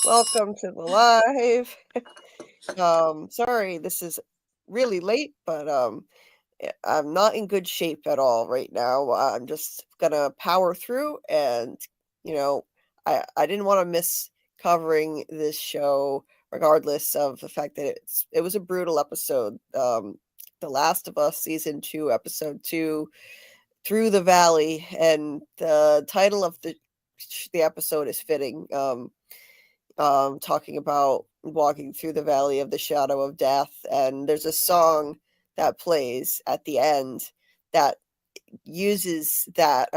Welcome to the live. Sorry, this is really late, but I'm not in good shape at all right now. I'm just gonna power through, and you know, I didn't want to miss covering this show, regardless of the fact that it was a brutal episode. The Last of Us season 2, episode 2, Through the Valley, and the title of the episode is fitting. Talking about walking through the valley of the shadow of death. And there's a song that plays at the end that uses that.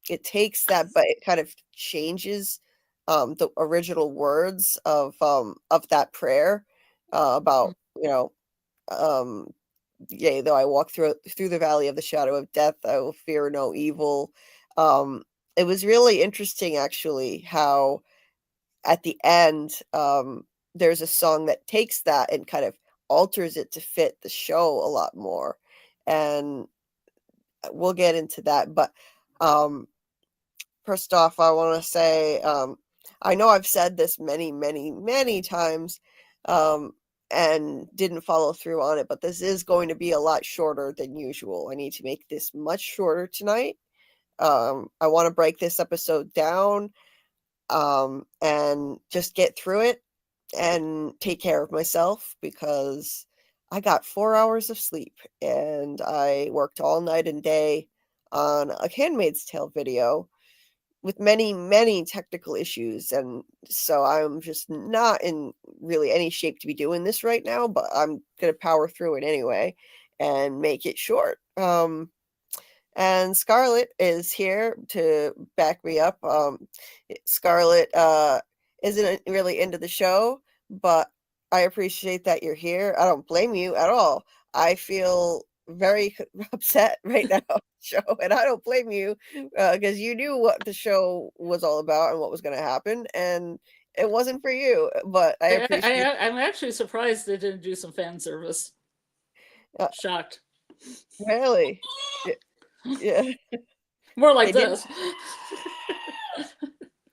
It takes that, but it kind of changes the original words of that prayer about, um, yea, though I walk through the valley of the shadow of death, I will fear no evil. Um, it was really interesting, actually, how at the end, there's a song that takes that and kind of alters it to fit the show a lot more. And we'll get into that. But first off, I want to say I know I've said this many, many, many times and didn't follow through on it, but this is going to be a lot shorter than usual. I need to make this much shorter tonight. I want to break this episode down and just get through it and take care of myself because I got 4 hours of sleep and I worked all night and day on a Handmaid's Tale video with many, many technical issues. And so I'm just not in really any shape to be doing this right now, but I'm going to power through it anyway and make it short. And Scarlet is here to back me up. Scarlet isn't really into the show, but I appreciate that you're here. I don't blame you at all. I feel very upset right now on the show, and I don't blame you because you knew what the show was all about and what was going to happen, and it wasn't for you. But I appreciate. I'm actually surprised they didn't do some fan service. Uh, Shocked. really, yeah, yeah, More like they didn't. this.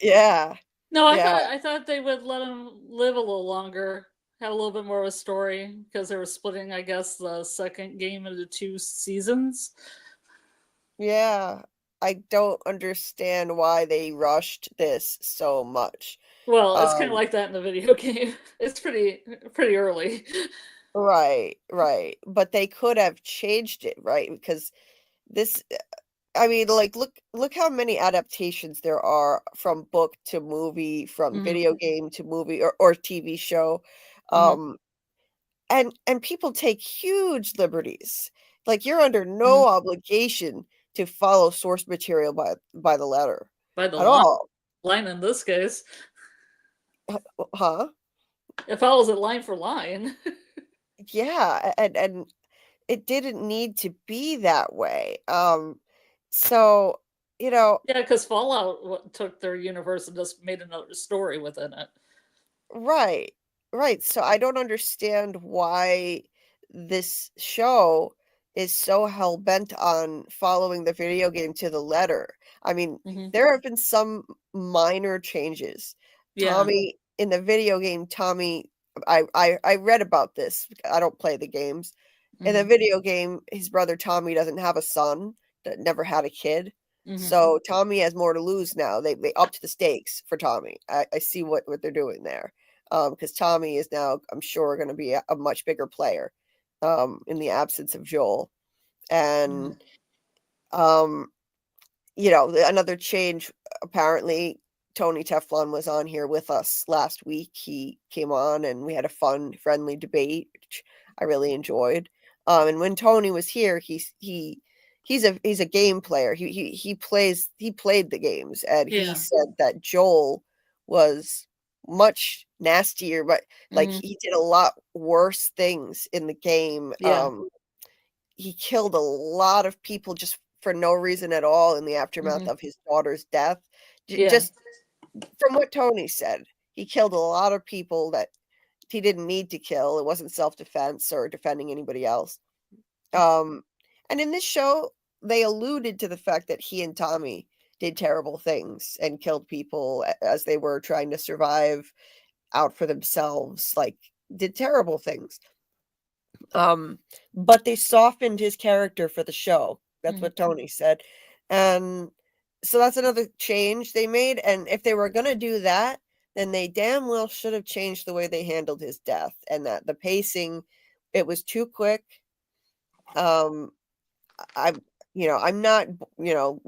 Yeah, No, yeah. I thought they would let him live a little longer, have a little bit more of a story because they were splitting, I guess, the second game into 2 seasons. Yeah, I don't understand why they rushed this so much. Well, it's kind of Um, like that in the video game. It's pretty early. right, right. But they could have changed it, right? Because this, I mean, like, look how many adaptations there are from book to movie, from Hmm. video game to movie or TV show. Hmm. Um, and people take huge liberties. Like you're under Hmm. no obligation to follow source material by the letter By the at all. line in this case, Huh? it follows it line for line. Yeah, and it didn't need to be that way. So, you know, Yeah, because Fallout took their universe and just made another story within it. right, right. So I don't understand why this show is so hell bent on following the video game to the letter. I mean, Hmm. there have been some minor changes. Yeah. Tommy in the video game, Tommy, I read about this. I don't play the games. In the Hmm. video game, his brother Tommy doesn't have a son, that never had a kid. Hmm. So Tommy has more to lose now. They upped the stakes for Tommy. I see what they're doing there. Because Tommy is now, I'm sure, going to be a much bigger player in the absence of Joel. Hmm. And another change, apparently Tony Teflon was on here with us last week. He came on and we had a fun, friendly debate, which I really enjoyed. And when Tony was here, he's a game player. He played the games, and he Yeah. said that Joel was much nastier, but like Hmm. he did a lot worse things in the game. Yeah. He killed a lot of people just for no reason at all in the aftermath Hmm. of his daughter's death. Yeah. Just from what Tony said, he killed a lot of people that he didn't need to kill. It wasn't self-defense or defending anybody else. Um, and in this show, they alluded to the fact that he and Tommy did terrible things and killed people as they were trying to survive out for themselves, like did terrible things. But they softened his character for the show. That's what Tony said. And so that's another change they made. And if they were going to do that, then they damn well should have changed the way they handled his death, and that the pacing, it was too quick. Um, I'm not,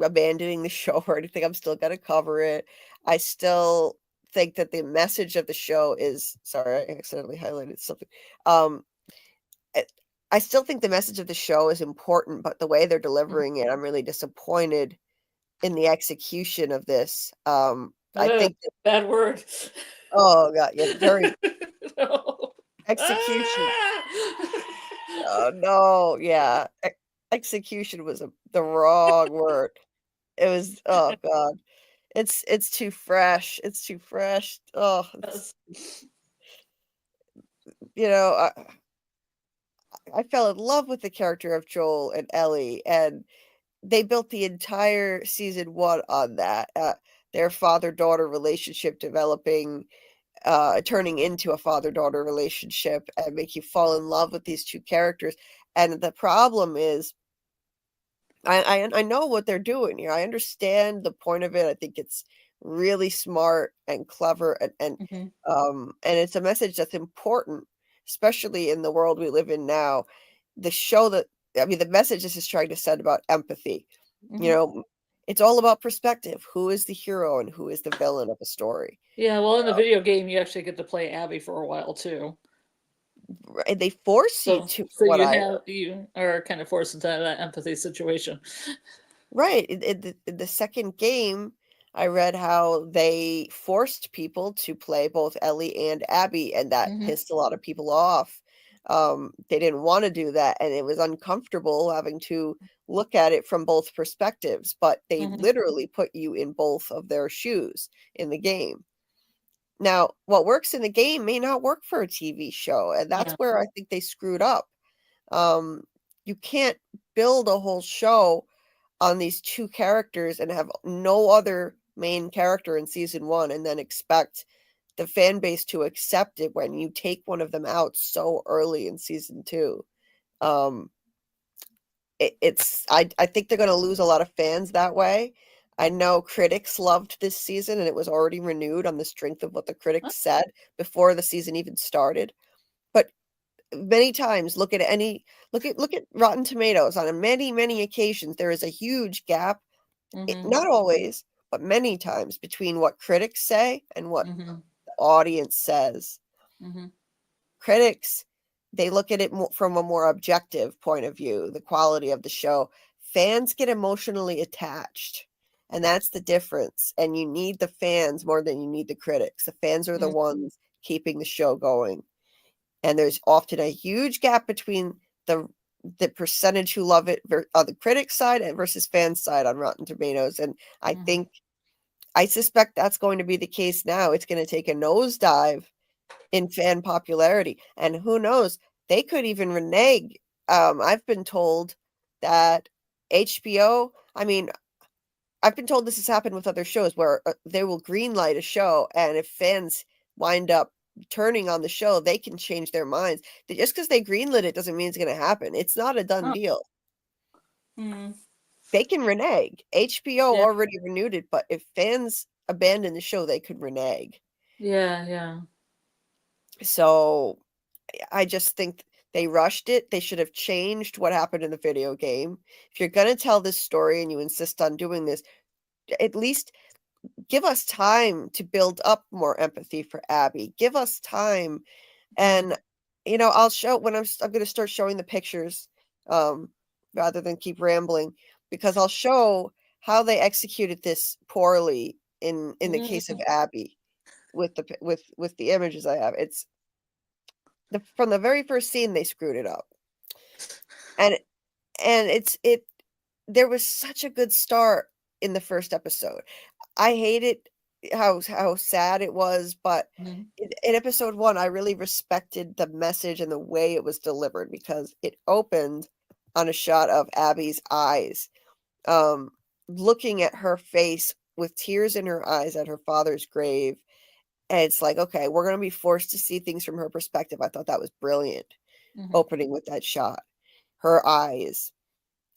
abandoning the show or anything. I'm still going to cover it. I still think that the message of the show is, sorry, I accidentally highlighted something. Um, I still think the message of the show is important, but the way they're delivering it, I'm really disappointed in the execution of this. I think that, Bad word. oh god, yeah, very No. execution. Ah! Oh no, yeah, execution was the wrong word. It was, oh god, it's too fresh. It's too fresh. Oh, you know, I, I fell in love with the character of Joel and Ellie, and they built the entire season 1 on that, their father-daughter relationship developing, turning into a father-daughter relationship, and make you fall in love with these 2 characters, and the problem is I know what they're doing here. I understand the point of it. I think it's really smart and clever, and it's a message that's important, especially in the world we live in now. The message this is trying to send about empathy. You know, it's all about perspective. Who is the hero and who is the villain of a story? Yeah, well, in the video game, you actually get to play Abby for a while too. And they force you So, to, so what you I have you are kind of forced into that empathy situation. Right. In the second game, I read how they forced people to play both Ellie and Abby, and that pissed a lot of people off. They didn't want to do that, and it was uncomfortable having to look at it from both perspectives, but they literally put you in both of their shoes in the game. Now, what works in the game may not work for a TV show, and that's Yeah. where I think they screwed up. Um, you can't build a whole show on these 2 characters and have no other main character in season 1 and then expect the fan base to accept it when you take one of them out so early in season 2. Um, I think they're gonna lose a lot of fans that way. I know critics loved this season, and it was already renewed on the strength of what the critics said before the season even started. But many times, look at Rotten Tomatoes. On many occasions, there is a huge gap, not always, but many times, between what critics say and what the audience says. Critics, they look at it from a more objective point of view, the quality of the show. Fans get emotionally attached, and that's the difference. And you need the fans more than you need the critics. The fans are the ones keeping the show going. And there's often a huge gap between the percentage who love it on the critic side versus fan side on Rotten Tomatoes. And I suspect that's going to be the case now. It's going to take a nosedive in fan popularity, and who knows, they could even renege. I've been told that HBO, I mean, I've been told this has happened with other shows where they will greenlight a show, and if fans wind up turning on the show, they can change their minds. Just because they greenlit it doesn't mean it's going to happen. It's not a done deal. They can renege. HBO Yeah. already renewed it, but if fans abandon the show, they could renege. Yeah. So I just think they rushed it. They should have changed what happened in the video game. If you're going to tell this story and you insist on doing this, at least give us time to build up more empathy for Abby. Give us time. And, I'll show when I'm going to start showing the pictures, rather than keep rambling, because I'll show how they executed this poorly in the case of Abby with the images I have. It's from the very first scene they screwed it up. And there was such a good start in the first episode. I hated how sad it was, but in episode 1, I really respected the message and the way it was delivered, because it opened on a shot of Abby's eyes. looking at her face with tears in her eyes at her father's grave. And it's like, okay, we're going to be forced to see things from her perspective. I thought that was brilliant, opening with that shot, her eyes.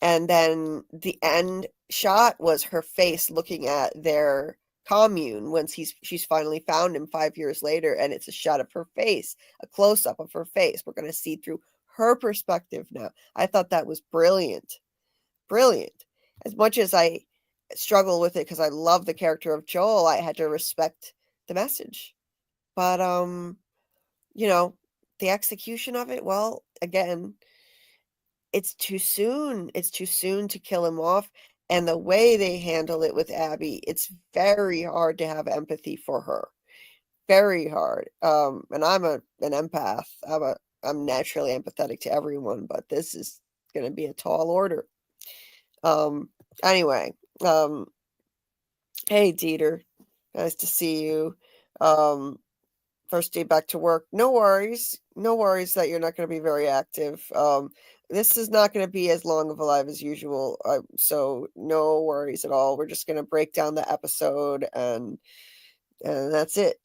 And then the end shot was her face looking at their commune once she's finally found him 5 years later, and it's a shot of her face, a close-up of her face. We're going to see through her perspective now. I thought that was brilliant. Brilliant. As much as I struggle with it because I love the character of Joel, I had to respect the message. But you know, the execution of it, well, again, it's too soon. It's too soon to kill him off. And the way they handle it with Abby, it's very hard to have empathy for her. Very hard. And I'm an empath. I'm naturally empathetic to everyone, but this is gonna be a tall order. Um, anyway, hey Dieter, nice to see you. Um, first day back to work. No worries. No worries that you're not going to be very active. This is not going to be as long of a live as usual. So no worries at all. We're just going to break down the episode and that's it.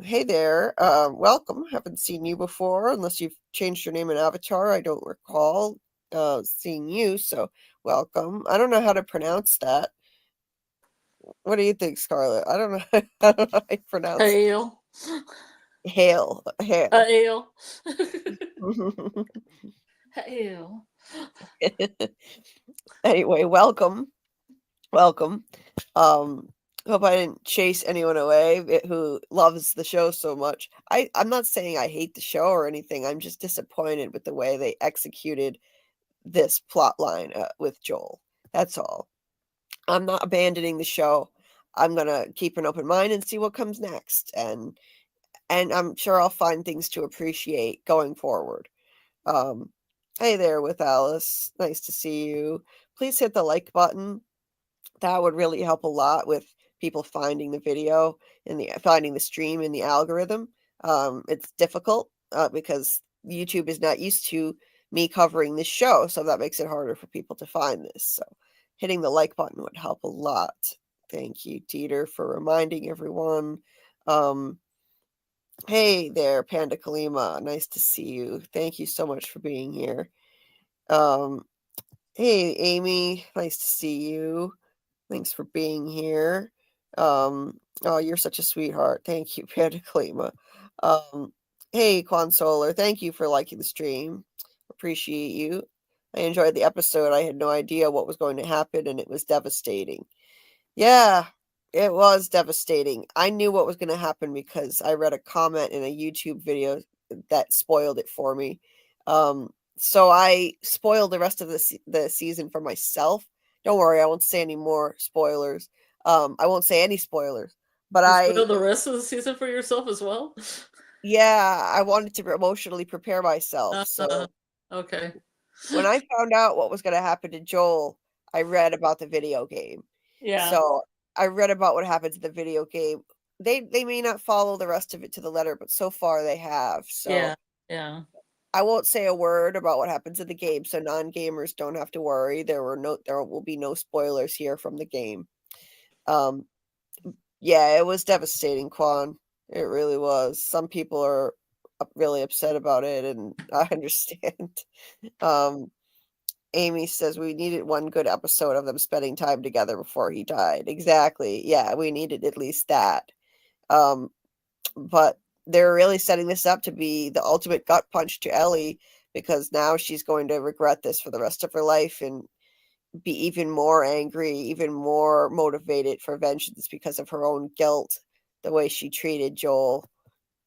Hey there. Welcome. Haven't seen you before unless you've changed your name and avatar. I don't recall seeing you. So welcome. I don't know how to pronounce that. What do you think, Scarlet? I don't know. I don't know how you pronounce it. Hail. Hail. Hail. Hail. Hail. Anyway, welcome. Welcome. Um, hope I didn't chase anyone away who loves the show so much. I'm not saying I hate the show or anything. I'm just disappointed with the way they executed this plot line with Joel. That's all. I'm not abandoning the show. I'm gonna keep an open mind and see what comes next, and I'm sure I'll find things to appreciate going forward. Um, hey there with Alice. Nice to see you. Please hit the like button. That would really help a lot with people finding the video and finding the stream in the algorithm. It's difficult because YouTube is not used to me covering this show, so that makes it harder for people to find this. So hitting the like button would help a lot. Thank you, Dieter, for reminding everyone. Um, hey there, Panda Kalima. Nice to see you. Thank you so much for being here. Um, hey, Amy. Nice to see you. Thanks for being here. Oh, you're such a sweetheart. Thank you, Panda Kalima. Hey, Consoler. Thank you for liking the stream. Appreciate you. I enjoyed the episode. I had no idea what was going to happen, and it was devastating. Yeah, it was devastating. I knew what was going to happen because I read a comment in a YouTube video that spoiled it for me. So I spoiled the rest of the season for myself. Don't worry, I won't say any more spoilers. I won't say any spoilers. But You spoiled the rest of the season for yourself as well? yeah, I wanted to emotionally prepare myself. So okay. when I found out what was going to happen to Joel, I read about the video game. Yeah. So I read about what happens in the video game. They may not follow the rest of it to the letter, but so far they have. So yeah. I won't say a word about what happens in the game, so non-gamers don't have to worry. There will be no spoilers here from the game. Yeah, it was devastating, Quan. It really was. Some people are really upset about it, and I understand. Amy says we needed one good episode of them spending time together before he died. Exactly. Yeah, we needed at least that. But they're really setting this up to be the ultimate gut punch to Ellie because now she's going to regret this for the rest of her life and be even more angry, even more motivated for vengeance because of her own guilt, the way she treated Joel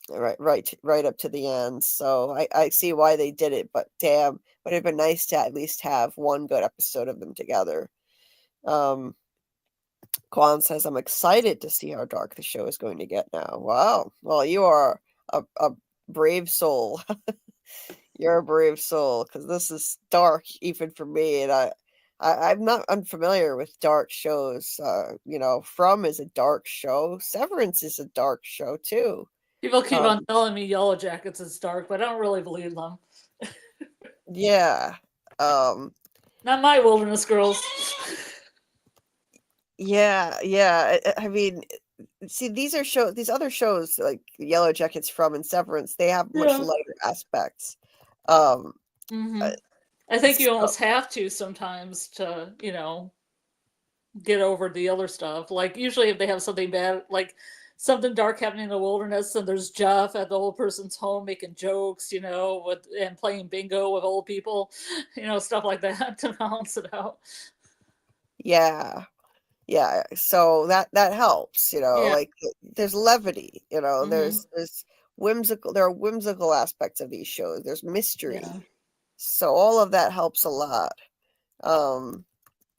right up to the end. So I see why they did it, but damn, would have been nice to at least have one good episode of them together. Quan says, I'm excited to see how dark the show is going to get now. Wow. Well, you are a brave soul. You're a brave soul, because this is dark even for me, and I'm not unfamiliar with dark shows. From is a dark show. Severance is a dark show too. People keep on telling me Yellow Jackets is dark, but I don't really believe them. Yeah. Not my Wilderness Girls. Yeah, I mean, see, these other shows like Yellow Jackets from and Severance, they have much Yeah. lighter aspects. Um, Hmm. uh, I think you so almost have to sometimes to, get over the other stuff. Like usually if they have something bad, like something dark happening in the wilderness, and there's Jeff at the old person's home making jokes, with and playing bingo with old people, stuff like that to balance it out. yeah, so that helps, Yeah. like there's levity, Hmm. there are whimsical aspects of these shows. There's Yeah. mystery. So all of that helps a lot. Um,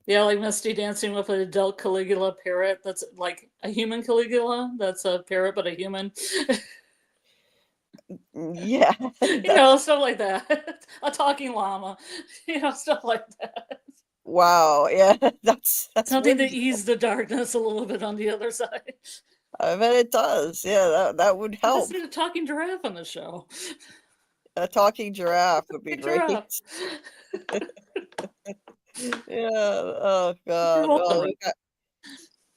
Yeah, like Misty dancing with an adult Caligula parrot. That's like a human Caligula. That's a parrot, but a human. yeah, that's Stuff like that. A talking llama. Stuff like that. wow. Yeah, that's Something to whimsical. ease the darkness a little bit on the other side. I bet it does. Yeah, that would We just help. need a talking giraffe on the show. A talking giraffe would be Talking great. giraffe. Yeah. Oh You're God. welcome, Well, Rick.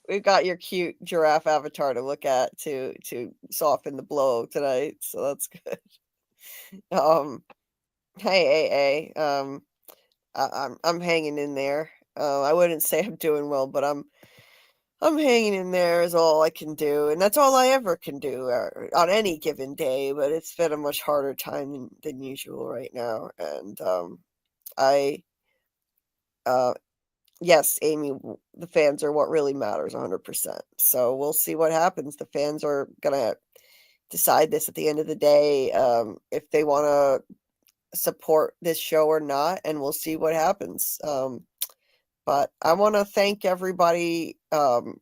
we've got your cute giraffe avatar to look at to soften the blow tonight. So that's good. Um. Hey, I'm hanging in there. I wouldn't say I'm doing well, but I'm hanging in there is all I can do, and that's all I ever can do on any given day. But it's been a much harder time than usual right now, and I uh yes, Amy, the fans are what really matters 100%. So we'll see what happens. The fans are gonna decide this at the end of the day, if they want to support this show or not, and we'll see what happens. But I want to thank everybody. This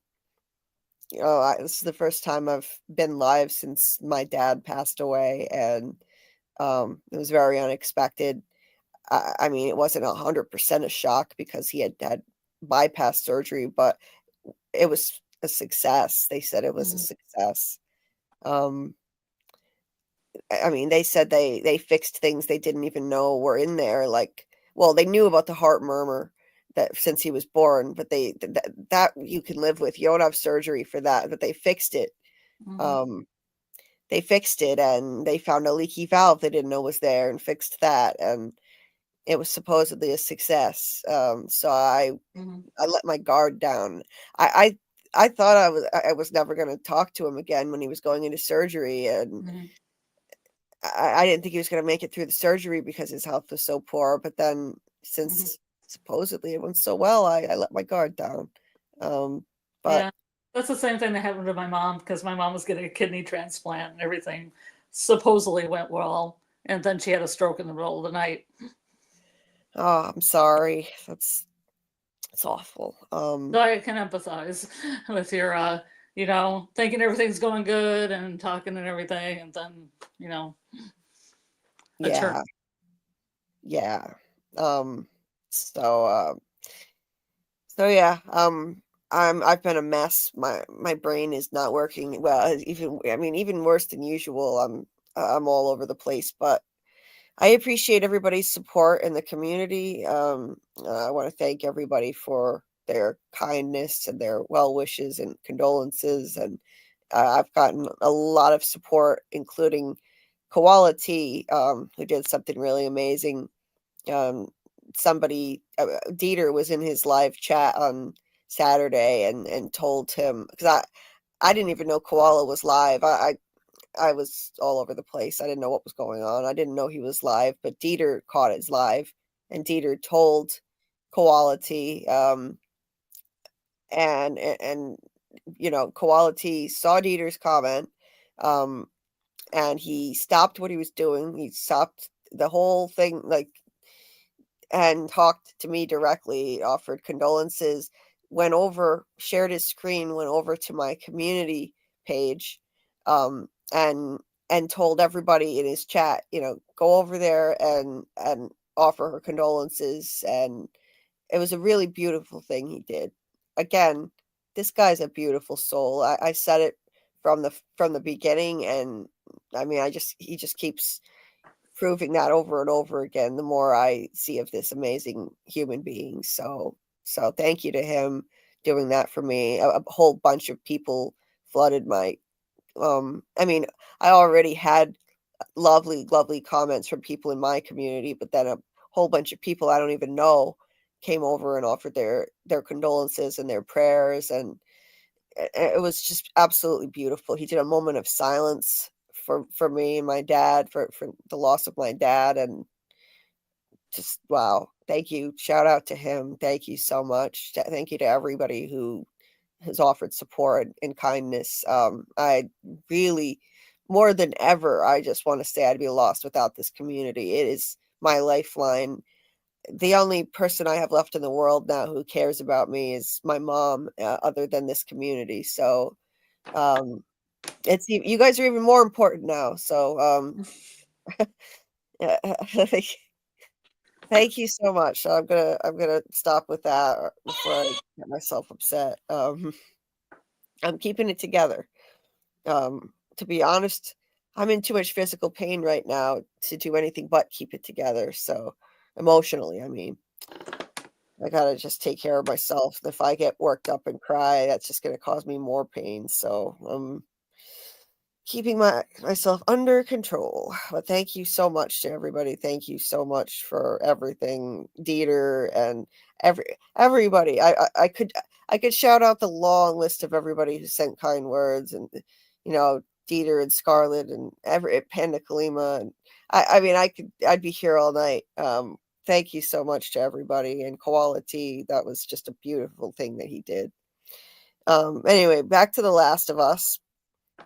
is the first time I've been live since my dad passed away, and it was very unexpected. I mean, it wasn't 100% a shock because he had bypass surgery, but it was a success. They said it was a Mhm. success. Um, I mean, they said they fixed things they didn't even know were in there. Like, well, they knew about the heart murmur that since he was born, but that you can live with. You don't have surgery for that, but they fixed it. Mhm. Um, they fixed it, and they found a leaky valve they didn't know was there and fixed that, and it was supposedly a success. So Mhm. I let my guard down. I thought I was never going to talk to him again when he was going into surgery, and Mhm. I didn't think he was going to make it through the surgery because his health was so poor. But then, Mhm. since supposedly it went so well, I let my guard down. Um, but Yeah, that's the same thing that happened to my mom because my mom was getting a kidney transplant and everything supposedly went well, and then she had a stroke in the middle of the night. oh, I'm sorry. It's awful. So I can empathize with your, thinking everything's going good and talking and everything, and then, you know, a turn. Yeah, yeah. Um, so yeah, I've been a mess. My brain is not working well. Even I mean, even worse than usual. I'm all over the place, but I appreciate everybody's support in the community. I want to thank everybody for their kindness and their well wishes and condolences, and I've gotten a lot of support, including Koala T, who did something really amazing. um, Somebody, Dieter was in his live chat on Saturday and told him because I didn't even know Koala was live. I was all over the place. I didn't know what was going on. I didn't know he was live, but Dieter caught his live, and Dieter told Koala T, and Koala T saw Dieter's comment, um, and he stopped what he was doing. He stopped the whole thing, like, and talked to me directly, offered condolences, went over, shared his screen, went over to my community page, and told everybody in his chat, go over there and offer her condolences. And it was a really beautiful thing he did. Again, this guy's a beautiful soul. I said it from the beginning, and I mean, I just he just keeps proving that over and over again the more I see of this amazing human being. So thank you to him. doing that for me. A whole bunch of people flooded my I mean, I already had lovely, lovely comments from people in my community, but then a whole bunch of people I don't even know came over and offered their condolences and their prayers, and it was just absolutely beautiful. He did a moment of silence for me and my dad for the loss of my dad, and just wow, thank you. Shout out to him. Thank you so much. Thank you to everybody who has offered support and kindness. I really, more than ever, I just want to say I'd be lost without this community. It is my lifeline. The only person I have left in the world now who cares about me is my mom, other than this community. So, um, you guys are even more important now. So, thank you so much. I'm gonna stop with that before I get myself upset. I'm keeping it together. To be honest, I'm in too much physical pain right now to do anything but keep it together. So emotionally, I mean, I gotta just take care of myself. If I get worked up and cry, that's just gonna cause me more pain. So keeping myself under control. But thank you so much to everybody. Thank you so much for everything, Dieter and everybody. I could shout out the long list of everybody who sent kind words, and Dieter and Scarlet and every Panda Kalima, and I mean I'd be here all night. Thank you so much to everybody, and Quality. That was just a beautiful thing that he did. Anyway, back to The Last of Us.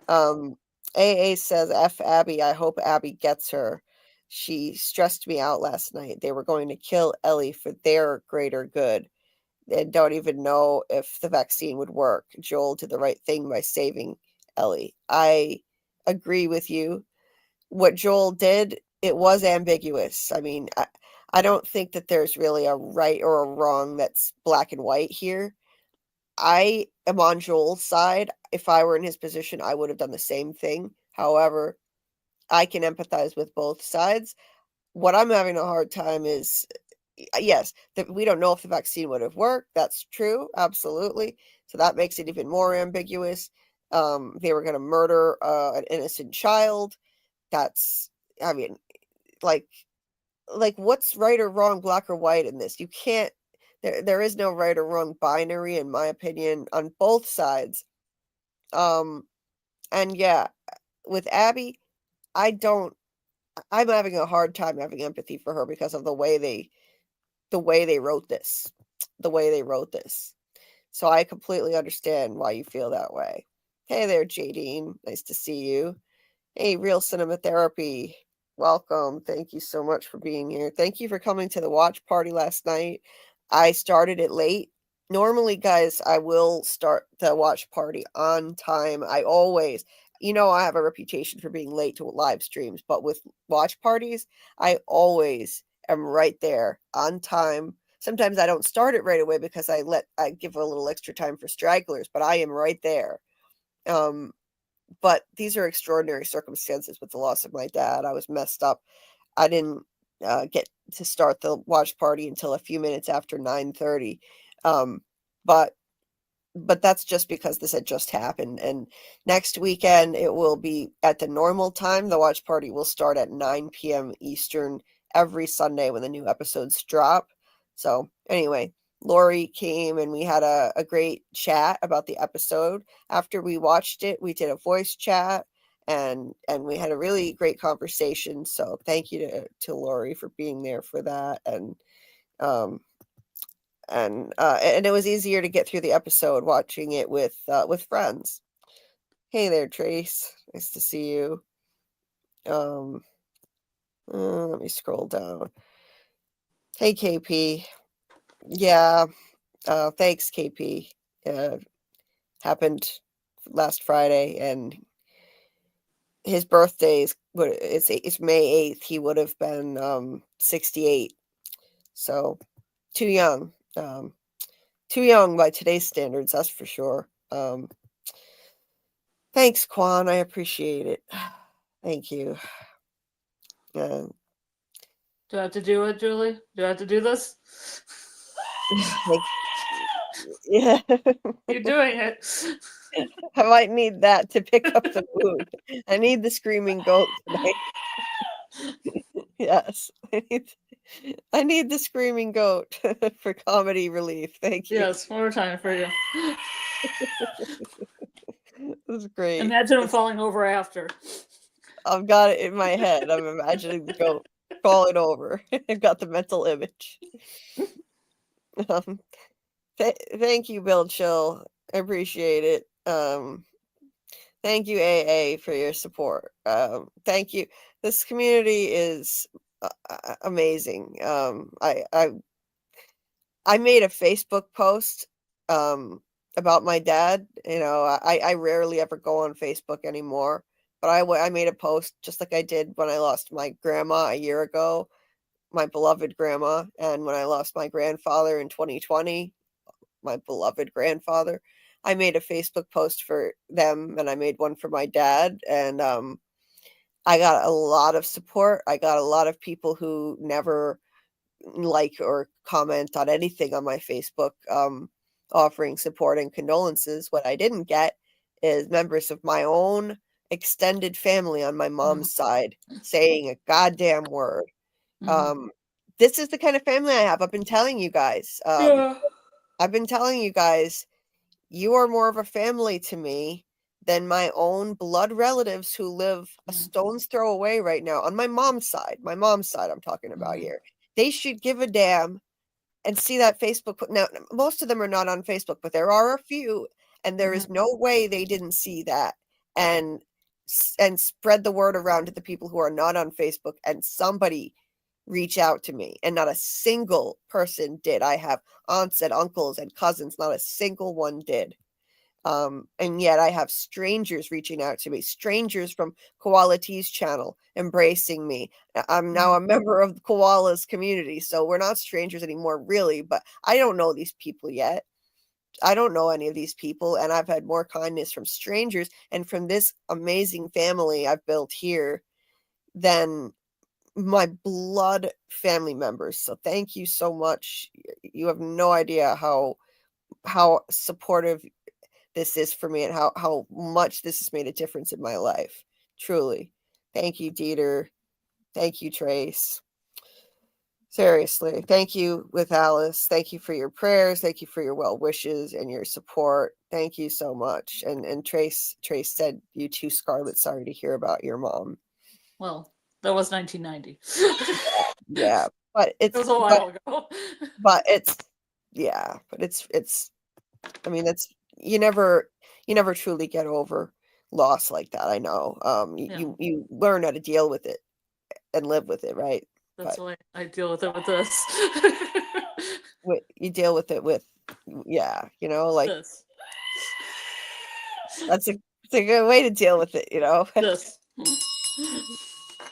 Um, AA says, F Abby, I hope Abby gets her. She stressed me out last night. They were going to kill Ellie for their greater good and don't even know if the vaccine would work. Joel did the right thing by saving Ellie. I agree with you. What Joel did, it was ambiguous. I mean, I don't think that there's really a right or a wrong that's black and white here. I am on Joel's side. If I were in his position, I would have done the same thing. However, I can empathize with both sides. What I'm having a hard time is yes, that we don't know if the vaccine would have worked. That's true, absolutely. So that makes it even more ambiguous. They were going to murder an innocent child. That's, I mean, like, what's right or wrong, black or white in this? You can't. There is no right or wrong binary, in my opinion, on both sides. Um, and yeah, with Abby, I don't. I'm having a hard time having empathy for her because of the way they wrote this, the way they wrote this. So I completely understand why you feel that way. Hey there, Jadine. Nice to see you. Hey, Real Cinema Therapy. Welcome. Thank you so much for being here. Thank you for coming to the watch party last night. I started it late. Normally, guys, I will start the watch party on time. I have a reputation for being late to live streams, but with watch parties, I always am right there on time. Sometimes I don't start it right away because I give a little extra time for stragglers, but I am right there. Um, but these are extraordinary circumstances with the loss of my dad. I was messed up. I didn't get to start the watch party until a few minutes after 9:30. Um, but that's just because this had just happened. And next weekend it will be at the normal time. The watch party will start at 9 p.m. Eastern every Sunday when the new episodes drop. So anyway, Lori came and we had a great chat about the episode. After we watched it, we did a voice chat and we had a really great conversation. So thank you to Lori for being there for that. Um, and it was easier to get through the episode watching it with friends. Hey there, Trace. Nice to see you. Let me scroll down. Hey, KP. Yeah. Thanks, KP. Happened last Friday, and his birthday it's May 8th. He would have been 68. So too young. Too young by today's standards, that's for sure. Thanks, Quan. I appreciate it. Thank you. Uh, Do I have to do it, Julie? Do I have to do this? thank, Yeah. You're doing it. I might need that to pick up the mood. I need the screaming goat tonight. Yes. I need the screaming goat for comedy relief. Thank you. Yes, one more time for you. This is great. Imagine him falling over after. I've got it in my head. I'm imagining the goat falling over. I've got the mental image. Um, thank you, Bill Chill. I appreciate it. Thank you, AA, for your support. Thank you. This community is amazing. I made a Facebook post about my dad. You know, I rarely ever go on Facebook anymore, but I made a post just like I did when I lost my grandma a year ago, my beloved grandma, and when I lost my grandfather in 2020, my beloved grandfather. I made a Facebook post for them and I made one for my dad, and I got a lot of support. I got a lot of people who never like or comment on anything on my Facebook, offering support and condolences. What I didn't get is members of my own extended family on my mom's side saying a goddamn word. Um, this is the kind of family I have. I've been telling you guys. Yeah. I've been telling you guys, you are more of a family to me than my own blood relatives who live a stone's throw away right now on my mom's side. My mom's side, I'm talking about here. They should give a damn and see that Facebook. Now, most of them are not on Facebook, but there are a few, and there is no way they didn't see that and spread the word around to the people who are not on Facebook, and somebody reach out to me, and not a single person did. I have aunts and uncles and cousins, not a single one did. And yet I have strangers reaching out to me, strangers from Koala T's channel embracing me. I'm now a member of the Koalas community, so we're not strangers anymore, really, but I don't know these people yet. I don't know any of these people, and I've had more kindness from strangers and from this amazing family I've built here than my blood family members. So thank you so much. You have no idea how supportive this is for me and how much this has made a difference in my life. Truly. Thank you, Dieter. Thank you, Trace. Seriously. Thank you with Alice. Thank you for your prayers. Thank you for your well wishes and your support. Thank you so much. And Trace said, you too, Scarlet. Sorry to hear about your mom. Well, that was 1990. Yeah. But It was a while ago. But it's I mean, it's you never truly get over loss like that. I know. You learn how to deal with it and live with it, right? That's why I deal with it with this. You deal with it with, like this. That's a good way to deal with it, This.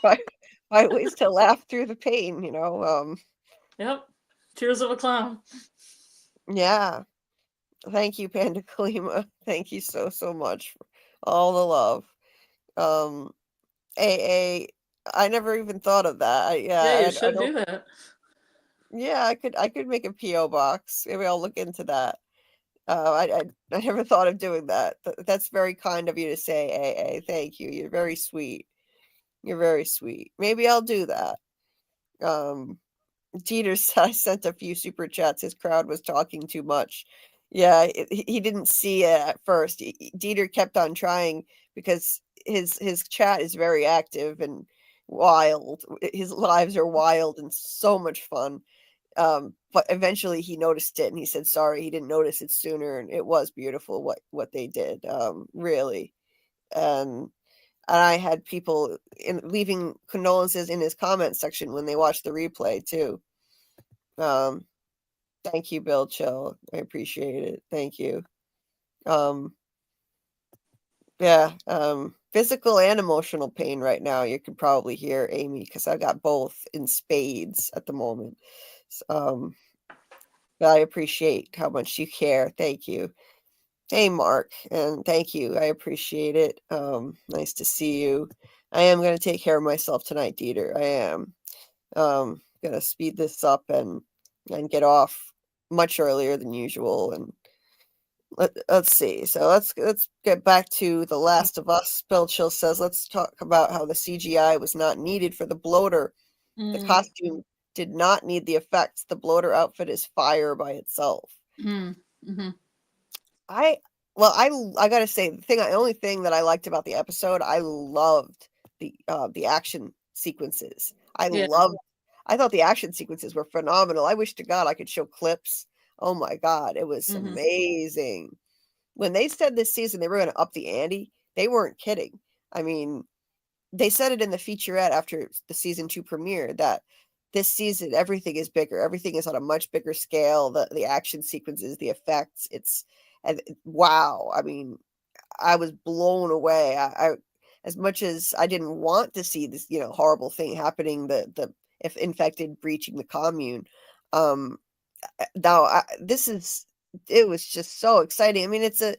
Find ways to laugh through the pain, Yep. Tears of a clown. Yeah. Thank you, Panda Kalima. Thank you so much for all the love. AA, I never even thought of that. Yeah, you should do that. Yeah, I could make a PO box. Maybe I'll look into that. I never thought of doing that. That's very kind of you to say, AA. Thank you. You're very sweet. You're very sweet. Maybe I'll do that. Dieter said I sent a few super chats. His crowd was talking too much. Yeah, he didn't see it at first. Dieter kept on trying because his chat is very active and wild. His lives are wild and so much fun. But eventually he noticed it and he said sorry he didn't notice it sooner, and it was beautiful what they did, really. And I had people leaving condolences in his comment section when they watched the replay too. Thank you, Bill Chill. I appreciate it. Thank you. Yeah, physical and emotional pain right now. You could probably hear Amy because I got both in spades at the moment. But I appreciate how much you care. Thank you. Hey, Mark, and thank you. I appreciate it. Nice to see you. I am going to take care of myself tonight, Dieter. I am. Going to speed this up and get off much earlier than usual and Let's see. So let's get back to The Last of Us. Bill Chill says, let's talk about how the CGI was not needed for the bloater. The Mm, costume did not need the effects. The bloater outfit is fire by itself. mm-hmm. I well, I gotta say the only thing that I liked about the episode, I loved the action sequences. Yeah. I thought the action sequences were phenomenal. I wish to God I could show clips. Oh my God, it was Mm-hmm. amazing. When they said this season they were going to up the ante, they weren't kidding. I mean, they said it in the featurette after the season 2 premiere that this season everything is bigger. Everything is on a much bigger scale. The action sequences, the effects, it's and wow. I mean, I was blown away. I as much as I didn't want to see this, horrible thing happening, the if infected breaching the commune, um now this is it was just so exciting. I mean, it's a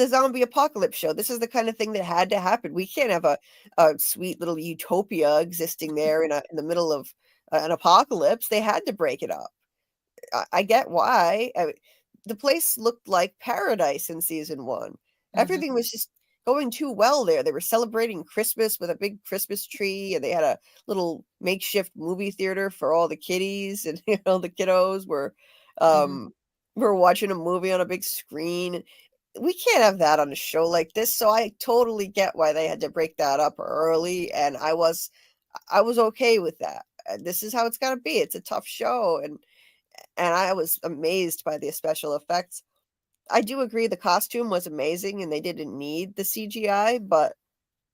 zombie apocalypse show. This is the kind of thing that had to happen. We can't have a sweet little utopia existing there in the middle of an apocalypse. They had to break it up. I get why. The place looked like paradise in season 1. Mm-hmm. Everything was just going too well there. They were celebrating Christmas with a big Christmas tree, and they had a little makeshift movie theater for all the kiddies, and the kiddos Mm-hmm. were watching a movie on a big screen. We can't have that on a show like this, so I totally get why they had to break that up early, and I was okay with that. This is how it's got to be. It's a tough show, and I was amazed by the special effects. I do agree the costume was amazing and they didn't need the CGI, but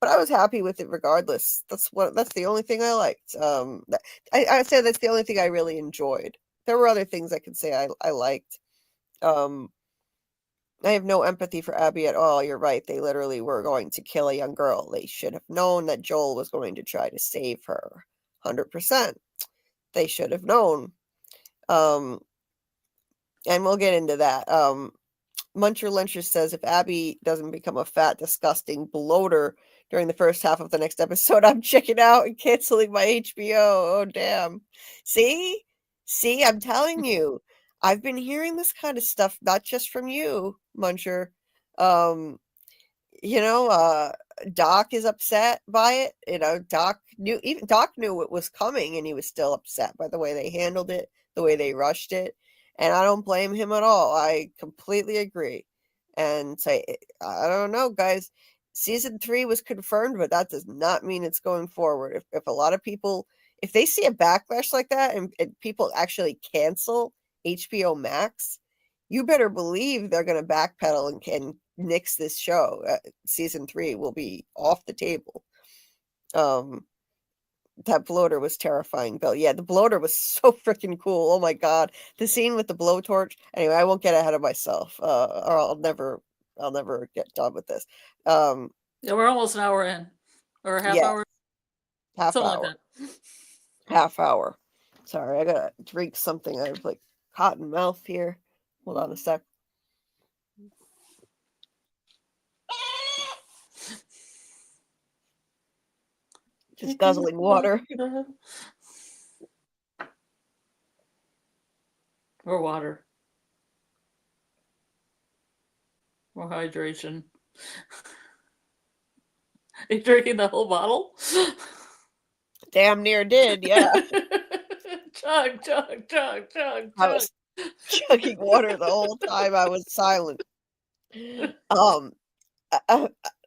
I was happy with it regardless. That's the only thing I liked. I'd say that's the only thing I really enjoyed. There were other things I could say I liked. Um, I have no empathy for Abby at all. You're right. They literally were going to kill a young girl. They should have known that Joel was going to try to save her. 100%. They should have known. Um, and we'll get into that. Muncher Luncher says if Abby doesn't become a fat, disgusting bloater during the first half of the next episode, I'm checking out and canceling my HBO. Oh, damn. See? See, I'm telling you. I've been hearing this kind of stuff, not just from you, Muncher. Um, you know, uh, Doc is upset by it. Doc knew it was coming and he was still upset by the way they handled it, the way they rushed it. And I don't blame him at all. I completely agree. And say, I don't know, guys. Season 3 was confirmed, but that does not mean it's going forward. If a lot of people, if they see a backlash like that and people actually cancel HBO Max, you better believe they're going to backpedal and nix this show. Season 3 will be off the table. Um, that bloater was terrifying, Bill. Yeah, the bloater was so freaking cool. Oh my god, the scene with the blowtorch. Anyway, I won't get ahead of myself, or I'll never get done with this. Um, Yeah, we're almost an hour in, or a half yeah, hour, half something like hour, that. half hour. Sorry, I gotta drink something. I have like cotton mouth here. Hold on a sec. Just guzzling water. Or water. Or hydration. Are you drinking the whole bottle? Damn near did, yeah. Chug, chug, chug, chug, I chug. was chugging water the whole time I was silent. Um,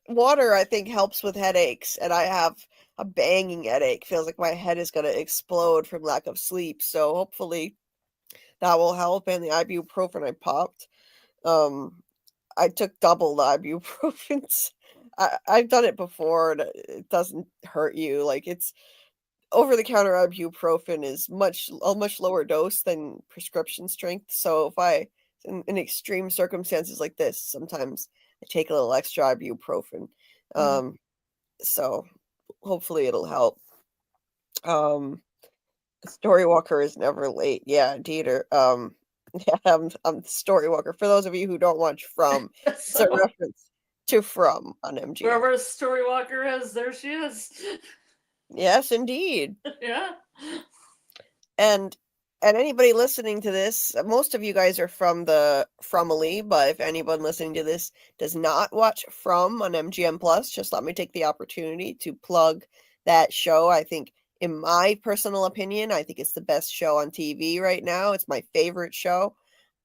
water, I think, helps with headaches, and I have a banging headache. Feels like my head is going to explode from lack of sleep. So hopefully that will help. And the ibuprofen I popped, um, I took double the ibuprofens. I've done it before, and it doesn't hurt you. Like it's over the counter ibuprofen is a much lower dose than prescription strength. So if in extreme circumstances like this, sometimes I take a little extra ibuprofen. Mm. Um, so hopefully it'll help. Um, Storywalker is never late. Yeah, Dieter. Yeah, I'm Storywalker. For those of you who don't watch From, it's a So, reference to From on MGM. wherever Storywalker is, there she is. Yes, indeed. Yeah. And and anybody listening to this, most of you guys are from the Fromily, but if anyone listening to this does not watch From on MGM Plus, just let me take the opportunity to plug that show. I think, in my personal opinion, I think it's the best show on TV right now. It's my favorite show.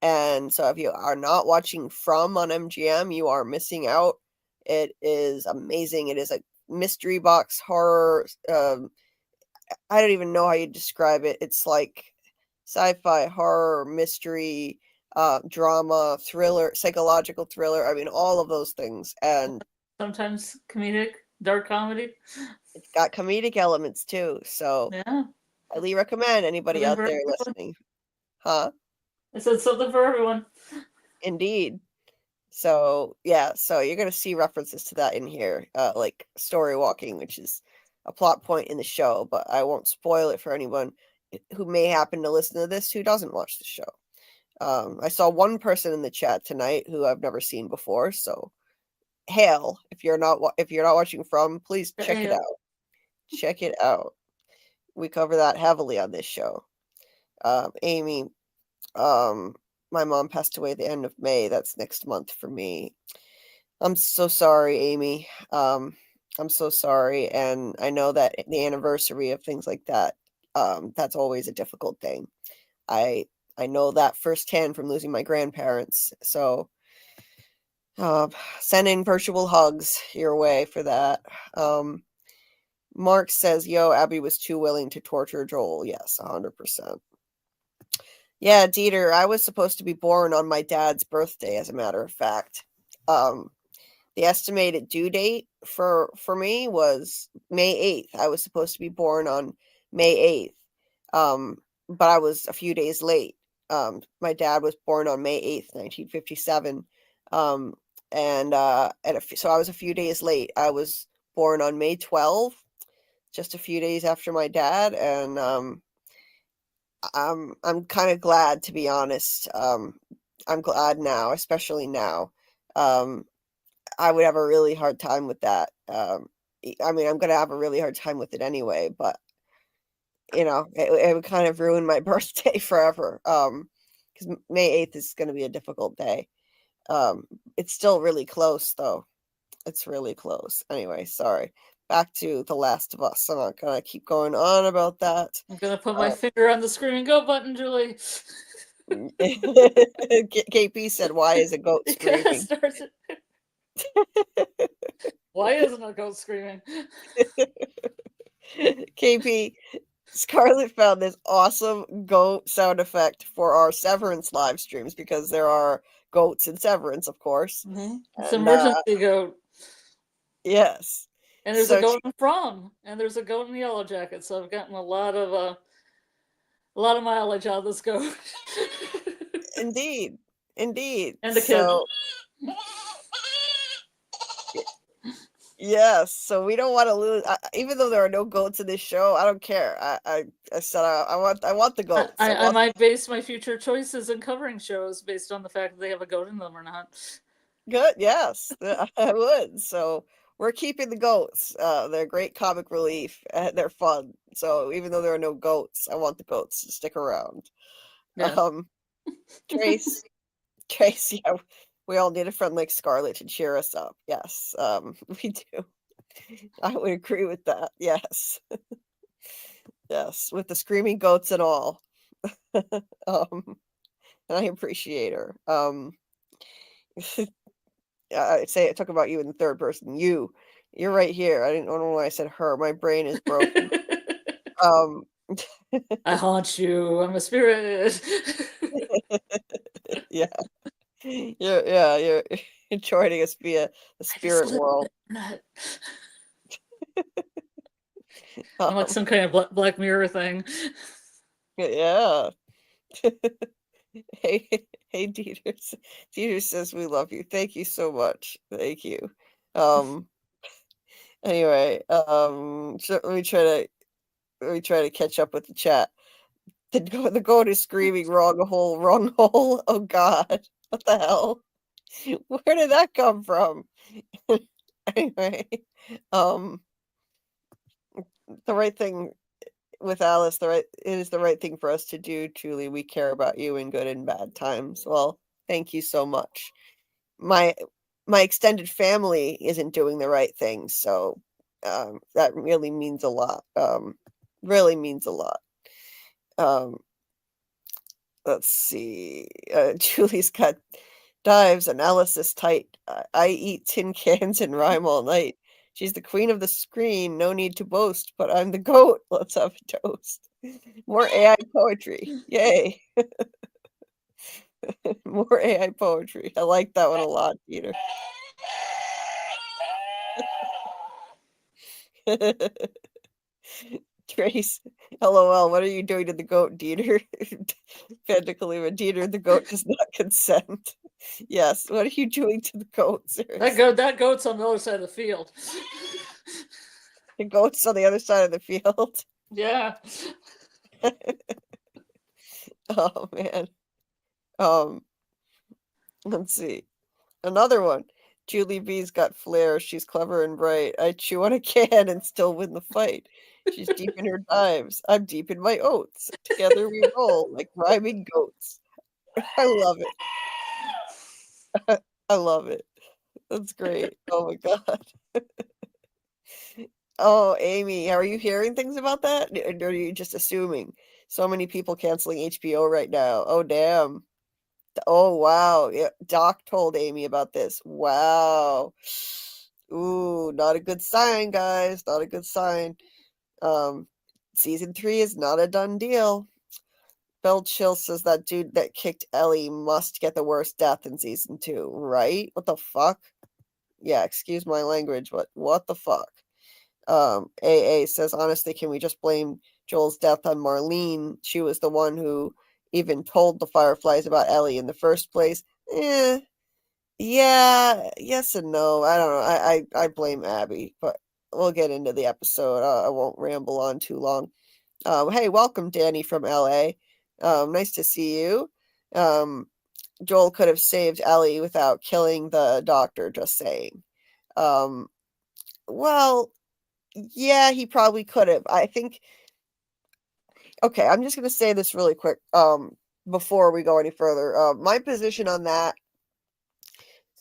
And so if you are not watching From on MGM, you are missing out. It is amazing. It is a mystery box horror. I don't even know how you describe it. It's like sci-fi, horror, mystery, drama, thriller, psychological thriller. I mean, all of those things. And Sometimes comedic, dark comedy. it's got comedic elements too. So Yeah. highly recommend anybody Something out for there everyone. listening. Huh? I said something for everyone. Indeed. So yeah, so you're gonna see references to that in here, like story walking, which is a plot point in the show, but I won't spoil it for anyone who may happen to listen to this who doesn't watch the show. I saw one person in the chat tonight who I've never seen before, so hail if you're not watching From, please check it out. Check it out. We cover that heavily on this show. Amy, my mom passed away at the end of May. That's next month for me. I'm so sorry, Amy. I'm so sorry, and I know that the anniversary of things like that, that's always a difficult thing. I I know that firsthand from losing my grandparents. So, sending virtual hugs your way for that. Mark says, "Yo, Abby was too willing to torture Joel." Yes, 100%. Yeah, Dieter, I was supposed to be born on my dad's birthday, as a matter of fact. The estimated due date for me was May 8th. I was supposed to be born on May 8th. But I was a few days late. My dad was born on May 8th, 1957. So I was a few days late. I was born on May 12th, just a few days after my dad, and I'm kind of glad, to be honest. I'm glad now, especially now. I would have a really hard time with that. I mean, I'm gonna have a really hard time with it anyway, but it would kind of ruin my birthday forever. Because May 8th is gonna be a difficult day. It's still really close though. It's really close. Anyway, sorry. Back to The Last of Us. I'm not gonna keep going on about that. I'm gonna put my finger on the screaming goat button, Julie. KP said, "Why is a goat screaming?" Why isn't a goat screaming? KP, Scarlet found this awesome goat sound effect for our Severance live streams, because there are goats in Severance, of course. It's And emergency goat. yes. And there's So a goat in From, and there's a goat in Yellow Jacket. So I've gotten a lot of mileage out of this goat. indeed. And the kid. So yes, so we don't want to lose. Even though there are no goats in this show, I don't care. I said I want the goats. I might base my future choices in covering shows based on the fact that they have a goat in them or not. Good, yes, I would. So we're keeping the goats. They're great comic relief and they're fun. So even though there are no goats, I want the goats to stick around. Yeah. Trace, yeah, we all need a friend like Scarlet to cheer us up. Yes, we do. I would agree with that. Yes. Yes, with the screaming goats and all. And I appreciate her. I talk about you in the third person. You're right here. I don't know why I said her. My brain is broken. I haunt you. I'm a spirit. Yeah. You're joining us via the spirit world. I'm like some kind of Black Mirror thing. Yeah. Hey, Dieter says we love you. Thank you so much. Thank you. Anyway, so let me try to catch up with the chat. The goat is screaming, wrong hole, wrong hole. Oh God, what the hell? Where did that come from? Anyway, the right thing with Alice, it is the right thing for us to do, Julie. We care about you in good and bad times. Well, thank you so much. My extended family isn't doing the right thing, so that really means a lot. Really means a lot. Um, let's see. Julie's got dives analysis tight. I eat tin cans and rhyme all night. She's the queen of the screen. No need to boast, but I'm the goat. Let's have a toast. More AI poetry. Yay. More AI poetry. I like that one a lot, Peter. Trace, LOL, what are you doing to the goat, Dieter? Fantakalima, Dieter, the goat does not consent. Yes, what are you doing to the goat, seriously? That goat's on the other side of the field. The goat's on the other side of the field. Yeah. Oh man. Let's see. Another one. Julie B's got flair. She's clever and bright. I chew on a can and still win the fight. She's deep in her dives. I'm deep in my oats. Together we roll like rhyming goats. I love it. I love it. That's great. Oh my god. Oh, Amy, are you hearing things about that? Or are you just assuming? So many people canceling HBO right now. Oh, damn. Oh, wow. Yeah, Doc told Amy about this. Wow. Ooh, not a good sign, guys. Not a good sign. Um, season 3 is not a done deal. Bell Chill says that dude that kicked Ellie must get the worst death in season 2, right? What the fuck? Yeah, excuse my language, but what the fuck? AA says, honestly, can we just blame Joel's death on Marlene? She was the one who even told the Fireflies about Ellie in the first place. Yeah, yes and no. I don't know. I blame Abby, but we'll get into the episode. I won't ramble on too long. Hey, welcome, Danny from LA. Nice to see you. Um, Joel could have saved Ellie without killing the doctor, just saying. Um, well, yeah, he probably could have. I think okay, I'm just gonna say this really quick, before we go any further. My position on that,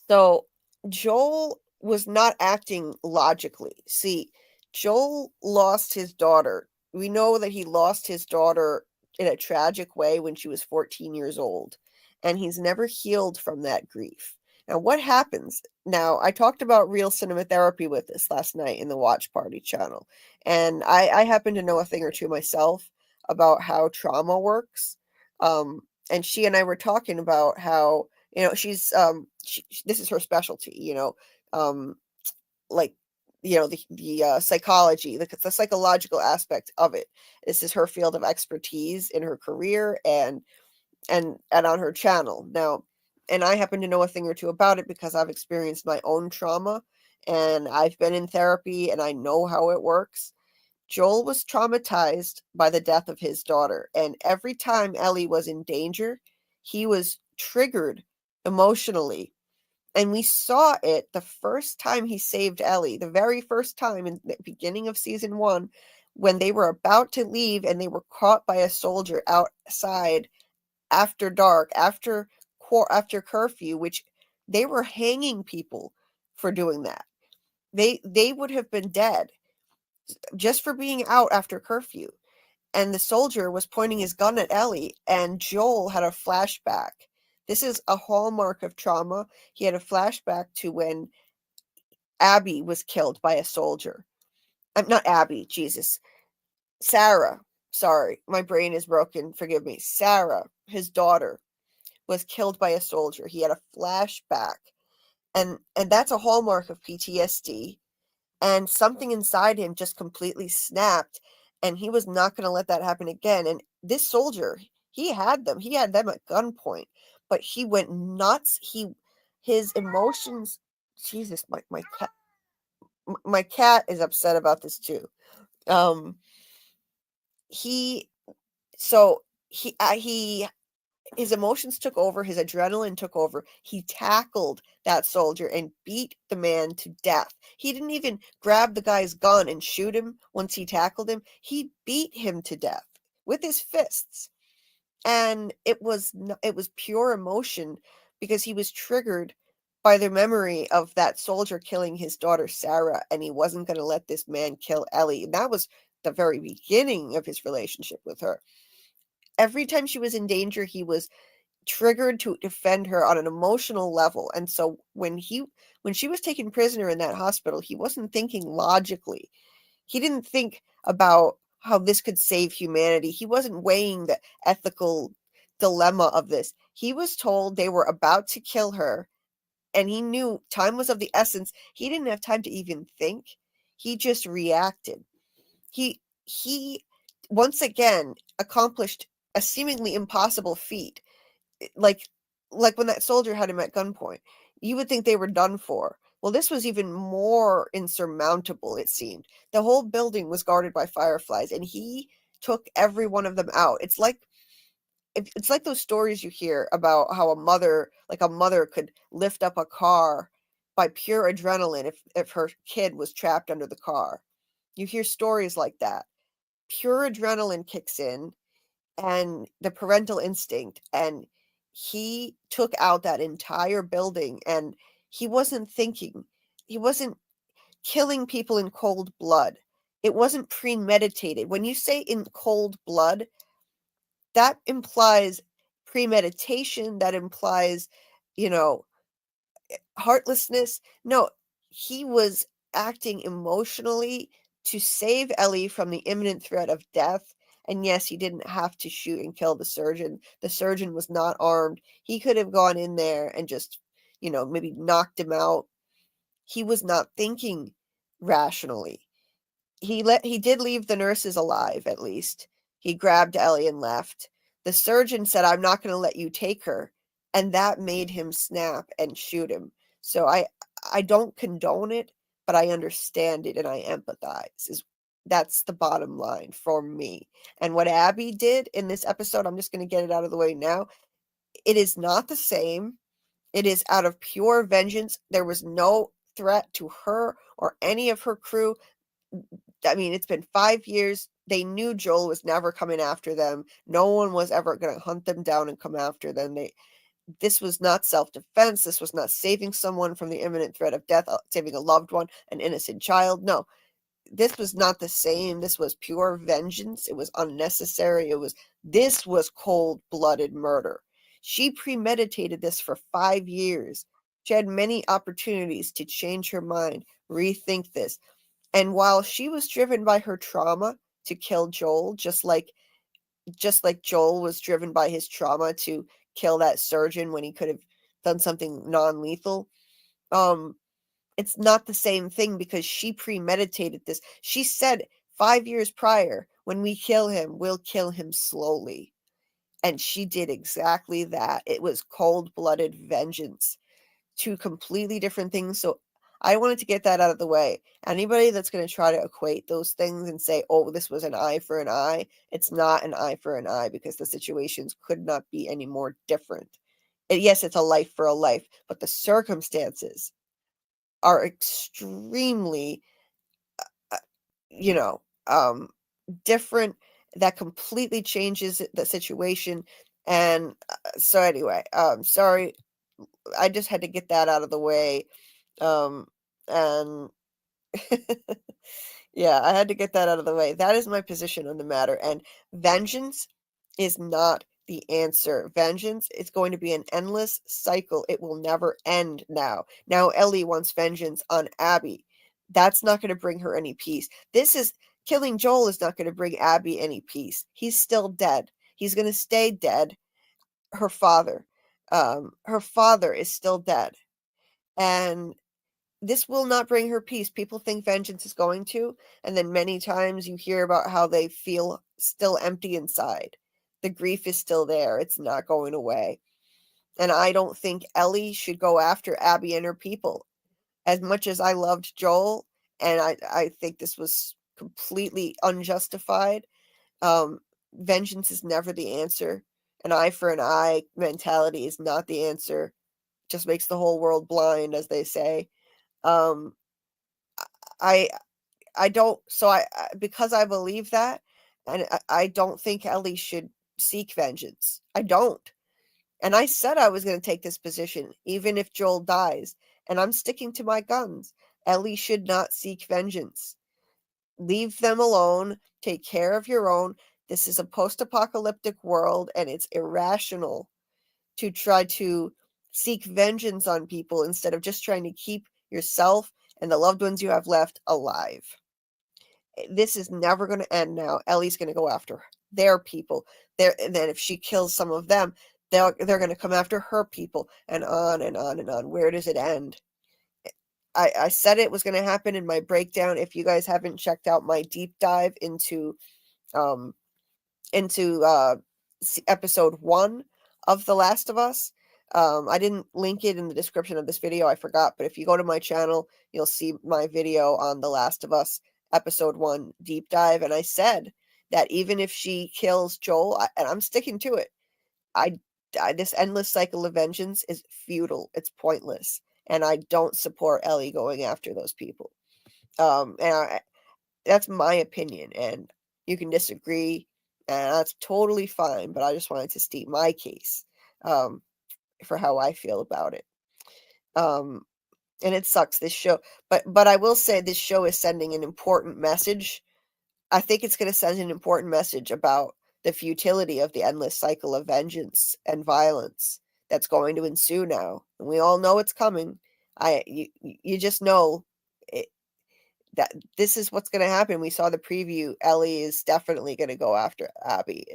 so Joel was not acting logically. See, Joel lost his daughter. We know that he lost his daughter in a tragic way when she was 14 years old, and he's never healed from that grief. Now, what happens? Now, I talked about real cinema therapy with this last night in the Watch Party channel, and I happen to know a thing or two myself about how trauma works. And she and I were talking about how she's this is her specialty, um like the psychology, the psychological aspect of it. This is her field of expertise in her career and on her channel now. And I happen to know a thing or two about it because I've experienced my own trauma and I've been in therapy and I know how it works. Joel was traumatized by the death of his daughter, and every time Ellie was in danger, he was triggered emotionally. And we saw it the first time he saved Ellie, the very first time in the beginning of season 1, when they were about to leave and they were caught by a soldier outside after dark, after curfew, which they were hanging people for doing that. They would have been dead just for being out after curfew. And the soldier was pointing his gun at Ellie, and Joel had a flashback. This is a hallmark of trauma. He had a flashback to when Abby was killed by a soldier. I'm not Abby, Jesus. Sarah. Sorry, my brain is broken. Forgive me. Sarah, his daughter, was killed by a soldier. He had a flashback. And that's a hallmark of PTSD. And something inside him just completely snapped, and he was not going to let that happen again. And this soldier, he had them at gunpoint, but he went nuts. His emotions, Jesus, my cat is upset about this too. um he so he his emotions took over, his adrenaline took over. He tackled that soldier and beat the man to death. He didn't even grab the guy's gun and shoot him once he tackled him. He beat him to death with his fists. And it was pure emotion because he was triggered by the memory of that soldier killing his daughter Sarah, and he wasn't going to let this man kill Ellie. And that was the very beginning of his relationship with her. Every time she was in danger, he was triggered to defend her on an emotional level. And so when she was taken prisoner in that hospital, he wasn't thinking logically. He didn't think about how this could save humanity. He wasn't weighing the ethical dilemma of this. He was told they were about to kill her, and he knew time was of the essence. He didn't have time to even think. He just reacted. He once again accomplished a seemingly impossible feat. Like like when that soldier had him at gunpoint. You would think they were done for. Well, this was even more insurmountable, it seemed. The whole building was guarded by fireflies, and he took every one of them out. It's like those stories you hear about how a mother could lift up a car by pure adrenaline if her kid was trapped under the car. You hear stories like that. Pure adrenaline kicks in and the parental instinct, and he took out that entire building, and he wasn't thinking. He wasn't killing people in cold blood. It wasn't premeditated. When you say in cold blood, that implies premeditation, that implies, you know, heartlessness. No, he was acting emotionally to save Ellie from the imminent threat of death. And yes, he didn't have to shoot and kill the surgeon. The surgeon was not armed. He could have gone in there and just, maybe knocked him out. He was not thinking rationally. He did leave the nurses alive, at least. He grabbed Ellie and left. The surgeon said, "I'm not going to let you take her." And that made him snap and shoot him. So I don't condone it, but I understand it and I empathize. That's the bottom line for me. And what Abby did in this episode, I'm just going to get it out of the way now. It is not the same. It is out of pure vengeance. There was no threat to her or any of her crew. I mean, it's been 5 years. They knew Joel was never coming after them. No one was ever going to hunt them down and come after them. This was not self-defense. This was not saving someone from the imminent threat of death, saving a loved one, an innocent child. No, this was not the same. This was pure vengeance. It was unnecessary. This was cold-blooded murder. She premeditated this for 5 years. She had many opportunities to change her mind, rethink this. And while she was driven by her trauma to kill Joel, just like Joel was driven by his trauma to kill that surgeon when he could have done something non-lethal, it's not the same thing because she premeditated this. She said 5 years prior, when we kill him, we'll kill him slowly. And she did exactly that. It was cold-blooded vengeance. Two completely different things. So I wanted to get that out of the way. Anybody that's going to try to equate those things and say, oh, this was an eye for an eye, it's not an eye for an eye because the situations could not be any more different. Yes, it's a life for a life, but the circumstances are extremely, uh, you know, different. That completely changes the situation. And so anyway, sorry, I just had to get that out of the way. And yeah, I had to get that out of the way. That is my position on the matter. And vengeance is not the answer. Vengeance is going to be an endless cycle. It will never end now. Now Ellie wants vengeance on Abby. That's not going to bring her any peace. Killing Joel is not going to bring Abby any peace. He's still dead. He's going to stay dead. Her father. Her father is still dead. And this will not bring her peace. People think vengeance is going to, and then many times you hear about how they feel still empty inside. The grief is still there. It's not going away. And I don't think Ellie should go after Abby and her people. As much as I loved Joel, and I think this was completely unjustified, vengeance is never the answer. an eye for an eye mentality is not the answer. Just makes the whole world blind, as they say. Um, I I don't. So because I believe that, and I don't think Ellie should seek vengeance. I don't. And I said I was going to take this position, even if Joel dies. And I'm sticking to my guns. Ellie should not seek vengeance. Leave them alone. Take care of your own. This is a post apocalyptic world, and it's irrational to try to seek vengeance on people instead of just trying to keep yourself and the loved ones you have left alive. This is never going to end now. Ellie's going to go after their people. And then if she kills some of them, they're going to come after her people, and on and on and on. Where does it end? I said it was going to happen in my breakdown. If you guys haven't checked out my deep dive um, into episode 1 of The Last of Us. I didn't link it in the description of this video. I forgot. But if you go to my channel, you'll see my video on The Last of Us episode 1 deep dive. And I said that even if she kills Joel, and I'm sticking to it, this endless cycle of vengeance is futile. It's pointless. And I don't support Ellie going after those people. That's my opinion. And you can disagree, and that's totally fine. But I just wanted to state my case for how I feel about it. And it sucks, this show. But I will say this show is sending an important message. I think it's going to send an important message about the futility of the endless cycle of vengeance and violence that's going to ensue now. And we all know it's coming. You just know it, that this is what's going to happen. We saw the preview. Ellie is definitely going to go after Abby.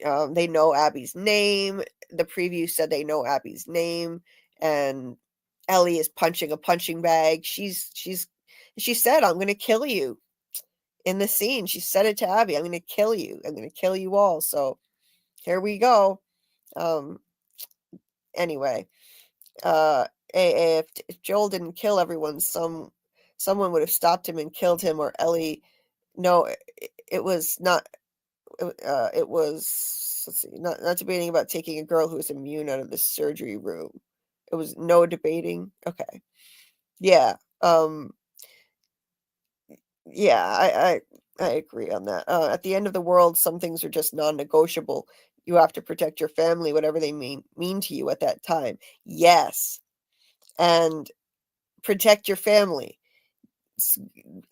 They know Abby's name. The preview said they know Abby's name, and Ellie is punching a punching bag. She said, "I'm going to kill you." In the scene, she said it to Abby, "I'm going to kill you. I'm going to kill you all." So here we go. Anyway, if Joel didn't kill everyone, someone would have stopped him and killed him, or Ellie. No, it was not. It was, let's see, not debating about taking a girl who was immune out of the surgery room. It was no debating. Okay, yeah, yeah, I agree on that. At the end of the world, some things are just non-negotiable. You have to protect your family, whatever they mean to you at that time. Yes, and protect your family.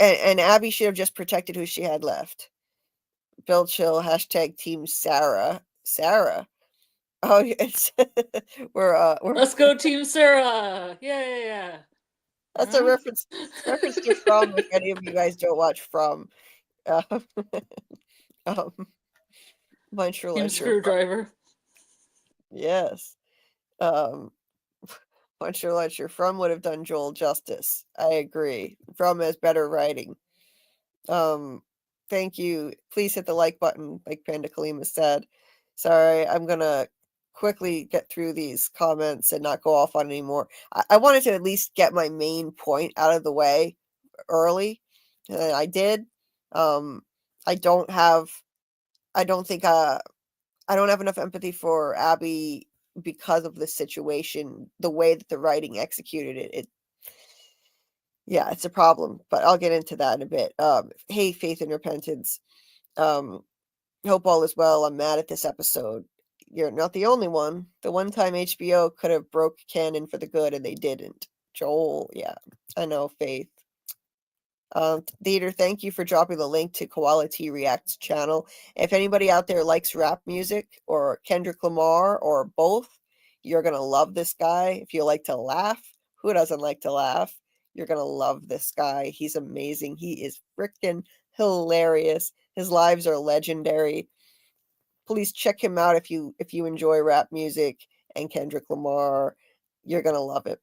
And Abby should have just protected who she had left. Bill Chill, hashtag Team Sarah. Sarah. Oh, yes. we're Let's go, Team Sarah! Yeah. That's a reference to From. If any of you guys don't watch From, uh, um, mine sure Team let your Screwdriver. yes. Um, mine sure let your From would have done Joel justice. I agree. From has better writing. Thank you. Please hit the like button, like Panda Kalima said. Sorry, I'm gonna quickly get through these comments and not go off on anymore. I wanted to at least get my main point out of the way early, and I did. Um, I don't have. I don't think. I don't have enough empathy for Abby because of the situation, the way that the writing executed it. Yeah, it's a problem, but I'll get into that in a bit. Hey, Faith and Repentance. Um, hope all is well. I'm mad at this episode. You're not the only one. The one time HBO could have broke canon for the good, and they didn't. Joel, yeah, I know, Faith. Theater, thank you for dropping the link to Koala T React's channel. If anybody out there likes rap music or Kendrick Lamar or both, you're gonna love this guy. If you like to laugh, who doesn't like to laugh? You're gonna love this guy. He's amazing. He is freaking hilarious. His lives are legendary. Please check him out if you enjoy rap music and Kendrick Lamar. You're gonna love it.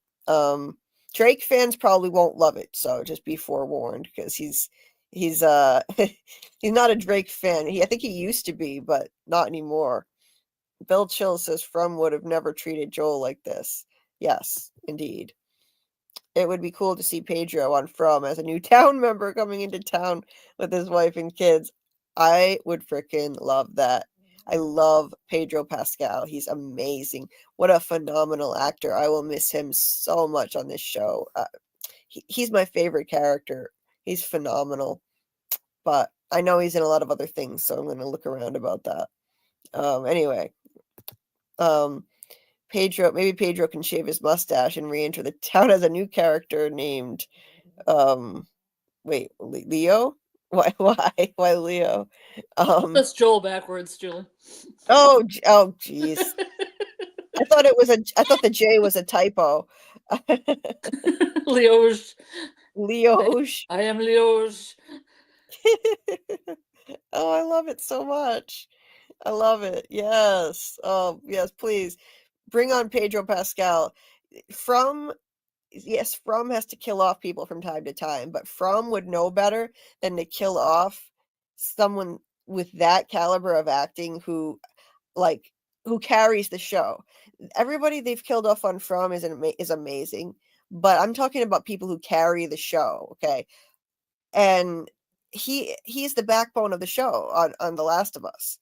Drake fans probably won't love it, so just be forewarned, because he's he's not a Drake fan. I think he used to be, but not anymore. Bill Chill says From would have never treated Joel like this. Yes, indeed. It would be cool to see Pedro on From as a new town member coming into town with his wife and kids. I would freaking love that. I love Pedro Pascal. He's amazing. What a phenomenal actor. I will miss him so much on this show. He's my favorite character. He's phenomenal. But I know he's in a lot of other things, so I'm going to look around about that. Anyway, maybe Pedro can shave his mustache and re-enter the town as a new character named, Leo? Why Leo? That's Joel backwards, Julie. Jeez. I thought the J was a typo. Leoge. Leoge. I am Leoge. Oh, I love it so much. I love it. Yes. Yes, please. Bring on Pedro Pascal. From has to kill off people from time to time, but From would know better than to kill off someone with that caliber of acting who carries the show. Everybody they've killed off on From is amazing, but I'm talking about people who carry the show, okay? And he's the backbone of the show on The Last of Us.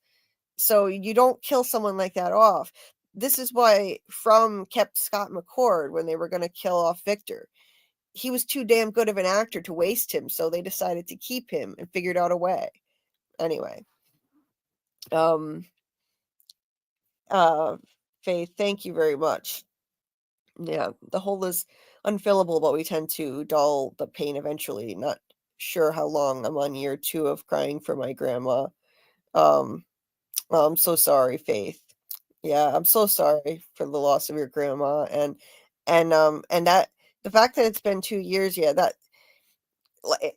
So you don't kill someone like that off. This is why From kept Scott McCord when they were going to kill off Victor. He was too damn good of an actor to waste him, so they decided to keep him and figured out a way. Anyway, Faith, thank you very much. Yeah, the hole is unfillable, but we tend to dull the pain eventually. Not sure how long I'm on year 2 of crying for my grandma. Um, I'm so sorry, Faith. Yeah, I'm so sorry for the loss of your grandma, and that the fact that it's been 2 years, yeah, that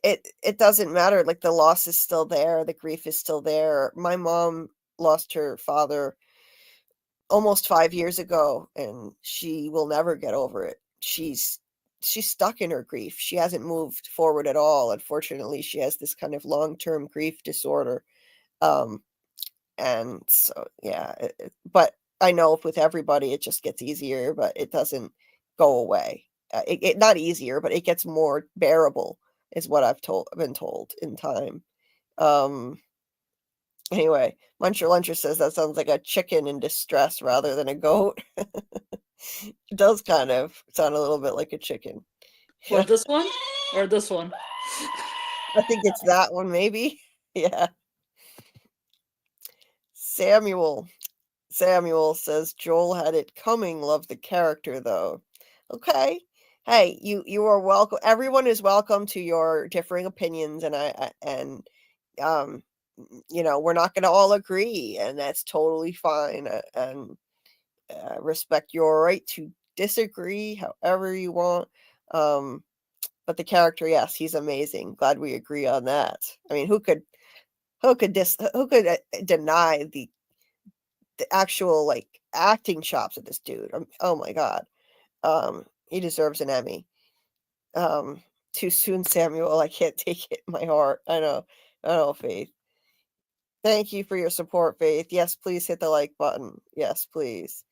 it doesn't matter. Like, the loss is still there, the grief is still there. My mom lost her father almost 5 years ago, and she will never get over it. She's stuck in her grief. She hasn't moved forward at all. Unfortunately, she has this kind of long-term grief disorder. Um, and so, yeah, but I know with everybody it just gets easier, but it doesn't go away. It not easier, but it gets more bearable, is what been told in time. Um, Anyway, Muncher Luncher says that sounds like a chicken in distress rather than a goat. It does kind of sound a little bit like a chicken. What, this one? Or this one? I think it's that one, maybe. Yeah. Samuel says Joel had it coming. Love the character though. Okay. Hey, you are welcome. Everyone is welcome to your differing opinions, and um we're not going to all agree, and that's totally fine. And respect your right to disagree however you want. But the character, yes, he's amazing. Glad we agree on that. I mean, who could deny the actual like acting chops of this dude? Oh my god. He deserves an Emmy. Too soon, Samuel. I can't take it in my heart. I know, Faith. Thank you for your support, Faith. Yes, please hit the like button. Yes, please.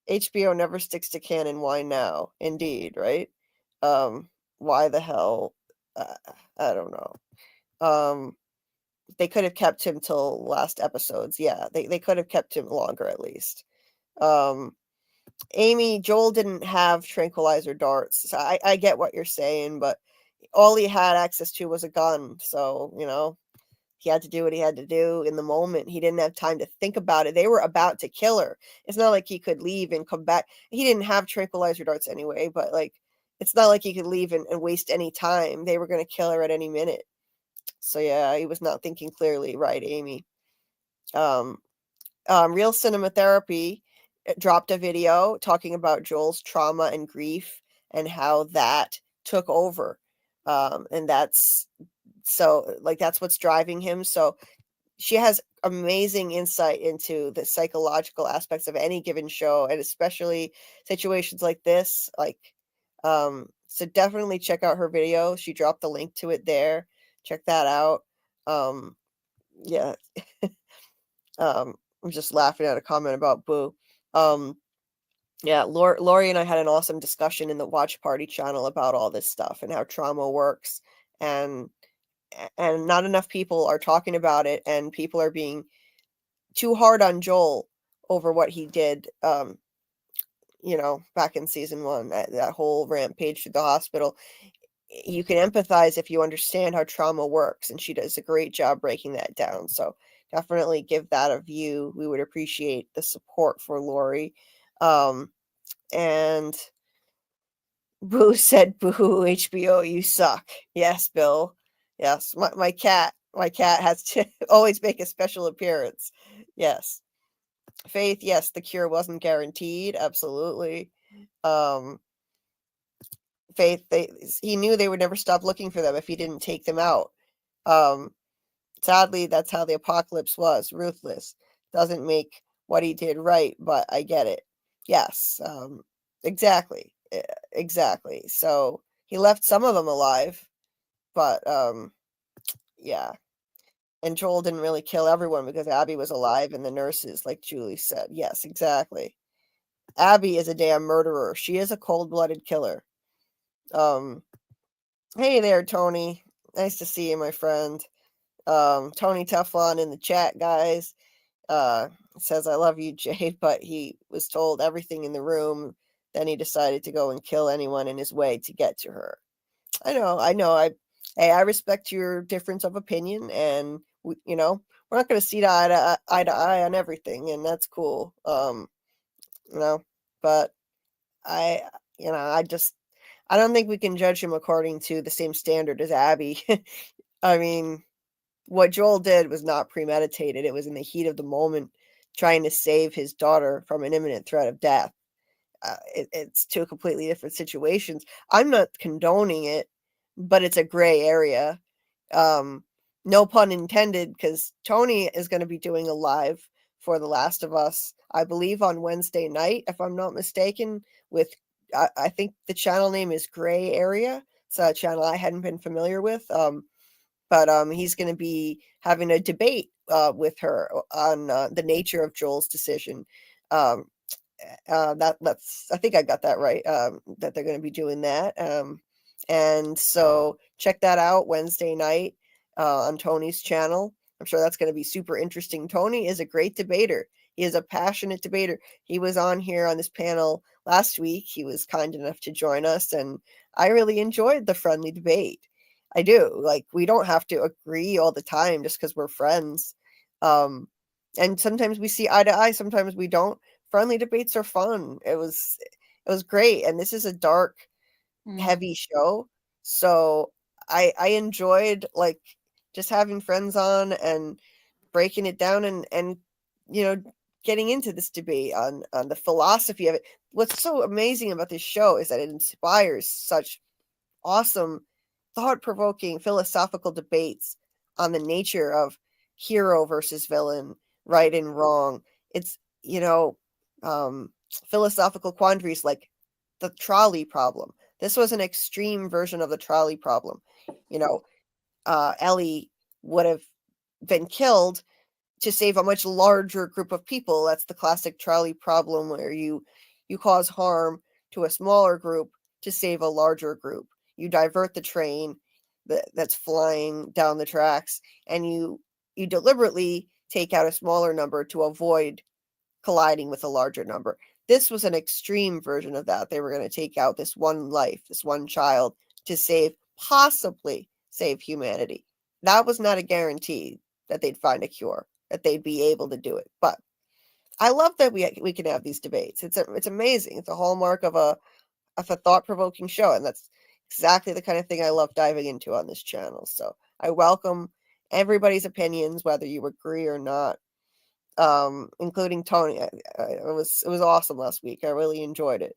HBO never sticks to canon. Why now? Indeed, right? Why the hell? Uh, I don't know. They could have kept him till last episodes. Yeah, they could have kept him longer at least. Amy, Joel didn't have tranquilizer darts. So I get what you're saying, but all he had access to was a gun. So, he had to do what he had to do in the moment. He didn't have time to think about it. They were about to kill her. It's not like he could leave and come back. He didn't have tranquilizer darts anyway, but like, it's not like he could leave and waste any time. They were going to kill her at any minute. So yeah, he was not thinking clearly. Right, Amy. Real Cinema Therapy dropped a video talking about Joel's trauma and grief and how that took over. And that's what's driving him. So she has amazing insight into the psychological aspects of any given show, and especially situations like this. So definitely check out her video. She dropped the link to it there. Check that out. Yeah. I'm just laughing at a comment about Boo. Yeah, Lori and I had an awesome discussion in the Watch Party channel about all this stuff and how trauma works, and not enough people are talking about it, and people are being too hard on Joel over what he did, back in season 1, that whole rampage through the hospital. You can empathize if you understand how trauma works, and she does a great job breaking that down. So definitely give that a view. We would appreciate the support for Lori. And Boo said, "Boo, HBO, you suck." Yes, Bill. Yes, my cat has to always make a special appearance. Yes. Faith, yes, the cure wasn't guaranteed. Absolutely. Um, Faith, he knew they would never stop looking for them if he didn't take them out. Um, Sadly, that's how the apocalypse was. Ruthless. Doesn't make what he did right, but I get it. Yes, exactly. Exactly. So he left some of them alive, but yeah. And Joel didn't really kill everyone because Abby was alive and the nurses, like Julie said. Yes, exactly. Abby is a damn murderer. She is a cold-blooded killer. Um, hey there, Tony. Nice to see you, my friend. Tony Teflon in the chat, guys. Uh, says, "I love you, Jade," but he was told everything in the room. Then he decided to go and kill anyone in his way to get to her. I know. I respect your difference of opinion, and we're not going to see eye to eye on everything, and that's cool. You know, but I, I don't think we can judge him according to the same standard as Abby. I mean, what Joel did was not premeditated. It was in the heat of the moment, trying to save his daughter from an imminent threat of death. It's two completely different situations. I'm not condoning it, but it's a gray area. Um, no pun intended, because Tony is going to be doing a live for The Last of Us, I believe, on Wednesday night, if I'm not mistaken. With I think the channel name is Gray Area. It's a channel I hadn't been familiar with. But he's going to be having a debate with her on the nature of Joel's decision. Um, that's I think I got that right. That they're going to be doing that. And so check that out Wednesday night on Tony's channel. I'm sure that's going to be super interesting. Tony is a great debater. He is a passionate debater. He was on here on this panel last week. He was kind enough to join us, and I really enjoyed the friendly debate. I do. Like, we don't have to agree all the time just because we're friends. Um, and sometimes we see eye to eye, sometimes we don't. Friendly debates are fun. It was great, and this is a dark, heavy show, so I enjoyed, like, just having friends on and breaking it down, and you know getting into this debate on the philosophy of it. What's so amazing about this show is that it inspires such awesome, thought-provoking philosophical debates on the nature of hero versus villain, right and wrong. It's, um, philosophical quandaries like the trolley problem. This was an extreme version of the trolley problem. You know, Ellie would have been killed to save a much larger group of people. That's the classic trolley problem, where you cause harm to a smaller group to save a larger group. You divert the train that's flying down the tracks, and you deliberately take out a smaller number to avoid colliding with a larger number. This was an extreme version of that. They were going to take out this one life, this one child, to possibly save humanity. That was not a guarantee that they'd find a cure, that they'd be able to do it. But I love that we can have these debates. It's amazing. It's a hallmark of a thought-provoking show, and that's exactly the kind of thing I love diving into on this channel. So I welcome everybody's opinions, whether you agree or not, including Tony. It was awesome last week. I really enjoyed it.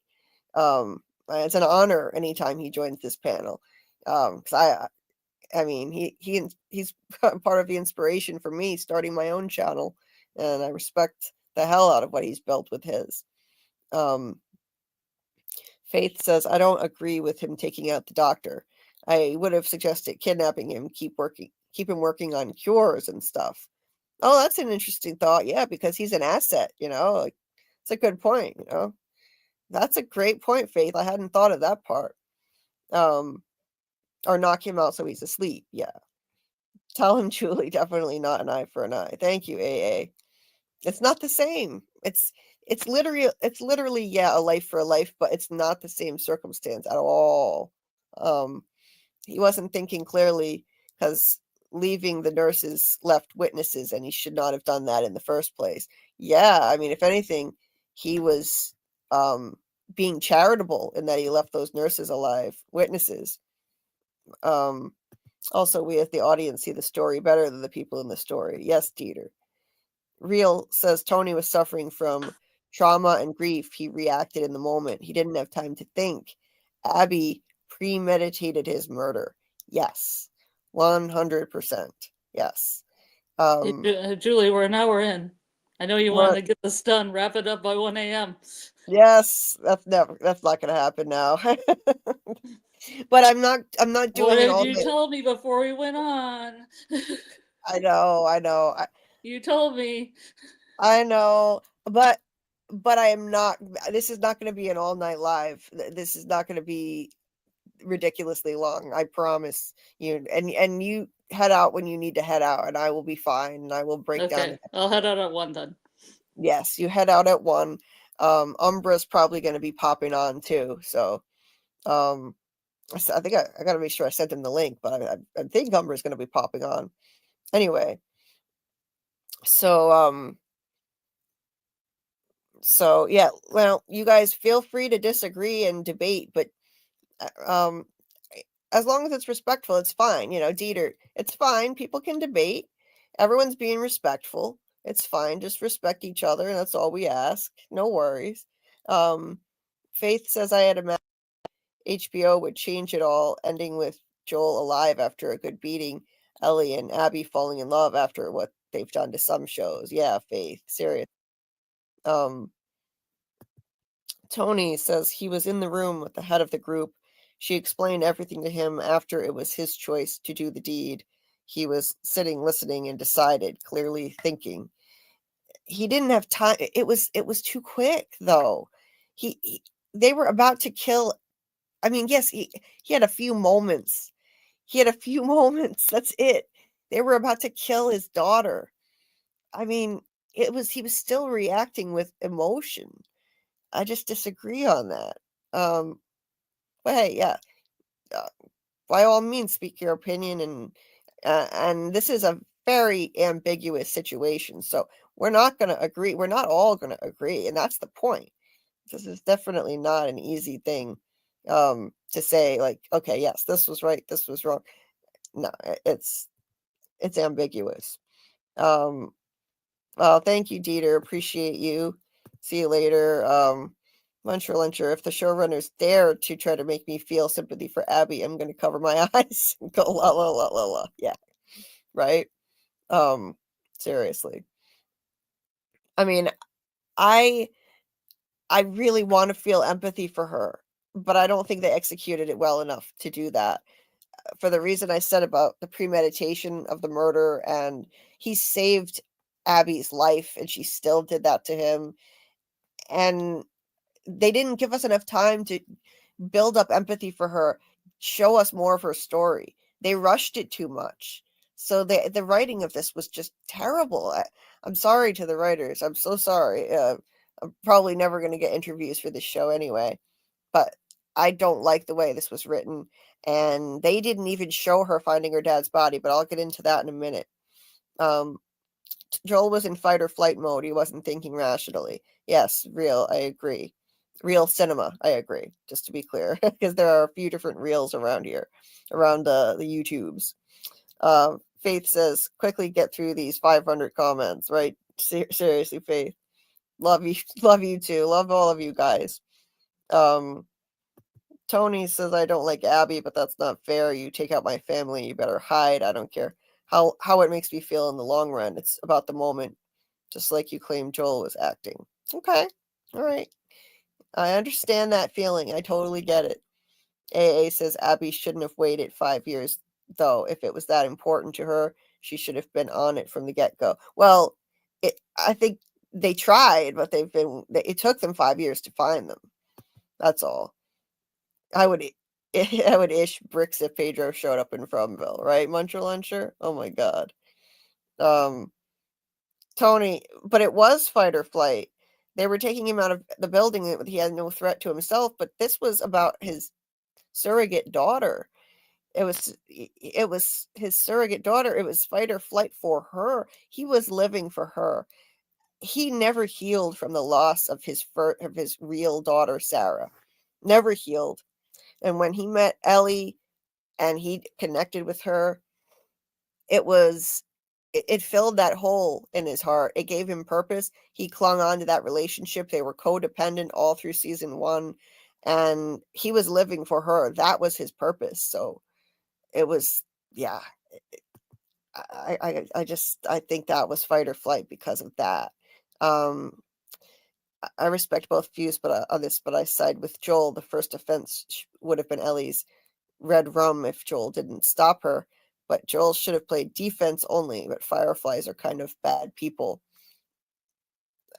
It's an honor anytime he joins this panel, because I mean, he's part of the inspiration for me starting my own channel, and I respect the hell out of what he's built with his. Um, Faith says, "I don't agree with him taking out the doctor. I would have suggested kidnapping him, keep him working on cures and stuff." Oh, that's an interesting thought. Yeah, because he's an asset. Like, it's a good point. That's a great point, Faith. I hadn't thought of that part. Um, or knock him out so he's asleep. Yeah. Tell him, Julie, definitely not an eye for an eye. Thank you, AA. It's not the same. It's literally yeah, a life for a life, but it's not the same circumstance at all. Um, he wasn't thinking clearly because leaving the nurses left witnesses, and he should not have done that in the first place. Yeah, I mean, if anything, he was being charitable in that he left those nurses alive, witnesses. Um, Also, we as the audience see the story better than the people in the story. Yes, Dieter. Real says Tony was suffering from trauma and grief. He reacted in the moment. He didn't have time to think. Abby premeditated his murder. Yes. 100%. Yes. Hey, Um Julie, we're in. I know you wanted what to get this done, wrap it up by 1 a.m. yes, that's not going to happen now. But I'm not What doing it did all you day. tell me before we went on? I know, I know. You told me. I know, but I am not. This is not going to be an all night live. This is not going to be ridiculously long. I promise you. And you head out when you need to head out, and I will be fine. And I will break down Okay, the. I'll head out at 1 then. Yes, you head out at 1. Umbra's probably going to be popping on too. So um, I think I got to make sure I sent him the link, but I think Umbra's going to be popping on anyway. So so yeah, well, you guys feel free to disagree and debate, but um as long as it's respectful, it's fine. Dieter, it's fine. People can debate. Everyone's being respectful. It's fine. Just respect each other, and that's all we ask. No worries. Um Faith says I had imagined HBO would change it all, ending with Joel alive after a good beating, Ellie and Abby falling in love after what they've done to some shows. Yeah, Faith, serious. Um Tony says he was in the room with the head of the group. She explained everything to him after it was his choice to do the deed. He was sitting listening and decided, clearly thinking. He didn't have time. It was too quick though. He they were about to kill. I mean, yes, he had a few moments. He had a few moments. That's it. They were about to kill his daughter. I mean, he was still reacting with emotion. I just disagree on that. Um, but hey, yeah, uh, by all means, speak your opinion, and this is a very ambiguous situation, so we're not going to agree. We're not all going to agree, and that's the point. This is definitely not an easy thing to say. Like, okay, yes, this was right, this was wrong. No, it's ambiguous. Um, Well, thank you, Dieter. Appreciate you. See you later. Muncher Luncher, if the showrunners dare to try to make me feel sympathy for Abby, I'm going to cover my eyes and go la la la la la. Yeah, right. Um, Seriously. I mean, I I really want to feel empathy for her, but I don't think they executed it well enough to do that. For the reason I said about the premeditation of the murder, and he saved Abby's life, and she still did that to him, and they didn't give us enough time to build up empathy for her, show us more of her story. They rushed it too much. So the writing of this was just terrible. I'm sorry to the writers. I'm so sorry. I'm probably never going to get interviews for this show anyway, but I don't like the way this was written. And they didn't even show her finding her dad's body, but I'll get into that in a minute. Um, Joel was in fight or flight mode. He wasn't thinking rationally. Yes, real. I agree. Real cinema. I agree. Just to be clear, because there are a few different reels around here, around the YouTubes. Faith says, quickly get through these 500 comments. Right? Seriously, Faith. Love you. Love you too. Love all of you guys. Um, Tony says I don't like Abby, but that's not fair. You take out my family, you better hide. I don't care how it makes me feel in the long run. It's about the moment, just like you claim Joel was acting. Okay. All right. I understand that feeling. I totally get it. AA says Abby shouldn't have waited 5 years, though. If it was that important to her, she should have been on it from the get go. Well, I think they tried, but it took them 5 years to find them. That's all. I would I would ish bricks if Pedro showed up in Fromville, right? Muncher Luncher? Oh my god. Um Tony, but it was fight or flight. They were taking him out of the building. He had no threat to himself, but this was about his surrogate daughter. It was his surrogate daughter. It was fight or flight for her. He was living for her. He never healed from the loss of his real daughter Sarah. Never healed. And when he met Ellie and he connected with her, it filled that hole in his heart. It gave him purpose. He clung on to that relationship. They were codependent all through season 1, and he was living for her. That was his purpose. So it was, yeah. I think that was fight or flight because of that. Um, I respect both views, but on this, but I side with Joel. The first offense would have been Ellie's red rum if Joel didn't stop her. But Joel should have played defense only. But Fireflies are kind of bad people.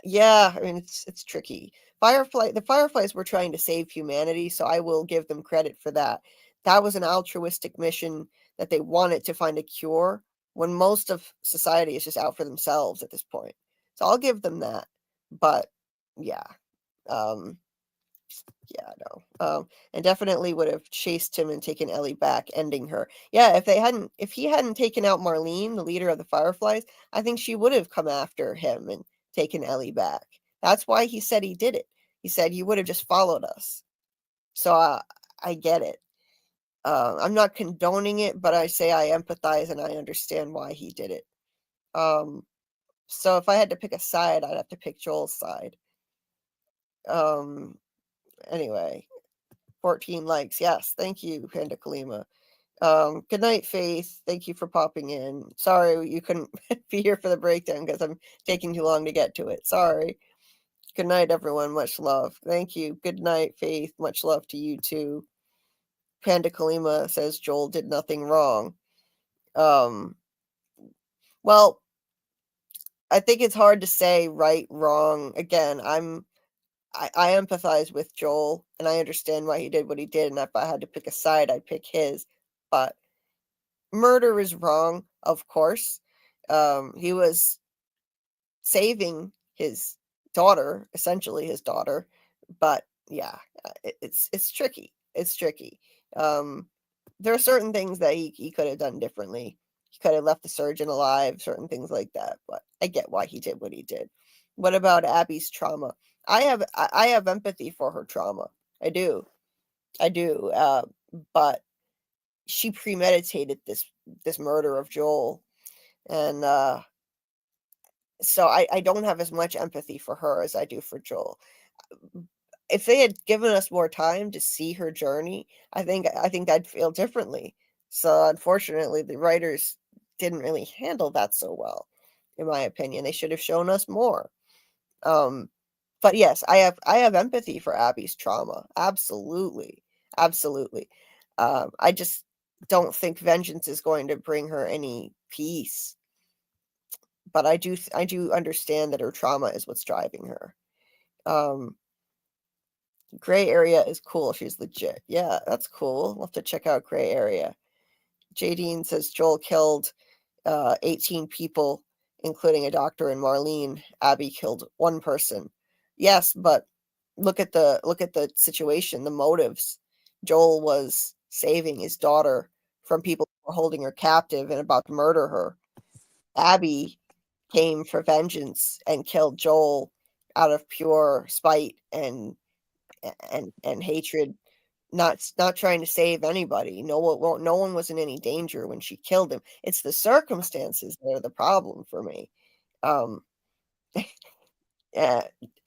Yeah, I mean it's tricky. The Fireflies were trying to save humanity, so I will give them credit for that. That was an altruistic mission that they wanted to find a cure when most of society is just out for themselves at this point. So I'll give them that. But yeah. Um yeah, no. And definitely would have chased him and taken Ellie back, ending her. Yeah, if he hadn't taken out Marlene, the leader of the Fireflies, I think she would have come after him and taken Ellie back. That's why he said he did it. He said you would have just followed us. So I get it. I'm not condoning it, but I say I empathize and I understand why he did it. So if I had to pick a side, I'd have to pick Joel's side. Anyway, 14 likes. Yes, thank you, Panda Kalima. Good night, Faith. Thank you for popping in. Sorry you couldn't be here for the breakdown because I'm taking too long to get to it. Sorry. Good night, everyone. Much love. Thank you. Good night, Faith. Much love to you too. Panda Kalima says Joel did nothing wrong. Well, I think it's hard to say right, wrong. Again, I empathize with Joel and I understand why he did what he did. And if I had to pick a side, I'd pick his. But murder is wrong, of course. He was saving his daughter, essentially his daughter. But yeah, it's tricky. It's tricky. There are certain things that he could have done differently. He could have left the surgeon alive, certain things like that. But I get why he did what he did. What about Abby's trauma? I have empathy for her trauma. I do. I do. But she premeditated this murder of Joel, and so I don't have as much empathy for her as I do for Joel. If they had given us more time to see her journey, I think I'd feel differently. So unfortunately, the writers didn't really handle that so well, in my opinion. They should have shown us more. But yes, I have empathy for Abby's trauma. Absolutely, absolutely. I just don't think vengeance is going to bring her any peace. But I do understand that her trauma is what's driving her. Gray Area is cool. She's legit. Yeah, that's cool. We'll have to check out Gray Area. Jadine says Joel killed 18 people, including a doctor and Marlene. Abby killed one person. Yes, but look at the situation, the motives. Joel was saving his daughter from people who were holding her captive and about to murder her. Abby came for vengeance and killed Joel out of pure spite and hatred, not trying to save anybody. No one was in any danger when she killed him. It's the circumstances that are the problem for me. Um,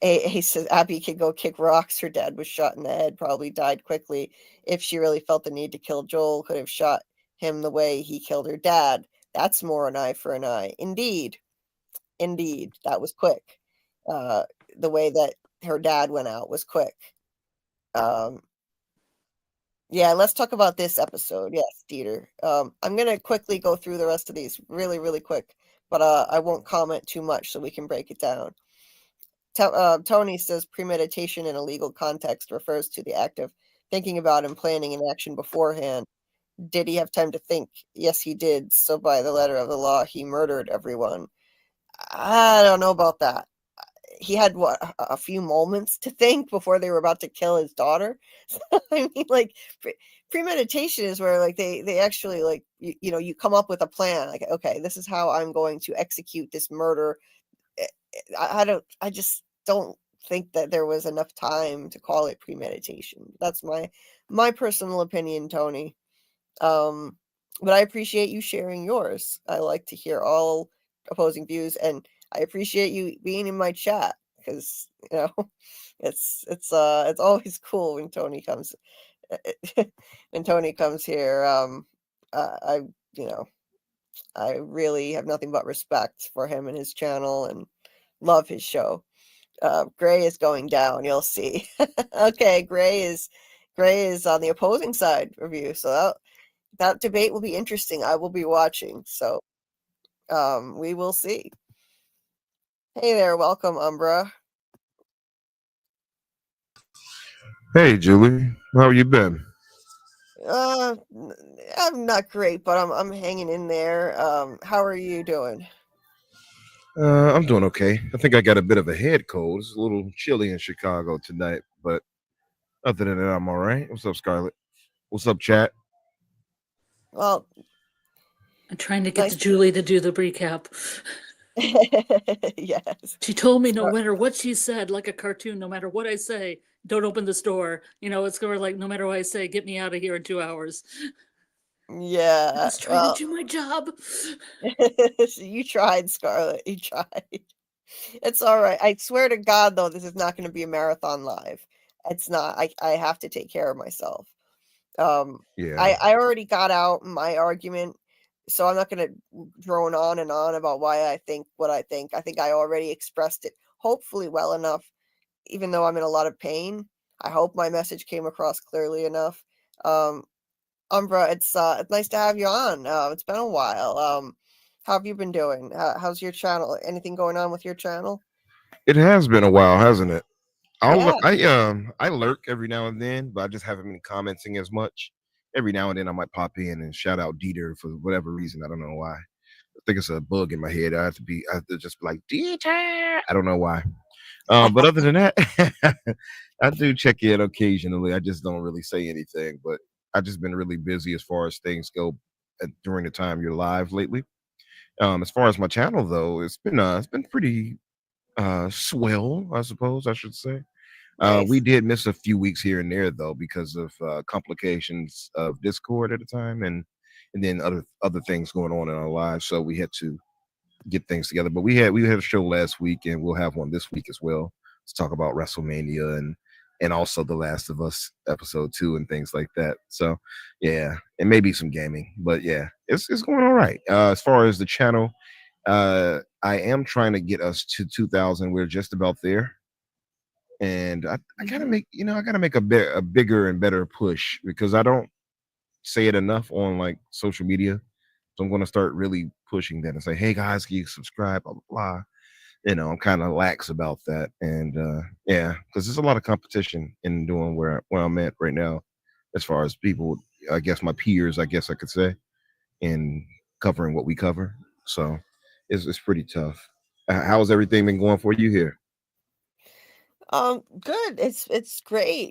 he says Abby could go kick rocks. Her dad was shot in the head, probably died quickly. If she really felt the need to kill Joel, could have shot him the way he killed her dad. That's more an eye for an eye. Indeed, that was quick. The way that her dad went out was quick. Yeah, let's talk about this episode. Yes, Dieter. I'm gonna quickly go through the rest of these really, really quick, but I won't comment too much so we can break it down. Tony says premeditation in a legal context refers to the act of thinking about and planning an action beforehand. Did he have time to think? Yes, he did. So by the letter of the law, he murdered everyone. I don't know about that. He had what, a few moments to think before they were about to kill his daughter. I mean, like premeditation is where like they actually like you know you come up with a plan. Like, okay, this is how I'm going to execute this murder. I just don't think that there was enough time to call it premeditation. That's my personal opinion, Tony. Um, but I appreciate you sharing yours. I like to hear all opposing views, and I appreciate you being in my chat because you know it's always cool when Tony comes when Tony comes here. I you know I really have nothing but respect for him and his channel and love his show. Gray is going down. You'll see. Okay, Gray is on the opposing side of you, so that debate will be interesting. I will be watching, so we will see. Hey there, welcome, Umbra. Hey, Julie, how you been? I'm not great, but I'm hanging in there. How are you doing? I'm doing okay. I think I got a bit of a head cold. It's a little chilly in Chicago tonight, but other than that, I'm all right. What's up, Scarlet? What's up, chat? Well, I'm trying to get nice to to. Julie to do the recap. Yes. She told me no So, matter what she said, like a cartoon, no matter what I say, don't open this door. It's going to like, no matter what I say, get me out of here in 2 hours. I'm yeah. just trying to Well, do my job. you tried, Scarlet. You tried. It's all right. I swear to God, though, this is not going to be a marathon live. It's not. I have to take care of myself. Um, Yeah, I already got out my argument, so I'm not going to drone on and on about why I think what I think. I think I already expressed it, hopefully well enough, even though I'm in a lot of pain. I hope my message came across clearly enough. Um, Umbra, it's nice to have you on. It's been a while. How have you been doing? How's your channel? Anything going on with your channel? it has been a while, hasn't it? Yeah. I lurk every now and then, but I just haven't been commenting as much. Every now and then, I might pop in and shout out Dieter for whatever reason. I don't know why. I think it's a bug in my head. I have to just be like Dieter. I don't know why. But other than that, I do check in occasionally. I just don't really say anything. But I've just been really busy as far as things go during the time you're live lately. As far as my channel though, it's been pretty swell, I suppose I should say. We Nice. did miss a few weeks here and there though because of complications of Discord at the time and then other things going on in our lives. So we had to get things together. But we had a show last week, and we'll have one this week as well. Let's talk about WrestleMania and also The Last of Us episode 2 and things like that. So yeah, and maybe some gaming. But yeah, it's going all right. As far as the channel, I am trying to get us to 2,000. We're just about there. And I gotta Hmm. make I gotta make a bigger and better push because I don't say it enough on like social media. So I'm gonna start really pushing that and say, hey guys, can you subscribe? Blah blah blah. I'm kind of lax about that. And yeah, because there's a lot of competition in doing where I'm at right now, as far as people, I guess my peers, I guess I could say, in covering what we cover. So it's pretty tough. How's everything been going for you here? Good. It's great.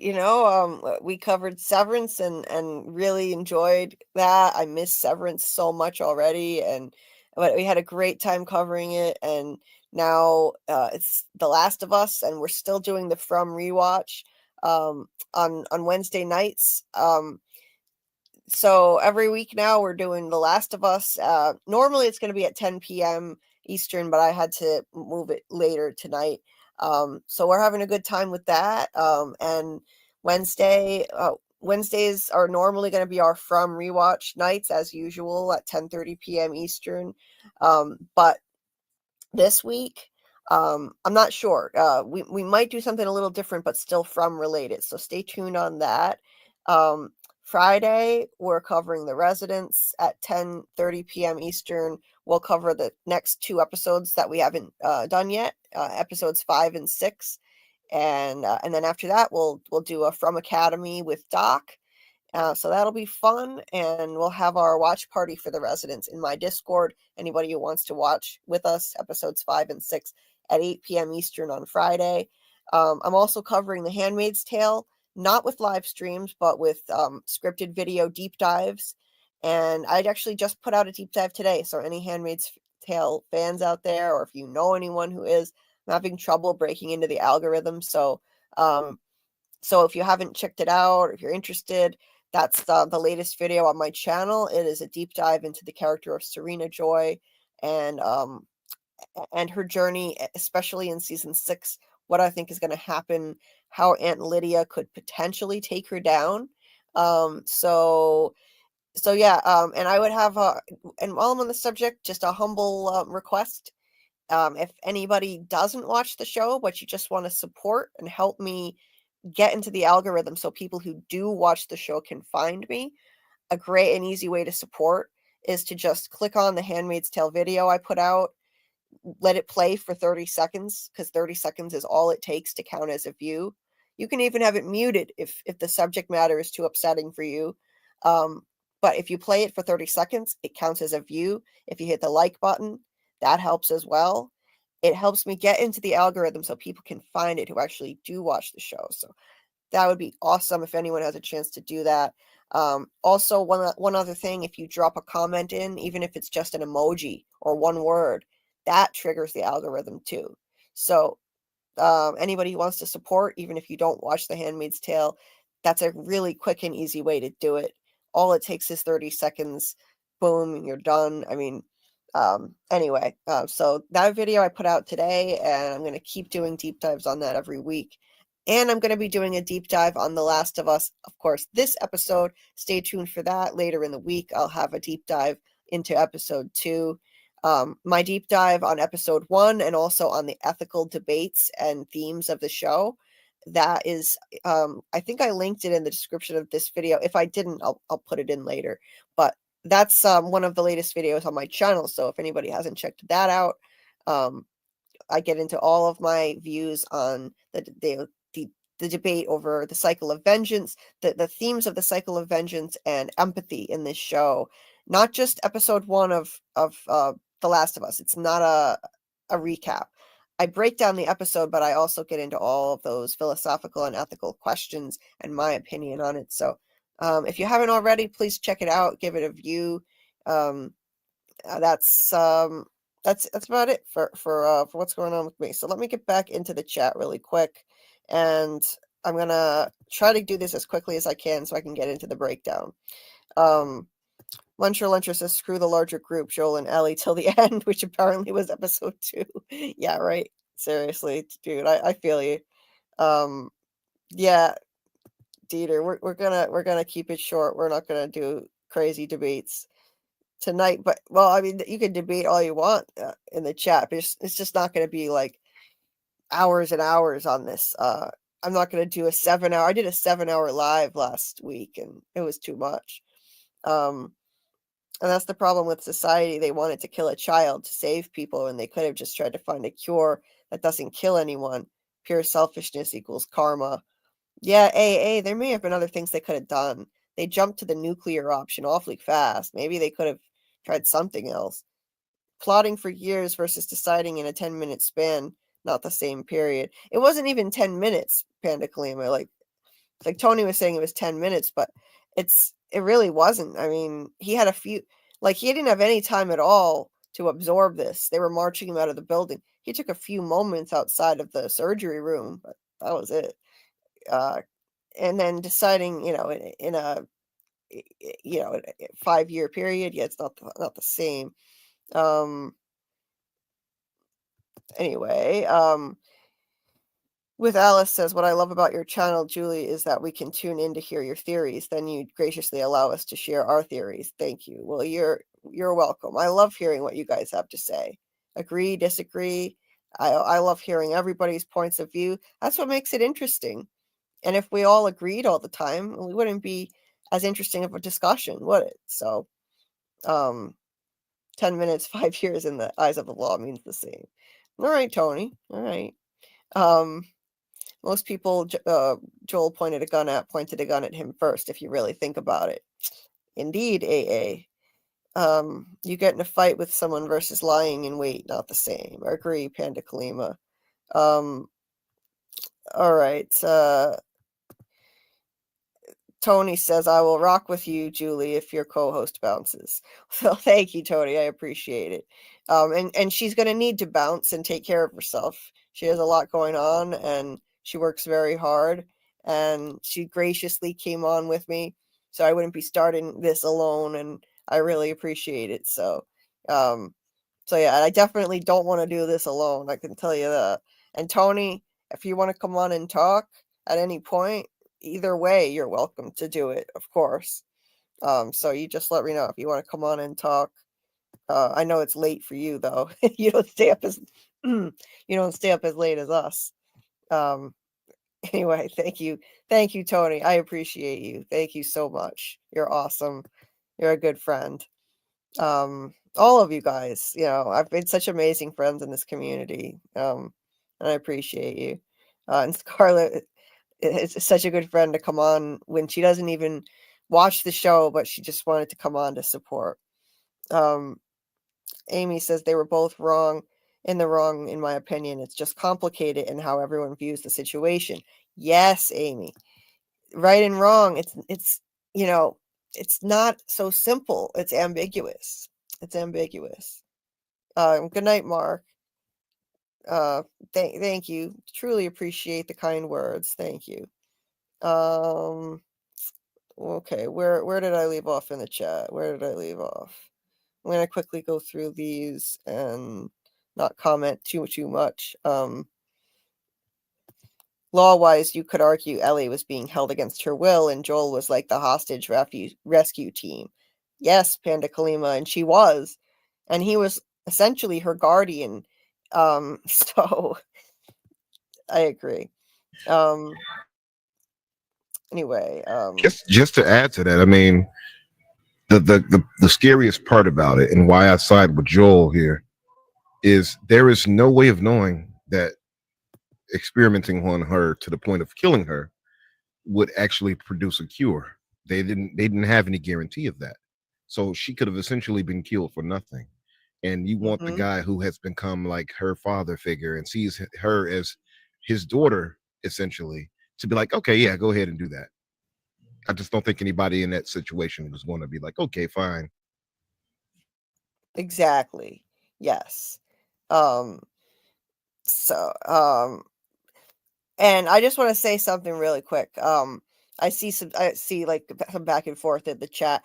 We covered Severance and really enjoyed that. I miss Severance so much already, and but we had a great time covering it. And now it's The Last of Us, and we're still doing the From Rewatch on Wednesday nights. So every week now we're doing The Last of Us. Normally it's going to be at 10 p.m. Eastern, but I had to move it later tonight. So we're having a good time with that. And Wednesdays are normally going to be our From Rewatch nights as usual at 10:30 p.m. Eastern. But this week. I'm not sure. We might do something a little different, but still from related. So stay tuned on that. Um, Friday, we're covering The Residents at 10:30 p.m. Eastern. We'll cover the next two episodes that we haven't done yet, episodes 5 and 6, and then after that, we'll do a FROMacademy with Doc, So that'll be fun, and we'll have our watch party for the residents in my Discord. Anybody who wants to watch with us, episodes 5 and 6 at 8 p.m. Eastern on Friday. I'm also covering The Handmaid's Tale, not with live streams, but with scripted video deep dives. And I'd actually just put out a deep dive today. So any Handmaid's Tale fans out there, or if you know anyone who is, I'm having trouble breaking into the algorithm. So if you haven't checked it out, or if you're interested, that's the latest video on my channel. It is a deep dive into the character of Serena Joy and her journey, especially in season 6, what I think is going to happen, how Aunt Lydia could potentially take her down. So yeah, and I would have and while I'm on the subject, just a humble request. If anybody doesn't watch the show, but you just want to support and help me get into the algorithm so people who do watch the show can find me, a great and easy way to support is to just click on the Handmaid's Tale video I put out, let it play for 30 seconds, because 30 seconds is all it takes to count as a view. You can even have it muted if the subject matter is too upsetting for you. But if you play it for 30 seconds, it counts as a view. If you hit the like button, that helps as well. It helps me get into the algorithm so people can find it who actually do watch the show. So that would be awesome if anyone has a chance to do that. Also, one other thing, if you drop a comment in, even if it's just an emoji or one word, that triggers the algorithm too. So anybody who wants to support, even if you don't watch The Handmaid's Tale, that's a really quick and easy way to do it. All it takes is 30 seconds. Boom, and you're done. I mean, anyway, so that video I put out today, and I'm going to keep doing deep dives on that every week. And I'm going to be doing a deep dive on The Last of Us, of course, this episode. Stay tuned for that. Later in the week, I'll have a deep dive into episode 2. My deep dive on episode 1 and also on the ethical debates and themes of the show. That is, I think I linked it in the description of this video. If I didn't, I'll put it in later. But that's one of the latest videos on my channel. So if anybody hasn't checked that out, I get into all of my views on the debate over the cycle of vengeance, the themes of the cycle of vengeance and empathy in this show. Not just episode 1 of The Last of Us. It's not a recap. I break down the episode, but I also get into all of those philosophical and ethical questions and my opinion on it. So if you haven't already, please check it out. Give it a view. That's about it for what's going on with me. So let me get back into the chat really quick, and I'm gonna try to do this as quickly as I can so I can get into the breakdown. Luncher says, screw the larger group, Joel and Ellie till the end, which apparently was episode 2. Yeah, right. Seriously, dude, I feel you. Yeah, Dieter, we're gonna keep it short. We're not gonna do crazy debates tonight, but well, I mean, you can debate all you want in the chat, but it's just not going to be like hours and hours on this. I'm not going to do a 7-hour. I did a 7-hour live last week, and it was too much. And that's the problem with society. They wanted to kill a child to save people, and they could have just tried to find a cure that doesn't kill anyone. Pure selfishness equals karma. Yeah, there may have been other things they could have done. They jumped to the nuclear option awfully fast. Maybe they could have tried something else. Plotting for years versus deciding in a 10-minute span, not the same period. It wasn't even 10 minutes, Panda Kalima. Like Tony was saying it was 10 minutes, but it really wasn't. I mean, he had he didn't have any time at all to absorb this. They were marching him out of the building. He took a few moments outside of the surgery room, but that was it. And then deciding, in a 5-year period, yeah, it's not the same. Anyway, with Alice says, what I love about your channel, Julie, is that we can tune in to hear your theories. Then you graciously allow us to share our theories. Thank you. Well, you're welcome. I love hearing what you guys have to say. Agree, disagree. I love hearing everybody's points of view. That's what makes it interesting. And if we all agreed all the time, we wouldn't be as interesting of a discussion, would it? So, 10 minutes, 5 years in the eyes of the law means the same. All right, Tony. All right. most people Joel pointed a gun at him first, if you really think about it. Indeed, AA. You get in a fight with someone versus lying in wait, not the same. I agree, Panda Kalima. All right. Tony says, I will rock with you, Julie, if your co-host bounces. Well, thank you, Tony. I appreciate it. And she's going to need to bounce and take care of herself. She has a lot going on, and she works very hard. And she graciously came on with me, so I wouldn't be starting this alone, and I really appreciate it. So yeah, I definitely don't want to do this alone. I can tell you that. And Tony, if you want to come on and talk at any point, either way, you're welcome to do it, of course. So you just let me know if you want to come on and talk. I know it's late for you though. You don't stay up as you don't stay up as late as us. Anyway, thank you, Tony. I appreciate you. Thank you so much. You're awesome. You're a good friend. All of you guys, I've made such amazing friends in this community. And I appreciate you. And Scarlet is such a good friend to come on when she doesn't even watch the show, but she just wanted to come on to support. Amy says they were both wrong, in my opinion. It's just complicated in how everyone views the situation. Yes, Amy. Right and wrong. It's not so simple. It's ambiguous. Good night, Mark. Thank you. Truly appreciate the kind words. Thank you. Okay, where did I leave off in the chat? Where did I leave off? I'm gonna quickly go through these and not comment too much. Law-wise, you could argue Ellie was being held against her will, and Joel was like the hostage rescue team. Yes, Panda Kalima, and she was, and he was essentially her guardian. So I agree. Anyway, just to add to that, I mean, the scariest part about it, and why I side with Joel here, is there is no way of knowing that experimenting on her to the point of killing her would actually produce a cure. They didn't have any guarantee of that. So she could have essentially been killed for nothing. And you want the guy who has become like her father figure and sees her as his daughter, essentially, to be like, okay, yeah, go ahead and do that. I just don't think anybody in that situation was going to be like, okay, fine. Exactly. Yes. So, and I just want to say something really quick. I see like some back and forth in the chat.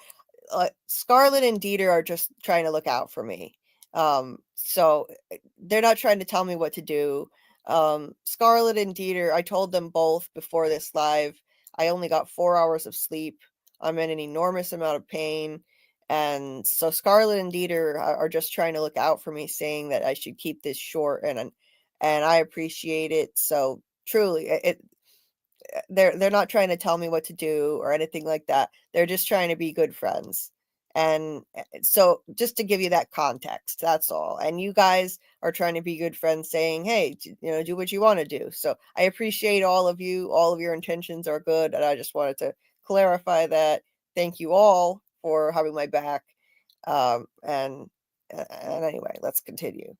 Scarlet and Dieter are just trying to look out for me. So they're not trying to tell me what to do. Scarlet and Dieter, I told them both before this live, I only got 4 hours of sleep. I'm in an enormous amount of pain. And so Scarlet and Dieter are just trying to look out for me, saying that I should keep this short, and I appreciate it. So truly, they're not trying to tell me what to do or anything like that. They're just trying to be good friends. And so just to give you that context, that's all. And you guys are trying to be good friends, saying, hey, do what you want to do. So I appreciate all of you. All of your intentions are good. And I just wanted to clarify that. Thank you all for having my back. And anyway, let's continue.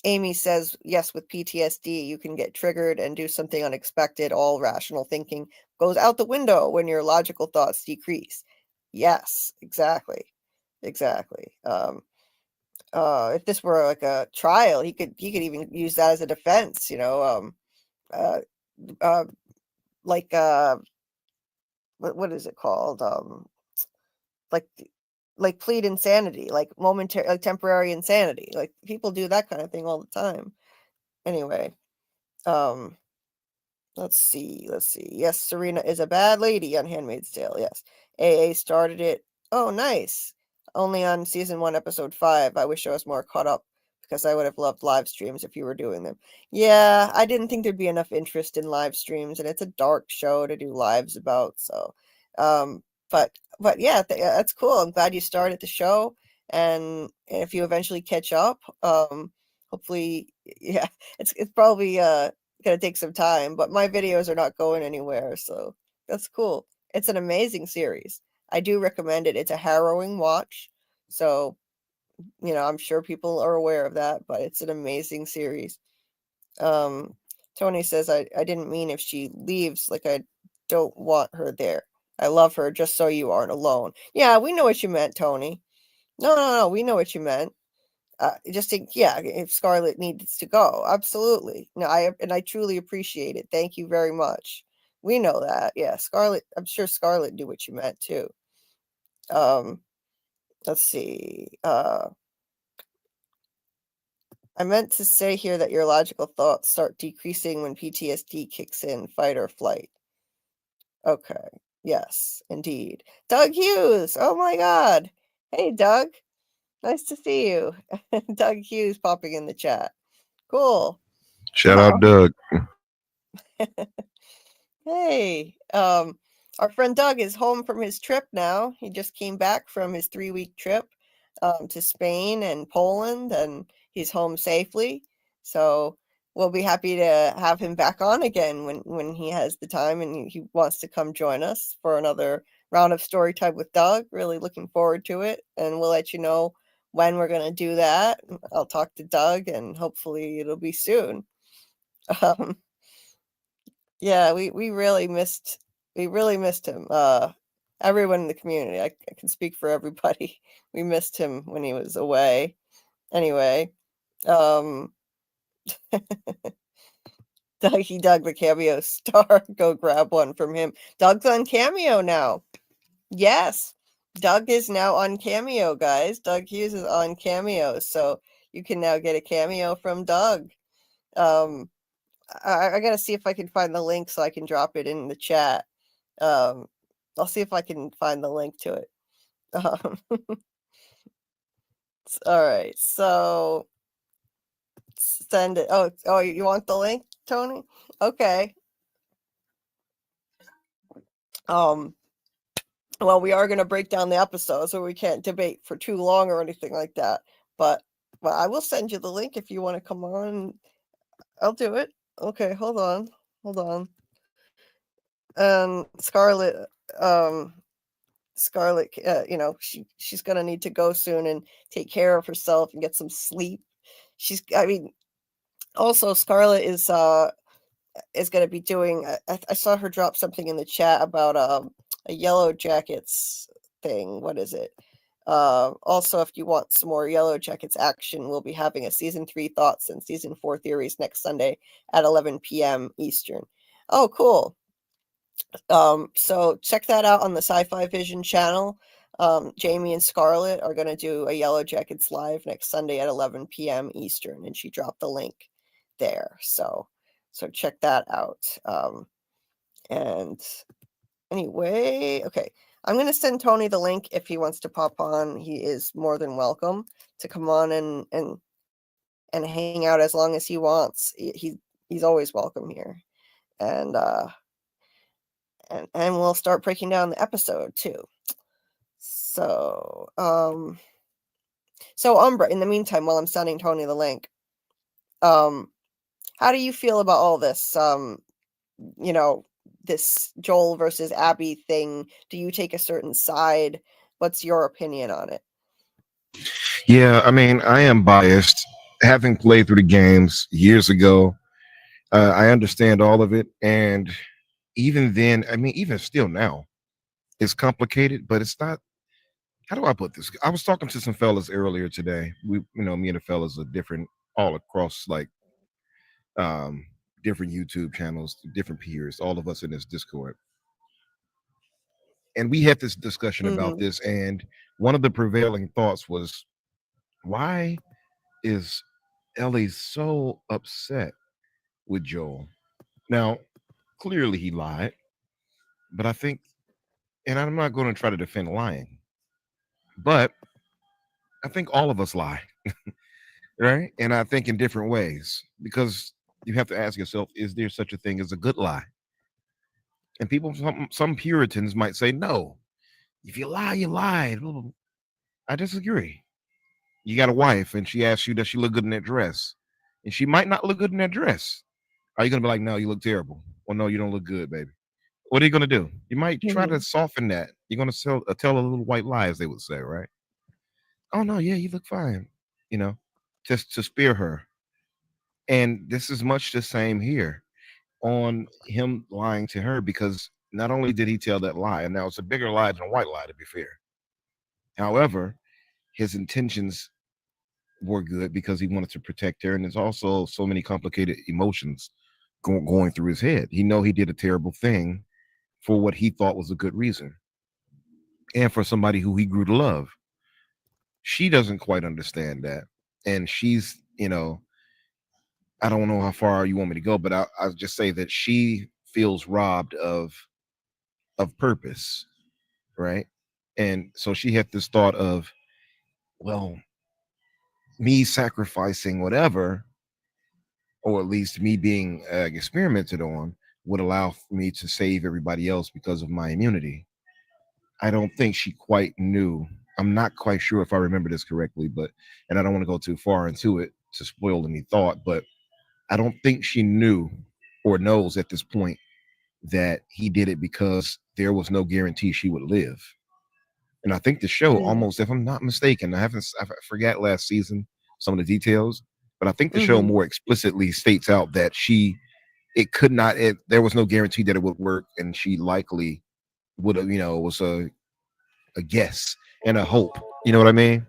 Amy says, yes, with PTSD, you can get triggered and do something unexpected. All rational thinking goes out the window when your logical thoughts decrease. Yes, exactly. If this were like a trial, he could even use that as a defense, like what is it called? Like plead insanity, like momentary, like temporary insanity. Like people do that kind of thing all the time. Anyway, let's see. Yes, Serena is a bad lady on Handmaid's Tale. Yes, AA started it. Oh, nice. Only on season 1, episode 5. I wish I was more caught up because I would have loved live streams if you were doing them. Yeah, I didn't think there'd be enough interest in live streams, and it's a dark show to do lives about. So, but yeah, that's cool. I'm glad you started the show, and if you eventually catch up, hopefully, yeah, it's probably gonna take some time, but my videos are not going anywhere, so that's cool. It's an amazing series. I do recommend it. It's a harrowing watch, so I'm sure people are aware of that, but it's an amazing series. Tony says, I didn't mean if she leaves, like I don't want her there. I love her just so you aren't alone. Yeah, we know what you meant, Tony. No, we know what you meant. Just think, yeah, if Scarlet needs to go, absolutely. No, I truly appreciate it. Thank you very much. We know that. Yeah, Scarlet, I'm sure Scarlet knew what you meant too. Let's see. I meant to say here that your logical thoughts start decreasing when PTSD kicks in, fight or flight. Okay. Yes, indeed. Doug Hughes. Oh my God. Hey, Doug. Nice to see you. Doug Hughes popping in the chat. Cool. Shout out Doug. Hey, our friend Doug is home from his trip now. He just came back from his 3-week trip to Spain and Poland, and he's home safely. So we'll be happy to have him back on again when he has the time and he wants to come join us for another round of story time with Doug. Really looking forward to it, and we'll let you know when we're going to do that. I'll talk to Doug, and hopefully it'll be soon. Yeah, we really missed him. Everyone in the community. I can speak for everybody. We missed him when he was away. Anyway, Doug the Cameo star. Go grab one from him. Doug's on Cameo now. Yes, Doug is now on Cameo, guys. Doug Hughes is on Cameo, so you can now get a cameo from Doug. I gotta see if I can find the link so I can drop it in the chat. I'll see if I can find the link to it. All right, so send it. Oh, you want the link, Tony? Okay. Well, we are gonna break down the episode, so we can't debate for too long or anything like that. But I will send you the link if you want to come on. I'll do it. Okay, hold on. And Scarlet, she's gonna need to go soon and take care of herself and get some sleep. Also Scarlet is gonna be doing. I saw her drop something in the chat about a Yellow Jackets thing. What is it? Also, if you want some more Yellow Jackets action, we'll be having a season 3 thoughts and season 4 theories next Sunday at 11 p.m. Eastern. Oh, cool. So check that out on the Sci-Fi Vision channel. Jamie and Scarlet are going to do a Yellow Jackets live next Sunday at 11 p.m. Eastern, and she dropped the link there. So check that out. And anyway, okay, I'm going to send Tony the link if he wants to pop on. He is more than welcome to come on and hang out as long as he wants. He's always welcome here. And we'll start breaking down the episode too. So Umbra, in the meantime, while I'm sending Tony the link, how do you feel about all this? This Joel versus Abby thing. Do you take a certain side? What's your opinion on it? Yeah, I mean, I am biased. Having played through the games years ago, I understand all of it, and even then, I mean, even still now, it's complicated, but it's not. How do I put this? I was talking to some fellas earlier today. Me and the fellas are different all across, like, different YouTube channels, different peers, all of us in this Discord. And we had this discussion about this, and one of the prevailing thoughts was, why is Ellie so upset with Joel? Now, clearly he lied, but I think, and I'm not going to try to defend lying, but I think all of us lie, right? And I think in different ways, because you have to ask yourself, is there such a thing as a good lie? And people, some Puritans might say, no, if you lie, you lied. I disagree. You got a wife and she asks you, does she look good in that dress? And she might not look good in that dress. Are you gonna be like, no, you look terrible? Well, no, you don't look good, baby. What are you gonna do? You might try to Mhm. soften that. You're gonna tell a little white lie, as they would say, right? Oh no, yeah, you look fine. You know, just to spare her. And this is much the same here on him lying to her, because not only did he tell that lie, and now it's a bigger lie than a white lie, to be fair. However, his intentions were good because he wanted to protect her, and there's also so many complicated emotions going through his head. He know he did a terrible thing for what he thought was a good reason, and for somebody who he grew to love. She doesn't quite understand that, and she's, I don't know how far you want me to go, but I'll just say that she feels robbed of purpose, right? And so she had this thought of, well, me sacrificing whatever, or at least me being experimented on, would allow me to save everybody else because of my immunity. I don't think she quite knew. I'm not quite sure if I remember this correctly, but, and I don't want to go too far into it to spoil any thought, but I don't think she knew or knows at this point that he did it because there was no guarantee she would live. And I think the show Mm. almost, if I'm not mistaken, I forgot last season some of the details, but I think the show Mhm. more explicitly states out that it could not, there was no guarantee that it would work, and she likely would have, was a guess and a hope. You know what I mean?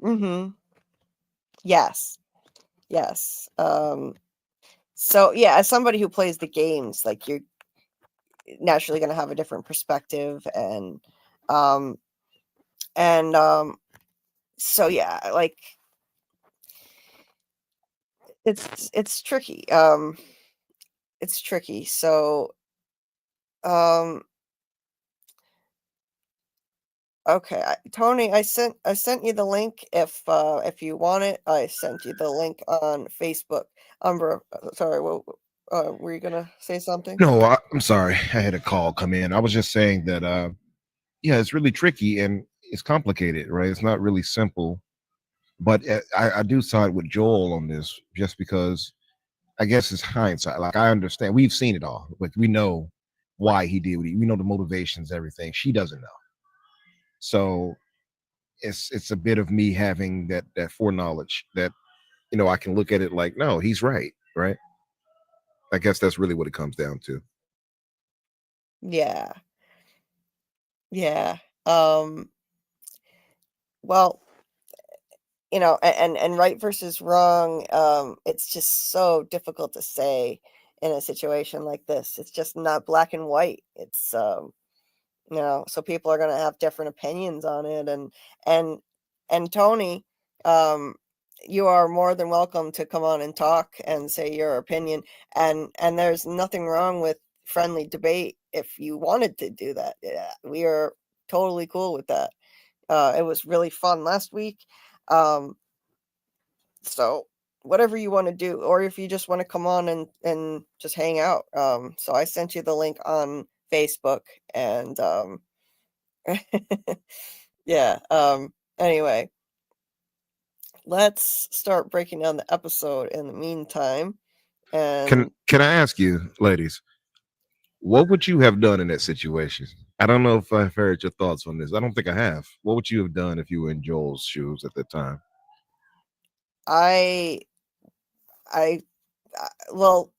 Mhm. Yes. Yes. So yeah, as somebody who plays the games, like, you're naturally going to have a different perspective, um and so yeah, like, it's tricky. It's tricky. So um okay, Tony, I sent you the link. If you want it, I sent you the link on Facebook. Umbra, sorry, what, were you gonna say something? No, I'm sorry. I had a call come in. I was just saying that, yeah, it's really tricky and it's complicated, right? It's not really simple. But I do side with Joel on this, just because I guess it's hindsight. Like, I understand. We've seen it all. Like, we know why he did what we know the motivations, everything. She doesn't know. So it's a bit of me having that foreknowledge that, I can look at it like, no, he's right, right? I guess that's really what it comes down to. Yeah, yeah. Um, well, and right versus wrong. It's just so difficult to say in a situation like this. It's just not black and white. It's so people are gonna have different opinions on it, and and Tony, um, you are more than welcome to come on and talk and say your opinion, and there's nothing wrong with friendly debate if you wanted to do that. Yeah, we are totally cool with that. It was really fun last week. Um, so whatever you want to do, or if you just want to come on and just hang out. So I sent you the link on Facebook, and yeah. Anyway, let's start breaking down the episode in the meantime. Can And can I ask you, ladies, what would you have done in that situation? I don't know if I've heard your thoughts on this. I don't think I have. What would you have done if you were in Joel's shoes at that time? I, I, well,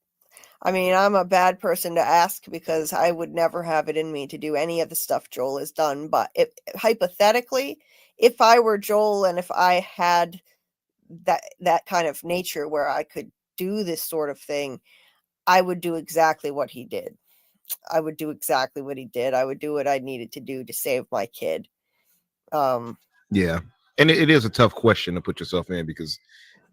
I mean, I'm a bad person to ask because I would never have it in me to do any of the stuff Joel has done. But if hypothetically, if I were Joel and if I had that kind of nature where I could do this sort of thing, I would do exactly what he did. I would do exactly what he did. I would do what I needed to do to save my kid. Um, Yeah, and it is a tough question to put yourself in, because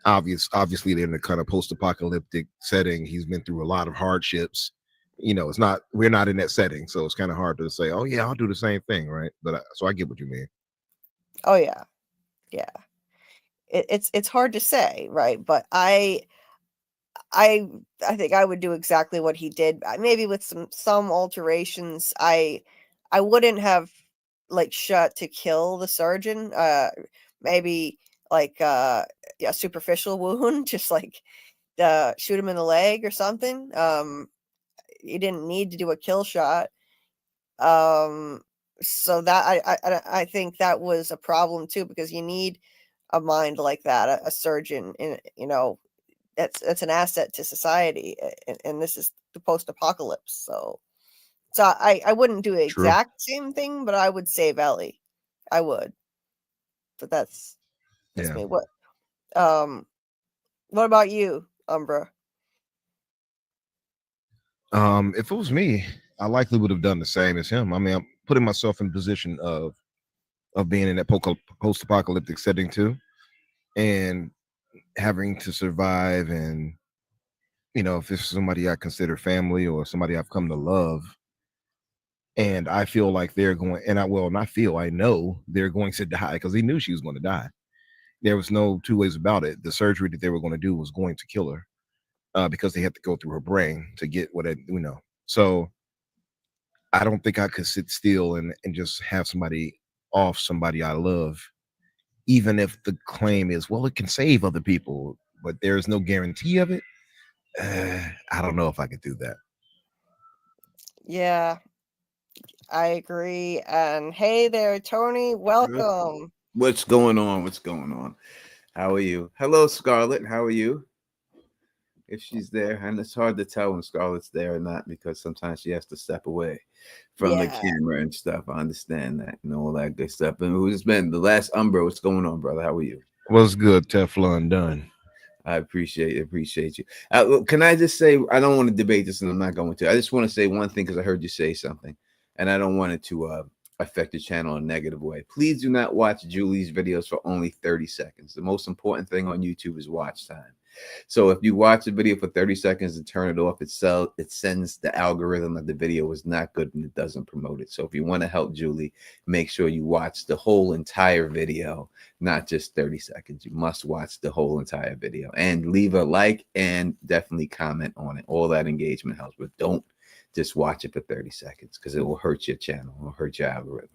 obviously they're in a kind of post-apocalyptic setting. He's been through a lot of hardships. It's not, we're not in that setting, so it's kind of hard to say, oh yeah, I'll do the same thing, right? But so I get what you mean. oh yeah, yeah. It's hard to say, right? But I I think I would do exactly what he did. Maybe with some alterations. I wouldn't have like shot to kill the sergeant. Maybe like yeah, superficial wound, just like shoot him in the leg or something. You didn't need to do a kill shot. So that I think that was a problem too, because you need a mind like that, a surgeon, in, you know, that's an asset to society, and this is the post-apocalypse. So I wouldn't do the True. exact same thing, but I would save Ellie. I would. But that's Yeah. me. What about you, Umbra? If it was me, I likely would have done the same as him. I mean, I'm putting myself in position of being in that post-apocalyptic setting too, and having to survive. And you know, if it's somebody I consider family or somebody I've come to love, and I feel like they're going, and I know they're going to die, because he knew she was going to die. There was no two ways about it. The surgery that they were going to do was going to kill her, because they had to go through her brain to get what it, you know. So I don't think I could sit still and just have somebody off somebody I love, even if the claim is, well, it can save other people, but there is no guarantee of it. I don't know if I could do that. Yeah, I agree. And hey there, Tony. Welcome. What's going on? What's going on? How are you? Hello, Scarlet. How are you? If she's there, and it's hard to tell when Scarlet's there or not, because sometimes she has to step away from the Yeah. camera and stuff. I understand that and all that good stuff. And who's been the last Umbra? What's going on, brother? How are you? What's good, Teflon done? I appreciate you. Can I just say, I don't want to debate this, and I'm not going to. I just want to say one thing, because I heard you say something, and I don't want it to affect the channel in a negative way. Please do not watch Julie's videos for only 30 seconds. The most important thing on YouTube is watch time. So if you watch a video for 30 seconds and turn it off, it sends the algorithm that the video is not good and it doesn't promote it. So if you want to help Julie, make sure you watch the whole entire video, not just 30 seconds. You must watch the whole entire video and leave a like and definitely comment on it. All that engagement helps, but don't just watch it for 30 seconds, because it will hurt your channel. It will hurt your algorithm.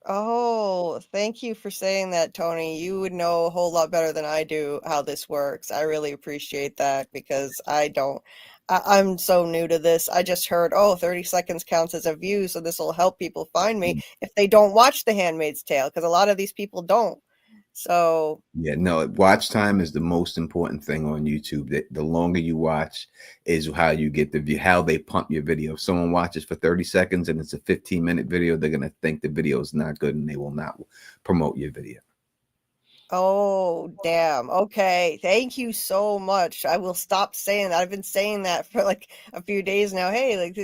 Oh, thank you for saying that, Tony. You would know a whole lot better than I do how this works. I really appreciate that, because I don't. I'm so new to this. I just heard, oh, 30 seconds counts as a view, so this will help people find me if they don't watch The Handmaid's Tale, because a lot of these people don't. So yeah, no, watch time is the most important thing on YouTube. That the longer you watch is how you get the view, how they pump your video. If someone watches for 30 seconds and it's a 15-minute video, they're gonna think the video is not good and they will not promote your video. oh, damn. Okay. Thank you so much. I will stop saying that. I've been saying that for like a few days now. Hey, like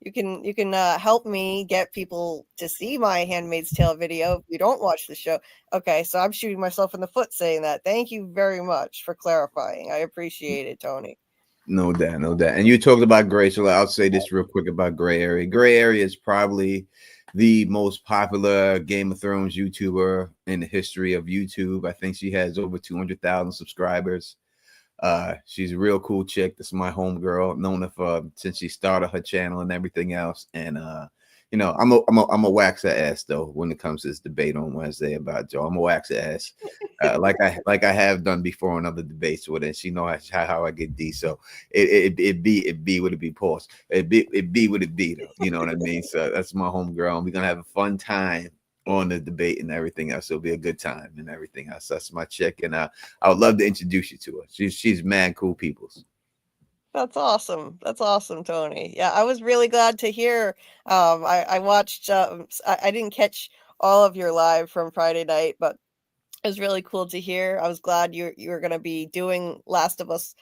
you can help me get people to see my Handmaid's Tale video if you don't watch the show. Okay, so I'm shooting myself in the foot saying that. Thank you very much for clarifying. I appreciate it, Tony. No doubt, no doubt. And you talked about gray, so I'll say this real quick about Gray Area. Gray Area is probably the most popular Game of Thrones YouTuber in the history of YouTube. I think she has over 200,000 subscribers. She's a real cool chick. This is my homegirl, known her for since she started her channel and everything else. And you know, I'm a wax her ass though when it comes to this debate on Wednesday about Joe. I'm a wax her ass, like I have done before on other debates with her. She know how I get D. So it be what it be. Pause. It be what it be though. You know what I mean? So that's my homegirl, and we're gonna have a fun time on the debate and everything else. It'll be a good time and everything else. That's my chick, and I would love to introduce you to her. She's mad cool peoples. That's awesome. That's awesome, Tony. Yeah, I was really glad to hear. I watched. I didn't catch all of your live from Friday night, but it was really cool to hear. I was glad you were going to be doing Last of Us.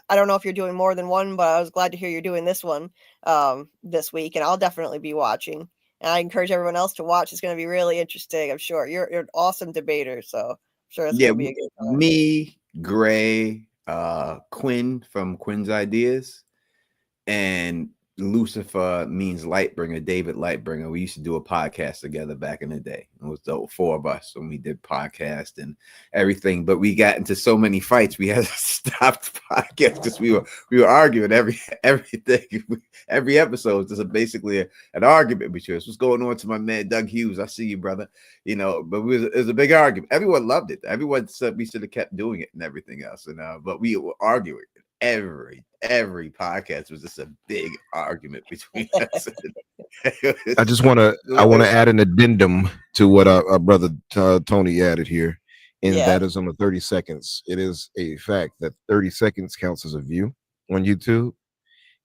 I don't know if you're doing more than one, but I was glad to hear you're doing this one this week, and I'll definitely be watching. And I encourage everyone else to watch. It's going to be really interesting. I'm sure you're an awesome debater, so I'm sure it's Yeah, going to be a good time. me, Gray, Quinn from Quinn's Ideas, and Lucifer means Lightbringer, David Lightbringer. We used to do a podcast together back in the day. It was the 4 of us when we did podcast and everything. But we got into so many fights, we had to stop the podcast because we were arguing everything. Every episode was just basically an argument between us. What's going on to my man Doug Hughes? I see you, brother. You know, but it was a big argument. Everyone loved it. Everyone said we should have kept doing it and everything else. And but we were arguing. Every podcast was just a big argument between us. I want to add an addendum to what our brother Tony added here, and that is on the 30 seconds. It is a fact that 30 seconds counts as a view on YouTube.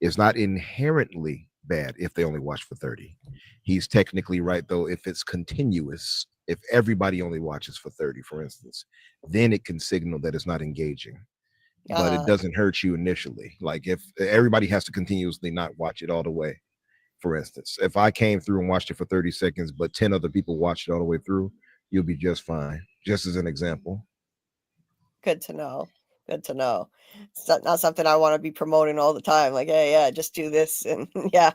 It's not inherently bad if they only watch for 30. He's technically right, though. If it's continuous, if everybody only watches for 30, for instance, then it can signal that it's not engaging. But it doesn't hurt you initially. Like if everybody has to continuously not watch it all the way. For instance, if I came through and watched it for 30 seconds, but 10 other people watched it all the way through, you'll be just fine. Just as an example. Good to know. Good to know. It's not something I want to be promoting all the time. Like, hey, yeah, just do this. And yeah,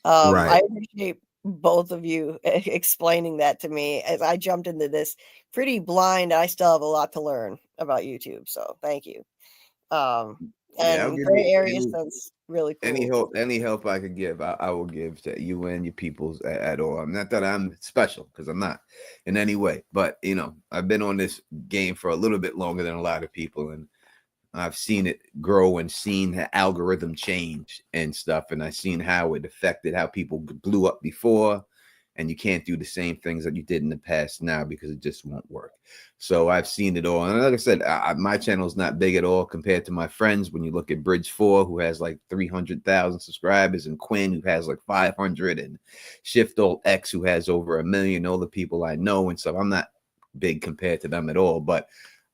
Right. I appreciate both of you explaining that to me as I jumped into this pretty blind. I still have a lot to learn about YouTube. So thank you. And gray area sounds really cool. Any help I could give, I will give to you and your peoples at all. Not that I'm special, because I'm not in any way, but you know, I've been on this game for a little bit longer than a lot of people, and I've seen it grow and seen the algorithm change and stuff, and I've seen how it affected how people blew up before. And you can't do the same things that you did in the past now because it just won't work. So I've seen it all. And like I said, my channel is not big at all compared to my friends. When you look at Bridge 4, who has like 300,000 subscribers, and Quinn, who has like 500, and Shift Alt X, who has over 1 million, all the people I know and stuff. I'm not big compared to them at all, but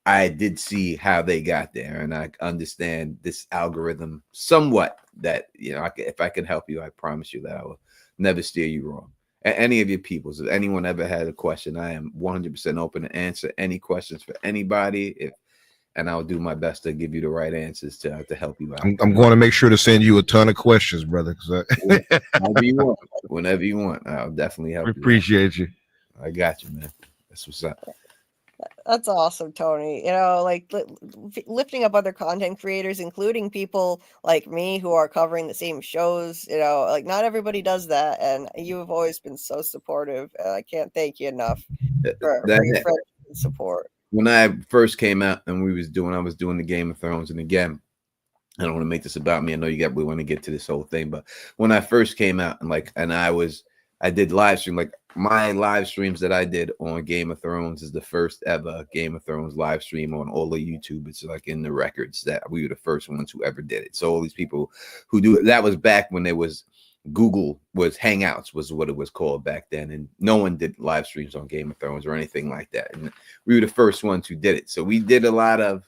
I did see how they got there. And I understand this algorithm somewhat that, you know, if I can help you, I promise you that I will never steer you wrong. Any of your peoples, if anyone ever had a question, I am 100% open to answer any questions for anybody. And I'll do my best to give you the right answers to help you out. I'm going to make sure to send you a ton of questions, brother. Whenever you want, I'll definitely help you. Appreciate you. I got you, man. That's what's up. That's awesome, Tony. You know, like lifting up other content creators, including people like me who are covering the same shows. You know, like not everybody does that, and you have always been so supportive. I can't thank you enough for your friendship and support. When I first came out and I was doing the Game of Thrones, and again, I don't want to make this about me. I know we want to get to this whole thing, but when I first came out and I did live stream, like my live streams that I did on Game of Thrones is the first ever Game of Thrones live stream on all of YouTube. It's like in the records that we were the first ones who ever did it. So all these people who do it, that was back when there was Google was Hangouts was what it was called back then. And no one did live streams on Game of Thrones or anything like that. And we were the first ones who did it. So we did a lot of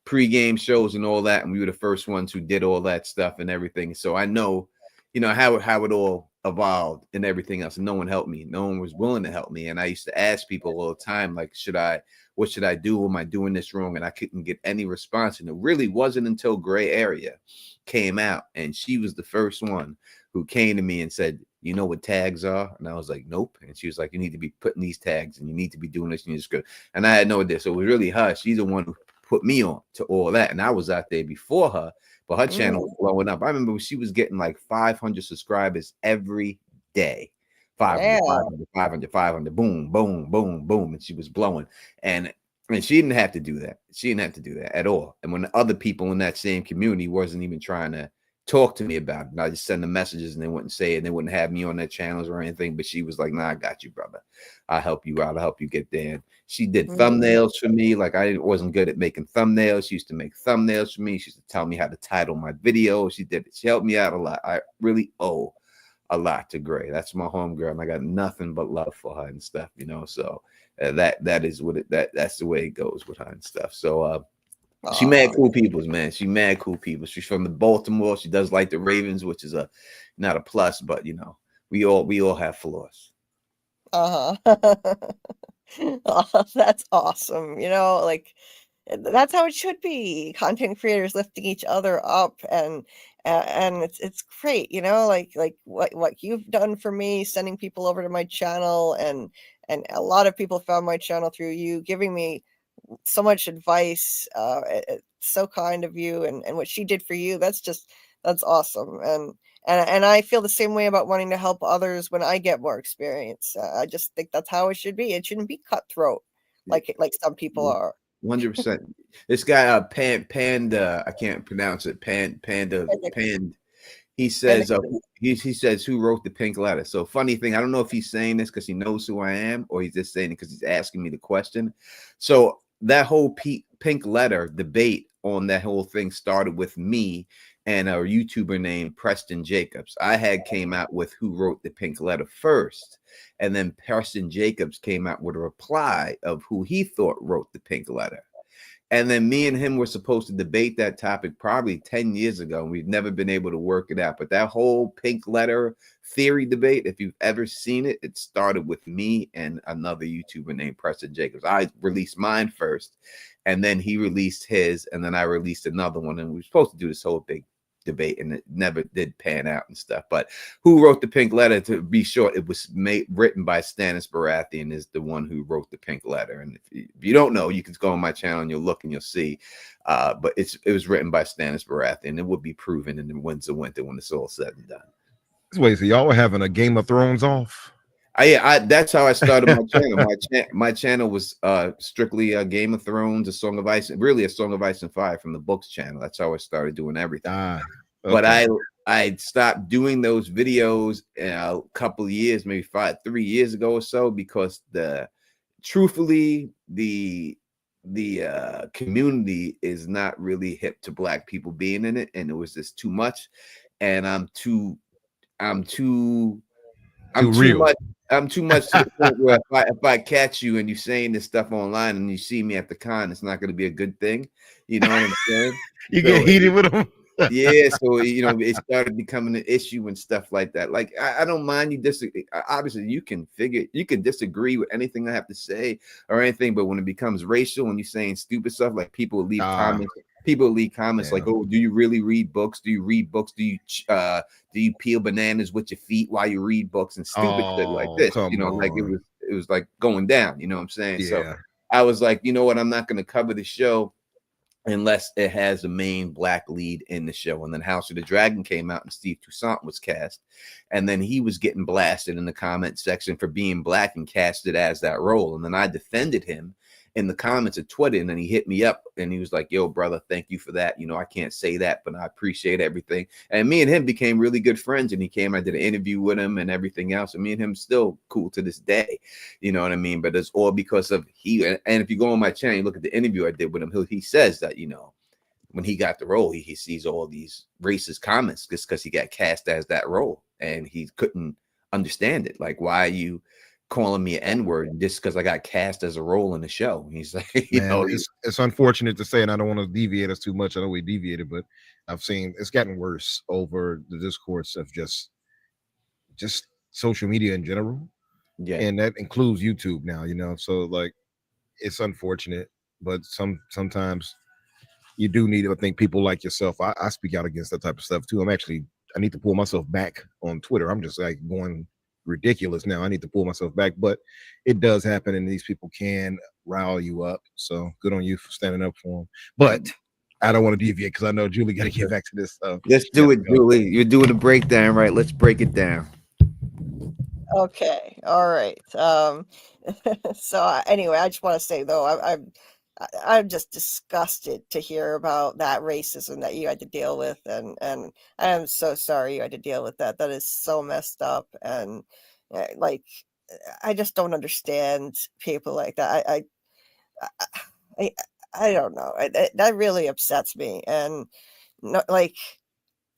pre-game shows and all that. And we were the first ones who did all that stuff and everything. So I know, you know, how it all evolved and everything else. And no one helped me. No one was willing to help me. And I used to ask people all the time, like, what should I do? Am I doing this wrong? And I couldn't get any response. And it really wasn't until Gray Area came out, and she was the first one who came to me and said, you know what tags are? And I was like, nope. And she was like, you need to be putting these tags, and you need to be doing this, and you're just good. And I had no idea. So it was really her. She's the one who put me on to all that. And I was out there before her, but her channel was blowing up. I remember when she was getting like 500 subscribers every day. 500, boom, boom, boom, boom. And she was blowing. And she didn't have to do that. She didn't have to do that at all. And when the other people in that same community wasn't even trying to talk to me about it, and I just send them messages and they wouldn't say it. They wouldn't have me on their channels or anything. But she was like, nah, I got you, brother. I'll help you out. I'll help you get there. And she did thumbnails for me. Like I wasn't good at making thumbnails. She used to make thumbnails for me. She used to tell me how to title my video. She did it. She helped me out a lot. I really owe a lot to Gray. That's my homegirl, and I got nothing but love for her and stuff, you know. So that is what that's the way it goes with her and stuff. So she mad cool people, man. She mad cool people. She's from the Baltimore. She does like the Ravens, which is not a plus, but you know, we all have flaws. Oh, that's awesome. You know, like that's how it should be. Content creators lifting each other up, and it's great, like what you've done for me, sending people over to my channel, and a lot of people found my channel through you, giving me so much advice. It's so kind of you, and what she did for you, that's awesome. And I feel the same way about wanting to help others when I get more experience. I just think that's how it should be. It shouldn't be cutthroat like some people are. 100%. This guy, Panda, I can't pronounce it. Panda. He says, he says, who wrote the pink letter? So funny thing, I don't know if he's saying this because he knows who I am, or he's just saying it because he's asking me the question. So that whole pink letter debate on that whole thing started with me and a YouTuber named Preston Jacobs. I had came out with who wrote the pink letter first, and then Preston Jacobs came out with a reply of who he thought wrote the pink letter. And then me and him were supposed to debate that topic probably 10 years ago. And we've never been able to work it out. But that whole pink letter theory debate, if you've ever seen it, it started with me and another YouTuber named Preston Jacobs. I released mine first, and then he released his, and then I released another one. And we were supposed to do this whole big debate, and it never did pan out and stuff. But who wrote the pink letter? To be short, it was written by Stannis Baratheon, is the one who wrote the pink letter. And if you don't know, you can go on my channel and you'll look and you'll see. But it was written by Stannis Baratheon. It will be proven in the Winds of Winter when it's all said and done. Wait, so y'all were having a Game of Thrones off? That's how I started my channel. My channel was strictly a Game of Thrones, A Song of Ice, really A Song of Ice and Fire from the books channel. That's how I started doing everything. Okay. But I stopped doing those videos a couple of years, maybe 3 years ago or so, because truthfully, the community is not really hip to Black people being in it, and it was just too much. And I'm too much to the point where if I catch you and you're saying this stuff online and you see me at the con, it's not going to be a good thing. You know what I'm saying? You get heated with them. Yeah, so it started becoming an issue and stuff like that. Like I don't mind you disagree. Obviously, you can disagree with anything I have to say or anything, but when it becomes racial and you're saying stupid stuff, like people leave comments. People leave comments like, "Oh, do you really read books? Do you read books? Do you peel bananas with your feet while you read books?" And stupid shit like this. Like it was like going down. You know what I'm saying? Yeah. So I was like, you know what? I'm not going to cover the show unless it has a main Black lead in the show. And then House of the Dragon came out and Steve Toussaint was cast. And then he was getting blasted in the comment section for being Black and casted as that role. And then I defended him in the comments of Twitter, and then he hit me up and he was like, "Yo, brother, thank you for that. I can't say that, but I appreciate everything." And me and him became really good friends, and he came, I did an interview with him and everything else. And me and him still cool to this day. You know what I mean? But it's all because of and if you go on my channel, you look at the interview I did with him, he says that, when he got the role, he sees all these racist comments just because he got cast as that role, and he couldn't understand it. Like, why are you calling me an N-word just because I got cast as a role in the show? He's like, it's unfortunate to say, and I don't want to deviate us too much. I know we deviated, but I've seen it's gotten worse over the discourse of just social media in general. Yeah. And that includes YouTube now, so like it's unfortunate, but sometimes you do need to think people like yourself. I speak out against that type of stuff too. I need to pull myself back on Twitter. I'm just like going ridiculous now. I need to pull myself back, but it does happen, and these people can rile you up. So good on you for standing up for them. But I don't want to deviate because I know Julie got to get back to this stuff. Let's do it, Julie. You're doing a breakdown, right? Let's break it down. Okay, all right. So anyway, I just want to say though, I'm just disgusted to hear about that racism that you had to deal with, and I am so sorry you had to deal with that. That is so messed up, and like I just don't understand people like that. I don't know. That really upsets me, and like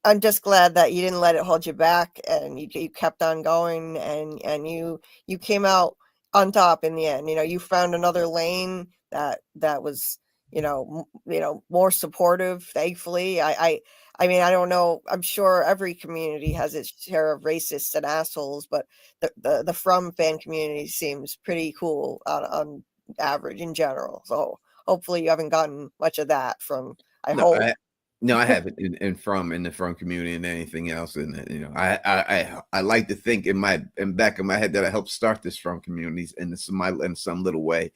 I'm just glad that you didn't let it hold you back, and you kept on going, and you came out on top in the end. You found another lane that was more supportive, thankfully. I mean, I don't know, I'm sure every community has its share of racists and assholes, but the From fan community seems pretty cool on average in general. So hopefully you haven't gotten much of that from. I No, hope. no, I haven't in the From community and anything else. And I like to think in back of my head that I helped start this From communities in some little way.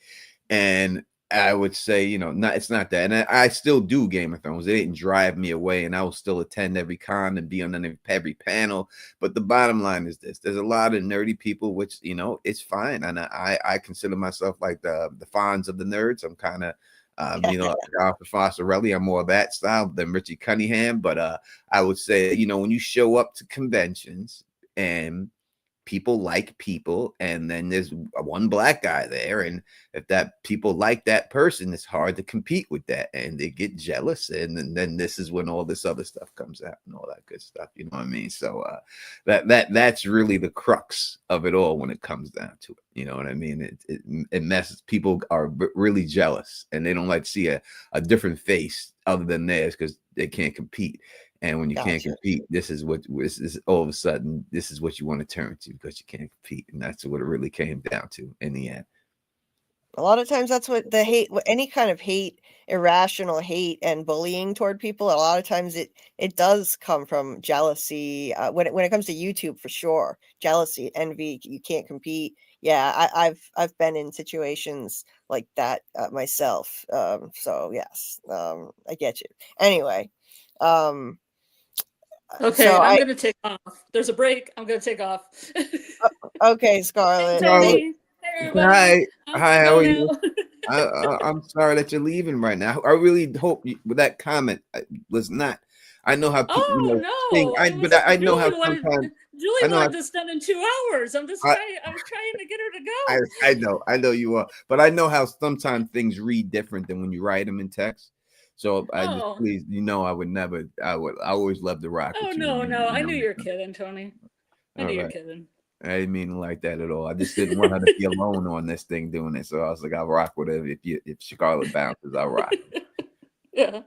And I would say, it's not that. And I still do Game of Thrones. It didn't drive me away, and I will still attend every con and be on every panel. But the bottom line is this: there's a lot of nerdy people, which it's fine. And I consider myself like the Fonz of the nerds. I'm kind of Arthur Fossarelli. I'm more of that style than Richie Cunningham. But I would say, when you show up to conventions and people like people, and then there's one black guy there, and if that people like that person, it's hard to compete with that, and they get jealous, and then this is when all this other stuff comes out and all that good stuff. You know what I mean? So that's really the crux of it all when it comes down to it. You know what I mean? It messes. People are really jealous, and they don't like to see a different face other than theirs because they can't compete. And when you can't compete, this is all of a sudden, this is what you want to turn to because you can't compete. And that's what it really came down to in the end. A lot of times that's what the hate, any kind of hate, irrational hate and bullying toward people. A lot of times it does come from jealousy. When it comes to YouTube, for sure, jealousy, envy, you can't compete. Yeah, I've been in situations like that myself. So yes, I get you. Anyway, okay, so I'm gonna take off. There's a break. I'm gonna take off. Okay, Scarlet. Hey, everybody. Hi, how are you? I'm sorry that you're leaving right now. I really hope with that comment was not. I know how people. I know how sometimes. Julie wanted this done in 2 hours. I was trying to get her to go. I know you are, but I know how sometimes things read different than when you write them in text. So please, I would never. I always love to rock. Oh with no, you, I knew you were kidding, Tony. I knew you were kidding. I didn't mean it like that at all. I just didn't want her to be alone on this thing doing it. So I was like, I'll rock with her. If Scarlet bounces, I'll rock. Yeah.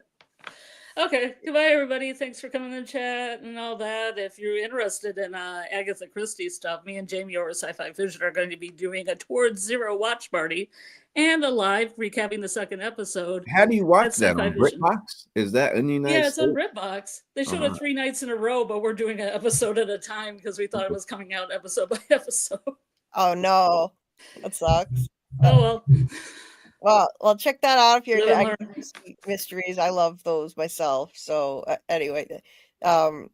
Okay. Goodbye, everybody. Thanks for coming in chat and all that. If you're interested in Agatha Christie stuff, me and Jamie over Sci-Fi Vision are going to be doing a Towards Zero watch party and a live recapping the second episode. How do you watch that on BritBox? Is that in the United States? Yeah, it's on BritBox. They showed it 3 nights in a row, but we're doing an episode at a time because we thought it was coming out episode by episode. Oh no, that sucks. Oh well. Well, check that out if you're mysteries. I love those myself. So anyway, and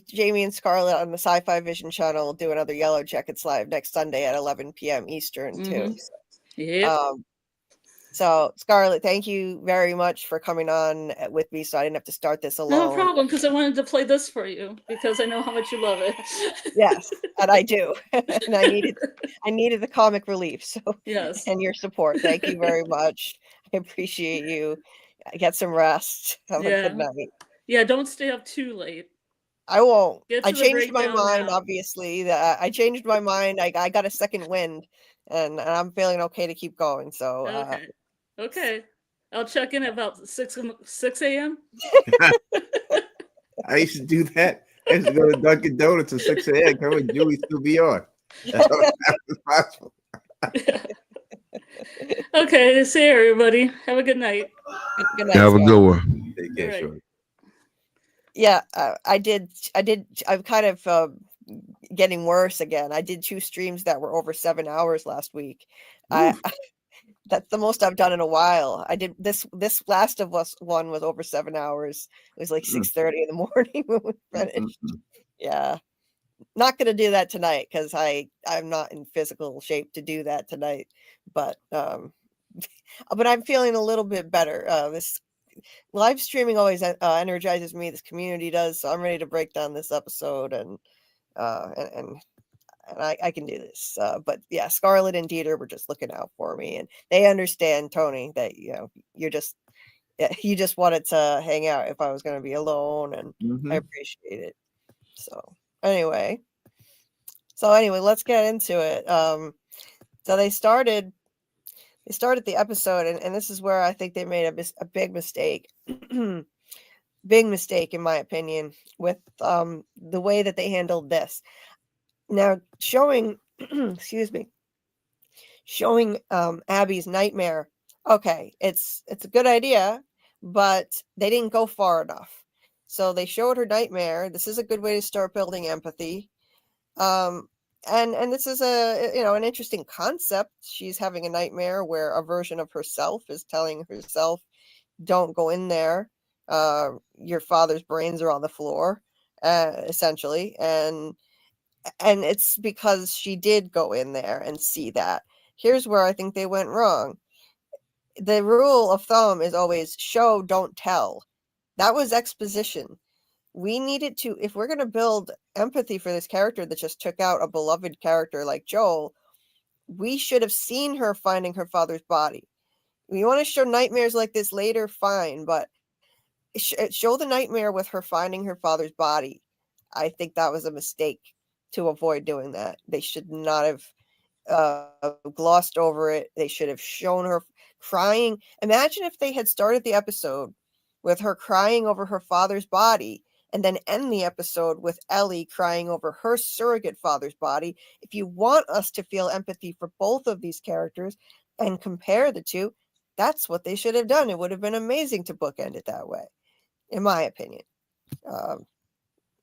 Jamie and Scarlet on the Sci-Fi Vision channel will do another Yellow Jackets live next Sunday at 11 p.m. Eastern too. So, yeah. So Scarlet, thank you very much for coming on with me, so I didn't have to start this alone. No problem, because I wanted to play this for you because I know how much you love it. Yes, and I do, and I needed the comic relief. So yes, and your support. Thank you very much. I appreciate you. Get some rest. Have a good night. Yeah, don't stay up too late. I won't. I changed my mind. Now. Obviously, I changed my mind. I got a second wind, and I'm feeling okay to keep going. So okay. I'll check in at about 6 a.m. I used to do that. I used to go to Dunkin' Donuts at 6 a.m. Come on, Julie still be on. That's possible. Okay, see you, everybody. Have a good night. Good night. Have a good one. Take care, right. Shorty. Yeah, I did. I'm kind of getting worse again. I did 2 streams that were over 7 hours last week. That's the most I've done in a while. I did this Last of Us one was over 7 hours. It was like 6:30 in the morning when we finished. Yeah. Not gonna do that tonight because I'm not in physical shape to do that tonight. But I'm feeling a little bit better. This live streaming always energizes me. This community does, so I'm ready to break down this episode and I can do this. But yeah, Scarlet and Dieter were just looking out for me, and they understand, Tony, that you just wanted to hang out if I was going to be alone, and I appreciate it. So anyway, let's get into it. So they started the episode, and this is where I think they made a big mistake. Big mistake, in my opinion, with the way that they handled this. Now, showing showing Abby's nightmare. Okay, it's a good idea, but they didn't go far enough. So they showed her nightmare. This is a good way to start building empathy. And this is an interesting concept. She's having a nightmare where a version of herself is telling herself, "Don't go in there. Your father's brains are on the floor," essentially, and it's because she did go in there and see that. Here's where I think they went wrong. The rule of thumb is always show, don't tell. That was exposition. We needed to, if we're going to build empathy for this character that just took out a beloved character like Joel, we should have seen her finding her father's body. We want to show nightmares like this later, fine, but show the nightmare with her finding her father's body. I think that was a mistake to avoid doing that. They should not have glossed over it. They should have shown her crying. Imagine if they had started the episode with her crying over her father's body and then end the episode with Ellie crying over her surrogate father's body. If you want us to feel empathy for both of these characters and compare the two, that's what they should have done. It would have been amazing to bookend it that way, in my opinion.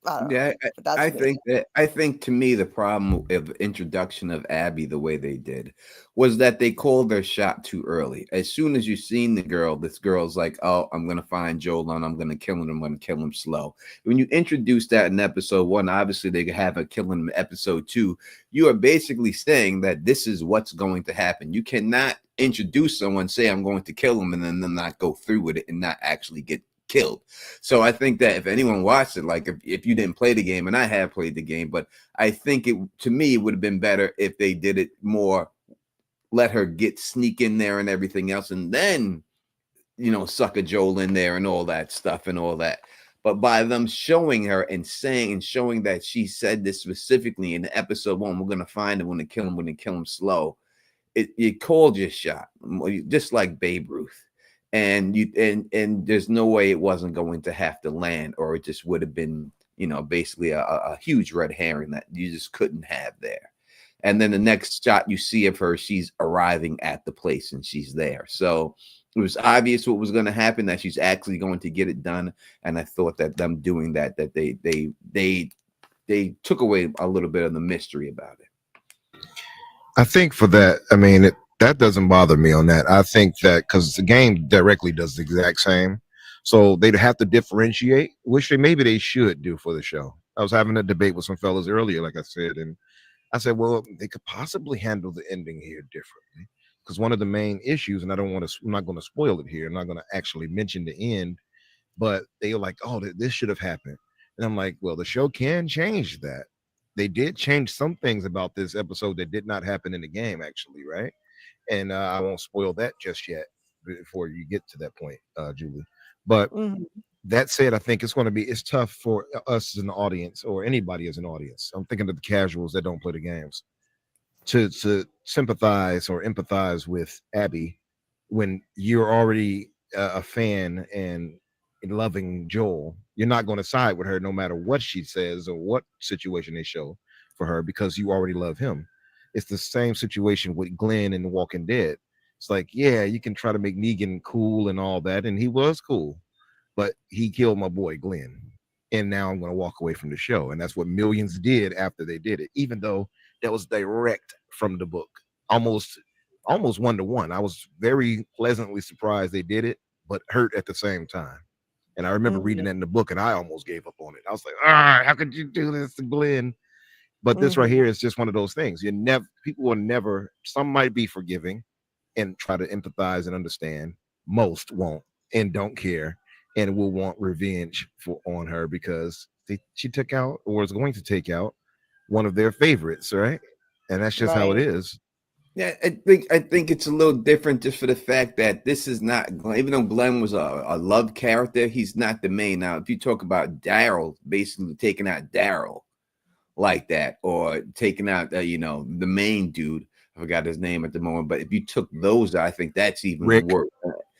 I don't know, but that's me. I think to me the problem of introduction of Abby the way they did was that they called their shot too early. As soon as you seen the girl, this girl's like, "Oh, I'm gonna find Joel and I'm gonna kill him. I'm gonna kill him slow." When you introduce that in episode 1, obviously they could have a kill him in episode 2. You are basically saying that this is what's going to happen. You cannot introduce someone, say I'm going to kill him, and then not go through with it and not actually get killed. So I think that if anyone watched it, like if you didn't play the game, and I have played the game, but I think to me it would have been better if they did it more, let her sneak in there and everything else, and then suck a Joel in there and all that stuff and all that. But by them showing her and showing that she said this specifically in episode 1, we're gonna find him, we're gonna kill him slow. It called your shot, just like Babe Ruth. And there's no way it wasn't going to have to land, or it just would have been, basically a huge red herring that you just couldn't have there. And then the next shot you see of her, she's arriving at the place and she's there. So it was obvious what was going to happen, that she's actually going to get it done. And I thought that them doing that they took away a little bit of the mystery about it. I think for that, I mean, that doesn't bother me on that. I think that because the game directly does the exact same, so they'd have to differentiate, which maybe they should do for the show. I was having a debate with some fellas earlier, like I said, and I said, well, they could possibly handle the ending here differently, because one of the main issues, and I'm not going to spoil it here, I'm not going to actually mention the end, but they were like, oh, this should have happened. And I'm like, well, the show can change that. They did change some things about this episode that did not happen in the game, actually, right? And I won't spoil that just yet before you get to that point, Julie. But that said, I think it's tough for us as an audience, or anybody as an audience. I'm thinking of the casuals that don't play the games, to sympathize or empathize with Abby when you're already a fan and loving Joel. You're not going to side with her no matter what she says or what situation they show for her, because you already love him. It's the same situation with Glenn in The Walking Dead. It's like, yeah, you can try to make Negan cool and all that, and he was cool, but he killed my boy Glenn, and now I'm going to walk away from the show. And that's what millions did after they did it, even though that was direct from the book, almost 1-to-1. I was very pleasantly surprised they did it, but hurt at the same time. And I remember reading that in the book, and I almost gave up on it. I was like, how could you do this to Glenn? But this right here is just one of those things. People will never, some might be forgiving and try to empathize and understand. Most won't and don't care and will want revenge on her because she took out, or is going to take out, one of their favorites, right? And that's just how it is. Yeah, I think it's a little different just for the fact that this is not, even though Glenn was a love character, he's not the main. Now, if you talk about Daryl, basically taking out Daryl like that, or taking out the main dude, I forgot his name at the moment, but if you took those, I think that's even worse.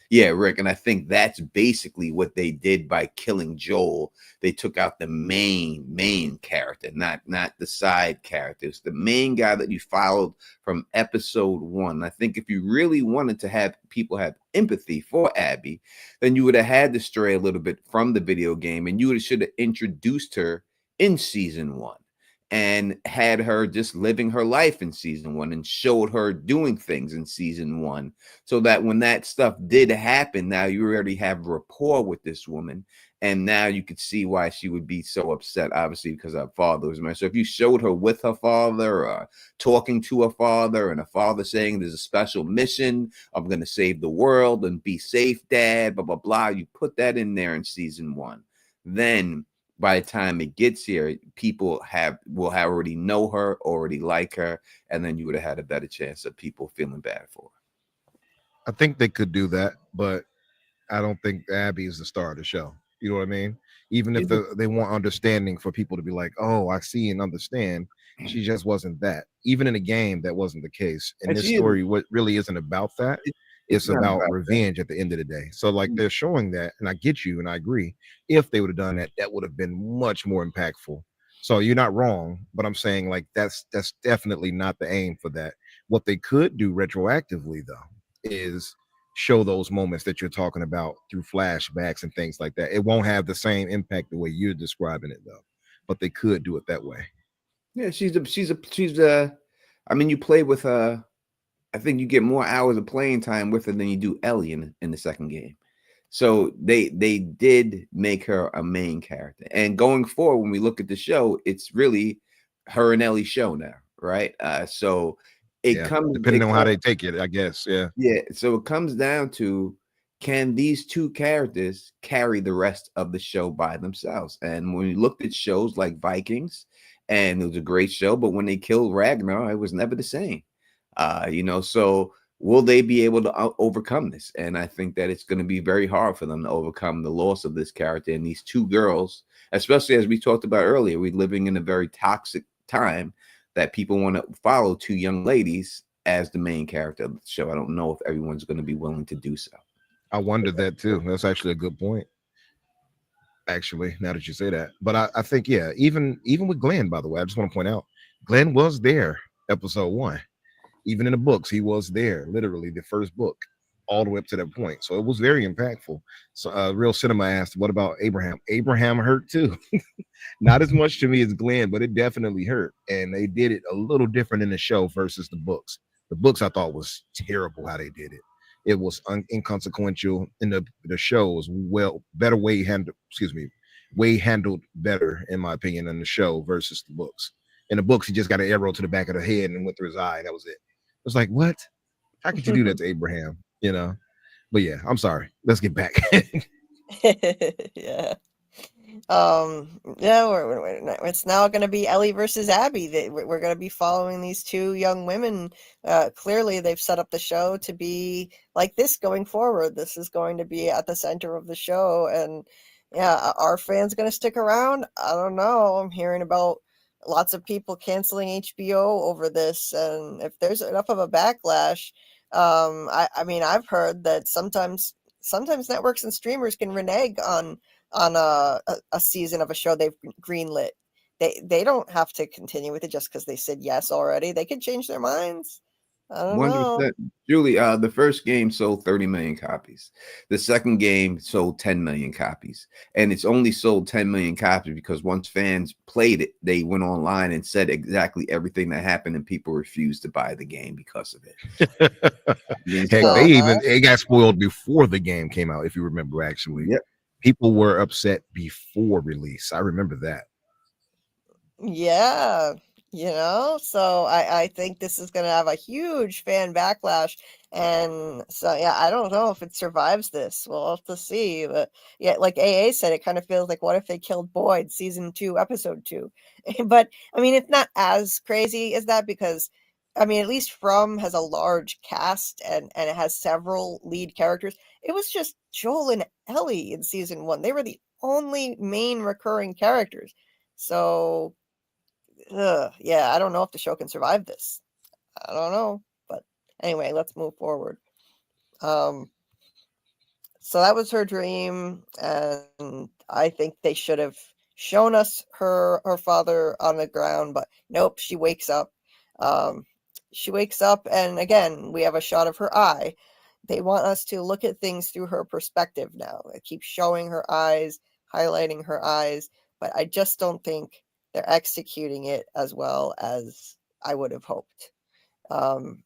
Yeah, Rick, and I think that's basically what they did by killing Joel. They took out the main character, not the side characters. The main guy that you followed from episode 1. I think if you really wanted to have people have empathy for Abby, then you would have had to stray a little bit from the video game, and you should have introduced her in season 1 and had her just living her life in season 1 and showed her doing things in season 1, so that when that stuff did happen, now you already have rapport with this woman, and now you could see why she would be so upset, obviously because her father was married. So if you showed her with her father, or talking to her father, and her father saying there's a special mission, I'm going to save the world and be safe, dad, blah blah blah, you put that in there in season 1, then by the time it gets here, people will have already know her, already like her, and then you would have had a better chance of people feeling bad for her. I think they could do that, but I don't think Abby is the star of the show. You know what I mean? Even if they want understanding for people to be like, oh, I see and understand, she just wasn't that. Even in a game, that wasn't the case. And this story, what really isn't about that. It's about revenge at the end of the day. So like they're showing that, and I get you, and I agree. If they would have done that, that would have been much more impactful. So you're not wrong, but I'm saying like that's definitely not the aim for that. What they could do retroactively though is show those moments that you're talking about through flashbacks and things like that. It won't have the same impact the way you're describing it though, but they could do it that way. Yeah, I mean, you play with her. I think you get more hours of playing time with her than you do Ellie in the second game. So they did make her a main character. And going forward, when we look at the show, it's really her and Ellie's show now, right? So it comes depending on how they take it, I guess. Yeah. Yeah. So it comes down to, can these two characters carry the rest of the show by themselves? And when we looked at shows like Vikings, and it was a great show, but when they killed Ragnar, it was never the same. So will they be able to overcome this? And I think that it's going to be very hard for them to overcome the loss of this character and these two girls, especially as we talked about earlier. We're living in a very toxic time that people want to follow two young ladies as the main character of the show. I don't know if everyone's going to be willing to do so. I wondered that too. That's actually a good point. Actually, now that you say that, but I think even with Glenn, by the way, I just want to point out, Glenn was there episode 1. Even in the books, he was there, literally the first book, all the way up to that point. So it was very impactful. So Real Cinema asked, what about Abraham? Abraham hurt too. Not as much to me as Glenn, but it definitely hurt. And they did it a little different in the show versus the books. The books I thought was terrible how they did it. It was inconsequential. In the show was way handled better, in my opinion, than the show versus the books. In the books, he just got an arrow to the back of the head and went through his eye. That was it. It was like, what? How could you do that to Abraham? But yeah, I'm sorry. Let's get back. Yeah. It's now going to be Ellie versus Abby. We're going to be following these two young women. Clearly, they've set up the show to be like this going forward. This is going to be at the center of the show, and yeah, are fans going to stick around? I don't know. I'm hearing about lots of people canceling HBO over this, and if there's enough of a backlash, I mean, I've heard that sometimes networks and streamers can renege on a season of a show they've greenlit. They don't have to continue with it just because they said yes already. They can change their minds. I don't know. 100%. Julie, the first game sold 30 million copies. The second game sold 10 million copies. And it's only sold 10 million copies because once fans played it, they went online and said exactly everything that happened, and people refused to buy the game because of it. Heck, they got spoiled before the game came out, if you remember, actually. Yep. People were upset before release. I remember that. Yeah. So I think this is going to have a huge fan backlash. And so, yeah, I don't know if it survives this. We'll have to see. But yeah, like AA said, it kind of feels like, what if they killed Boyd season 2, episode 2? But I mean, it's not as crazy as that because, I mean, at least From has a large cast and it has several lead characters. It was just Joel and Ellie in season 1. They were the only main recurring characters. So yeah, I don't know if the show can survive this. I don't know, but anyway, let's move forward. So that was her dream, and I think they should have shown us her father on the ground, but nope, she wakes up. She wakes up, and again, we have a shot of her eye. They want us to look at things through her perspective now. It keeps showing her eyes, highlighting her eyes, but I just don't think they're executing it as well as I would have hoped. Um,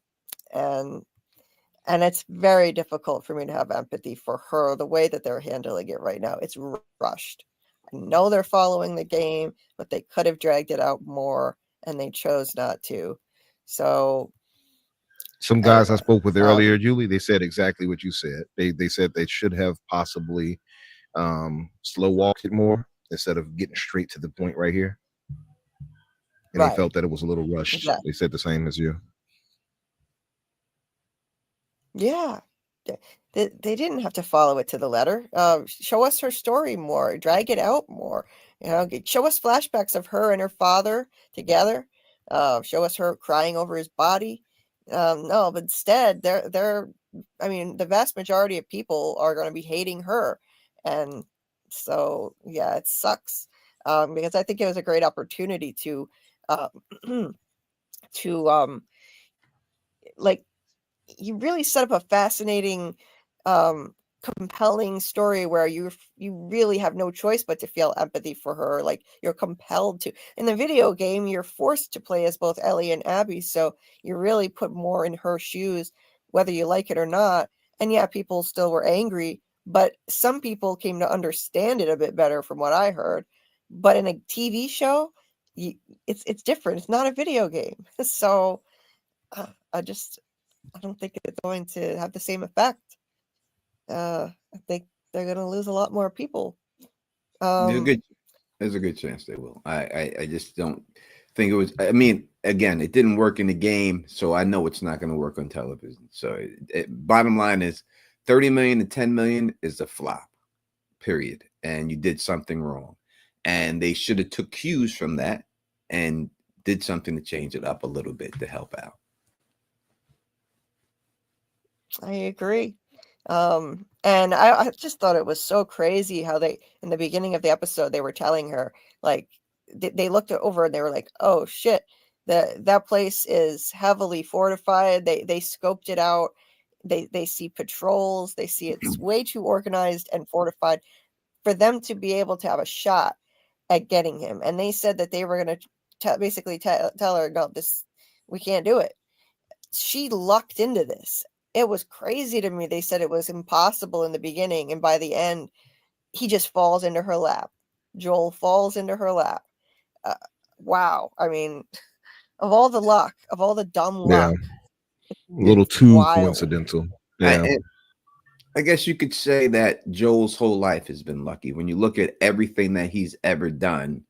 and it's very difficult for me to have empathy for her, the way that they're handling it right now. It's rushed. I know they're following the game, but they could have dragged it out more, and they chose not to. So some guys I anyway, spoke with earlier, Julie, they said exactly what you said. They said they should have possibly slow walked it more instead of getting straight to the point right here. And they right. felt that it was a little rushed. Exactly. They said the same as you. Yeah. They didn't have to follow it to the letter. Show us her story more, drag it out more. Show us flashbacks of her and her father together. Show us her crying over his body. No, but instead, I mean, the vast majority of people are going to be hating her, and so yeah, it sucks. Because I think it was a great opportunity to, to like you really set up a fascinating, compelling story where you really have no choice but to feel empathy for her. Like, you're compelled to. In the video game, you're forced to play as both Ellie and Abby, so you really put more in her shoes, whether you like it or not. And yeah, people still were angry, but some people came to understand it a bit better from what I heard. But in a TV show, it's different. It's not a video game. So I don't think it's going to have the same effect. I think they're going to lose a lot more people. There's a good chance they will. I just don't think it was. I mean, again, it didn't work in the game, so I know it's not going to work on television. So, bottom line is, 30 million to 10 million is a flop, period. And you did something wrong, and they should have took cues from that and did something to change it up a little bit to help out. I agree. And I just thought it was so crazy how they, in the beginning of the episode, they were telling her, like, they looked over and they were like, oh shit, that place is heavily fortified. They scoped it out. They see patrols. They see it's way too organized and fortified for them to be able to have a shot at getting him. And they said that they were going to basically tell her, no, we can't do it. She lucked into this. It was crazy to me. They said it was impossible in the beginning, and by the end, he just falls into her lap. Joel falls into her lap. Wow. I mean, of all the luck, of all the dumb luck, a little too wild. Coincidental. Yeah. I guess you could say that Joel's whole life has been lucky. When you look at everything that he's ever done,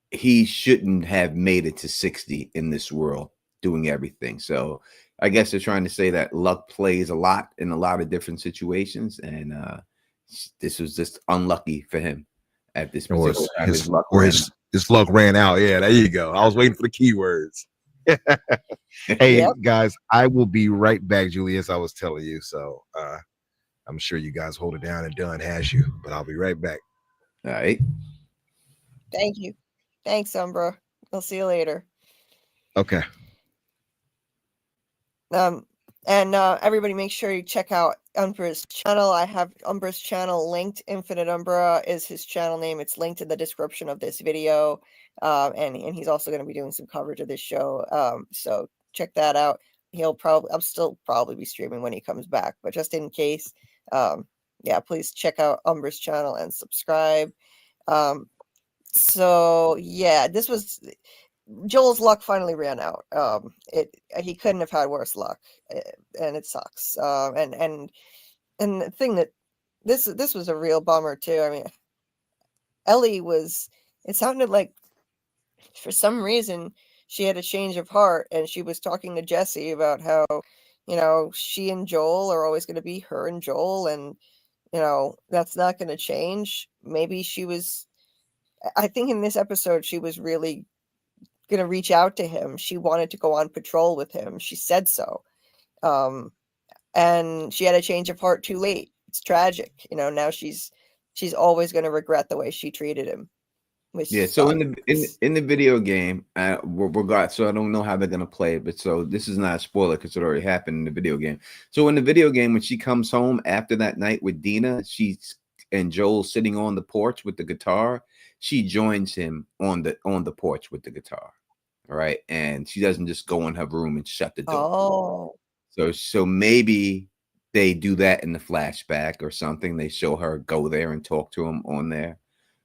he shouldn't have made it to 60 in this world doing everything. So I guess they're trying to say that luck plays a lot in a lot of different situations, and this was just unlucky for him at this particular time. His luck ran out. Yeah, there you go. I was waiting for the keywords. Hey, Yep. guys, I will be right back, Julie, as I was telling you. So I'm sure you guys hold it down and done has you, but I'll be right back. All right. Thank you. Thanks, Umbra. I'll see you later. Okay. And everybody make sure you check out Umbra's channel. I have Umbra's channel linked. Infinite Umbra is his channel name. It's linked in the description of this video. And he's also going to be doing some coverage of this show. So check that out. I'll still probably be streaming when he comes back, but just in case, yeah, please check out Umbra's channel and subscribe. So yeah, this was Joel's luck finally ran out. He couldn't have had worse luck, and it sucks. And the thing that this was a real bummer too. I mean, Ellie was. It sounded like for some reason she had a change of heart, and she was talking to Jesse about how, she and Joel are always going to be her and Joel, and that's not going to change. Maybe she was. I think in this episode she was really going to reach out to him. She wanted to go on patrol with him. She said so. And she had a change of heart too late it's tragic. You know, now she's always going to regret the way she treated him. Which Yeah, so sucks. in the video game, so I don't know how they're gonna play it, but so this is not a spoiler because it already happened in the video game. So in the video game, when she comes home after that night with Dina, and Joel's sitting on the porch with the guitar. She joins him on the porch with the guitar, all right, and she doesn't just go in her room and shut the door. Oh, So maybe they do that in the flashback or something. They show her go there and talk to him on there.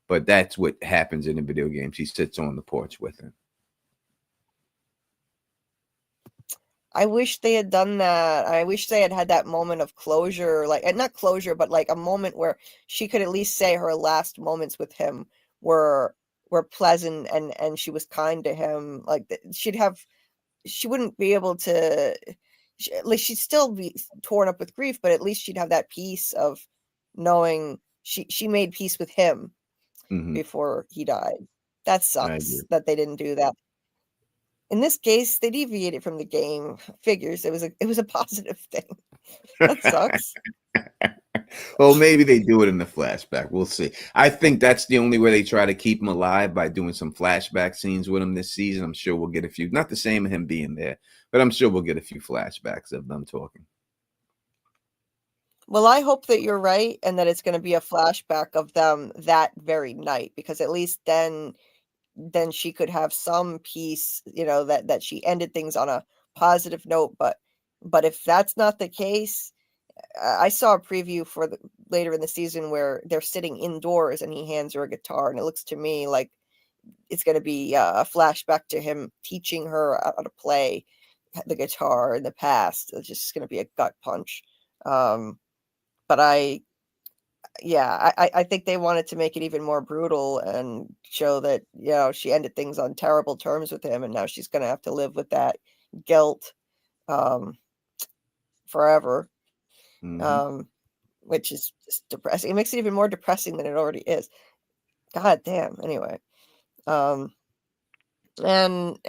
But that's what happens in the video game. She sits on the porch with him. I wish they had done that. I wish they had that moment of closure, like, and not closure, but like a moment where she could at least say her last moments with him were pleasant, and she was kind to him. Like she wouldn't be able to, like, she'd still be torn up with grief, but at least she'd have that peace of knowing she made peace with him before he died. That sucks that they didn't do that. In this case, they deviated from the game. Figures it was a positive thing. That sucks. Well, maybe they do it in the flashback. We'll see. I think that's the only way they try to keep him alive, by doing some flashback scenes with him this season. I'm sure we'll get a few. Not the same as him being there, but I'm sure we'll get a few flashbacks of them talking. Well, I hope that you're right and that it's going to be a flashback of them that very night, because at least then she could have some peace, you know, that she ended things on a positive note. But if that's not the case, I saw a preview for later in the season where they're sitting indoors and he hands her a guitar, and it looks to me like it's going to be a flashback to him teaching her how to play the guitar in the past. It's just going to be a gut punch. But I think they wanted to make it even more brutal and show that, you know, she ended things on terrible terms with him, and now she's going to have to live with that guilt forever, which is just depressing. It makes it even more depressing than it already is. God damn. Anyway, and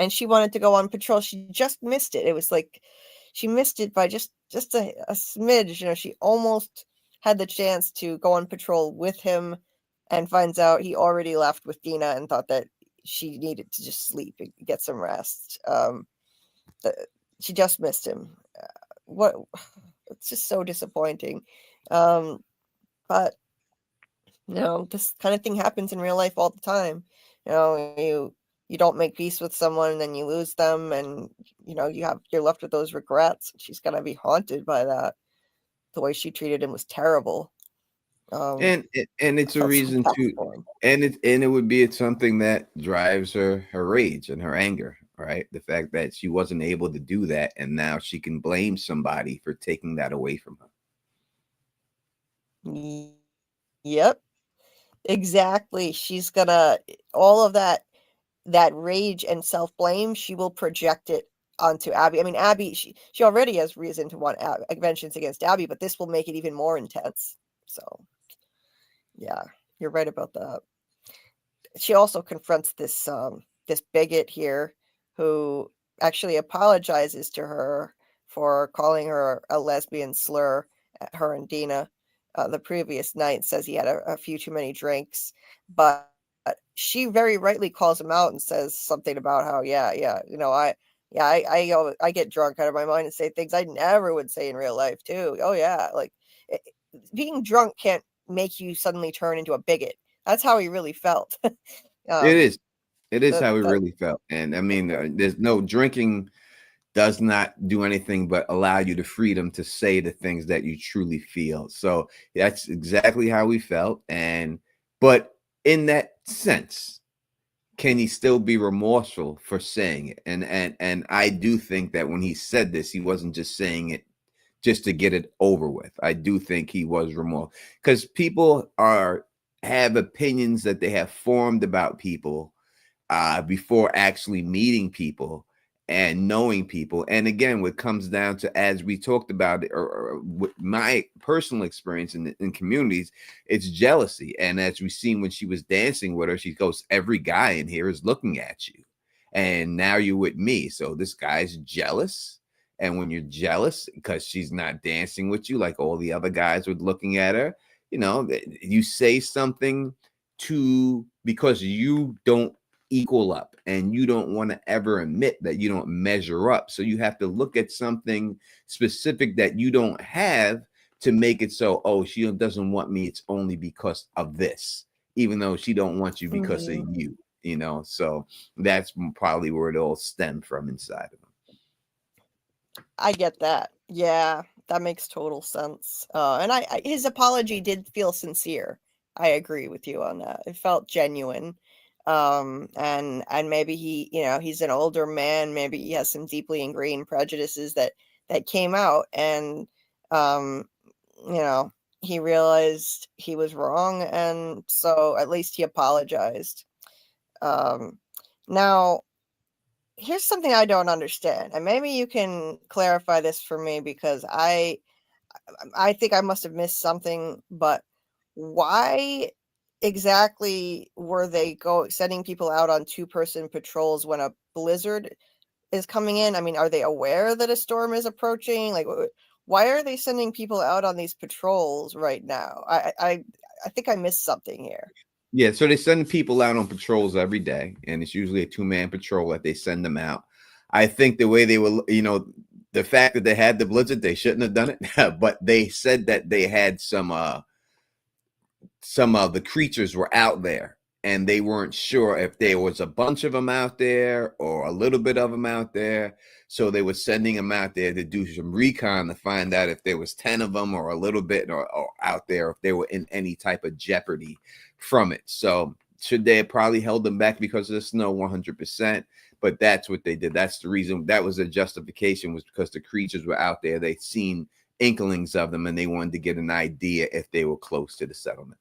she wanted to go on patrol. She just missed it. It was like she missed it by just a smidge. You know, she almost had the chance to go on patrol with him, and finds out he already left with Dina and thought that she needed to just sleep and get some rest. She just missed him. It's just so disappointing. But you know, this kind of thing happens in real life all the time. You know, you don't make peace with someone, and then you lose them, and you know, you're left with those regrets. She's gonna be haunted by that. The way she treated him was terrible. And it's a reason to, and it would be something that drives her rage and her anger, right? The fact that she wasn't able to do that, and now she can blame somebody for taking that away from her. Yep, exactly. She's gonna, all of that rage and self-blame, she will project it onto Abby. I mean, Abby, she already has reason to want vengeance against Abby, but this will make it even more intense. So yeah, you're right about that. She also confronts this bigot here, who actually apologizes to her for calling her a lesbian slur at her and Dina the previous night. Says he had a few too many drinks, but she very rightly calls him out and says something about how, you know, I get drunk out of my mind and say things I never would say in real life too. Oh yeah, like being drunk can't make you suddenly turn into a bigot. That's how he really felt. It is how he really felt. And I mean, there's no drinking does not do anything but allow you the freedom to say the things that you truly feel. So that's exactly how we felt. But in that sense, can he still be remorseful for saying it? And I do think that when he said this, he wasn't just saying it just to get it over with. I do think he was remorseful, because people have opinions that they have formed about people before actually meeting people and knowing people. And again, what comes down to, as we talked about, or my personal experience in communities, it's jealousy. And as we've seen when she was dancing with her, she goes, every guy in here is looking at you, and now you're with me. So this guy's jealous, And when you're jealous because she's not dancing with you like all the other guys were looking at her, you know, you say something because you don't equal up and you don't want to ever admit that you don't measure up. So you have to look at something specific that you don't have to make it so, oh, she doesn't want me. It's only because of this, even though she don't want you because of you, you know? So that's probably where it all stemmed from inside of him. I get that. Yeah, that makes total sense. And his apology did feel sincere. I agree with you on that. It felt genuine. And maybe he, you know, he's an older man. Maybe he has some deeply ingrained prejudices that came out, and you know, he realized he was wrong, and so at least he apologized. Now, here's something I don't understand, and maybe you can clarify this for me, because I think I must have missed something, but why exactly were they sending people out on 2-person patrols when a blizzard is coming in? I mean, are they aware that a storm is approaching? Like, why are they sending people out on these patrols right now? I think I missed something here. Yeah, so they send people out on patrols every day, and it's usually a 2-man patrol that they send them out. I think the way they were, you know, the fact that they had the blizzard, they shouldn't have done it, but they said that they had some of the creatures were out there, and they weren't sure if there was a bunch of them out there or a little bit of them out there. So they were sending them out there to do some recon to find out if there was 10 of them or a little bit or out there, if they were in any type of jeopardy from it. So should they have probably held them back because of the snow? 100%. But that's what they did. That's the reason. That was their justification, was because the creatures were out there. They'd seen inklings of them, and they wanted to get an idea if they were close to the settlement.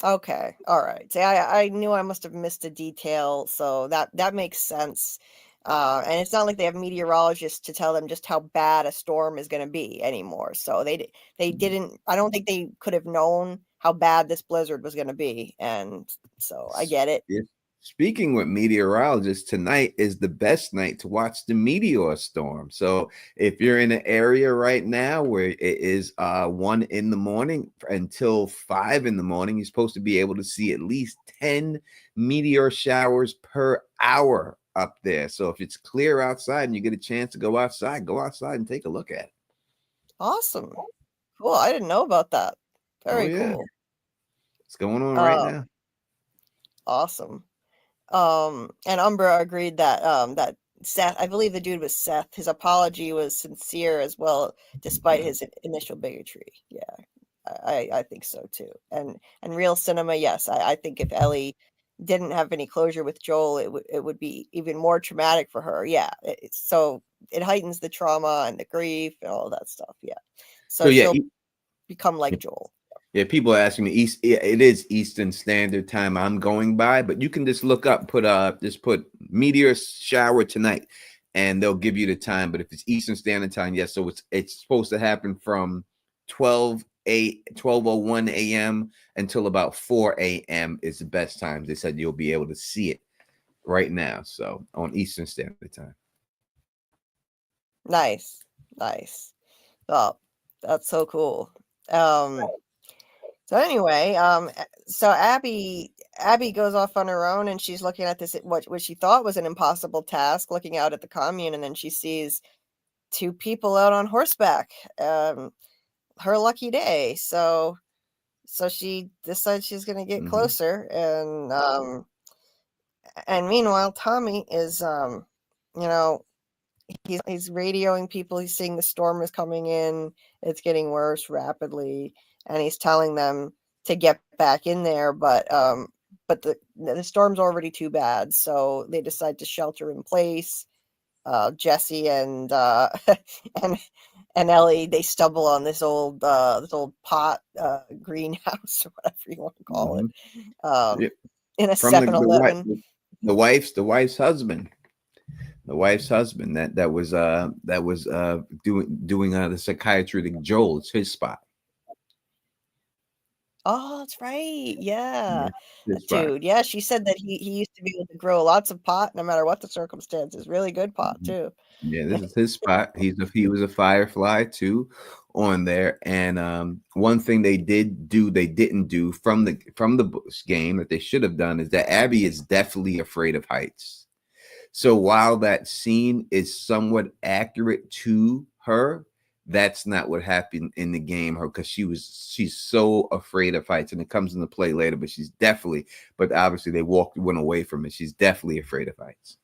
Okay. All right. See, I knew I must have missed a detail, so that makes sense. And it's not like they have meteorologists to tell them just how bad a storm is going to be anymore. So they didn't. I don't think they could have known how bad this blizzard was going to be, and so I get it. Yeah. Speaking with meteorologists, tonight is the best night to watch the meteor storm. So if you're in an area right now where it is 1 in the morning until 5 in the morning, you're supposed to be able to see at least 10 meteor showers per hour up there. So if it's clear outside and you get a chance to go outside and take a look at it. Awesome. Cool. I didn't know about that. Very cool. It's going on right now. Awesome. And Umbra agreed that that Seth, I believe the dude was Seth, his apology was sincere as well, despite his initial bigotry. Yeah, I think so too. And real cinema, yes, I think if Ellie didn't have any closure with Joel, it would be even more traumatic for her. Yeah, so it heightens the trauma and the grief and all that stuff. Yeah, so she'll become like Joel. Yeah, people are asking me, it is Eastern Standard Time I'm going by, but you can just look up, just put meteor shower tonight, and they'll give you the time. But if it's Eastern Standard Time, yes, so it's supposed to happen from 12:01 a.m. until about 4 a.m. is the best time. They said you'll be able to see it right now, so on Eastern Standard Time. Nice. Oh, that's so cool. So anyway, so Abby goes off on her own, and she's looking at this, what she thought was an impossible task, looking out at the commune, and then she sees 2 people out on horseback. Her lucky day. So she decides she's going to get closer, and meanwhile Tommy is you know, he's radioing people. He's seeing the storm is coming in. It's getting worse rapidly. And he's telling them to get back in there, but the storm's already too bad, so they decide to shelter in place. Jesse and and Ellie, they stumble on this old pot greenhouse, or whatever you want to call it, in a 7-Eleven. The wife's husband. The wife's husband that was doing the psychiatry to Joel. It's his spot. Oh, that's right. Yeah. Yeah, his spot. Dude, yeah, she said that he used to be able to grow lots of pot no matter what the circumstances. Really good pot Mhm. too. Yeah, this is his spot. He was a Firefly too on there. And one thing they didn't do from the game that they should have done is that Abby is definitely afraid of heights. So while that scene is somewhat accurate to her, that's not what happened in the game. Her because she's so afraid of heights, and it comes into play later. But obviously they went away from it. She's definitely afraid of heights.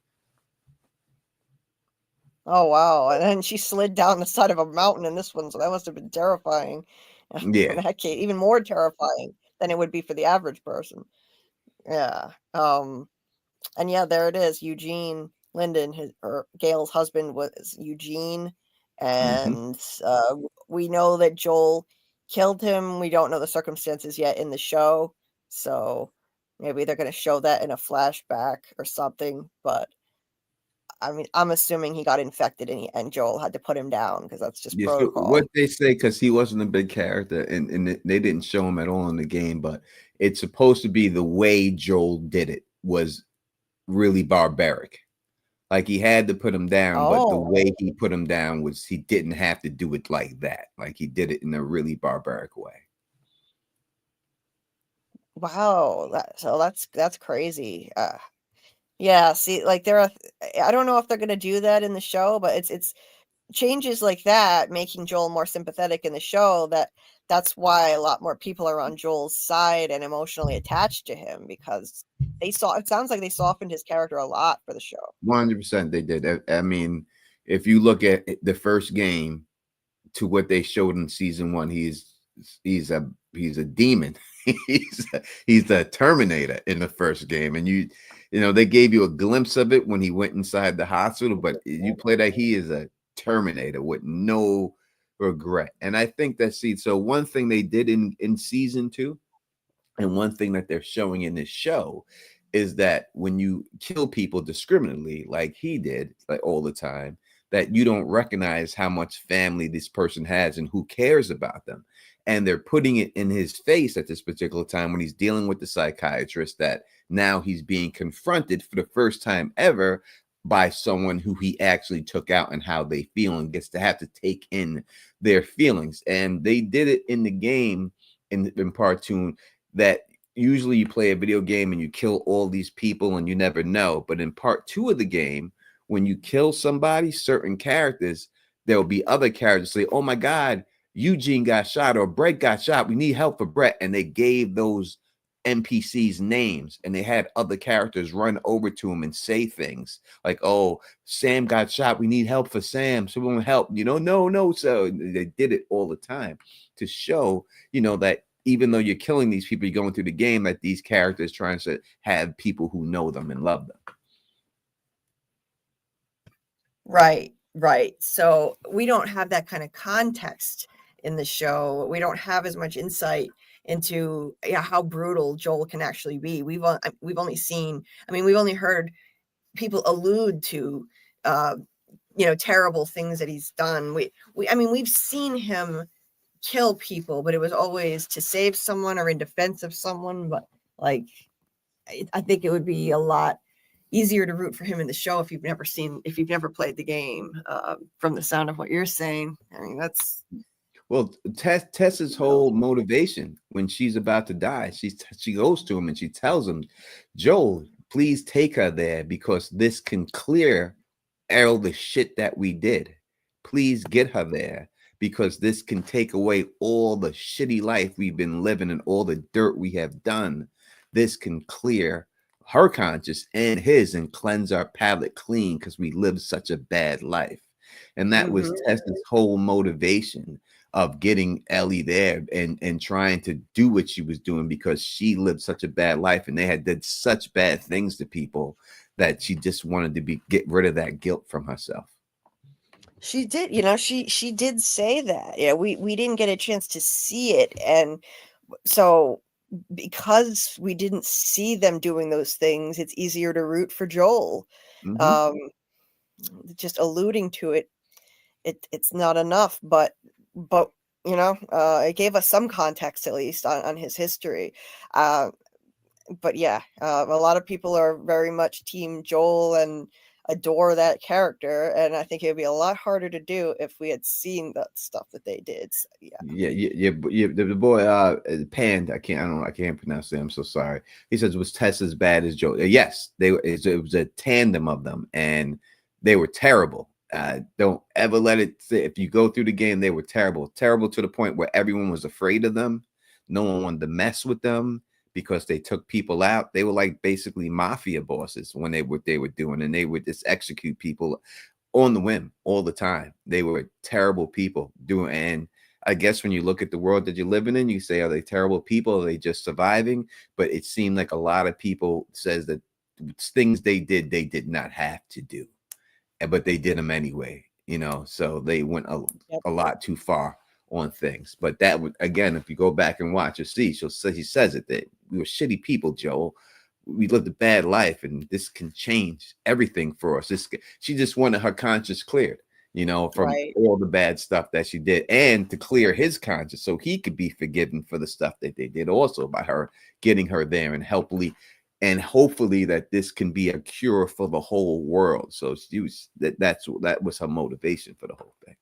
Oh wow. And then she slid down the side of a mountain in this one, so that must have been terrifying. In Yeah. that case, even more terrifying than it would be for the average person. Yeah. And yeah, there it is. Eugene Linden, Gail's husband was Eugene, Hmm. and we know that Joel killed him. We don't know the circumstances yet in the show, so maybe they're going to show that in a flashback or something. But I mean, I'm assuming he got infected and Joel had to put him down because that's just Yeah, so what protocol. they say, because he wasn't a big character, and they didn't show him at all in the game, but it's supposed to be the way Joel did it was really barbaric. Like he had to put him down, but the Oh, way he put him down was he didn't have to do it like that. Like he did it in a really barbaric way. wow. That's crazy. Yeah, see, like I don't know if they're gonna do that in the show, but it's changes like that, making Joel more sympathetic in the show. That's why a lot more people are on Joel's side and emotionally attached to him because it sounds like they softened his character a lot for the show. 100% they did. I mean, if you look at the first game to what they showed in season one, he's a demon. He's a Terminator in the first game, and they gave you a glimpse of it when he went inside the hospital. But you play that, he is a Terminator with no regret. And I think so one thing they did in season two, and one thing that they're showing in this show is that when you kill people discriminately, like he did, like all the time, that you don't recognize how much family this person has and who cares about them. And they're putting it in his face at this particular time when he's dealing with the psychiatrist, that now he's being confronted for the first time ever by someone who he actually took out and how they feel, and gets to have to take in their feelings. And they did it in the game in part two, that usually you play a video game and you kill all these people and you never know. But in part two of the game, when you kill somebody, certain characters, there'll be other characters say, "Oh my God, Eugene got shot or Brett got shot. We need help for Brett." And they gave those NPCs names, and they had other characters run over to him and say things like, "Oh, Sam got shot. We need help for Sam. Someone help." No. So they did it all the time to show, that even though you're killing these people, you're going through the game, that these characters trying to have people who know them and love them. Right, right. So we don't have that kind of context in the show. We don't have as much insight into how brutal Joel can actually be. We've only seen, we've only heard people allude to terrible things that he's done. We've seen him kill people, but it was always to save someone or in defense of someone. But like, I think it would be a lot easier to root for him in the show if you've never played the game. From the sound of what you're saying, that's well, Tessa's whole motivation when she's about to die, she goes to him and she tells him, "Joel, please take her there because this can clear all the shit that we did. Please get her there because this can take away all the shitty life we've been living and all the dirt we have done. This can clear her conscience and his and cleanse our palate clean because we lived such a bad life." And that was Tessa's whole motivation of getting Ellie there and trying to do what she was doing, because she lived such a bad life and they had did such bad things to people that she just wanted to get rid of that guilt from herself. She did, she did say that. Yeah, we didn't get a chance to see it, and so because we didn't see them doing those things, it's easier to root for Joel. Mm-hmm. Just alluding to it, it's not enough, but it gave us some context at least on his history. But yeah, a lot of people are very much Team Joel and adore that character, and I think it would be a lot harder to do if we had seen that stuff that they did. So, yeah. The boy, Pand, I can't pronounce it. I'm so sorry. He says, was Tess as bad as Joel? Yes, it was a tandem of them, and they were terrible. Don't ever let it. If you go through the game, they were terrible to the point where everyone was afraid of them. No one wanted to mess with them because they took people out. They were like basically mafia bosses when they were doing, and they would just execute people on the whim all the time. They were terrible people doing. And I guess when you look at the world that you're living in, you say, are they terrible people? Are they just surviving? But it seemed like a lot of people says that things they did not have to do, but they did them anyway, so they went a lot too far on things. But that would, again, if you go back and watch, he says it, that we were shitty people, Joel. We lived a bad life, and this can change everything for us. She just wanted her conscience cleared, from all the bad stuff that she did, and to clear his conscience so he could be forgiven for the stuff that they did also, by her getting her there, and hopefully that this can be a cure for the whole world. So that was her motivation for the whole thing.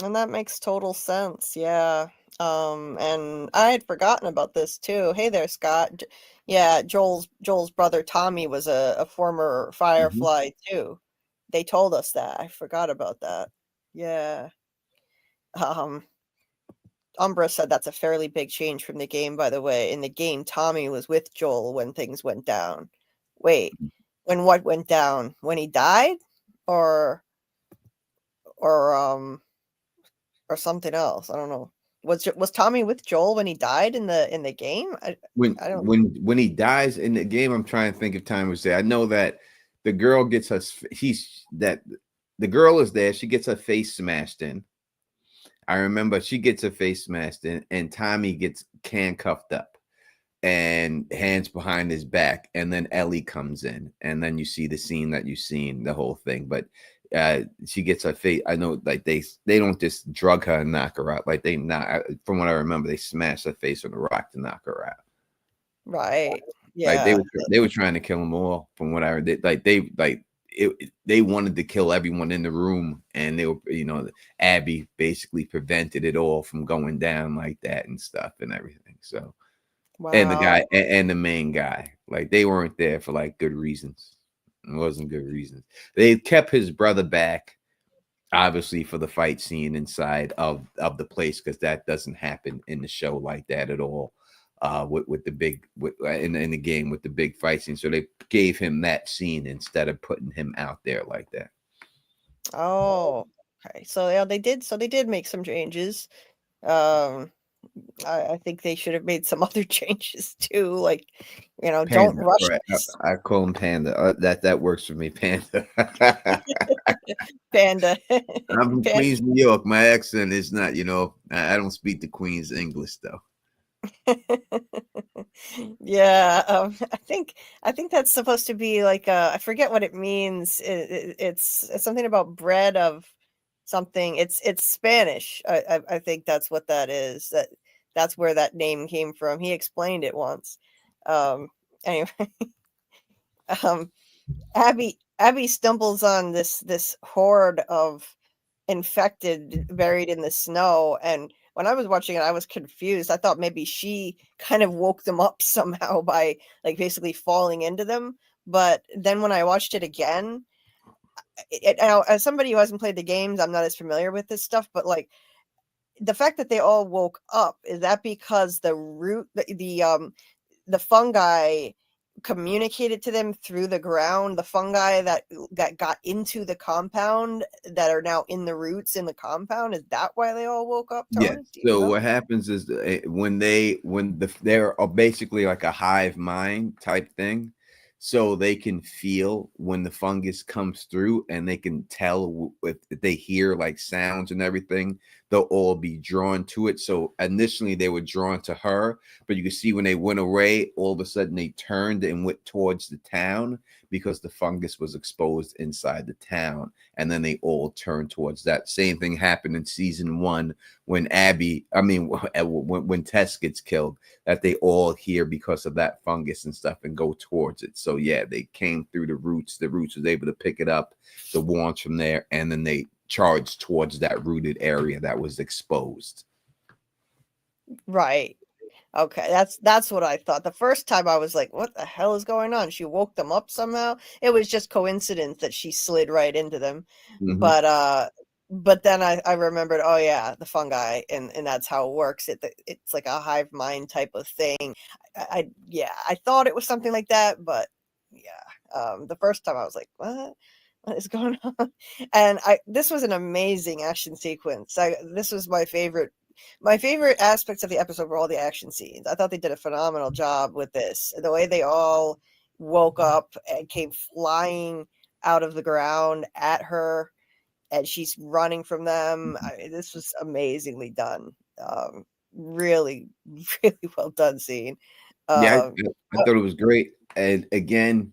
And that makes total sense. Yeah. And I had forgotten about this too. Hey there, Scott. Yeah, Joel's brother Tommy was a former Firefly too. They told us that. I forgot about that. Yeah. Umbra said that's a fairly big change from the game, by the way. In the game, Tommy was with Joel when things went down. Wait, when what went down? When he died? Or something else? I don't know. Was Tommy with Joel when he died in the game? When he dies in the game, I'm trying to think if Tommy was there. I know that the girl gets the girl is there. She gets her face smashed in. I remember she gets her face smashed in, and Tommy gets handcuffed up and hands behind his back, and then Ellie comes in, and then you see the scene that you've seen, the whole thing. But she gets her face. I know, like they don't just drug her and knock her out. Like from what I remember, they smashed her face on a rock to knock her out. Right. Yeah. Like they were trying to kill them all. From what I heard, they wanted to kill everyone in the room, and they were, Abby basically prevented it all from going down like that and stuff and everything. So, wow. And the guy and the main guy, like they weren't there for like good reasons. It wasn't good reasons. They kept his brother back, obviously, for the fight scene inside of the place, because that doesn't happen in the show like that at all. With the big in the game with the big fight scene, so they gave him that scene instead of putting him out there like that. Oh, okay. So yeah, they did make some changes. I think they should have made some other changes too, like Panda, don't rush. I call him Panda. That works for me, Panda. Panda. I'm from Queens, New York. My accent is not, I don't speak the Queen's English though. Yeah, I think that's supposed to be like I forget what it means. It's something about bread of something. It's Spanish. I think that's what that is. That's where that name came from. He explained it once. Anyway, Abby stumbles on this horde of infected buried in the snow, and when I was watching it, I was confused. I thought maybe she kind of woke them up somehow by like basically falling into them. But then when I watched it again, as somebody who hasn't played the games, I'm not as familiar with this stuff. But like the fact that they all woke up, is that because the root, the fungi communicated to them through the ground, the fungi that got into the compound that are now in the roots in the compound? Is that why they all woke up, Tony? Yeah. So what happens is when they're basically like a hive mind type thing, so they can feel when the fungus comes through, and they can tell if they hear like sounds and everything. they'll all be drawn to it. So initially they were drawn to her, but you can see when they went away, all of a sudden they turned and went towards the town because the fungus was exposed inside the town. And then they all turned towards that. Same thing happened in season 1 when when Tess gets killed, that they all hear because of that fungus and stuff and go towards it. So yeah, they came through the roots. The roots was able to pick it up, the wands from there, and then they charged towards that rooted area that was exposed. Right. Okay, that's what I thought. The first time I was like, what the hell is going on? She woke them up somehow. It was just coincidence that she slid right into them. Mm-hmm. But then I remembered, oh yeah, the fungi, and that's how it works. It's like a hive mind type of thing. I thought it was something like that, but yeah. The first time I was like, what is going on? And this was an amazing action sequence. This was my favorite aspects of the episode were all the action scenes. I thought they did a phenomenal job with this. The way they all woke up and came flying out of the ground at her, and she's running from them. This was amazingly done. Really, really well done scene. I thought it was great. And again,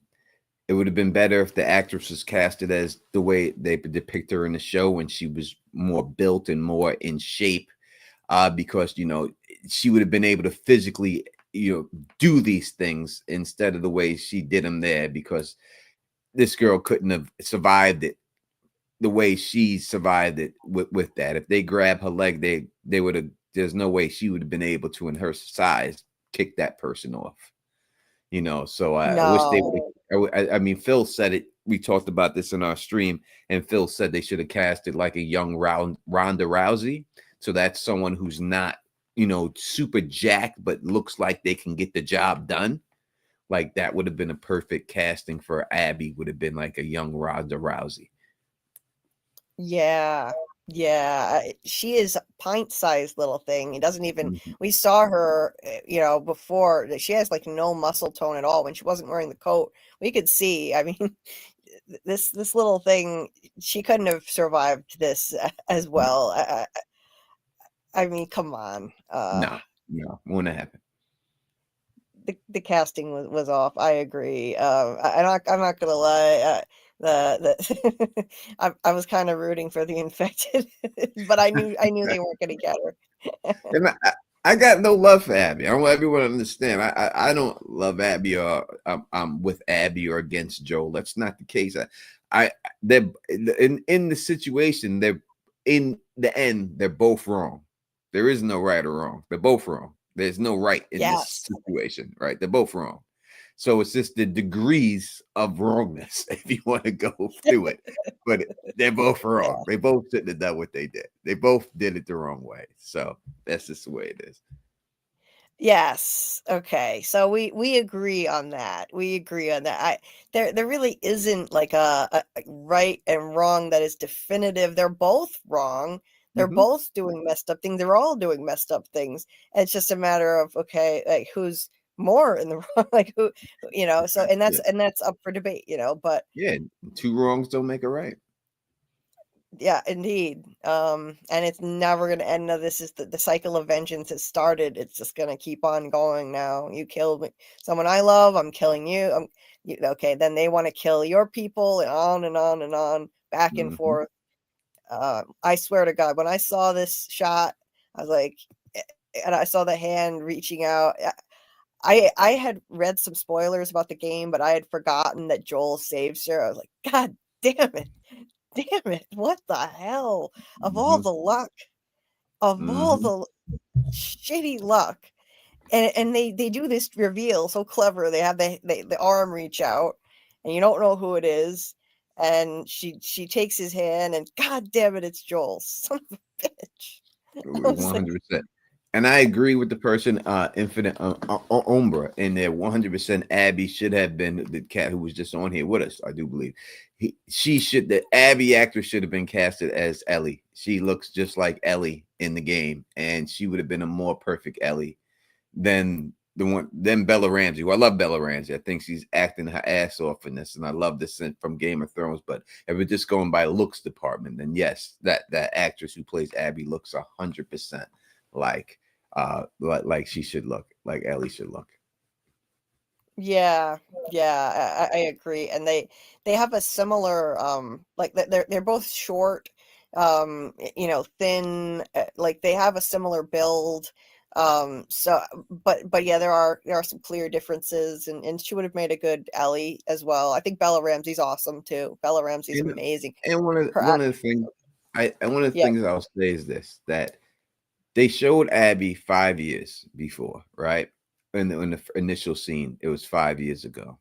it would have been better if the actress was casted as the way they depict her in the show when she was more built and more in shape. Because she would have been able to physically do these things instead of the way she did them there, because this girl couldn't have survived it the way she survived it with that. If they grab her leg, they would have, there's no way she would have been able to, in her size, kick that person off. So I wish they would. Phil said it. We talked about this in our stream, and Phil said they should have casted like a young Ronda Rousey. So that's someone who's not, super jacked, but looks like they can get the job done. Like that would have been a perfect casting for Abby. Would have been like a young Ronda Rousey. Yeah. She is a pint-sized little thing. It doesn't even. We saw her, before. She has like no muscle tone at all when she wasn't wearing the coat. We could see. This little thing. She couldn't have survived this as well. Come on. No, won't happen. The casting was off. I agree. I'm not gonna lie. I was kind of rooting for the infected, but I knew they weren't gonna get her. And I got no love for Abby. I want everyone to understand. I don't love Abby, or I'm with Abby or against Joel. That's not the case. They're in the situation. They're in the end. They're both wrong. There is no right or wrong. They're both wrong. There's no right in this situation, right? They're both wrong. So it's just the degrees of wrongness, if you want to go through it. But they're both wrong. They both shouldn't have done what they did. They both did it the wrong way. So that's just the way it is. Yes. Okay. So we agree on that. There really isn't like a right and wrong that is definitive. They're both wrong. They're both doing messed up things. They're all doing messed up things. And it's just a matter of, okay, like who's more in the wrong, like who, so, and that's up for debate, but yeah, two wrongs don't make a right. Yeah, indeed. And it's never going to end. This is the cycle of vengeance has started. It's just going to keep on going now. You killed someone I love. I'm killing you. Okay. Then they want to kill your people, and on and on and on, back and forth. I swear to God, when I saw this shot, I was like, and I saw the hand reaching out. I had read some spoilers about the game, but I had forgotten that Joel saves her. I was like, God damn it. What the hell? Of all the luck, of all the shitty luck. And they do this reveal so clever. They have the arm reach out, and you don't know who it is. And she takes his hand, and God damn it, it's Joel. Son of a bitch. 100%. And I agree with the person, Infinite Umbra, in there. 100%. Abby should have been the cat who was just on here with us. I do believe the Abby actress should have been casted as Ellie. She looks just like Ellie in the game, and she would have been a more perfect Ellie than then Bella Ramsey. Well, I love Bella Ramsey. I think she's acting her ass off in this, and I love this from Game of Thrones. But if we're just going by looks department, then yes, that actress who plays Abby looks 100% like she should look, like Ellie should look. Yeah, yeah, I agree. And they have a similar like they're both short, thin, like they have a similar build. So but yeah, there are some clear differences, and she would have made a good Ellie as well. I think Bella Ramsey's awesome too. Bella Ramsey's amazing. And one of the things one of the Yeah. things I'll say is this, that they showed Abby 5 years before, right? In the initial scene, it was 5 years ago.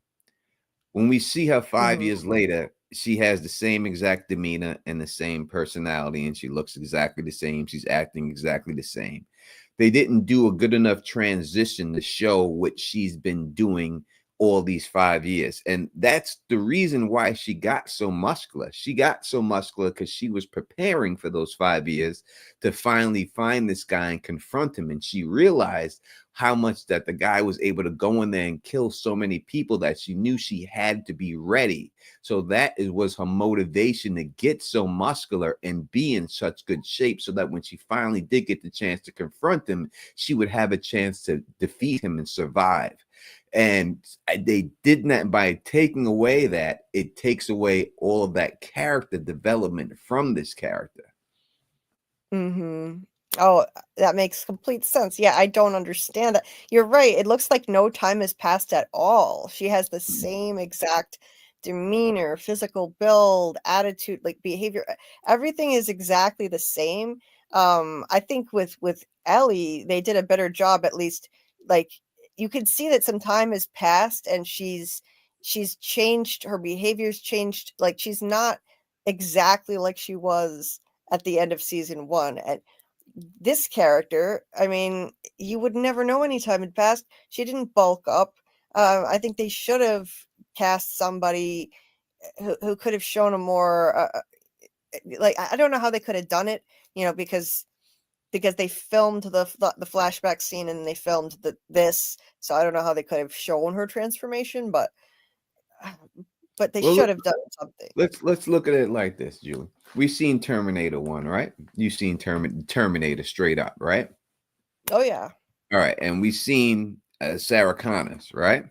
When we see her 5 years later, she has the same exact demeanor and the same personality, and she looks exactly the same. She's acting exactly the same. They didn't do a good enough transition to show what she's been doing all these 5 years. And that's the reason why she got so muscular. She got so muscular because she was preparing for those 5 years to finally find this guy and confront him. And she realized how much that the guy was able to go in there and kill so many people that she knew she had to be ready. So that was her motivation to get so muscular and be in such good shape, so that when she finally did get the chance to confront him, she would have a chance to defeat him and survive. And they did that. By taking away that, it takes away all of that character development from this character. Oh, that makes complete sense. Yeah, I don't understand that. You're right. It looks like no time has passed at all. She has the same exact demeanor, physical build, attitude, like behavior. Everything is exactly the same. I think with Ellie, they did a better job, at least. Like, you could see that some time has passed, and she's changed, her behavior's changed. Like, she's not exactly like she was at the end of season 1. And this character, I mean, you would never know any time had passed. She didn't bulk up. I think they should have cast somebody who could have shown a more like, I don't know how they could have done it, because they filmed the flashback scene, and they filmed this, so I don't know how they could have shown her transformation, but they should have done something. Let's look at it like this, Julie. We've seen Terminator 1, right? You've seen Terminator straight up, right? Oh yeah. All right, and we've seen Sarah Connors, right?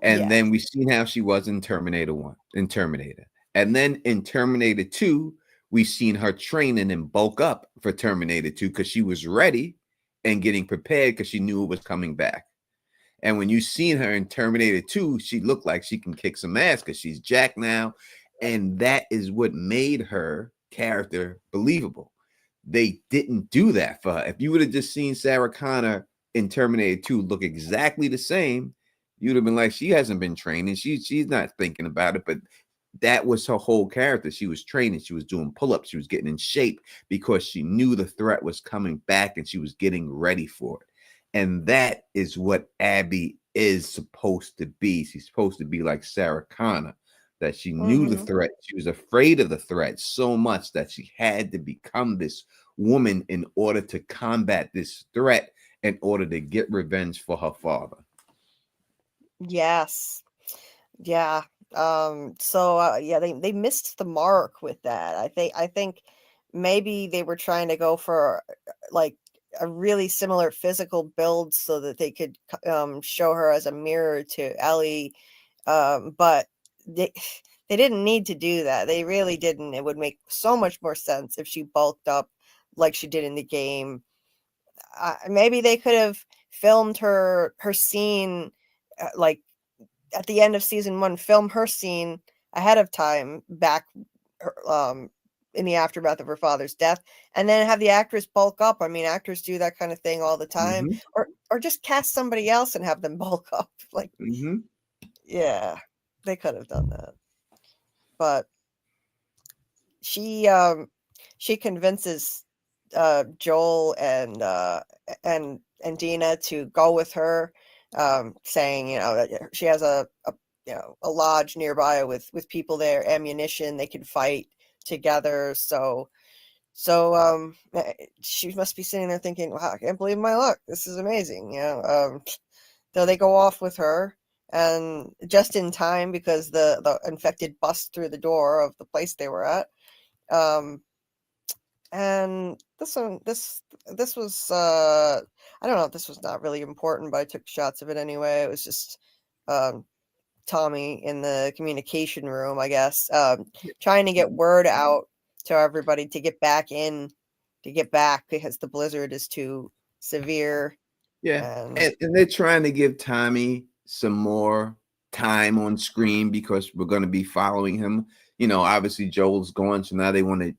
And then we've seen how she was in Terminator 1, in Terminator. And then in Terminator 2, we've seen her training and bulk up for Terminator 2 because she was ready and getting prepared because she knew it was coming back. And when you seen her in Terminator 2, she looked like she can kick some ass because she's jacked now. And that is what made her character believable. They didn't do that for her. If you would have just seen Sarah Connor in Terminator 2 look exactly the same, you'd have been like, she hasn't been training. She's not thinking about it. But that was her whole character. She was training. She was doing pull-ups. She was getting in shape because she knew the threat was coming back, and she was getting ready for it. And that is what Abby is supposed to be. She's supposed to be like Sarah Connor, that she knew the threat. She was afraid of the threat so much that she had to become this woman in order to combat this threat, in order to get revenge for her father. Yes. Yeah. So yeah, they missed the mark with that. I think maybe they were trying to go for like a really similar physical build so that they could show her as a mirror to Ellie, but they didn't need to do that. They really didn't. It would make so much more sense if she bulked up like she did in the game. Maybe they could have filmed her scene like at the end of season 1, film her scene ahead of time back in the aftermath of her father's death, and then have the actress bulk up. I mean, actors do that kind of thing all the time. Or just cast somebody else and have them bulk up. Like, yeah, they could have done that. But she convinces Joel and Dina to go with her, saying, that she has a lodge nearby with people there, ammunition, they can fight together. So So she must be sitting there thinking, wow, I can't believe my luck. This is amazing. So they go off with her, and just in time because the infected bust through the door of the place they were at. And this was I don't know if this was not really important, but I took shots of it anyway. It was just Tommy in the communication room, I guess, trying to get word out to everybody to get back because the blizzard is too severe. Yeah, and they're trying to give Tommy some more time on screen because we're going to be following him. Obviously Joel's gone, so now they want to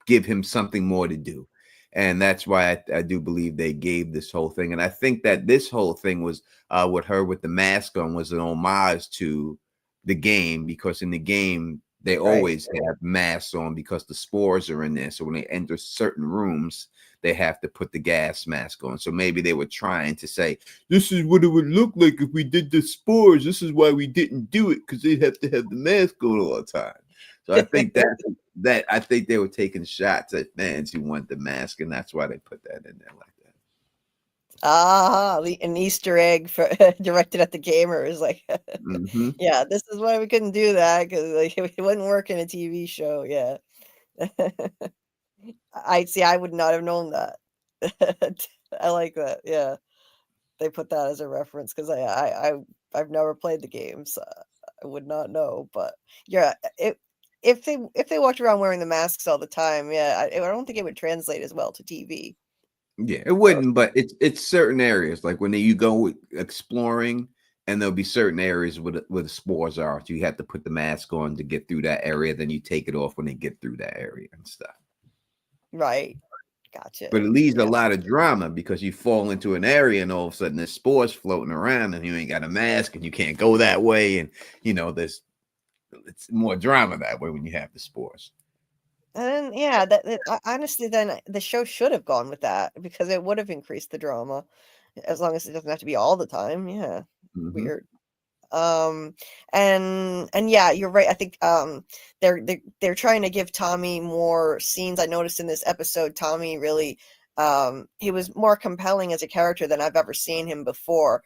give him something more to do. And that's why I do believe they gave this whole thing. And I think that this whole thing was with her with the mask on was an homage to the game, because in the game, they always have masks on because the spores are in there. So when they enter certain rooms, they have to put the gas mask on. So maybe they were trying to say, this is what it would look like if we did the spores. This is why we didn't do it, because they'd have to have the mask on all the time. So I think that I think they were taking shots at fans who want the mask, and that's why they put that in there like that. An Easter egg directed at the gamers. Like, yeah, this is why we couldn't do that, because it wouldn't work in a TV show. Yeah. I would not have known that. I like that. Yeah, they put that as a reference because I've never played the game, so I would not know. But yeah, if they walked around wearing the masks all the time, yeah, I don't think it would translate as well to TV. Yeah, it wouldn't, but it's certain areas like when you go exploring, and there'll be certain areas where the spores are. So you have to put the mask on to get through that area. Then you take it off when they get through that area and stuff. Right. Gotcha. But it leaves a lot of drama because you fall into an area and all of a sudden there's spores floating around and you ain't got a mask and you can't go that way. And, it's more drama that way when you have the spores. And yeah, honestly, then the show should have gone with that because it would have increased the drama, as long as it doesn't have to be all the time. Yeah. Weird. And yeah, you're right. I think they're trying to give Tommy more scenes. I noticed in this episode, Tommy really he was more compelling as a character than I've ever seen him before,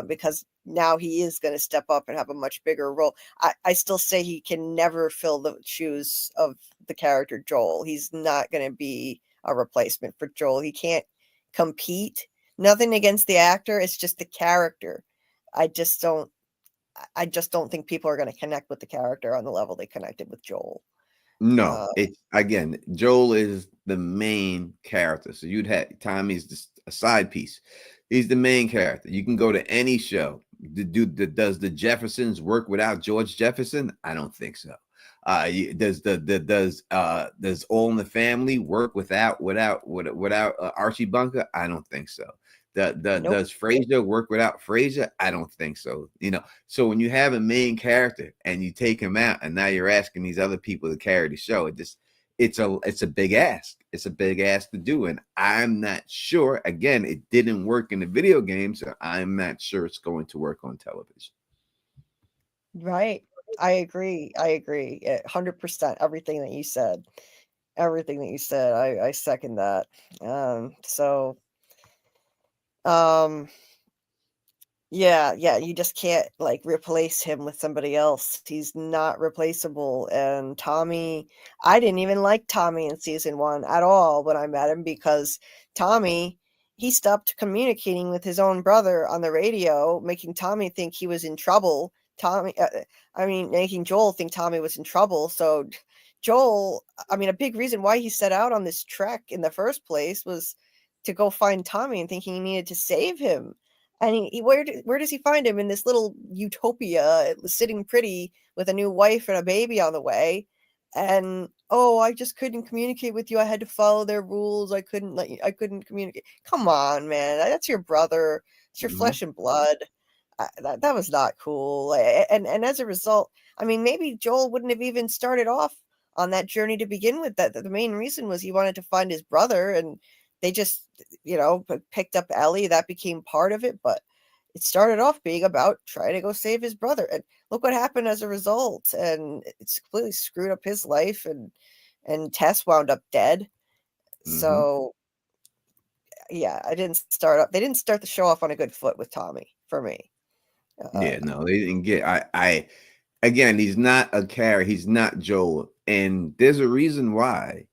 because now he is going to step up and have a much bigger role. I still say he can never fill the shoes of the character Joel. He's not going to be a replacement for Joel. He can't compete. Nothing against the actor. It's just the character. I just don't think people are going to connect with the character on the level they connected with Joel. No, it's again, Joel is the main character. So you'd have Tommy's just a side piece. He's the main character. You can go to any show. Does the Jeffersons work without George Jefferson? I don't think so. Does All in the Family work without Archie Bunker? I don't think so. Nope. Does Frasier work without Frasier? I don't think so. So when you have a main character and you take him out, and now you're asking these other people to carry the show, it's a big ask. It's a big ask to do, and I'm not sure. Again, it didn't work in the video game, so I'm not sure it's going to work on television. Right. I agree. 100%. Everything that you said. I second that. Yeah, you just can't replace him with somebody else. He's not replaceable. And Tommy, I didn't even like Tommy in season 1 at all when I met him, because Tommy, he stopped communicating with his own brother on the radio, making Tommy think he was in trouble. Making Joel think Tommy was in trouble. So Joel, a big reason why he set out on this trek in the first place was to go find Tommy and thinking he needed to save him. And where does he find him? In this little utopia, sitting pretty with a new wife and a baby on the way. And I just couldn't communicate with you. I had to follow their rules. I couldn't communicate. Come on, man. That's your brother. It's your flesh and blood. That was not cool. And as a result, maybe Joel wouldn't have even started off on that journey to begin with. That the main reason was he wanted to find his brother, and they just, picked up Ellie. That became part of it, but it started off being about trying to go save his brother. And look what happened as a result. And it's completely screwed up his life. And Tess wound up dead. So yeah, they didn't start the show off on a good foot with Tommy for me. Yeah, no, they didn't get. I again, he's not a character. He's not Joel, and there's a reason why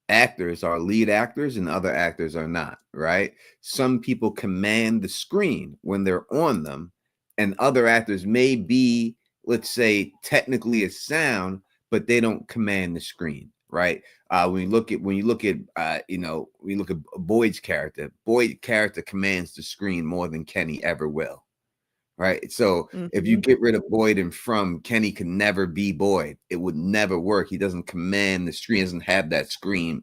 actors are lead actors and other actors are not. Right? Some people command the screen when they're on them, and other actors may be, let's say, technically a sound, but they don't command the screen. Right? When you look at Boyd's character, commands the screen more than Kenny ever will. Right. So if you get rid of Boyd and From, Kenny can never be Boyd. It would never work. He doesn't command the screen, doesn't have that screen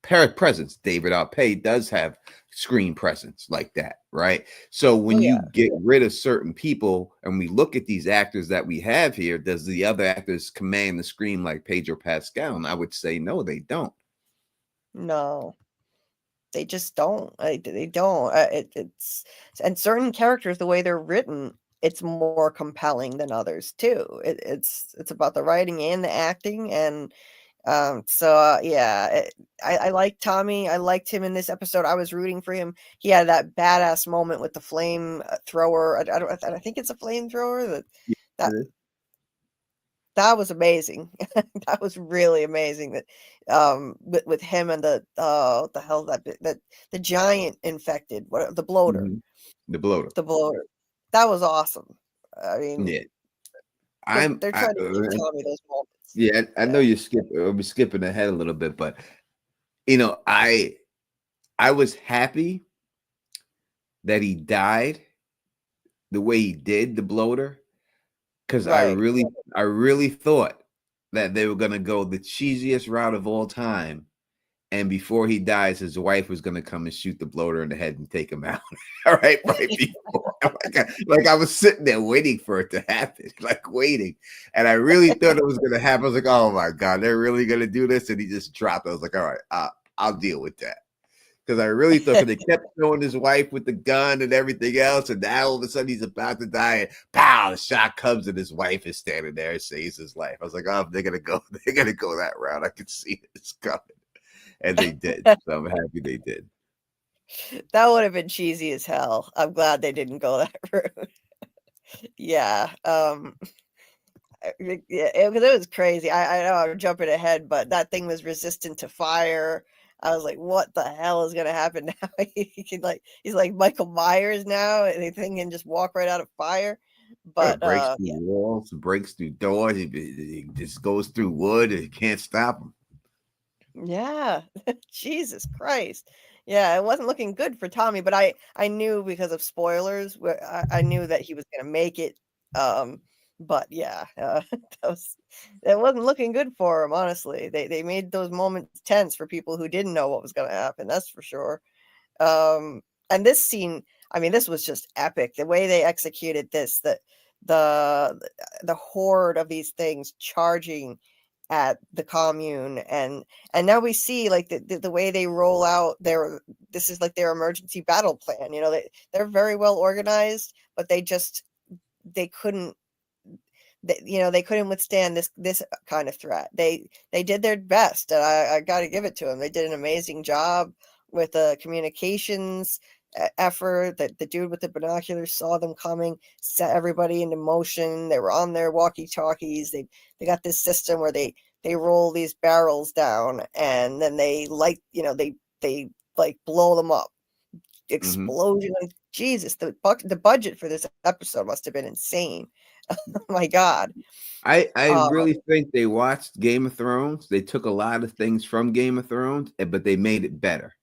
presence. David Arpey does have screen presence like that. Right. So when you get rid of certain people and we look at these actors that we have here, does the other actors command the screen like Pedro Pascal? And I would say no, they don't. No. They just don't. They don't. It's and certain characters, the way they're written, it's more compelling than others too. It's about the writing and the acting, and yeah. I like Tommy. I liked him in this episode. I was rooting for him. He had that badass moment with the flame thrower. I think it's a flamethrower. That was amazing. That was really amazing. That with him and the hell the giant infected, what the bloater, the bloater. That was awesome. I mean, yeah, they're trying to give Tommy those moments. Yeah, I know we're skipping ahead a little bit, but I was happy that he died the way he did, the bloater. Because I really thought that they were going to go the cheesiest route of all time. And before he dies, his wife was going to come and shoot the bloater in the head and take him out. All right before. like I was sitting there waiting for it to happen, like waiting. And I really thought it was going to happen. I was like, oh my God, they're really going to do this? And he just dropped. I was like, all right, I'll deal with that. Because I really thought they kept showing his wife with the gun and everything else, and now all of a sudden he's about to die, and pow, the shot comes, and his wife is standing there and saves his life. I was like, oh, they're gonna go that route. I could see this coming, and they did. So I'm happy they did. That would have been cheesy as hell. I'm glad they didn't go that route. Yeah. Yeah, it was crazy. I know I'm jumping ahead, but that thing was resistant to fire. I was like, what the hell is gonna happen now? He's like Michael Myers now, and the thing can just walk right out of fire. But it breaks through walls, breaks through doors, he just goes through wood and you can't stop him. Yeah. Jesus Christ. Yeah, it wasn't looking good for Tommy, but I knew because of spoilers, I knew that he was gonna make it. But yeah, it wasn't looking good for him, honestly. They made those moments tense for people who didn't know what was going to happen, that's for sure. And this scene, I mean, this was just epic. The way they executed this, the horde of these things charging at the commune, and now we see like the way they roll out this is like their emergency battle plan. They're very well organized, but they couldn't they couldn't withstand this kind of threat. They did their best, and I got to give it to them. They did an amazing job with the communications effort. That the dude with the binoculars saw them coming, set everybody into motion. They were on their walkie-talkies. They got this system where they roll these barrels down, and then they they like blow them up. Explosion! Jesus, the budget for this episode must have been insane. Oh my God. I really think they watched Game of Thrones. They took a lot of things from Game of Thrones, but they made it better.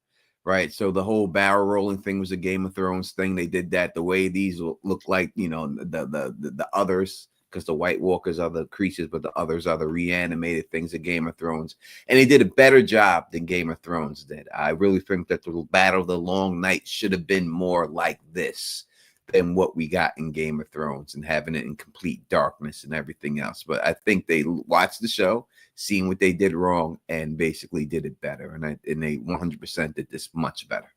Right. So the whole barrel rolling thing was a Game of Thrones thing. They did that the way these look like, the others, because the White Walkers are the creatures, but the others are the reanimated things of Game of Thrones. And they did a better job than Game of Thrones did. I really think that the Battle of the Long Night should have been more like this than what we got in Game of Thrones, and having it in complete darkness and everything else. But I think they watched the show, seen what they did wrong, and basically did it better. And they 100% did this much better.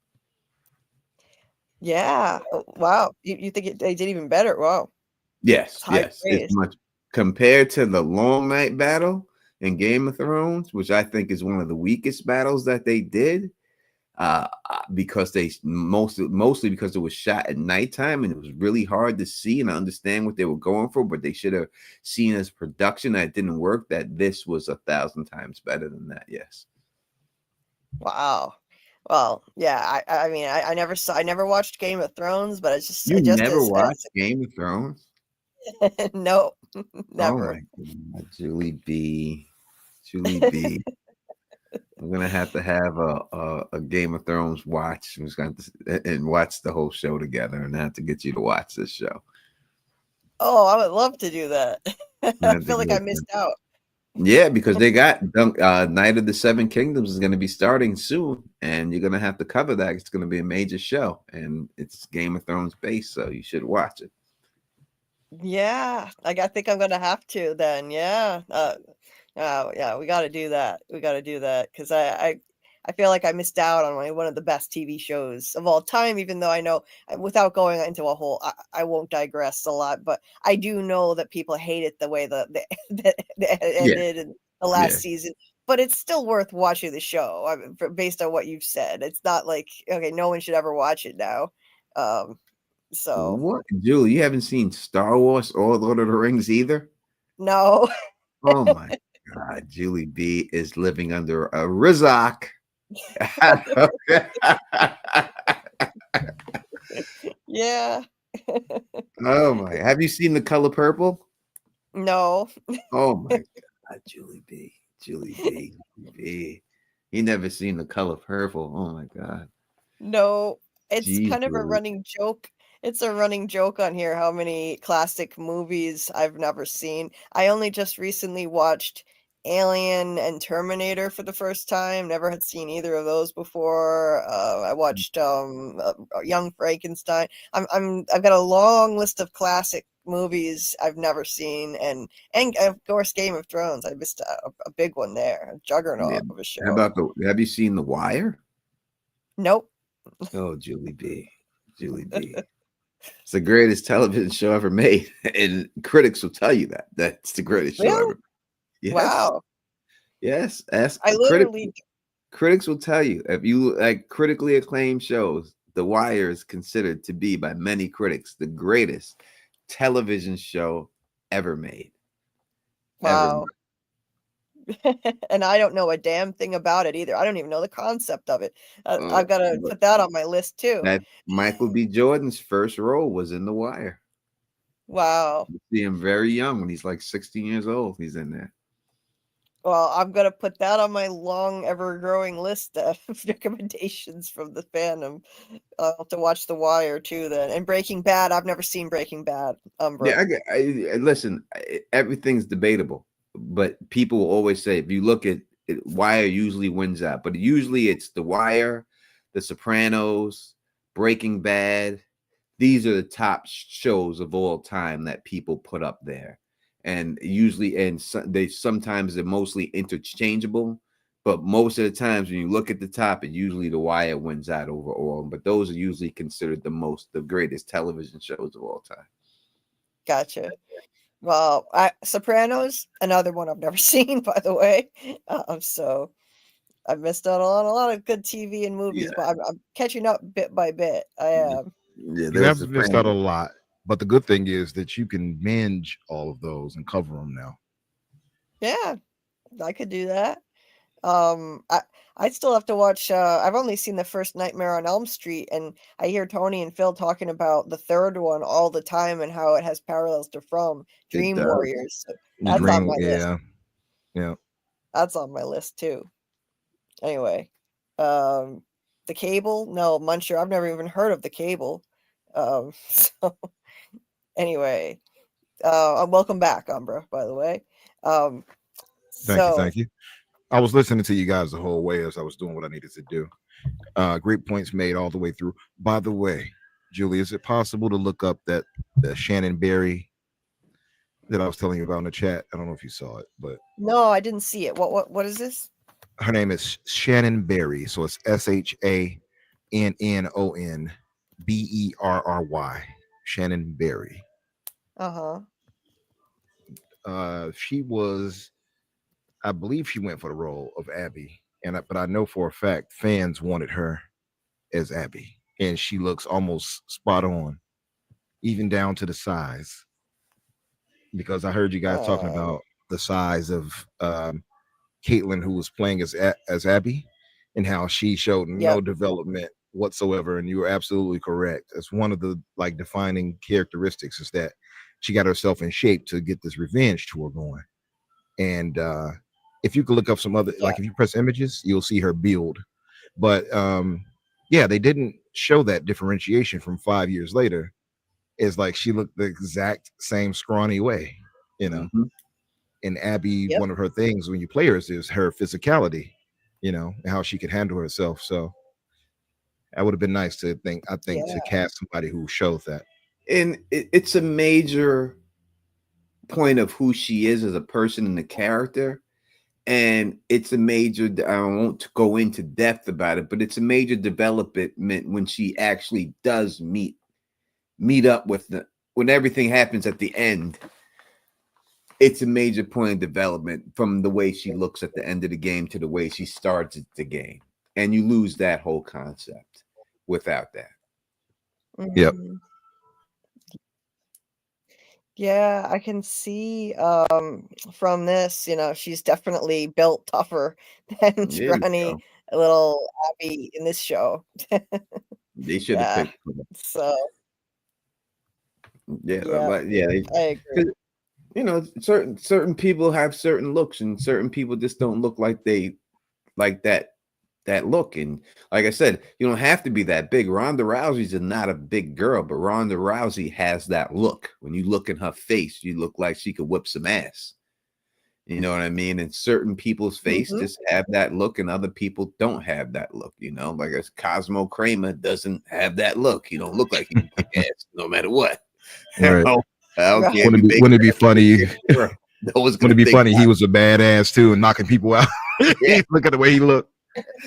Yeah. Wow. You think they did even better? Wow. Yes. It's much compared to the Long Night battle in Game of Thrones, which I think is one of the weakest battles that they did. because they mostly because it was shot at nighttime and it was really hard to see and understand what they were going for, but they should have seen as production that didn't work, that this was 1,000 times better than that. Yes. Wow. Well, yeah, I mean, I never watched Game of Thrones, but You just never watched Game of Thrones? No, Oh never. my God, Julie B. I'm gonna have a Game of Thrones watch. I'm just going to and watch the whole show together, and I have to get you to watch this show. Oh, I would love to do that. I feel like I missed out. Yeah, because they got Night of the Seven Kingdoms is going to be starting soon, and you're going to have to cover that. It's going to be a major show, and it's Game of Thrones based, so you should watch it. Yeah, I think I'm gonna have to then. Yeah, yeah, we got to do that. We got to do that because I feel like I missed out on one of the best TV shows of all time. Even though I know, without going into a whole, I won't digress a lot, but I do know that people hated the way that it ended in the last season. But it's still worth watching the show. I mean, based on what you've said, it's not like, okay, no one should ever watch it now. So What, Julie? You haven't seen Star Wars or Lord of the Rings either? no. Oh my God, Julie B is living under a Rizak. Yeah. Oh my! Have you seen The Color Purple? No. Oh my God, Julie B. You never seen The Color Purple? Oh my God. No. It's Jeez, kind of a Julie. running joke. It's a running joke on here how many classic movies I've never seen. I only just recently watched Alien and Terminator for the first time. Never had seen either of those before. I watched Young Frankenstein. I've got a long list of classic movies I've never seen, and of course Game of Thrones. I missed a big one there, a juggernaut of a show. How about have you seen The Wire? Nope. Oh, Julie B. It's the greatest television show ever made, and critics will tell you that that's the greatest show Really? ever. Yes. Wow. Yes. Ask I literally critics will tell you, if you like critically acclaimed shows, The Wire is considered to be by many critics the greatest television show ever made. wow. And I don't know a damn thing about it either. I don't even know the concept of it. I've got to put that on my list too. That Michael B. Jordan's first role was in The Wire. Wow. You see him very young when he's like 16 years old. He's in there. Well, I'm going to put that on my long, ever-growing list of recommendations from the fandom. I'll have to watch The Wire too then. And Breaking Bad. I've never seen Breaking Bad. Umbra. Yeah, I listen, everything's debatable, but people will always say, if you look at it, Wire usually wins out, but usually it's The Wire, The Sopranos, Breaking Bad. These are the top shows of all time that people put up there. And usually, sometimes they're mostly interchangeable, but most of the times when you look at the top, it usually The Wire wins out over all. But those are usually considered the greatest television shows of all time. Gotcha. Well, Sopranos, another one I've never seen, by the way. So I've missed out on a lot of good TV and movies, but I'm catching up bit by bit. I am. Yeah, You have missed out a lot, but the good thing is that you can binge all of those and cover them now. Yeah, I could do that. I still have to watch. I've only seen the first Nightmare on Elm Street, and I hear Tony and Phil talking about the third one all the time and how it has parallels to Dream Warriors. So that's on my list. Yeah, that's on my list too. Anyway, The Cable. No, Muncher. I've never even heard of The Cable. So anyway, welcome back, Umbra. By the way. Thank you. I was listening to you guys the whole way as I was doing what I needed to do. Great points made all the way through. By the way, Julie, is it possible to look up that Shannon Berry that I was telling you about in the chat? I don't know if you saw it, but no, I didn't see it. What is this? Her name is Shannon Berry, so it's SHANNON BERRY. Shannon Berry. She was, I believe she went for the role of Abby but I know for a fact fans wanted her as Abby, and she looks almost spot on, even down to the size. Because I heard you guys talking about the size of Caitlin, who was playing as Abby, and how she showed no development whatsoever. And you were absolutely correct. It's one of the like defining characteristics is that she got herself in shape to get this revenge tour going. And if you could look up some other, like if you press images, you'll see her build. But yeah, they didn't show that differentiation from 5 years later. It's like she looked the exact same scrawny way, you know. Mm-hmm. And Abby, one of her things when you play her is her physicality, you know, and how she could handle herself. So that would have been nice to think, to cast somebody who shows that. And it's a major point of who she is as a person and the character. And it's a major, I won't go into depth about it, but it's a major development when she actually does meet up with when everything happens at the end. It's a major point of development from the way she looks at the end of the game to the way she starts the game. And you lose that whole concept without that. Yep. Yeah, I can see from this, you know, she's definitely built tougher than scrawny little Abby in this show. They should have picked her. So but I agree. You know, certain people have certain looks, and certain people just don't look like they like that look. And like I said, you don't have to be that big. Ronda Rousey's not a big girl, but Ronda Rousey has that look. When you look in her face, you look like she could whip some ass. You know what I mean? And certain people's face just have that look, and other people don't have that look. You know, like as Cosmo Kramer doesn't have that look. He don't look like he can kick ass no matter what. Right. Wouldn't it be funny? Wouldn't it be funny? He was a badass too, and knocking people out. Look at the way he looked,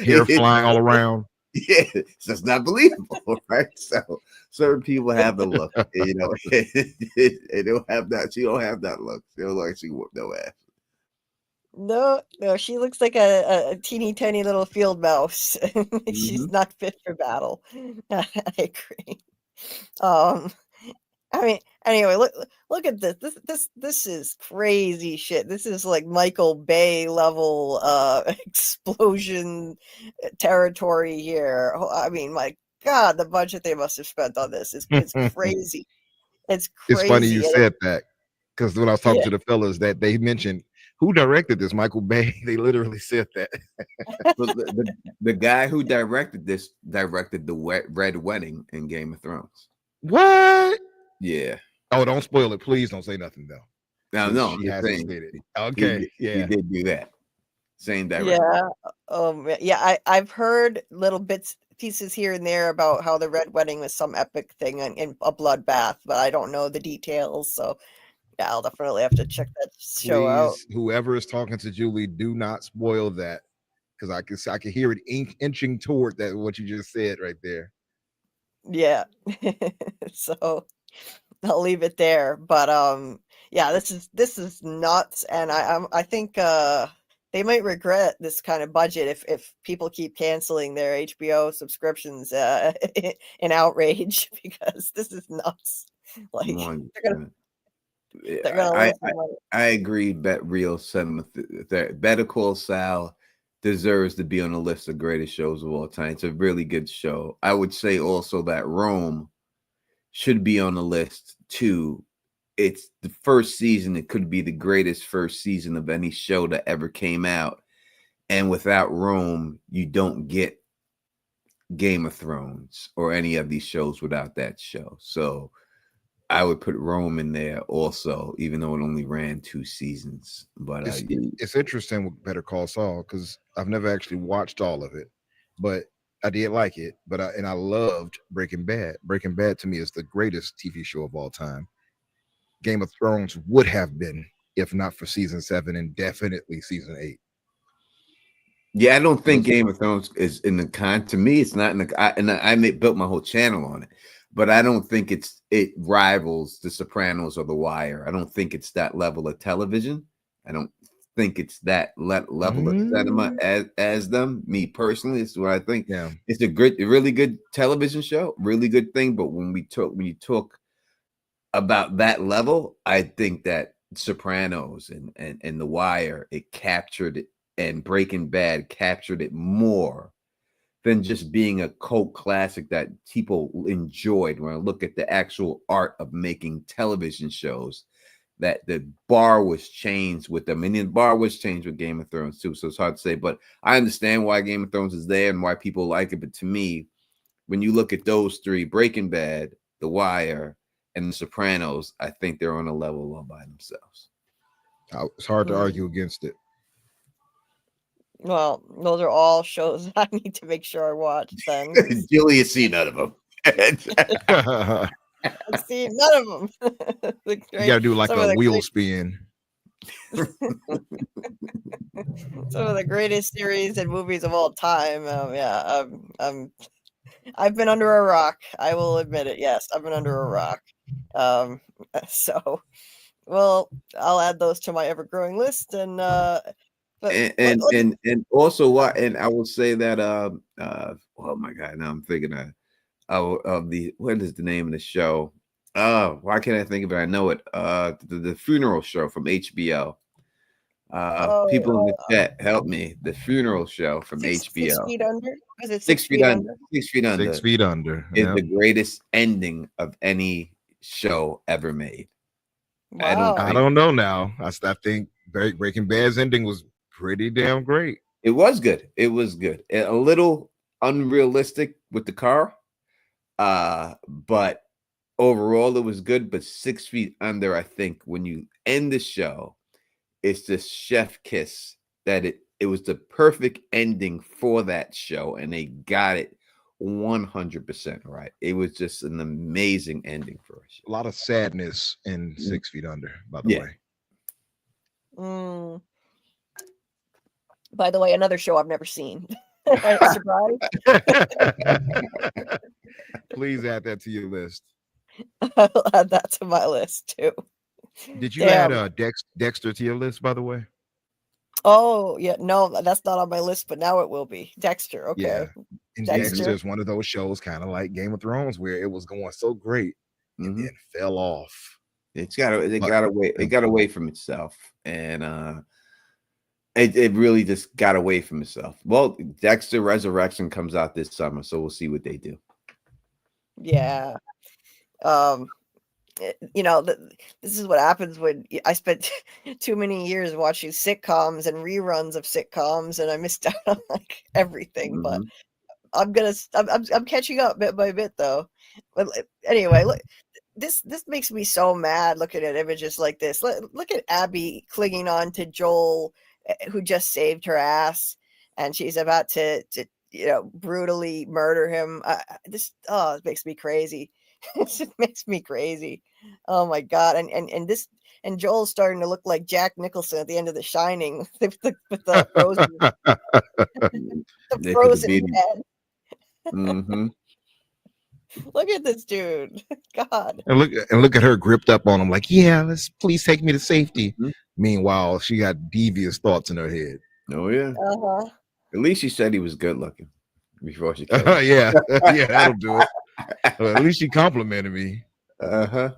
hair flying all around. Yeah, it's just not believable, right? So certain people have the look, you know. They don't have that. She don't have that look. She don't look like she whooped no ass. No, she looks like a teeny tiny little field mouse. She's not fit for battle. I agree. I mean, anyway, look at this. This is crazy shit. This is like Michael Bay level explosion territory here. I mean, my God, the budget they must have spent on this is crazy. It's crazy. It's funny you said that, because when I was talking to the fellas, that they mentioned who directed this, Michael Bay. They literally said that. the guy who directed this directed the Red Wedding in Game of Thrones. What? Yeah. Oh, don't spoil it. Please don't say nothing though. No, she hasn't stated. Okay. He did do that. Same director. Yeah. I've heard little pieces here and there about how the Red Wedding was some epic thing in a bloodbath, but I don't know the details. So yeah, I'll definitely have to check that show out. Whoever is talking to Julie, do not spoil that, because I can hear it inching toward that what you just said right there. Yeah. So I'll leave it there. But yeah, this is nuts, and I think they might regret this kind of budget if people keep canceling their HBO subscriptions in outrage, because this is nuts. Like I agree. Real sentiment that Better Call Saul deserves to be on the list of greatest shows of all time. It's a really good show. I would say also that Rome should be on the list too. It's the first season. It could be the greatest first season of any show that ever came out. And without Rome, you don't get Game of Thrones or any of these shows without that show. So I would put Rome in there also, even though it only ran 2 seasons. But it's interesting with Better Call Saul, because I've never actually watched all of it, but I did like it. But I loved Breaking Bad. Breaking Bad to me is the greatest TV show of all time. Game of Thrones would have been if not for season 7 and definitely season 8. Yeah, I don't think Game of Thrones is in the to me. It's not in the. I built my whole channel on it, but I don't think it rivals The Sopranos or The Wire. I don't think it's that level of television. I don't think it's that level of cinema as them. Me personally, this is what I think. Yeah. It's a really good television show, really good thing. But when you talk about that level, I think that Sopranos and The Wire, it captured it, and Breaking Bad captured it more than just being a cult classic that people enjoyed. When I look at the actual art of making television shows, that the bar was changed with them, and the bar was changed with Game of Thrones too. So it's hard to say, but I understand why Game of Thrones is there and why people like it. But to me, when you look at those three, Breaking Bad, The Wire, and The Sopranos, I think they're on a level all by themselves. It's hard to argue against it. Well, those are all shows I need to make sure I watch then. Julie has seen none of them. I've seen none of them. You got to do like a wheel spin. Some of the greatest series and movies of all time. I've been under a rock. I will admit it. Yes, I've been under a rock. So, well, I'll add those to my ever-growing list. And also what? And I will say that oh my God, now I'm thinking of the, what is the name of the show? Oh, why can't I think of it? I know it. The funeral show from HBO. People in the chat, help me. The funeral show from HBO. 6 Feet Under? Is it 6 Feet Under? 6 Feet Under. 6 Feet Under is the greatest ending of any show ever made. Wow. I don't know now. I think Breaking Bad's ending was pretty damn great. It was good. It was good. A little unrealistic with the car, but overall it was good. But 6 Feet Under, I think when you end the show, it's this chef kiss that it was the perfect ending for that show, and they got it 100% right. It was just an amazing ending for us. A lot of sadness in 6 Feet Under, by the way. By the way, another show I've never seen. Surprise. Please add that to your list. I'll add that to my list too. Did you add Dexter to your list, by the way? Oh, yeah. No, that's not on my list, but now it will be. Dexter. Okay. Yeah. And Dexter is one of those shows, kind of like Game of Thrones, where it was going so great and then fell off. It got away from itself, and it really just got away from itself. Well, Dexter Resurrection comes out this summer, so we'll see what they do. Yeah. This is what happens when I spent too many years watching sitcoms and reruns of sitcoms, and I missed out on like everything. But I'm catching up bit by bit, though. But anyway, look, this makes me so mad looking at images like this. Look at Abby clinging on to Joel, who just saved her ass, and she's about to brutally murder him. It makes me crazy. It just makes me crazy. Oh my God. And Joel's starting to look like Jack Nicholson at the end of The Shining with the frozen head. Look at this dude. God. And look at her gripped up on him like, yeah, please take me to safety. Meanwhile, she got devious thoughts in her head. Oh yeah. At least she said he was good looking before she killed him. Yeah, that'll do it. Well, at least she complimented me. And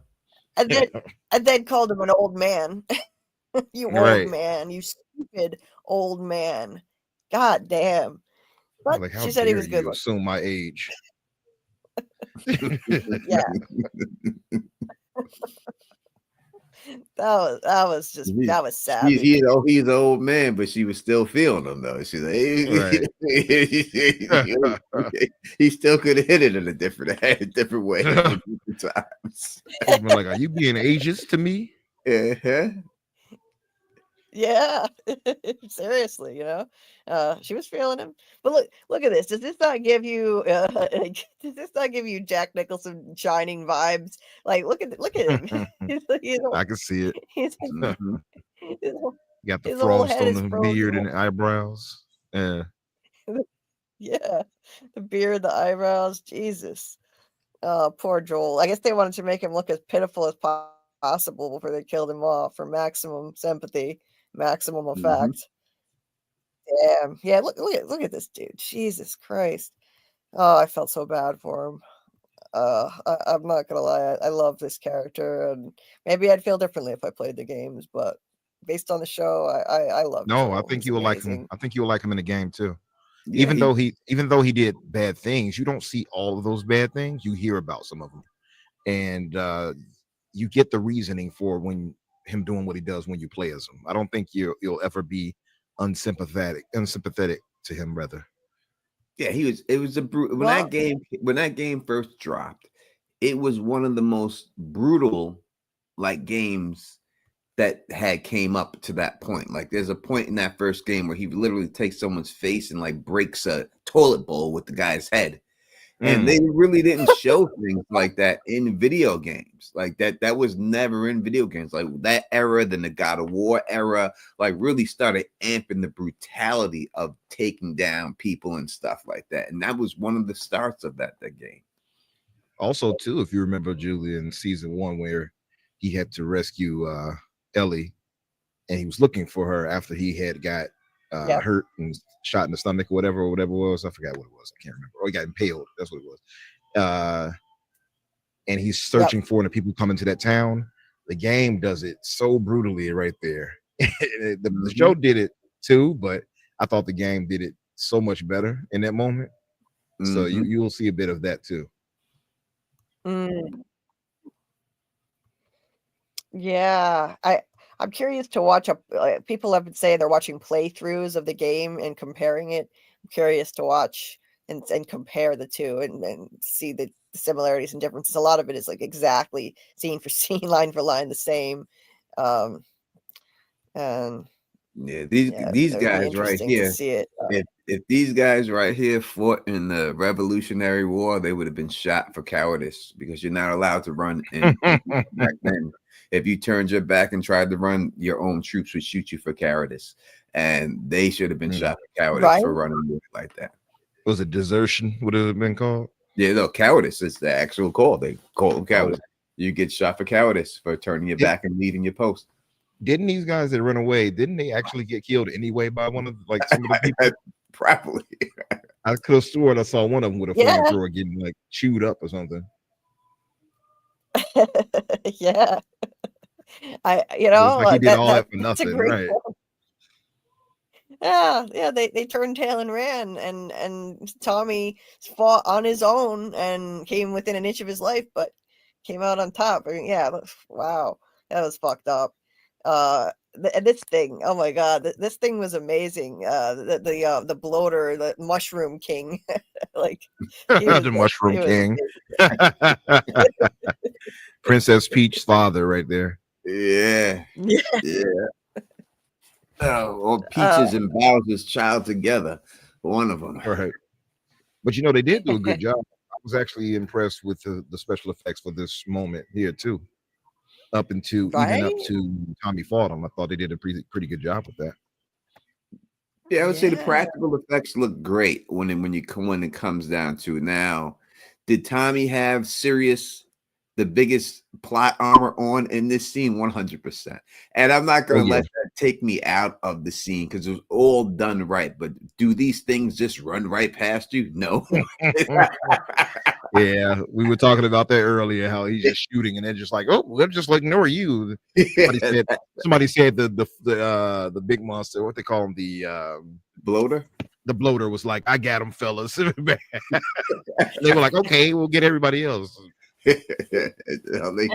then called him an old man. You old man, you stupid old man. God damn. But like, she said he was good. Assume my age. Yeah. That was sad. He's an old man, but she was still feeling him though. She's like, he still could have hit it in a different way. Times. Like, are you being ageist to me? Yeah, seriously, she was feeling him. But look at this. Does this not give you Jack Nicholson Shining vibes? Like, look at him. I can see it. Got the his frost head on is the frozen. beard and the eyebrows. Yeah. Yeah, the beard, the eyebrows. Jesus. Poor Joel. I guess they wanted to make him look as pitiful as possible before they killed him off for maximum sympathy. maximum Mhm. effect. Damn. Yeah, look at this dude. Jesus Christ. Oh, I felt so bad for him. I'm not gonna lie, I love this character, and maybe I'd feel differently if I played the games, but based on the show, I love No, I Joel. think He's you will like him. amazing. I think you will like him in the game too. Yeah, Even though he did bad things, you don't see all of those bad things. You hear about some of them, and you get the reasoning for when him doing what he does when you play as him. I don't think you'll ever be unsympathetic to him. Rather, yeah, he was. It was when Well, that game first dropped, it was one of the most brutal like games that had came up to that point. Like there's a point in that first game where he literally takes someone's face and like breaks a toilet bowl with the guy's head. And they really didn't show things like that in video games. Like that was never in video games. Like that era, then the God of War era, like really started amping the brutality of taking down people and stuff like that. And that was one of the starts of that game. also too, if you remember Julie in season 1, where he had to rescue Ellie, and he was looking for her after he had got yeah, hurt and shot in the stomach or whatever it was. I forgot what it was. I can't remember. Or he got impaled. That's what it was. And he's yep. searching for the people coming to that town. The game does it so brutally right there. The show did it too, but I thought the game did it so much better in that moment. So you will see a bit of that too. Yeah, I'm curious to watch people have been saying they're watching playthroughs of the game and comparing it. I'm curious to watch and compare the two and see the similarities and differences. A lot of it is like exactly scene for scene, line for line, the same. And Yeah, yeah, these it would be guys right interesting to here. see it. If these guys right here fought in the Revolutionary War, they would have been shot for cowardice because you're not allowed to run in back then. If you turned your back and tried to run, your own troops would shoot you for cowardice, and they should have been shot for cowardice Right? for running like that. Was it desertion? Would it have been called? Yeah, no, cowardice is the actual call. They call them cowardice. You get shot for cowardice for turning your back and leaving your post. Didn't these guys that run away, didn't they actually get killed anyway by one of like some of the people? Probably. I could have sworn I saw one of them with a Yeah. flamethrower getting like chewed up or something. Yeah. It's like he did all that for that's a nothing, great right? point. Yeah, they turned tail and ran, and Tommy fought on his own and came within an inch of his life, but came out on top. I mean, yeah, wow, that was fucked up. This thing, oh my god, this thing was amazing. The bloater, the mushroom king, like he was The Mushroom King, amazing. Princess Peach's father, right there. Yeah. Or Peaches and Bowser's child together. One of them. Right. But they did do a good job. I was actually impressed with the special effects for this moment here too. Even up to Tommy fought him. I thought they did a pretty good job with that. Yeah, I would say the practical effects look great when it comes down to it. Now, did Tommy have the biggest plot armor on in this scene? 100%. And I'm not going to let that take me out of the scene because it was all done right. But do these things just run right past you? No. Yeah, we were talking about that earlier, how he's just shooting and they're just like, oh, we'll just like ignore you. Somebody said the big monster, what they call him, the bloater. The bloater was like, I got him, fellas. They were like, okay, we'll get everybody else. They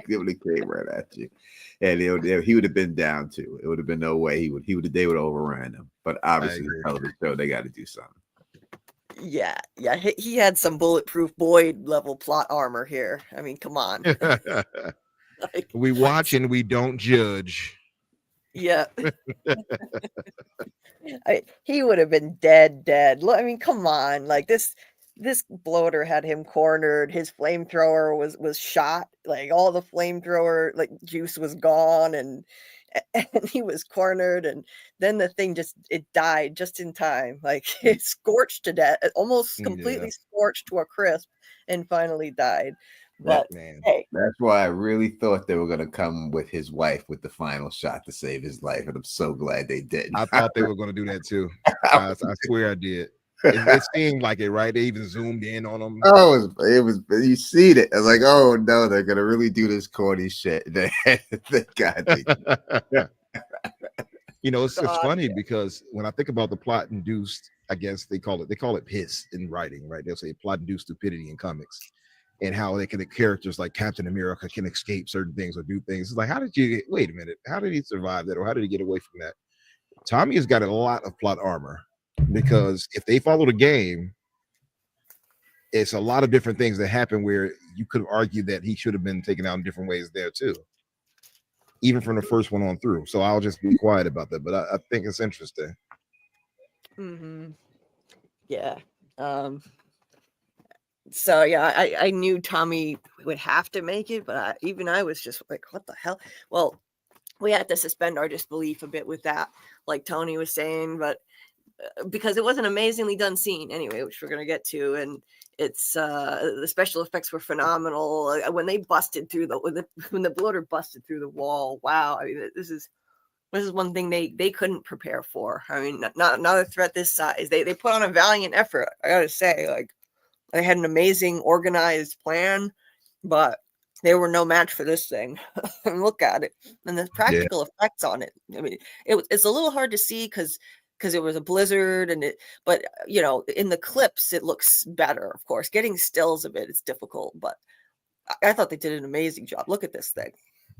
came right at you, and he would have been down too. It would have been no way they would have overran him. But obviously, the television show, they got to do something. Yeah, he had some bulletproof Boyd level plot armor here. I mean, come on. We watch and we don't judge. Yeah. He would have been dead. I mean, come on. Like this bloater had him cornered. His flamethrower was shot. Like all the flamethrower juice was gone, and he was cornered, and then the thing it died just in time. Like it scorched to death, almost completely scorched to a crisp, and finally died. But man. hey, That's why I really thought they were gonna come with his wife with the final shot to save his life, and I'm so glad they didn't. I thought they were going to do that too. I swear I did. It seemed like it, right? They even zoomed in on them. Oh, it was. You see it. I was like, oh no, they're gonna really do this corny shit. Thank God they did. You know, it's God, funny because when I think about the plot induced, I guess they call it piss in writing, right? They'll say plot induced stupidity in comics, and how they can, the characters like Captain America can escape certain things or do things. It's like, how did you wait a minute? How did he survive that, or how did he get away from that? Tommy has got a lot of plot armor because if they follow the game, it's a lot of different things that happen where you could argue that he should have been taken out in different ways there too, even from the first one on through. So I'll just be quiet about that, but I think it's interesting. yeah. So yeah, I knew Tommy would have to make it, but even I was just like, what the hell? Well, we had to suspend our disbelief a bit with that, like Tony was saying, but because it was an amazingly done scene anyway, which we're gonna get to, and it's the special effects were phenomenal. When they busted through when the bloater busted through the wall, wow! I mean, this is one thing they couldn't prepare for. I mean, not a threat this size. They put on a valiant effort. I gotta say, like, they had an amazing organized plan, but they were no match for this thing. And look at it, and the practical effects on it. I mean, it's a little hard to see because it was a blizzard, but you know, in the clips it looks better. Of course, getting stills of it's difficult, but I thought they did an amazing job. Look at this thing.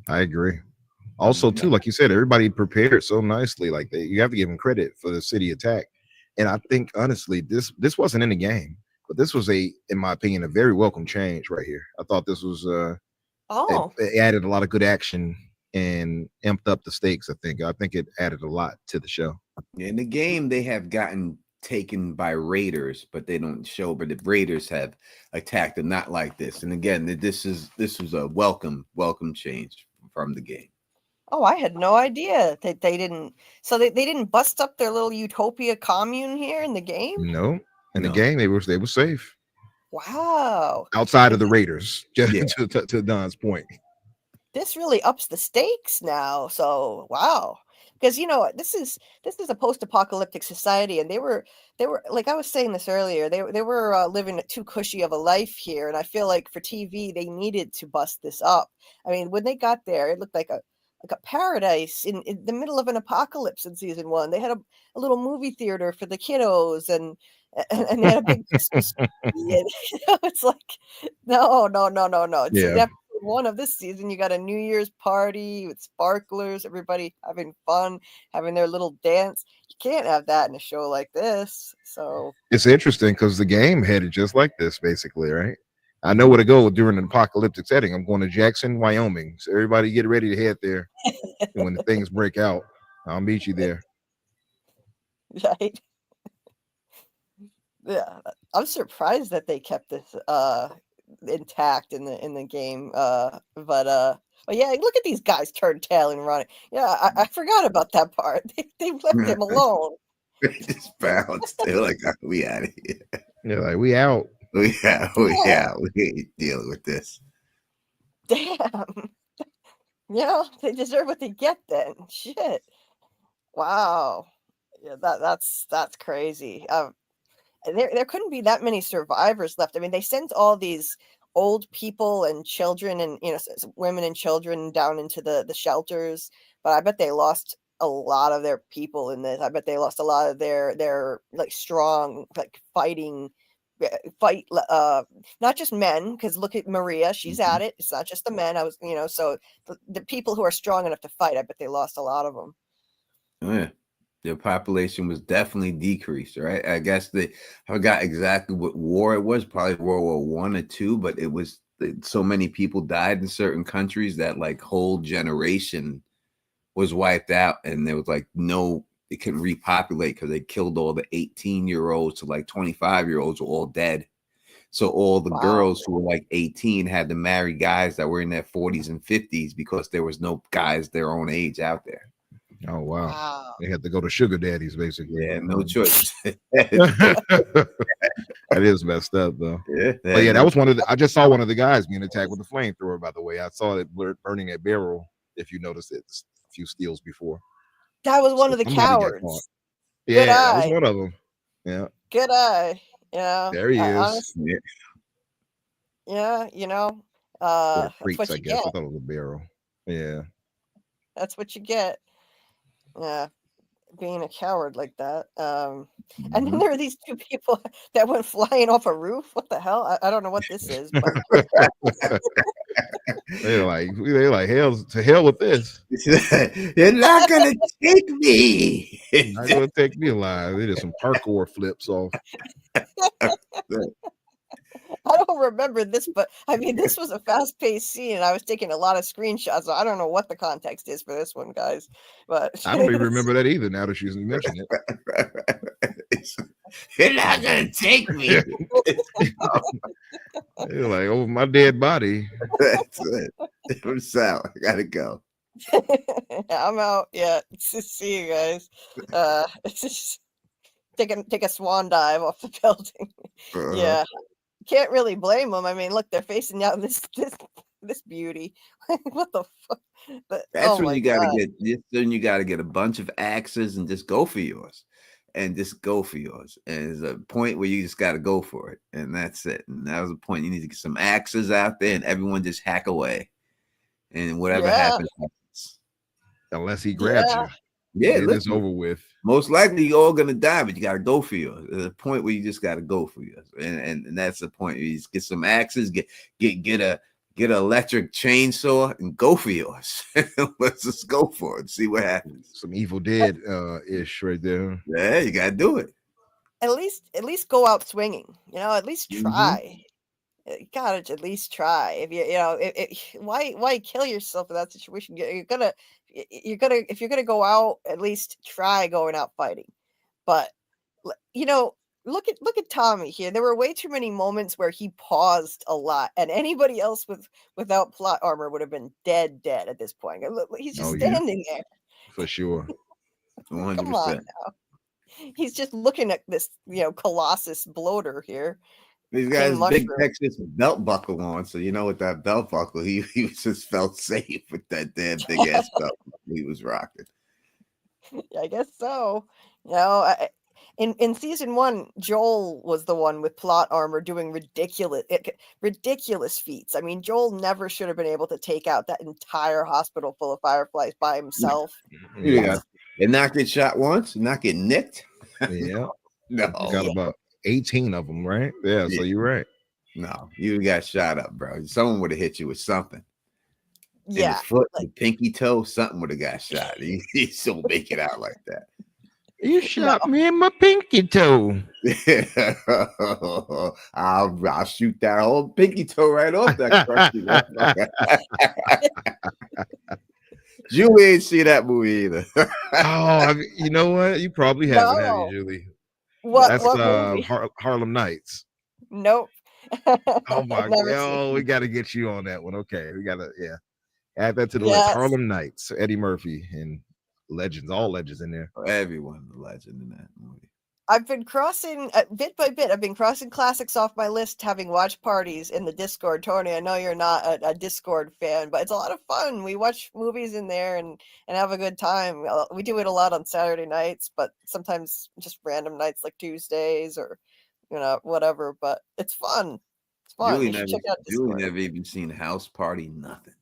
I agree. Also, too, like you said, everybody prepared so nicely. Like you have to give them credit for the city attack. And I think honestly, this wasn't in the game, but this was in my opinion, a very welcome change right here. I thought this was it added a lot of good action and amped up the stakes. I think it added a lot to the show. In the game, they have gotten taken by raiders, but they don't show. But the raiders have attacked them, not like this. And again, this was a welcome change from the game. Oh, I had no idea that they didn't. So they didn't bust up their little utopia commune here in the game. No, in the game they were safe. Wow. Outside of the raiders, just to Don's point. This really ups the stakes now. So wow. Because you know, this is a post-apocalyptic society, and they were like I was saying this earlier. They were living too cushy of a life here, and I feel like for TV they needed to bust this up. I mean, when they got there, it looked like a paradise in the middle of an apocalypse in season 1. They had a little movie theater for the kiddos, and they had a big Christmas tree. And, you know, it's like no. It's episode 1 of this season. You got a New Year's party with sparklers, everybody having fun, having their little dance. You can't have that in a show like this. So it's interesting because the game had it just like this, basically, right? I know where to go during an apocalyptic setting. I'm going to Jackson, Wyoming. So everybody get ready to head there. And when the things break out, I'll meet you there. Right. Yeah. I'm surprised that they kept this intact in the game. But yeah, look at these guys turn tail and run. Yeah, I forgot about that part. They left him alone. They just bounced. They're like, oh, we out of here. They're like, we out. We ain't dealing with this. Damn. You know, they deserve what they get then. Shit. Wow. Yeah, that's crazy. There couldn't be that many survivors left. I mean, they sent all these old people and children and, you know, women and children down into the shelters, but I bet they lost a lot of their people in this. I bet they lost a lot of their like strong, like fight not just men, because look at Maria, she's at it. It's not just the men. So the people who are strong enough to fight, I bet they lost a lot of them. Oh, yeah. Their population was definitely decreased, right? I guess I forgot exactly what war it was, probably World War I or II, but it was so many people died in certain countries that like whole generation was wiped out, and there was like they couldn't repopulate because they killed all the 18-year-olds to like 25-year-olds were all dead. So all the girls who were like 18 had to marry guys that were in their 40s and 50s because there was no guys their own age out there. Oh wow. Wow. They had to go to sugar daddies basically. Yeah, no choice. That is messed up though. But yeah, that was one of the. I just saw one of the guys being attacked with a flamethrower. By the way, I saw it burning a barrel. If you noticed it, a few steals before. That was one So of the somebody got caught. cowards. Yeah, Good that was eye. one of them. Yeah, Good eye. Yeah. there he is. Honestly, yeah, Or that's crates, what I you guess. I get. thought it was a barrel. Yeah. That's what you get. Yeah. Being a coward like that. And then there are these two people that went flying off a roof. What the hell? I don't know what this is, but they're like hell to hell with this. You're not gonna take me. Not gonna take me alive. They did some parkour flips off. I don't remember this, but I mean, this was a fast-paced scene, and I was taking a lot of screenshots. So I don't know what the context is for this one, guys. But I don't even remember that either. Now that she's mentioned it, you're not gonna take me. they're like, "Oh, my dead body." That's it. I'm out. I gotta go. I'm out. Yeah, see you guys. Just take a swan dive off the building. Yeah, can't really blame them. I mean, look, they're facing down this beauty. What the fuck? That's when you gotta get. Then you gotta get a bunch of axes and just go for yours, and just go for yours. And there's a point where you just gotta go for it, and that's it. And that was the point. You need to get some axes out there, and everyone just hack away, and whatever happens. Unless he grabs you. Yeah, it's over with. Most likely you're all gonna die, but you gotta go for yours. There's a point where you just gotta go for yours, and that's the point. You just get some axes, get an electric chainsaw, and go for yours. Let's just go for it. See what happens. Some Evil Dead ish right there. Yeah, you gotta do it. At least go out swinging. At least try. You gotta at least try. If why kill yourself in that situation? You're gonna if you're gonna go out, at least try going out fighting. But look at Tommy here. There were way too many moments where he paused a lot, and anybody else without plot armor would have been dead at this point. He's just standing there. For sure. 100%. Come on now. He's just looking at this, Colossus bloater here. He's got his big Texas belt buckle on, so with that belt buckle, he just felt safe with that damn big ass belt he was rocking. I guess so. In season 1, Joel was the one with plot armor doing ridiculous feats. I mean, Joel never should have been able to take out that entire hospital full of fireflies by himself. Yeah, and not get shot once, not get nicked. Yeah, no, got about 18 of them, right? Yeah, so you're right. No, you got shot up, bro. Someone would have hit you with something. Yeah, in his foot, the pinky toe, something would have got shot. He still make it out like that. You shot me in my pinky toe. I'll shoot that whole pinky toe right off that crusty. Julie ain't see that movie either. You know what? You probably haven't, have you, Julie? That's movie? Harlem Nights. Nope. Oh my god! We got to get you on that one. Okay, we got to add that to the list. Harlem Nights, Eddie Murphy and legends, all legends in there. Everyone, the legend in that movie. I've been crossing bit by bit. I've been crossing classics off my list, having watch parties in the Discord. Tony, I know you're not a Discord fan, but it's a lot of fun. We watch movies in there and have a good time. We do it a lot on Saturday nights, but sometimes just random nights like Tuesdays or whatever. But it's fun. It's fun. Julie never even seen House Party. Nothing.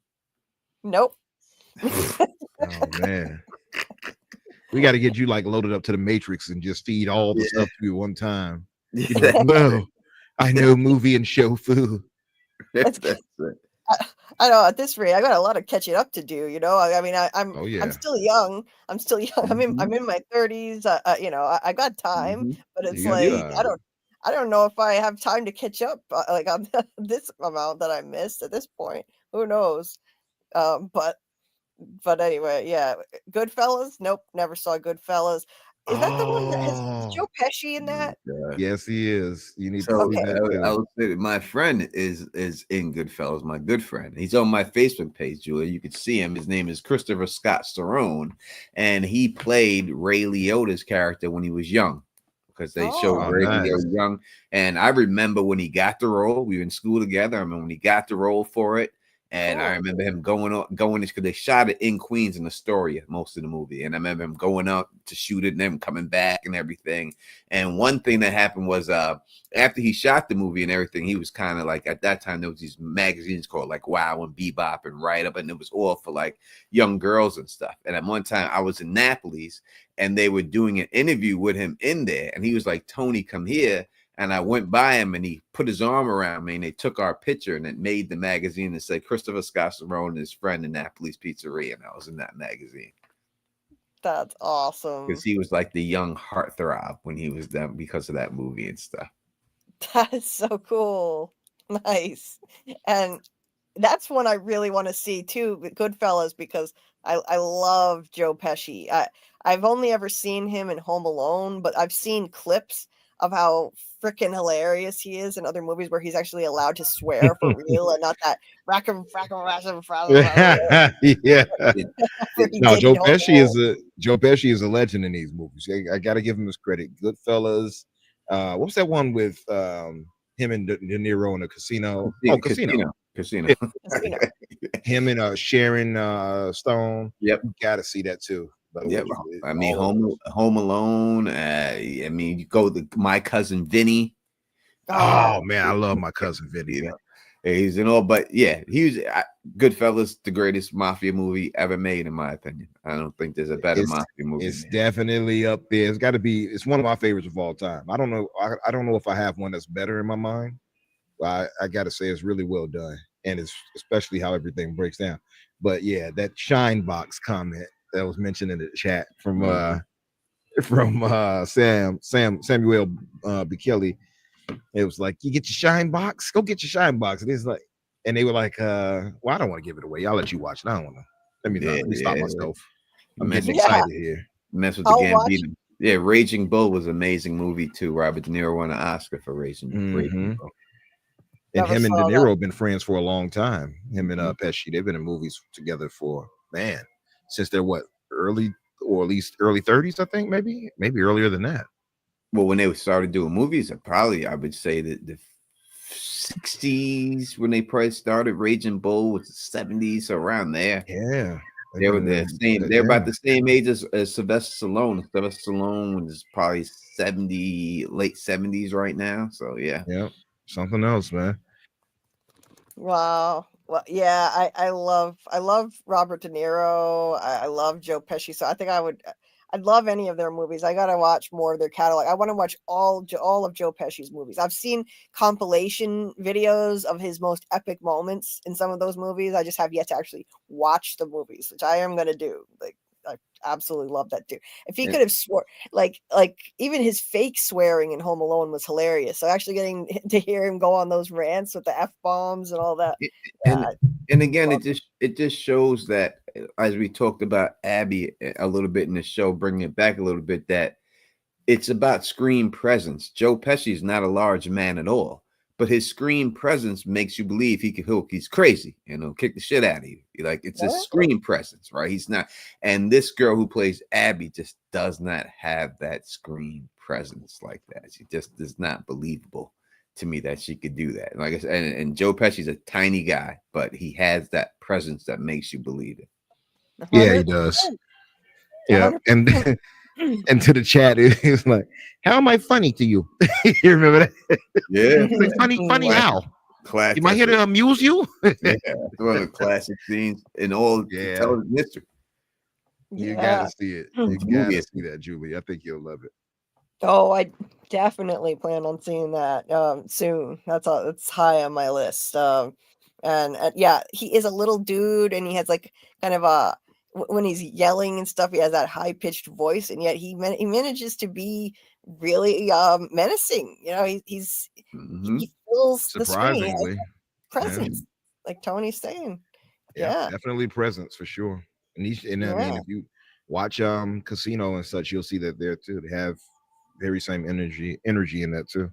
Nope. Oh man. We got to get you loaded up to the Matrix and just feed all the stuff to you one time. Well, I know movie and show food. That's it. I know at this rate, I got a lot of catching up to do. I mean, I'm still young. I'm in my 30s. I got time, but it's I don't know if I have time to catch up on this amount that I missed at this point. Who knows? But anyway, yeah. Goodfellas? Nope, never saw Goodfellas. Is that the one that has Oh, Joe Pesci in that? yes, he is. You need to So see Okay. that I too. would say that my friend is in Goodfellas. My good friend. He's on my Facebook page, Julia. You could see him. His name is Christopher Scott Cerrone, and he played Ray Liotta's character when he was young, because they showed Oh, Ray nice. Liotta young. And I remember when he got the role. We were in school together. I remember when he got the role for it. And I Cool. remember him going because they shot it in Queens in Astoria, most of the movie. And I remember him going out to shoot it and then coming back and everything. And one thing that happened was after he shot the movie and everything, he was kind of like, at that time there was these magazines called like Wow and Bebop and Write Up, and it was all for like young girls and stuff. And at one time I was in Naples and they were doing an interview with him in there, and he was like, "Tony, come here." And I went by him and he put his arm around me and they took our picture and it made the magazine and said Christopher Scott Cerrone and his friend in Naples Pizzeria. And I was in that magazine That's awesome. because he was like the young heartthrob when he was done because of that movie and stuff. That is so cool. Nice. And that's one I really want to see too, Goodfellas, because I love Joe Pesci. I've only ever seen him in Home Alone, but I've seen clips of how freaking hilarious he is in other movies where he's actually allowed to swear for real and not that rackham Yeah. where he No, did in Home Alone. Joe Pesci is a legend in these movies. I got to give him his credit. Goodfellas. What was that one with him and De Niro in a casino? Oh, Casino. Casino. Casino. Him and Sharon Stone. Yep. You got to see that too. Yep. It's I mean, all of those. Home Alone. I mean, you go to My Cousin Vinny. Oh man, I love My Cousin Vinny. You know, he's in all, but yeah, he was Goodfellas, the greatest mafia movie ever made, in my opinion. I don't think there's a better mafia movie. It's definitely up there. It's got to be. It's one of my favorites of all time. I don't know. I don't know if I have one that's better in my mind. But I got to say it's really well done, and it's especially how everything breaks down. But yeah, that shine box comment that was mentioned in the chat from Samuel B. Kelly. It was like, you get your shine box, go get your shine box. And it's like, and they were like, well, I don't want to give it away. I'll let you watch it. I don't want to. Let me stop myself. I'm getting excited here. Mess with the Gambino. Yeah, Raging Bull was an amazing movie too. Robert De Niro won an Oscar for Raging Bull. And him and De Niro have been friends for a long time. Him and Pesci, they've been in movies together for since they're early, or at least early 30s, I think, maybe earlier than that. Well, when they started doing movies, I would say that the 60s when they probably started. Raging Bull was the 70s, so around there. Yeah. They were the same. They're about the same age as Sylvester Stallone. Sylvester Stallone is probably late 70s right now. So yeah. Something else, man. Wow. Well, yeah, I love Robert De Niro. I love Joe Pesci. So I think I'd love any of their movies. I gotta watch more of their catalog. I want to watch all of Joe Pesci's movies. I've seen compilation videos of his most epic moments in some of those movies. I just have yet to actually watch the movies, which I am gonna do. Like, I absolutely love that dude. If he could have swore, like even his fake swearing in Home Alone was hilarious. So actually getting to hear him go on those rants with the F-bombs and all that. And again, it just shows that, as we talked about Abby a little bit in the show, bringing it back a little bit, that it's about screen presence. Joe Pesci is not a large man at all, but his screen presence makes you believe he's crazy and he'll kick the shit out of you. Like, it's a screen presence, right? He's not. And this girl who plays Abby just does not have that screen presence like that. She just is not believable to me that she could do that. Like I said, and Joe Pesci's a tiny guy, but he has that presence that makes you believe it. Yeah, he does. Yeah, 100%. And to the chat, it's like, how am I funny to you? You remember that? Yeah, like, funny how? Classic. Am I here to amuse you? Yeah, it's one of the classic scenes in all television history. You gotta see it. You gotta see that, Julie. I think you'll love it. Oh, I definitely plan on seeing that soon. It's high on my list. And yeah, he is a little dude, and he has like kind of when he's yelling and stuff, he has that high pitched voice, and yet he manages to be really menacing. You know, he fills the screen. He has presence, like Tony's saying. Yeah, definitely presence for sure. And I mean, watch Casino and such, you'll see that there too. They have very same energy in that too.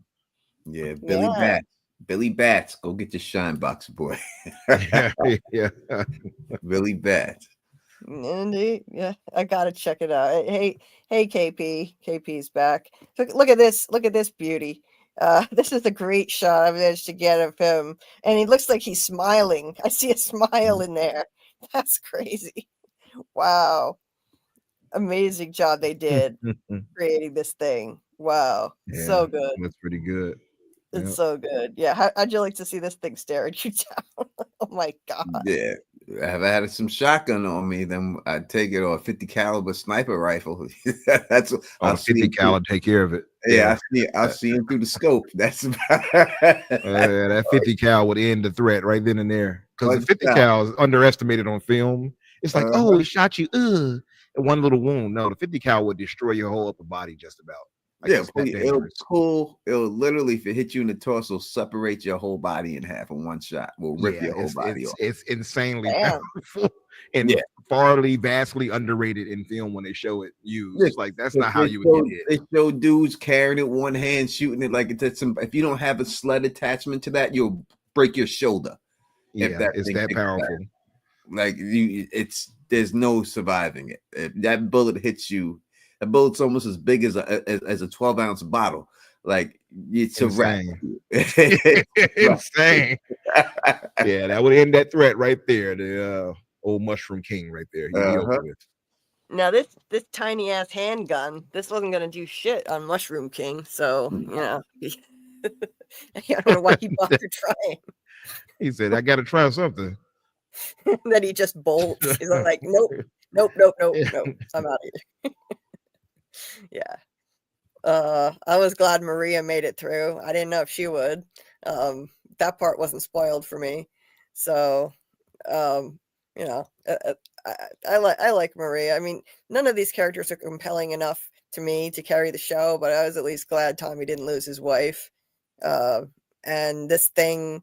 Yeah, Yeah. Billy Bats, go get your shine box, boy. Yeah, yeah. Billy Bats. Indeed. Yeah, I gotta check it out. Hey, KP. KP's back. Look at this. Look at this beauty. This is a great shot I managed to get of him, and he looks like he's smiling. I see a smile in there. That's crazy. Wow, amazing job they did creating this thing. Wow, Yeah, so good. that's pretty good. It's Yeah. so good. Yeah, how'd you like to see this thing staring you down? Oh my god. Yeah. Have I had some shotgun on me, then I'd take it, or a 50 caliber sniper rifle. That's what On I'll a see 50 him through. cal, take care of it. Yeah, I'll see him through the scope. That's about That 50 cal would end the threat right then and there. Because the one 50 shot. cal is underestimated on film. It's like, oh, Uh-huh. it shot you, and one little wound. No, the 50 cal would destroy your whole upper body just about. Like, Yeah, it's that dangerous. it'll literally, if it hit you in the torso, separate your whole body in half in one shot. Will rip Yeah, your whole body off. it's insanely Damn. powerful and Yeah. vastly underrated in film when they show it used. Yeah, Like, that's But not how you would get hit. They show dudes carrying it one hand, shooting it like it's some. If you don't have a sled attachment to that, you'll break your shoulder. If Yeah, that it's thing that hits powerful. Like there's no surviving it. If that bullet hits you, a bullet's almost as big as a 12-ounce bottle. Like, it's a wrap. Insane. Insane. Yeah, that would end that threat right there. The old Mushroom King right there. He'd be over with. Now this tiny ass handgun, this wasn't gonna do shit on Mushroom King, so you know. I don't know why he bothered trying. He said, I gotta try something. Then he just bolts. He's like, nope. I'm out of here. Yeah. I was glad Maria made it through. I didn't know if she would. That part wasn't spoiled for me. So, you know, I like Maria. I mean, none of these characters are compelling enough to me to carry the show, but I was at least glad Tommy didn't lose his wife. And this thing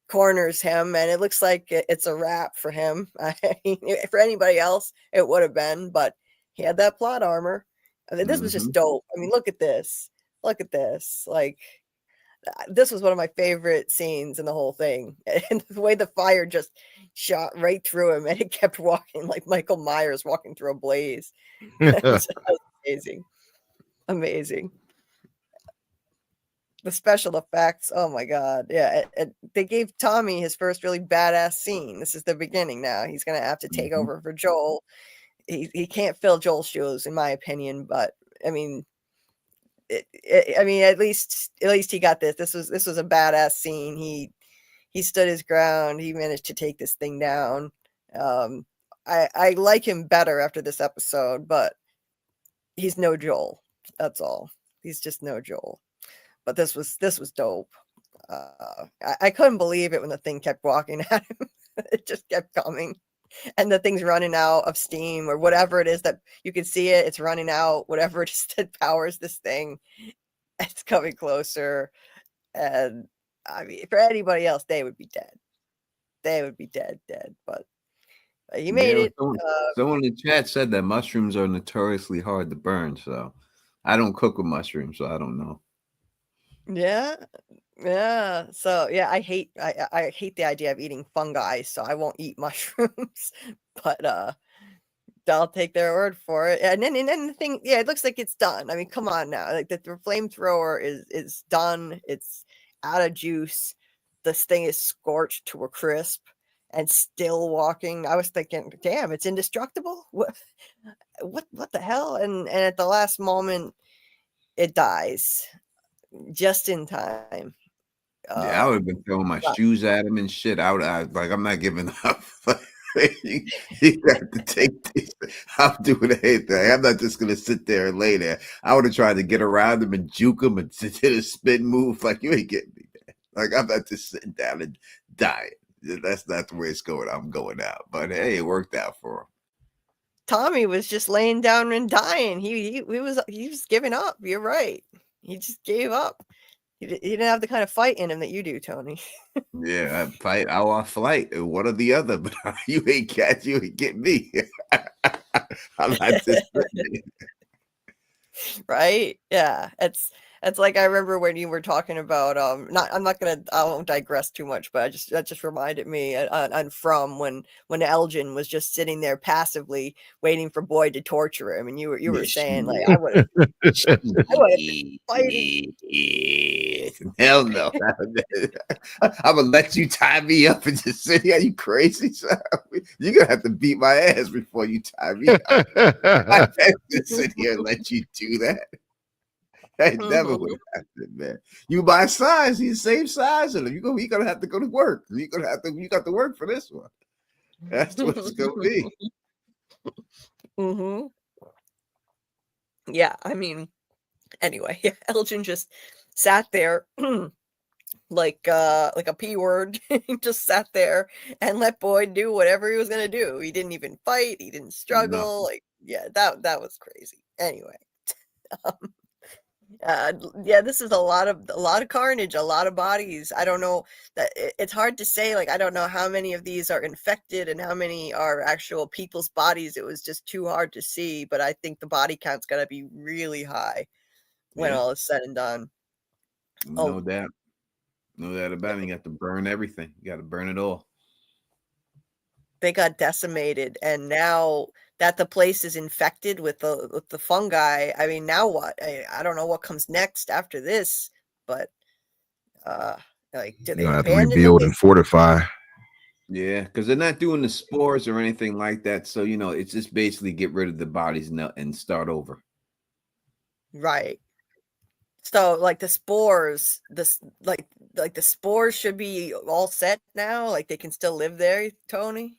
corners him, and it looks like it's a wrap for him. I mean, for anybody else, it would have been, but he had that plot armor. I mean, this was just dope. I mean, look at this. Look at this. Like, this was one of my favorite scenes in the whole thing. And the way the fire just shot right through him, and it kept walking like Michael Myers walking through a blaze. That was amazing. Amazing. The special effects, oh my god. Yeah, they gave Tommy his first really badass scene. This is the beginning now. He's going to have to take over for Joel. He can't fill Joel's shoes, in my opinion, but I mean, at least he got this. This was a badass scene. He stood his ground. He managed to take this thing down. I like him better after this episode, but he's no Joel. That's all. He's just no Joel. But this was dope. I couldn't believe it when the thing kept walking at him. It just kept coming. And the thing's running out of steam or whatever it is that you can see it. It's running out, whatever it is that powers this thing. It's coming closer. And I mean, for anybody else, they would be dead. They would be dead. But he made it. Someone in the chat said that mushrooms are notoriously hard to burn. So I don't cook with mushrooms, so I don't know. Yeah. So yeah, I hate the idea of eating fungi, so I won't eat mushrooms. But I'll take their word for it. And then the thing, yeah, it looks like it's done. I mean, come on now. Like the flamethrower is done. It's out of juice. This thing is scorched to a crisp and still walking. I was thinking, damn, it's indestructible. What the hell? And at the last moment, it dies just in time. Yeah, I would have been throwing my shoes at him and shit. I like, I'm not giving up. you have to take this. I'm doing anything. I'm not just gonna sit there and lay there. I would have tried to get around him and juke him and did a spin move. Like, you ain't getting me, man. Like, I'm not just sitting down and dying. That's not the way it's going. I'm going out. But hey, it worked out for him. Tommy was just laying down and dying. He was giving up. You're right. He just gave up. He didn't have the kind of fight in him that you do, Tony. Yeah, I fight. I want flight. One or the other. But you ain't getting me. I like this. Right? Yeah. It's like I remember when you were talking about I won't digress too much, but that just reminded me on From when Elgin was just sitting there passively waiting for Boyd to torture him, and you were saying like I would have fighting. Hell no. I'm gonna let you tie me up and just sit here. Are you crazy? You're gonna have to beat my ass before you tie me up. I can't just sit here and let you do that. That never would have happened, man. You my size, he's the same size as him. You're gonna have to go to work. You got to work for this one. That's what it's gonna be. Mm-hmm. Yeah, I mean, anyway, yeah, Elgin just sat there like a P word. He just sat there and let Boyd do whatever he was gonna do. He didn't even fight, he didn't struggle. No. Like, yeah, that was crazy. Anyway. Yeah, this is a lot of carnage, a lot of bodies. I don't know that it's hard to say. Like, I don't know how many of these are infected and how many are actual people's bodies. It was just too hard to see, but I think the body count's gonna be really high when all is said and done. No doubt. No doubt about it. You got to burn everything. You got to burn it all. They got decimated, and now that the place is infected with the fungi, I mean, now what? I don't know what comes next after this, but like, do they You have to abandon rebuild it? and fortify. Yeah, because they're not doing the spores or anything like that. So it's just basically get rid of the bodies and start over. Right. So like the spores, like the spores should be all set now. Like they can still live there, Tony.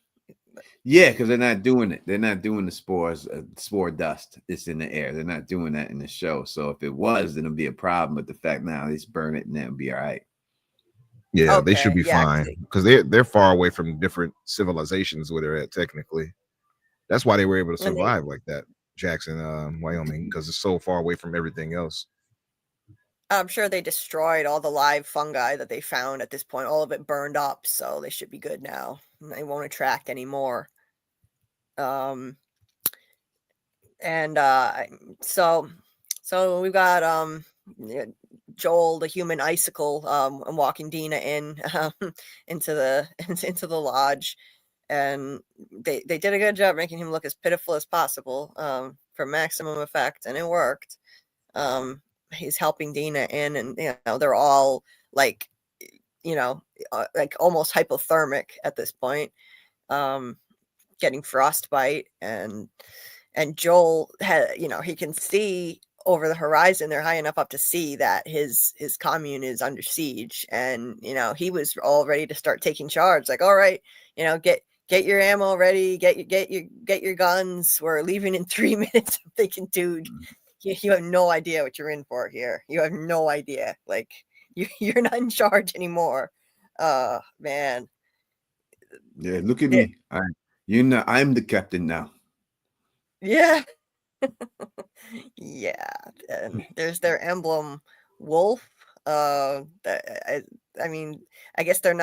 Yeah, because they're not doing it. They're not doing the spores, spore dust. It's in the air. They're not doing that in the show. So if it was, then it'd be a problem. But the fact now, just burn it and then it'll be all right. Yeah, they should Okay, be yeah, fine because they're far away from different civilizations where they're at technically. That's why they were able to And survive like that, Jackson, Wyoming, because it's so far away from everything else. I'm sure they destroyed all the live fungi that they found at this point. All of it burned up, so they should be good now. They won't attract anymore. And so we've got Joel, the human icicle, walking Dina into the lodge, and they did a good job making him look as pitiful as possible for maximum effect, and it worked. He's helping Dina in, and they're all like like almost hypothermic at this point, getting frostbite, and Joel had, he can see over the horizon. They're high enough up to see that his commune is under siege, and he was all ready to start taking charge. Like, all right, get your ammo ready, get your guns. We're leaving in 3 minutes. I'm thinking, dude, you have no idea what you're in for here. You have no idea. Like, you're not in charge anymore. Man. Yeah, look at me. I'm the captain now. Yeah. Yeah. And there's their emblem, wolf. I mean, I guess they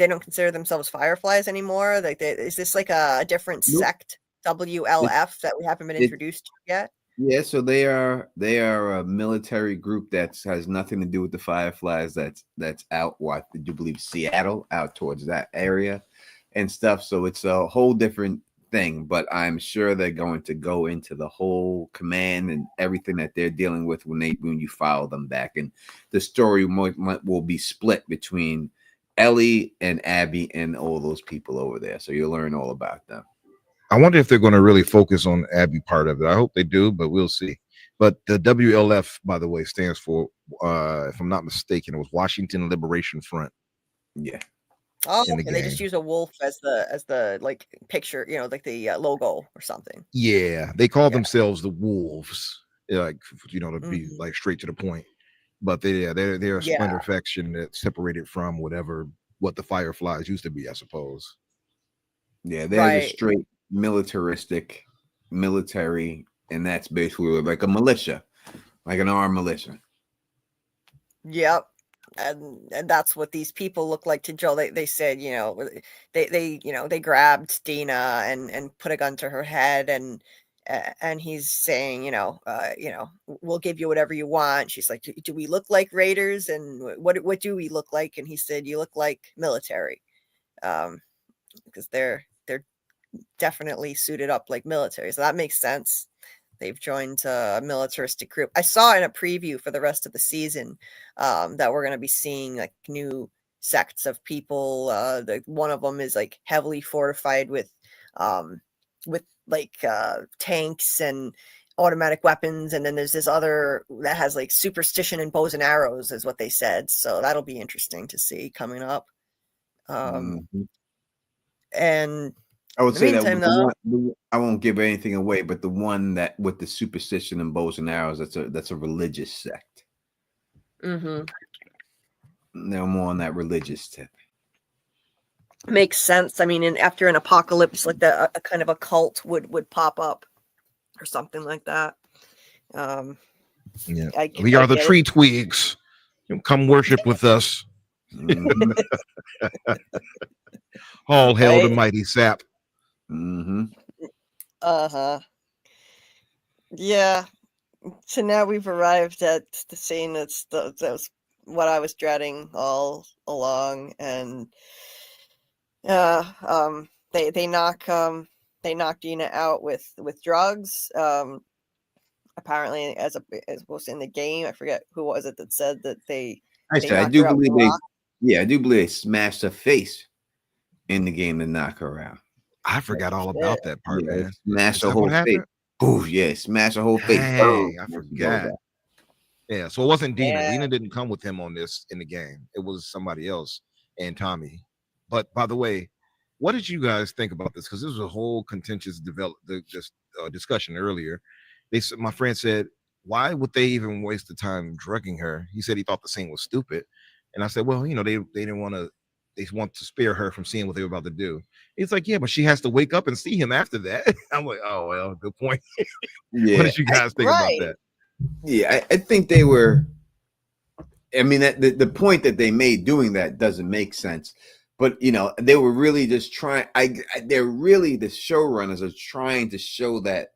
don't consider themselves fireflies anymore. Like, is this like a different sect, WLF, that we haven't been introduced to yet? Yeah, so they are a military group that has nothing to do with the Fireflies. That's out, I do believe, Seattle, out towards that area and stuff. So it's a whole different thing. But I'm sure they're going to go into the whole command and everything that they're dealing with when you follow them back. And the story will be split between Ellie and Abby and all those people over there. So you'll learn all about them. I wonder if they're going to really focus on Abby part of it. I hope they do, but we'll see. But the WLF, by the way, stands for, if I'm not mistaken, it was Washington Liberation Front. Yeah. Oh, okay. They just use a wolf as the like picture, like the logo or something. Yeah, they call themselves the Wolves, like to be like straight to the point. But they're a splinter faction that's separated from what the Fireflies used to be, I suppose. Yeah, they're the straight military, and that's basically like a militia, like an armed militia. Yep. and that's what these people look like to Joel. They said, they grabbed Dina and put a gun to her head, and he's saying, we'll give you whatever you want. She's like, do we look like raiders? And what do we look like? And he said, you look like military, because they're definitely suited up like military. So that makes sense. They've joined a militaristic group. I saw in a preview for the rest of the season that we're going to be seeing like new sects of people. One of them is like heavily fortified with tanks and automatic weapons, and then there's this other that has like superstition and bows and arrows, is what they said. So that'll be interesting to see coming up. And I would say meantime, I won't give anything away, but the one that with the superstition and bows and arrows, that's a religious sect. Mm-hmm. They're more on that religious tip. Makes sense. I mean, after an apocalypse, like a kind of a cult would pop up or something like that. We are the tree twigs. Come worship with us. All hail the mighty sap. Yeah. So now we've arrived at the scene that's what I was dreading all along, and they knock Dina out with drugs. Apparently, as was in the game, I forget who was it that said that I do believe they smashed her face in the game to knock her out. I forgot all about that part, man. Smash her whole face. Oh yeah, smash her whole face. Hey, I forgot. Yeah, so it wasn't Dina. Yeah. Dina didn't come with him on this in the game. It was somebody else and Tommy. But by the way, what did you guys think about this? Because this was a whole contentious discussion earlier. My friend said, why would they even waste the time drugging her? He said he thought the scene was stupid. And I said, well, they didn't want to. They want to spare her from seeing what they were about to do. It's like, yeah, but she has to wake up and see him after that. I'm like, oh, well, good point. Yeah. What did you guys think about that? Yeah, I think they were. I mean, the point that they made doing that doesn't make sense. But, they were really just trying. They're really, the showrunners are trying to show that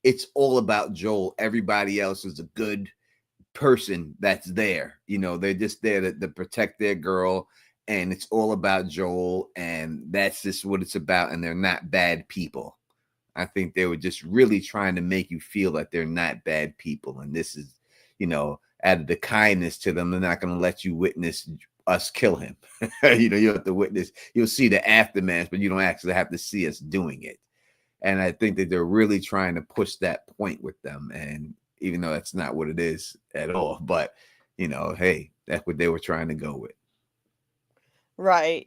it's all about Joel. Everybody else is a good person that's there. They're just there to protect their girl. And it's all about Joel, and that's just what it's about. And they're not bad people. I think they were just really trying to make you feel that they're not bad people. And this is, out of the kindness to them, they're not going to let you witness us kill him. You have to witness. You'll see the aftermath, but you don't actually have to see us doing it. And I think that they're really trying to push that point with them. And even though that's not what it is at all, but, hey, that's what they were trying to go with. Right.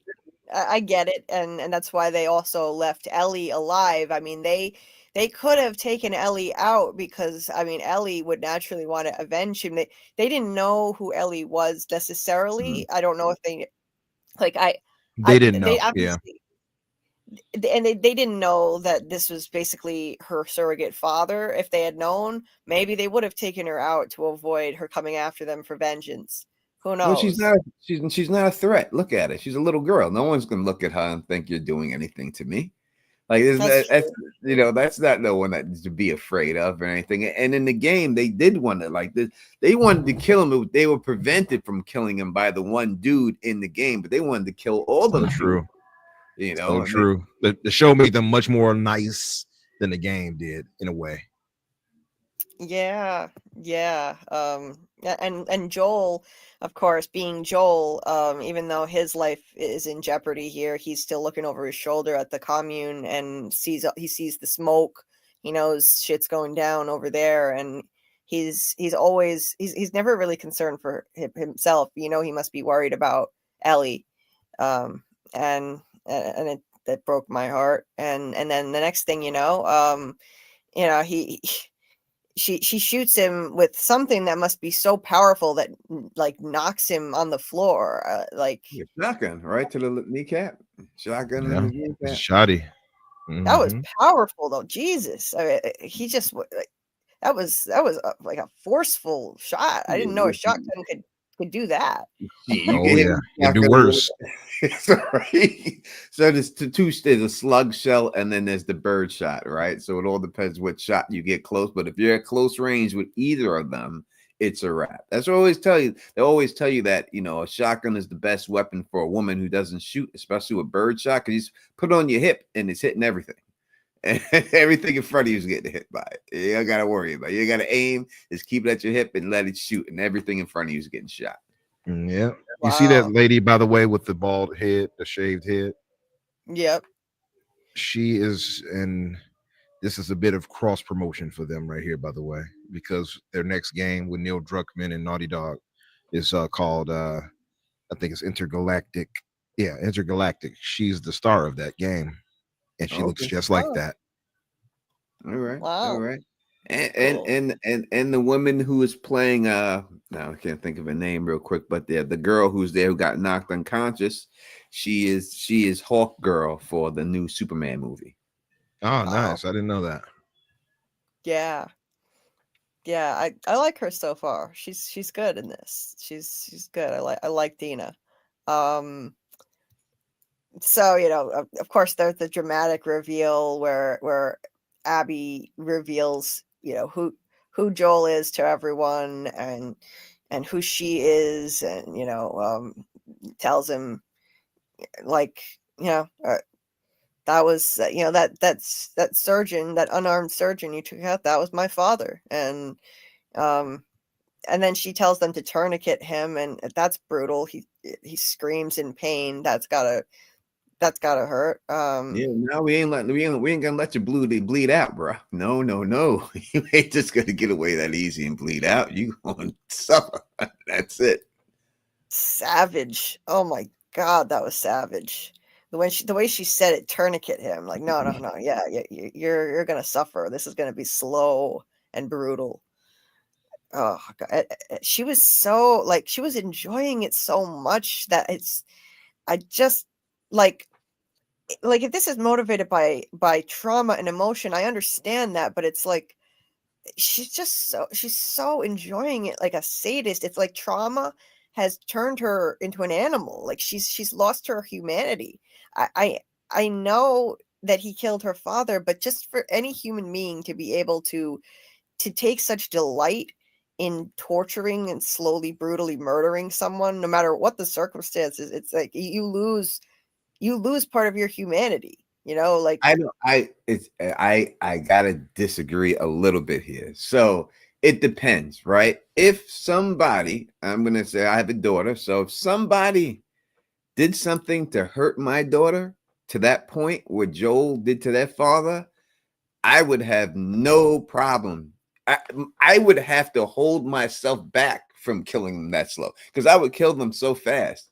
I get it. And that's why they also left Ellie alive. I mean, they could have taken Ellie out because, I mean, Ellie would naturally want to avenge him. They didn't know who Ellie was necessarily. I don't know if they didn't know. Yeah. And they didn't know that this was basically her surrogate father. If they had known, maybe they would have taken her out to avoid her coming after them for vengeance. Who knows? Well, she's not a threat. Look at her. She's a little girl. No one's gonna look at her and think you're doing anything to me. Like that's not no one that to be afraid of or anything. And in the game, they did want to they wanted to kill him. They were prevented from killing him by the one dude in the game, but they wanted to kill all of them. True. So true. The show made them much more nice than the game did in a way. Yeah. And Joel, of course, being Joel, even though his life is in jeopardy here, he's still looking over his shoulder at the commune and he sees the smoke. He knows shit's going down over there, and he's never really concerned for himself. He must be worried about Ellie, and it broke my heart. And then the next thing she shoots him with something that must be so powerful that knocks him on the floor, shotgun right to the kneecap. Shotgun in the kneecap. Shoddy. That was powerful though. Jesus, I mean, he just that was like a forceful shot. I didn't know a shotgun could do that. You Oh can hit yeah, him you do shotgun worse. Sorry. So there's there's a slug shell and then there's the bird shot, right? So it all depends what shot you get close. But if you're at close range with either of them, it's a wrap. That's what I always tell you. They always tell you that, you know, a shotgun is the best weapon for a woman who doesn't shoot, especially with bird shot, because you put it on your hip and it's hitting everything. And everything in front of you is getting hit by it. You don't gotta worry about it. You gotta aim, just keep it at your hip and let it shoot, and everything in front of you is getting shot. Yeah. You see that Wow. lady, by the way, with the bald head, the shaved head? Yep. She is, and this is a bit of cross promotion for them right here, by the way, because their next game with Neil Druckmann and Naughty Dog is called, I think it's Intergalactic. Yeah, Intergalactic. She's the star of that game, and she looks Okay. just like Oh, that. All right. All wow. right. And Cool. and the woman who is playing now I can't think of her name real quick, but the girl who's there who got knocked unconscious, she is Hawk Girl for the new Superman movie. Oh, Wow. nice. I didn't know that. Yeah. Yeah, I like her so far. She's good in this. She's good. I like Dina. So, you know, of course there's the dramatic reveal where Abby reveals, you know, who Joel is to everyone and who she is, and you know, tells him, like, you know, that was, you know, that surgeon, that unarmed surgeon you took out, that was my father. And then she tells them to tourniquet him, and that's brutal. He screams in pain. That's gotta hurt. Yeah, no, we ain't gonna let you bleed out, bro. No, no, no. You ain't just gonna get away that easy and bleed out. You gonna suffer. That's it. Savage. Oh my God, that was savage. The way she said it, tourniquet him. Like, no, yeah, you're gonna suffer. This is gonna be slow and brutal. Oh God. She was so, like, she was enjoying it so much that I just, like if this is motivated by trauma and emotion, I understand that, but it's like she's so enjoying it, like a sadist. It's like trauma has turned her into an animal. Like she's lost her humanity. I know that he killed her father, but just for any human being to be able to take such delight in torturing and slowly brutally murdering someone, no matter what the circumstances, it's like you lose part of your humanity, you know, like. I gotta disagree a little bit here. So it depends, right? If somebody, I'm gonna say I have a daughter, so if somebody did something to hurt my daughter to that point what Joel did to that father, I would have no problem. I would have to hold myself back from killing them that slow, because I would kill them so fast.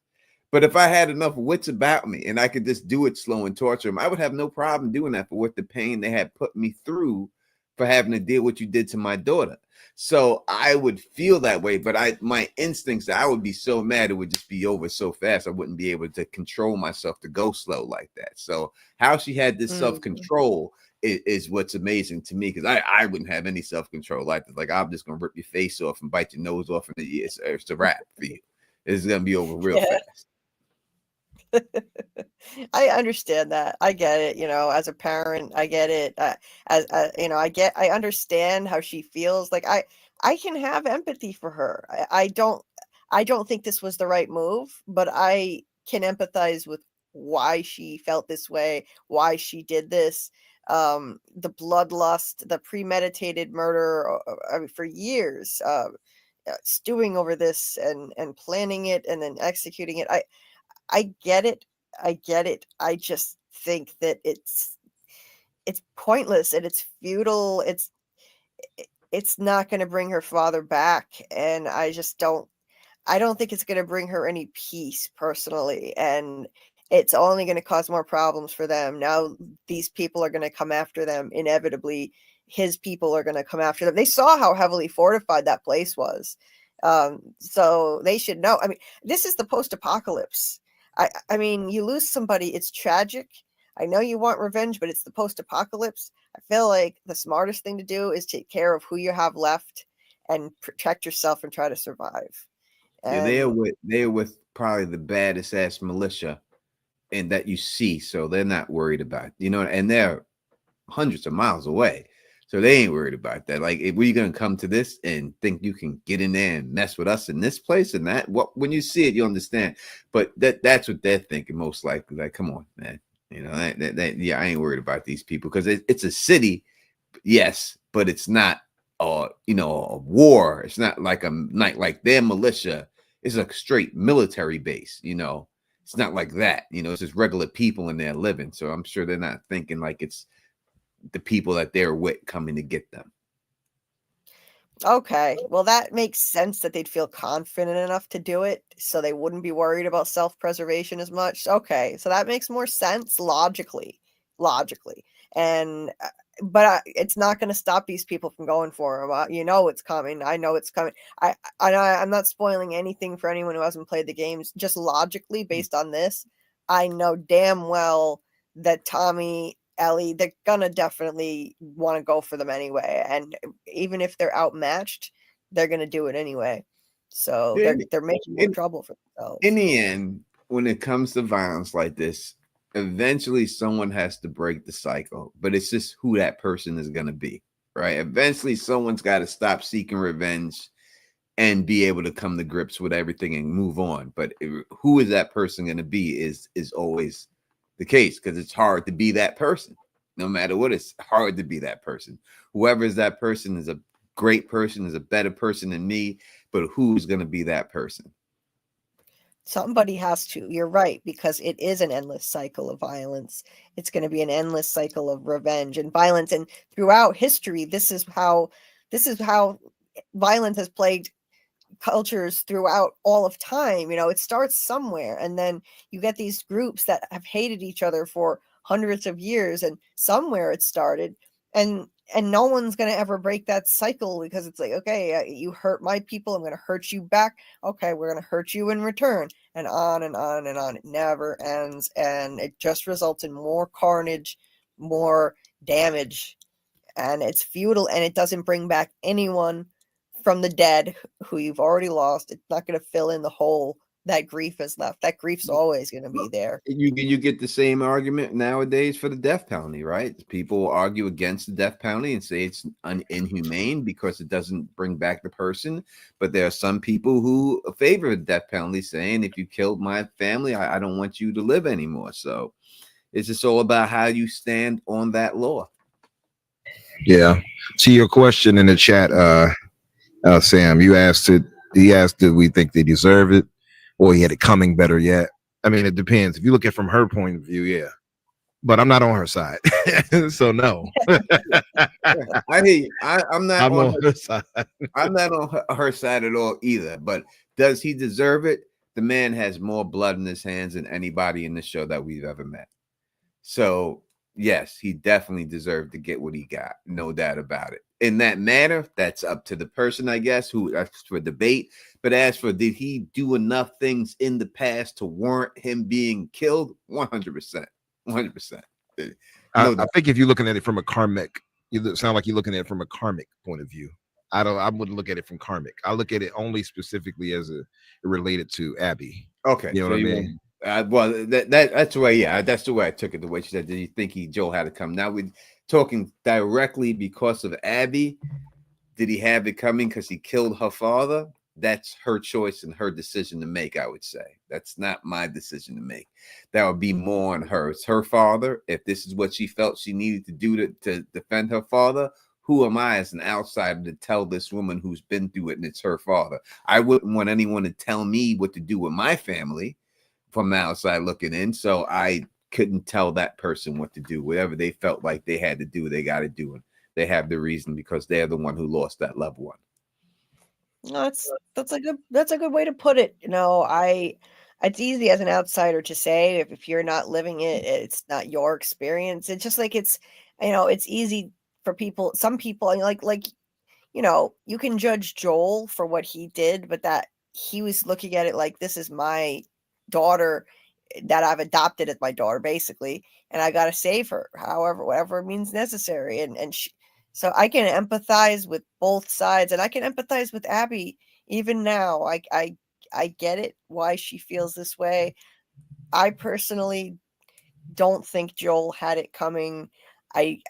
But if I had enough wits about me and I could just do it slow and torture them, I would have no problem doing that for what the pain they had put me through for having to deal what you did to my daughter. So I would feel that way, but my instincts, I would be so mad it would just be over so fast. I wouldn't be able to control myself to go slow like that. So how she had this self-control is what's amazing to me, because I wouldn't have any self-control like this. Like, I'm just gonna rip your face off and bite your nose off, and it's a wrap for you. It's gonna be over real fast. I understand that. I get it. You know, as a parent, I get it. As you know, I understand how she feels. Like I can have empathy for her. I don't think this was the right move, but I can empathize with why she felt this way, why she did this. The bloodlust, the premeditated murder, I mean, for years, stewing over this and planning it and then executing it. I get it. I get it. I just think that it's pointless and it's futile. It's not going to bring her father back, and I don't think it's going to bring her any peace personally, and it's only going to cause more problems for them. Now these people are going to come after them inevitably. His people are going to come after them. They saw how heavily fortified that place was. So they should know. I mean, this is the post-apocalypse. I mean, you lose somebody, it's tragic. I know you want revenge, but it's the post-apocalypse. I feel like the smartest thing to do is take care of who you have left and protect yourself and try to survive. Yeah, And they're with probably the baddest ass militia and that you see, so they're not worried about, and they're hundreds of miles away. So they ain't worried about that. Like, if we're gonna come to this and think you can get in there and mess with us in this place and that, when you see it, you understand. But that's what they're thinking most likely. Like, come on, man. Yeah, I ain't worried about these people because it's a city, yes, but it's not a war. It's not like like their militia. It's a straight military base, It's not like that, it's just regular people in there living. So I'm sure they're not thinking like it's the people that they're with coming to get them. okay, well, that makes sense that they'd feel confident enough to do it, so they wouldn't be worried about self-preservation as much. Okay, so that makes more sense logically, and but it's not going to stop these people from going for them. It's coming. I know it's coming. I'm not spoiling anything for anyone who hasn't played the games. Just logically, based on this, I know damn well that Tommy, Ellie, they're gonna definitely want to go for them anyway, and even if they're outmatched, they're gonna do it anyway. So they're making more trouble for themselves. In the end, when it comes to violence like this, eventually someone has to break the cycle, but it's just who that person is going to be, right? Eventually someone's got to stop seeking revenge and be able to come to grips with everything and move on. But who is that person going to be is always the case, because it's hard to be that person. No matter what, it's hard to be that person. Whoever is that person is a great person, is a better person than me, but who's going to be that person? Somebody has to. You're right, because it is an endless cycle of violence. It's going to be an endless cycle of revenge and violence, and throughout history, this is how violence has plagued cultures throughout all of time. It starts somewhere, and then you get these groups that have hated each other for hundreds of years, and somewhere it started, and no one's going to ever break that cycle, because it's like, okay, you hurt my people, I'm going to hurt you back. Okay, we're going to hurt you in return, and on and on and on. It never ends, and it just results in more carnage, more damage, and it's futile, and it doesn't bring back anyone from the dead who you've already lost. It's not going to fill in the hole that grief has left. That grief's always going to be there. You get the same argument nowadays for the death penalty, right? People argue against the death penalty and say it's inhumane because it doesn't bring back the person. But there are some people who favor the death penalty, saying if you killed my family, I don't want you to live anymore. So it's just all about how you stand on that law. Yeah. To your question in the chat, Sam, he asked, did we think they deserve it, or he had it coming, better yet? I mean, it depends. If you look at it from her point of view, yeah. But I'm not on her side. So no. I hear you. I'm not on her side. I'm not on her side at all either. But does he deserve it? The man has more blood in his hands than anybody in the show that we've ever met. So yes, he definitely deserved to get what he got. No doubt about it. In that matter, that's up to the person, I guess, who that's for debate. But as for did he do enough things in the past to warrant him being killed? 100%. 100%. I think if you're looking at it from a karmic, you sound like you're looking at it from a karmic point of view. I wouldn't look at it from karmic. I look at it only specifically as related to Abby. Okay. You know what I mean? Well, that's the way. Yeah, that's the way I took it. The way she said, "Did you think Joel had to come?" Now we're talking directly because of Abby. Did he have it coming because he killed her father? That's her choice and her decision to make. I would say that's not my decision to make. That would be more on her. It's her father. If this is what she felt she needed to do to defend her father, who am I as an outsider to tell this woman who's been through it and it's her father? I wouldn't want anyone to tell me what to do with my family from the outside looking in. So I couldn't tell that person what to do. Whatever they felt like they had to do, they got to do it. They have the reason because they're the one who lost that loved one. No, that's a good way to put it. It's easy as an outsider to say, if you're not living it, it's not your experience. It's just like it's easy for people. Some people you can judge Joel for what he did, but that he was looking at it like, this is my daughter that I've adopted as my daughter, basically, and I got to save her, whatever means necessary. So I can empathize with both sides, and I can empathize with Abby even now. get it why she feels this way. I personally don't think Joel had it coming. I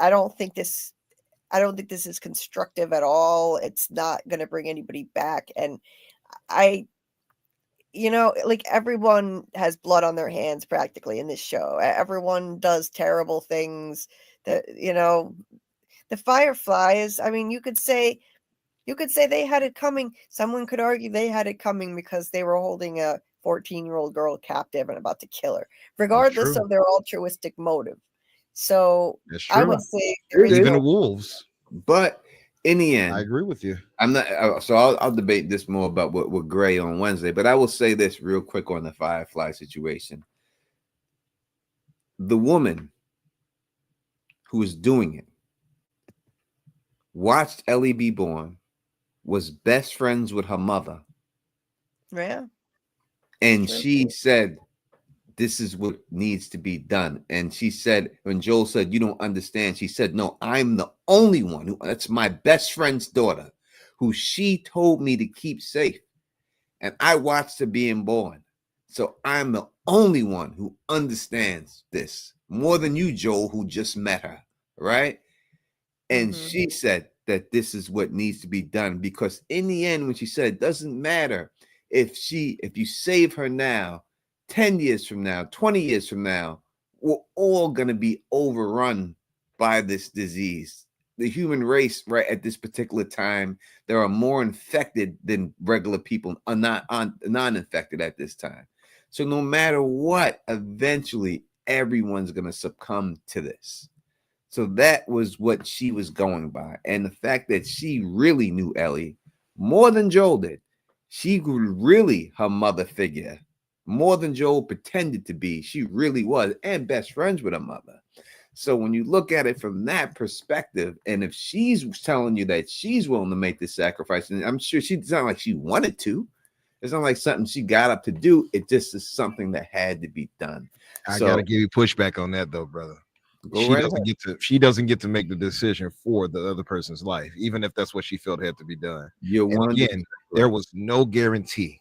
don't think this is constructive at all. It's not going to bring anybody back. And I, like, everyone has blood on their hands practically in this show. Everyone does terrible things. That, the Fireflies, I mean, you could say they had it coming. Someone could argue they had it coming because they were holding a 14-year-old girl captive and about to kill her, regardless of their altruistic motive. So That's true. I would say there is even the wolves. But in the end, I agree with you. I'm not. So I'll debate this more about what Gray on Wednesday. But I will say this real quick on the Firefly situation. The woman who is doing it watched Ellie be born, was best friends with her mother. Yeah. And she said, this is what needs to be done. And she said, when Joel said, you don't understand, she said, no, I'm the only one that's my best friend's daughter, who she told me to keep safe. And I watched her being born. So I'm the only one who understands this more than you, Joel, who just met her. Right. And she said that this is what needs to be done, because in the end, when she said it doesn't matter if you save her now, 10 years from now, 20 years from now, we're all going to be overrun by this disease. The human race, right at this particular time, there are more infected than regular people are non-infected at this time. So no matter what, eventually everyone's going to succumb to this. So that was what she was going by. And the fact that she really knew Ellie more than Joel did. She was really her mother figure, more than Joel pretended to be. She really was, and best friends with her mother. So when you look at it from that perspective, and if she's telling you that she's willing to make this sacrifice, and I'm sure it's not like she wanted to. It's not like something she got up to do. It just is something that had to be done. I gotta give you pushback on that though, brother. She doesn't get to make the decision for the other person's life, even if that's what she felt had to be done. Again, there was no guarantee.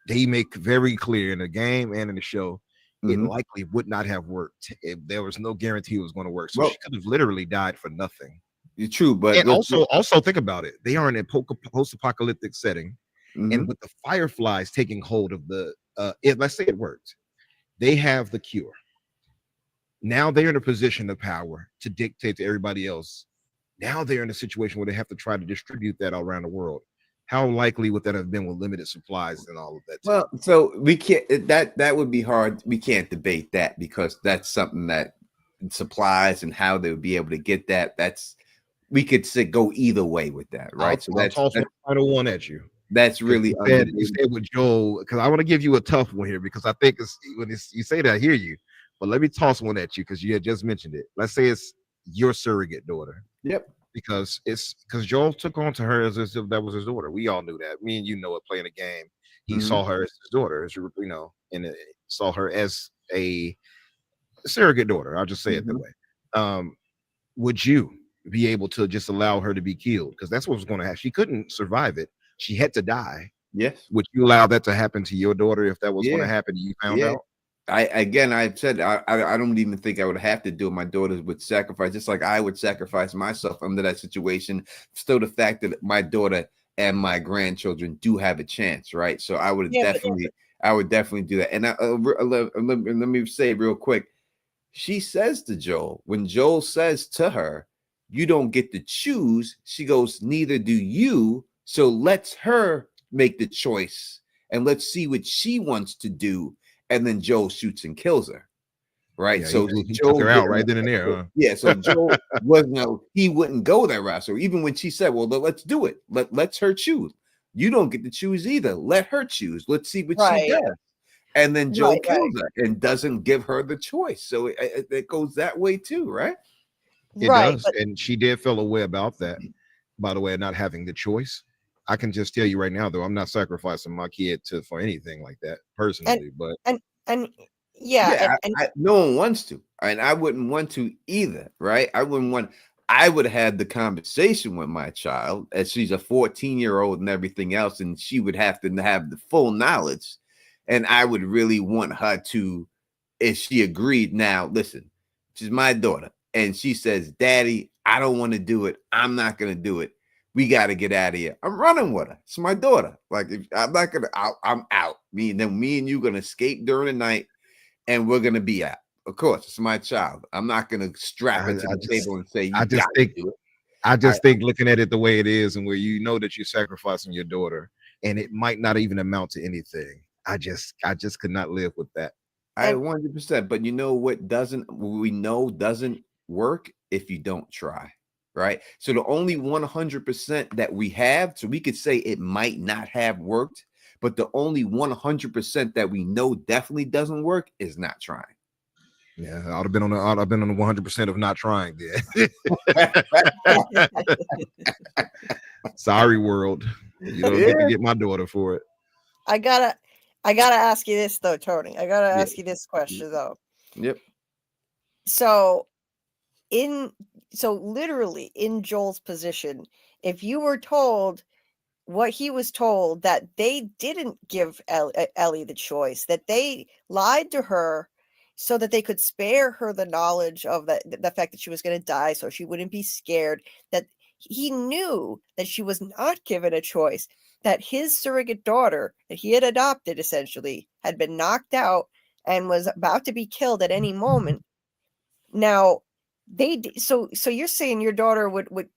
They make very clear in the game and in the show, it likely would not have worked if there was no guarantee it was going to work. So she could have literally died for nothing. You're true, but and also think about it. They are in a post-apocalyptic setting, and with the Fireflies taking hold of the let's say it worked. They have the cure. Now they're in a position of power to dictate to everybody else. Now they're in a situation where they have to try to distribute that all around the world. How likely would that have been with limited supplies and all of that? Well, so we can't, that would be hard. We can't debate that, because that's something that supplies and how they would be able to get that. We could go either way with that, right? I'll toss one final one at you. That's really you said with Joel, because I want to give you a tough one here, because I think you say that, I hear you. But let me toss one at you, because you had just mentioned it. Let's say it's your surrogate daughter. Yep. Because Joel took on to her as if that was his daughter. We all knew that. Me and you know it, playing a game. He saw her as his daughter, and saw her as a surrogate daughter. I'll just say it that way. Would you be able to just allow her to be killed? Because that's what was going to happen. She couldn't survive it. She had to die. Yes. Would you allow that to happen to your daughter if that was going to happen? You found out. I've said I don't even think I would have to do it. My daughters would sacrifice, just like I would sacrifice myself under that situation. Still, the fact that my daughter and my grandchildren do have a chance, right? So I would definitely do that. And let me say real quick, she says to Joel, when Joel says to her, "You don't get to choose," she goes, "Neither do you. So let's her make the choice, and let's see what she wants to do." And then Joel shoots and kills her, right? Yeah, so he took her out right then and there. Huh? Yeah, so Joel he wouldn't go that route. So even when she said, "Well, let's do it. Let's her choose," you don't get to choose either. Let her choose. Let's see what she does. And then Joel kills her and doesn't give her the choice. So it goes that way too, right? It does, and she did feel a way about that. By the way, not having the choice. I can just tell you right now, though, I'm not sacrificing my kid for anything like that personally. And no one wants to, and I wouldn't want to either, right? I would have the conversation with my child, as she's a 14-year-old and everything else, and she would have to have the full knowledge. And I would really want her to, if she agreed, now listen, she's my daughter, and she says, Daddy, I don't want to do it. I'm not going to do it. We got to get out of here. I'm running with her. It's my daughter. Like, if I'm not going to, I'm out. Me and you going to escape during the night, and we're going to be out. Of course, it's my child. I'm not going to strap it to the table and say, you got to do it. I just think looking at it the way it is, and where you know that you're sacrificing your daughter, and it might not even amount to anything. I just could not live with that. I 100%. But you know what doesn't work if you don't try, right? So the only 100% that we have, so we could say it might not have worked, but the only 100% that we know definitely doesn't work is not trying. Yeah, I'd have been on the 100% of not trying then. Sorry, world. You don't get to get my daughter for it. I gotta ask you this though, Tony. I gotta ask you this question though. Yep. So literally in Joel's position, if you were told what he was told, that they didn't give Ellie the choice, that they lied to her so that they could spare her the knowledge of the fact that she was going to die, so she wouldn't be scared, that he knew that she was not given a choice, that his surrogate daughter that he had adopted essentially had been knocked out and was about to be killed at any moment. Now, so you're saying your daughter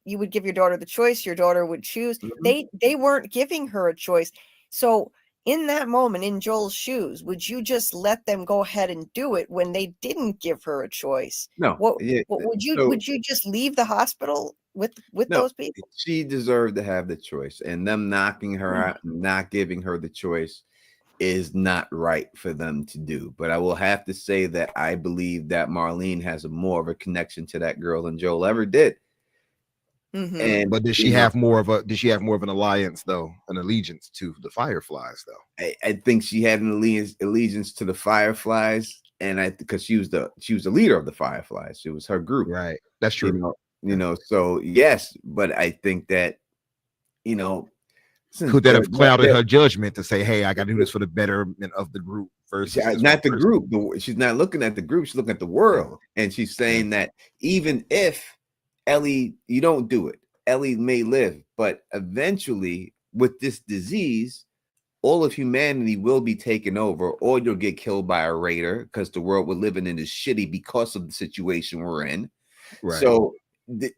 you would give your daughter the choice, your daughter would choose. Mm-hmm. They weren't giving her a choice. So in that moment, in Joel's shoes, would you just let them go ahead and do it when they didn't give her a choice? No. What would you just leave the hospital with those people? She deserved to have the choice, and them knocking her out, not giving her the choice, is not right for them to do. But I will have to say that I believe that Marlene has more of a connection to that girl than Joel ever did. Mm-hmm. But did she have more of an alliance though, an allegiance to the Fireflies though? I think she had an allegiance to the Fireflies, and because she was the leader of the Fireflies. It was her group, right? That's true. You know. So yes, but I think that could that have clouded her judgment to say, "Hey, I got to do this for the betterment of the group"? Versus not the group. She's not looking at the group. She's looking at the world, and she's saying that even if Ellie, you don't do it, Ellie may live, but eventually with this disease, all of humanity will be taken over, or you'll get killed by a raider, because the world we're living in is shitty because of the situation we're in. Right. So the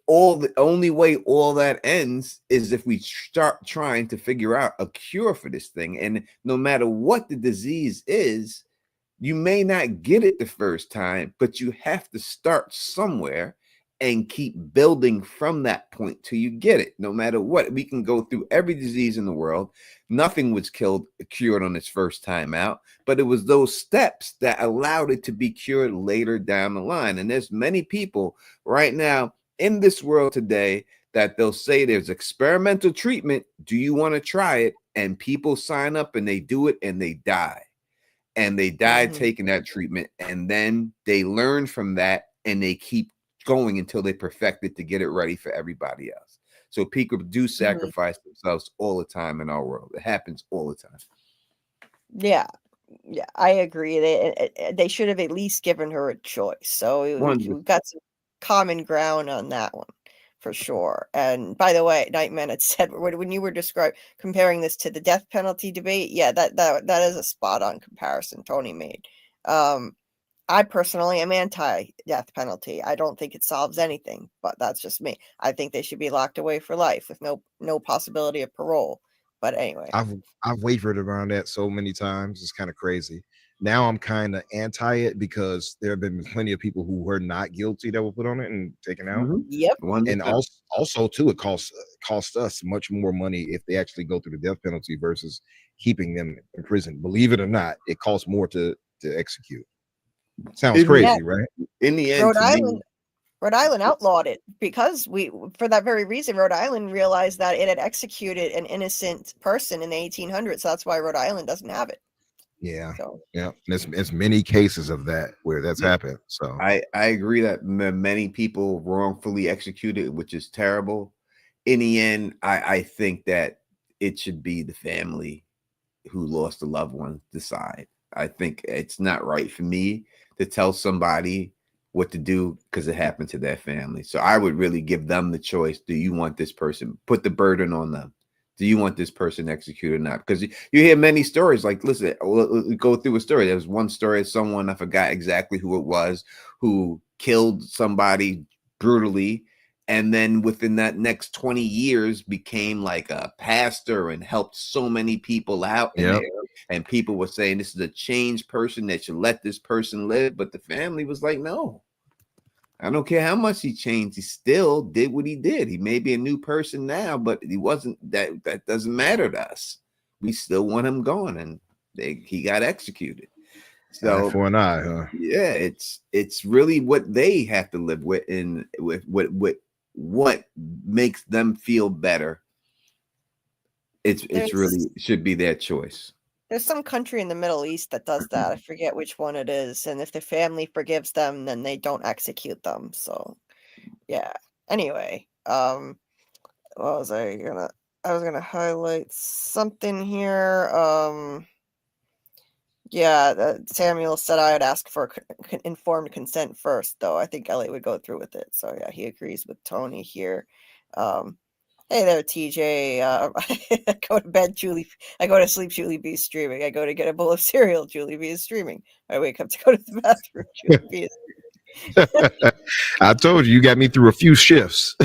only way all that ends is if we start trying to figure out a cure for this thing. And no matter what the disease is, you may not get it the first time, but you have to start somewhere and keep building from that point till you get it. No matter what, we can go through every disease in the world. Nothing was cured on its first time out, but it was those steps that allowed it to be cured later down the line. And there's many people right now in this world today that they'll say there's experimental treatment. Do you want to try it? And people sign up and they do it and they die. And they die taking that treatment. And then they learn from that and they keep going until they perfect it to get it ready for everybody else. So people do sacrifice themselves all the time in our world. It happens all the time. Yeah, I agree. They should have at least given her a choice. So we've got some common ground on that one for sure. And by the way, Nightman had said when you were comparing this to the death penalty debate, yeah, that is a spot on comparison Tony made. I personally am anti-death penalty. I don't think it solves anything, but that's just me. I think they should be locked away for life with no possibility of parole. But anyway, I've wavered around that so many times. It's kind of crazy. Now I'm kind of anti it because there have been plenty of people who were not guilty that were put on it and taken out. Yep. And also too, it costs us much more money if they actually go through the death penalty versus keeping them in prison. Believe it or not, it costs more to execute. Sounds crazy, right? In the end, Rhode Island outlawed it because for that very reason, Rhode Island realized that it had executed an innocent person in the 1800s. So that's why Rhode Island doesn't have it. Yeah. So Yeah. There's many cases of that where that's happened. So I agree that many people wrongfully executed, which is terrible. In the end, I think that it should be the family who lost a loved one decide. I think it's not right for me to tell somebody what to do because it happened to their family. So I would really give them the choice. Do you want this person? Put the burden on them. Do you want this person executed or not? Because you hear many stories like, listen, we'll go through a story. There was one story of someone, I forgot exactly who it was, who killed somebody brutally. And then within that next 20 years became like a pastor and helped so many people out in there. And people were saying this is a changed person that should let this person live. But the family was like, no. I don't care how much he changed. He still did what he did. He may be a new person now, but he wasn't. That doesn't matter to us. We still want him gone, and he got executed. So eye for an eye, huh? Yeah, it's really what they have to live with, and with what makes them feel better. It's really should be their choice. There's some country in the Middle East that does that. I forget which one it is. And if the family forgives them, then they don't execute them. So, yeah. Anyway, what was I was gonna highlight something here. Yeah, Samuel said I would ask for informed consent first, though. I think Elliot would go through with it. So yeah, he agrees with Tony here. Hey there, TJ. I go to bed, Julie. I go to sleep, Julie B is streaming. I go to get a bowl of cereal, Julie B is streaming. I wake up to go to the bathroom, Julie B is streaming. I told you got me through a few shifts.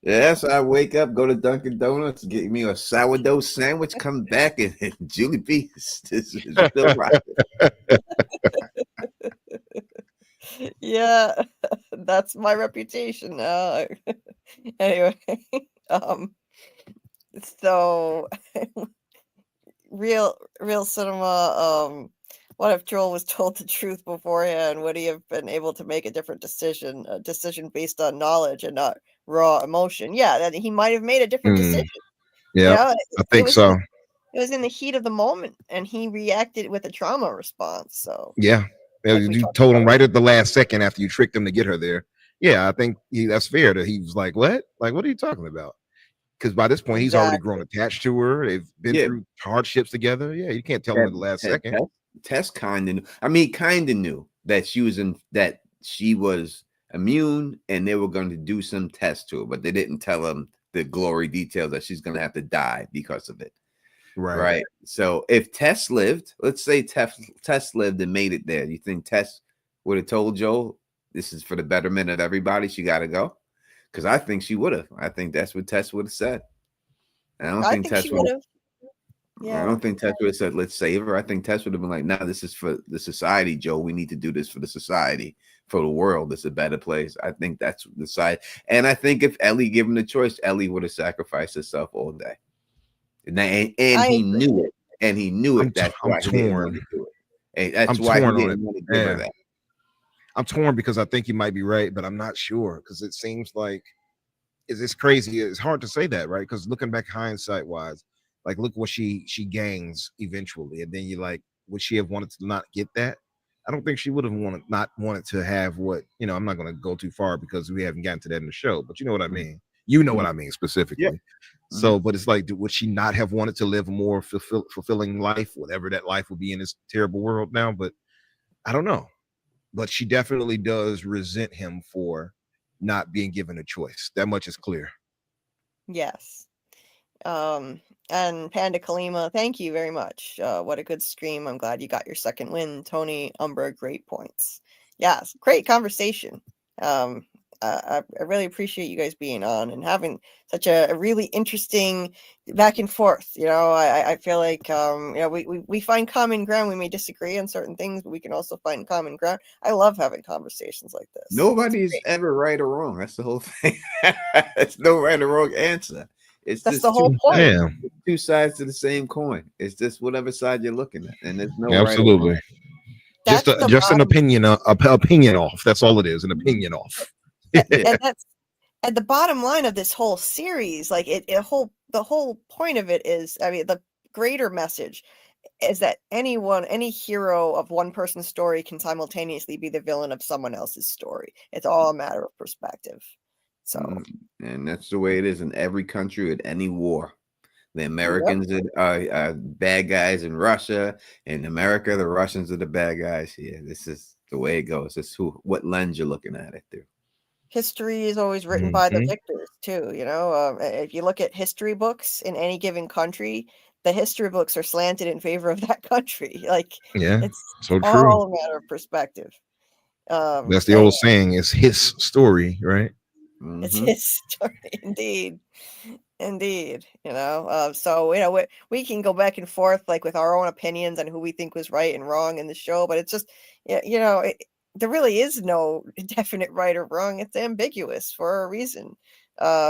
Yes, I wake up, go to Dunkin' Donuts, get me a sourdough sandwich, come back, and Julie B is still rocking. Yeah, that's my reputation. Anyway, so real cinema. What if Joel was told the truth beforehand? Would he have been able to make a different decision? A decision based on knowledge and not raw emotion? Yeah, that he might have made a different decision. Yeah, you know? I think so. It was in the heat of the moment, and he reacted with a trauma response. So yeah, you told him right at the last second after you tricked him to get her there. Yeah, I think that's fair. That he was like, "What? Like, what are you talking about?" Because by this point, he's already grown attached to her. They've been through hardships together. Yeah, you can't tell him at the last second. Tess kind of knew that she was immune, and they were going to do some tests to her, but they didn't tell him the glory details that she's going to have to die because of it. Right. So if Tess lived, let's say Tess lived and made it there, do you think Tess would have told Joel, this is for the betterment of everybody, she got to go? Because I think she would have. I think that's what Tess would have said. I don't think Tess would have. Yeah. I don't think Tess would have said, let's save her. I think Tess would have been like, no, this is for the society, Joe. We need to do this for the society, for the world. It's a better place. I think that's the side. And I think if Ellie given the choice, Ellie would have sacrificed herself all day. And he knew it. And he knew it. That's why he didn't want to do it. And that's why he didn't want to give her that. I'm torn because I think you might be right, but I'm not sure because it seems like it's crazy. It's hard to say that, right? Because looking back hindsight wise, like look what she gains eventually, and then you like, would she have wanted to not get that? I don't think she would have wanted to have what, I'm not going to go too far because we haven't gotten to that in the show, but you know what I mean. You know what I mean specifically. Yeah. So, but it's like, would she not have wanted to live a more fulfilling life, whatever that life would be in this terrible world now? But I don't know. But she definitely does resent him for not being given a choice. That much is clear. Yes. And Panda Kalima, thank you very much. What a good stream. I'm glad you got your second win. Tony, Umbra, great points. Yes, great conversation. I really appreciate you guys being on and having such a really interesting back and forth. I feel like we find common ground. We may disagree on certain things, but we can also find common ground. I love having conversations like this. Nobody's ever right or wrong. That's the whole thing. There's no right or wrong answer. It's That's just the whole point. Two sides to the same coin. It's just whatever side you're looking at, and there's no absolutely. Right or wrong. Just an opinion off. That's all it is. An opinion off. And that's at the bottom line of this whole series. Like the whole point of it is, greater message is that any hero of one person's story can simultaneously be the villain of someone else's story. It's all a matter of perspective. So, and that's the way it is in every country with any war. The yep, Americans are bad guys in Russia. In America, the Russians are the bad guys here. This is the way it goes. It's what lens you're looking at it through. history is always written by the Mhm. victors too. If you look at history books in any given country, the history books are slanted in favor of that country. Like Yeah, it's so true. all a matter of perspective. That's the And old saying, it's his story, right? it's Mhm. his story, indeed. Indeed, so we can go back and forth like with our own opinions on who we think was right and wrong in the show, but it's just there really is no definite right or wrong. It's ambiguous for a reason,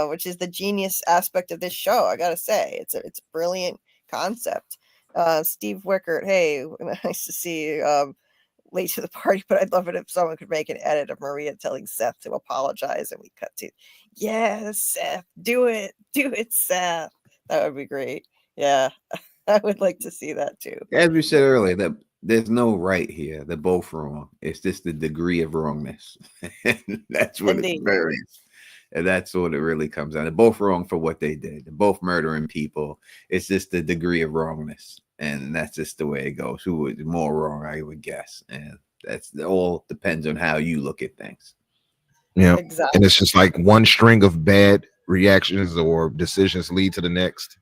which is the genius aspect of this show. I gotta say, it's a brilliant concept. Steve Wickert, hey, nice to see you. Late to the party, but I'd love it if someone could make an edit of Maria telling Seth to apologize and we cut to, yes, Seth, do it, Seth. That would be great. Yeah, I would like to see that too. As we said earlier, that there's no right here. They're both wrong. It's just the degree of wrongness. And that's what it Indeed. varies. And that's what it really comes down. They're both wrong for what they did. They're both murdering people. It's just the degree of wrongness. And that's just the way it goes. Who is more wrong, I would guess. And that's all depends on how you look at things. Yeah. Exactly. And it's just like one string of bad reactions or decisions lead to the next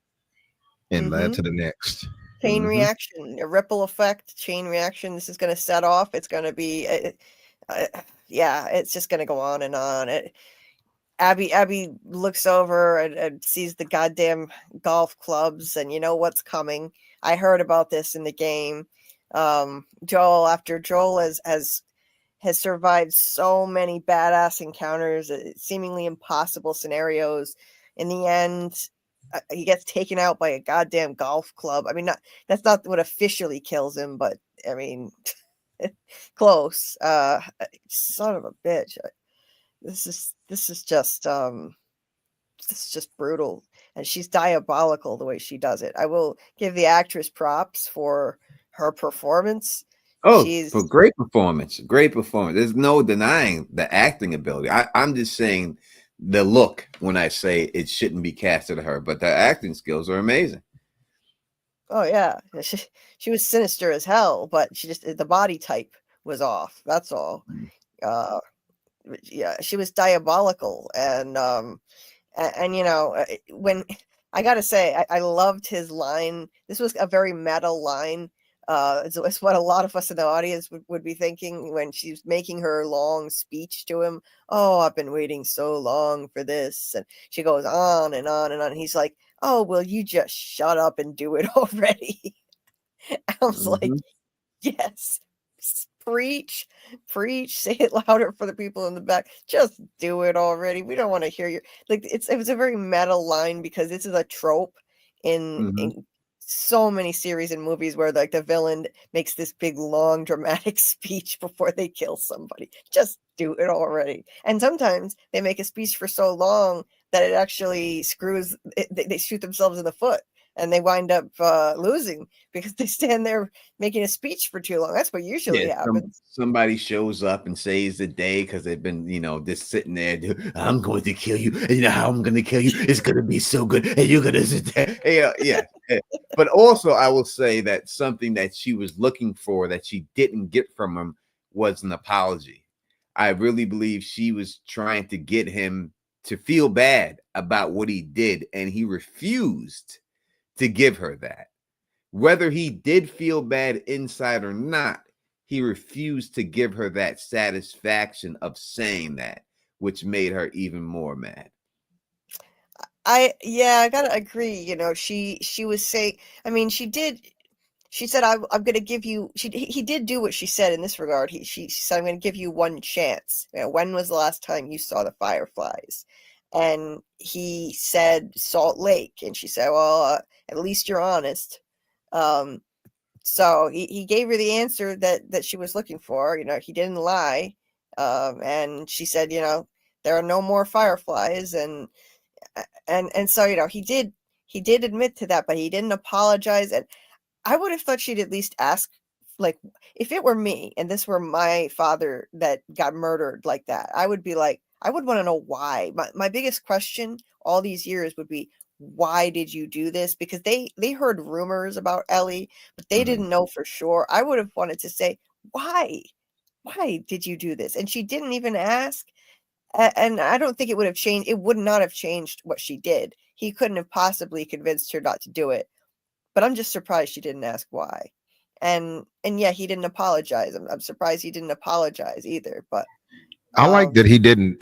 and led to the next. Chain Mhm. reaction, a ripple effect, chain reaction. This is going to set off. It's going to be, yeah, it's just going to go on and on. Abby looks over and sees the goddamn golf clubs, and you know what's coming. I heard about this in the game. Joel has survived so many badass encounters, seemingly impossible scenarios. In the end, he gets taken out by a goddamn golf club. I mean, that's not what officially kills him, but I mean, close. Son of a bitch. This is just brutal, and she's diabolical the way she does it. I will give the actress props for her performance. Oh, She's for great performance. Great performance. There's no denying the acting ability. I'm just saying the look when I say it shouldn't be casted to her, but the acting skills are amazing. oh yeah, she was sinister as hell, but she just the body type was off. That's all. Uh, yeah, she was diabolical, and when I gotta say, I loved his line. This was a very meta line. It's what a lot of us in the audience would be thinking when she's making her long speech to him. Oh, I've been waiting so long for this, and she goes on and on and on. And he's like, "Oh, will you just shut up and do it already?" I was like, Mhm. yes, preach, preach, say it louder for the people in the back. Just do it already. We don't want to hear you. Like it was a very meta line because this is a trope in Mhm. so many series and movies where like the villain makes this big long dramatic speech before they kill somebody. Just do it already. And sometimes they make a speech for so long that it actually screws they shoot themselves in the foot and they wind up losing because they stand there making a speech for too long. That's what usually Yeah, happens. somebody shows up and saves the day because they've been, just sitting there. I'm going to kill you. And you know how I'm going to kill you? It's going to be so good. And you're going to sit there. Yeah. But also, I will say that something that she was looking for that she didn't get from him was an apology. I really believe she was trying to get him to feel bad about what he did, and he refused to give her that. Whether he did feel bad inside or not, he refused to give her that satisfaction of saying that, which made her even more mad. I gotta agree. She was saying. I mean, she did. She said, I'm going to give you, he did do what she said in this regard. She said, I'm going to give you one chance. When was the last time you saw the fireflies? And he said, Salt Lake. And she said, well, at least you're honest. So he gave her the answer that she was looking for. He didn't lie. And she said, there are no more fireflies. And so, he did he did admit to that, but he didn't apologize. And I would have thought she'd at least ask, like, if it were me and this were my father that got murdered like that, I would be like, I would want to know why. My biggest question all these years would be, why did you do this? Because they heard rumors about Ellie, but they didn't know for sure. I would have wanted to say, why did you do this? And she didn't even ask. And I don't think it would have changed. It would not have changed what she did. He couldn't have possibly convinced her not to do it. But I'm just surprised she didn't ask why. And yeah, he didn't apologize. I'm surprised he didn't apologize either. But I like that he didn't.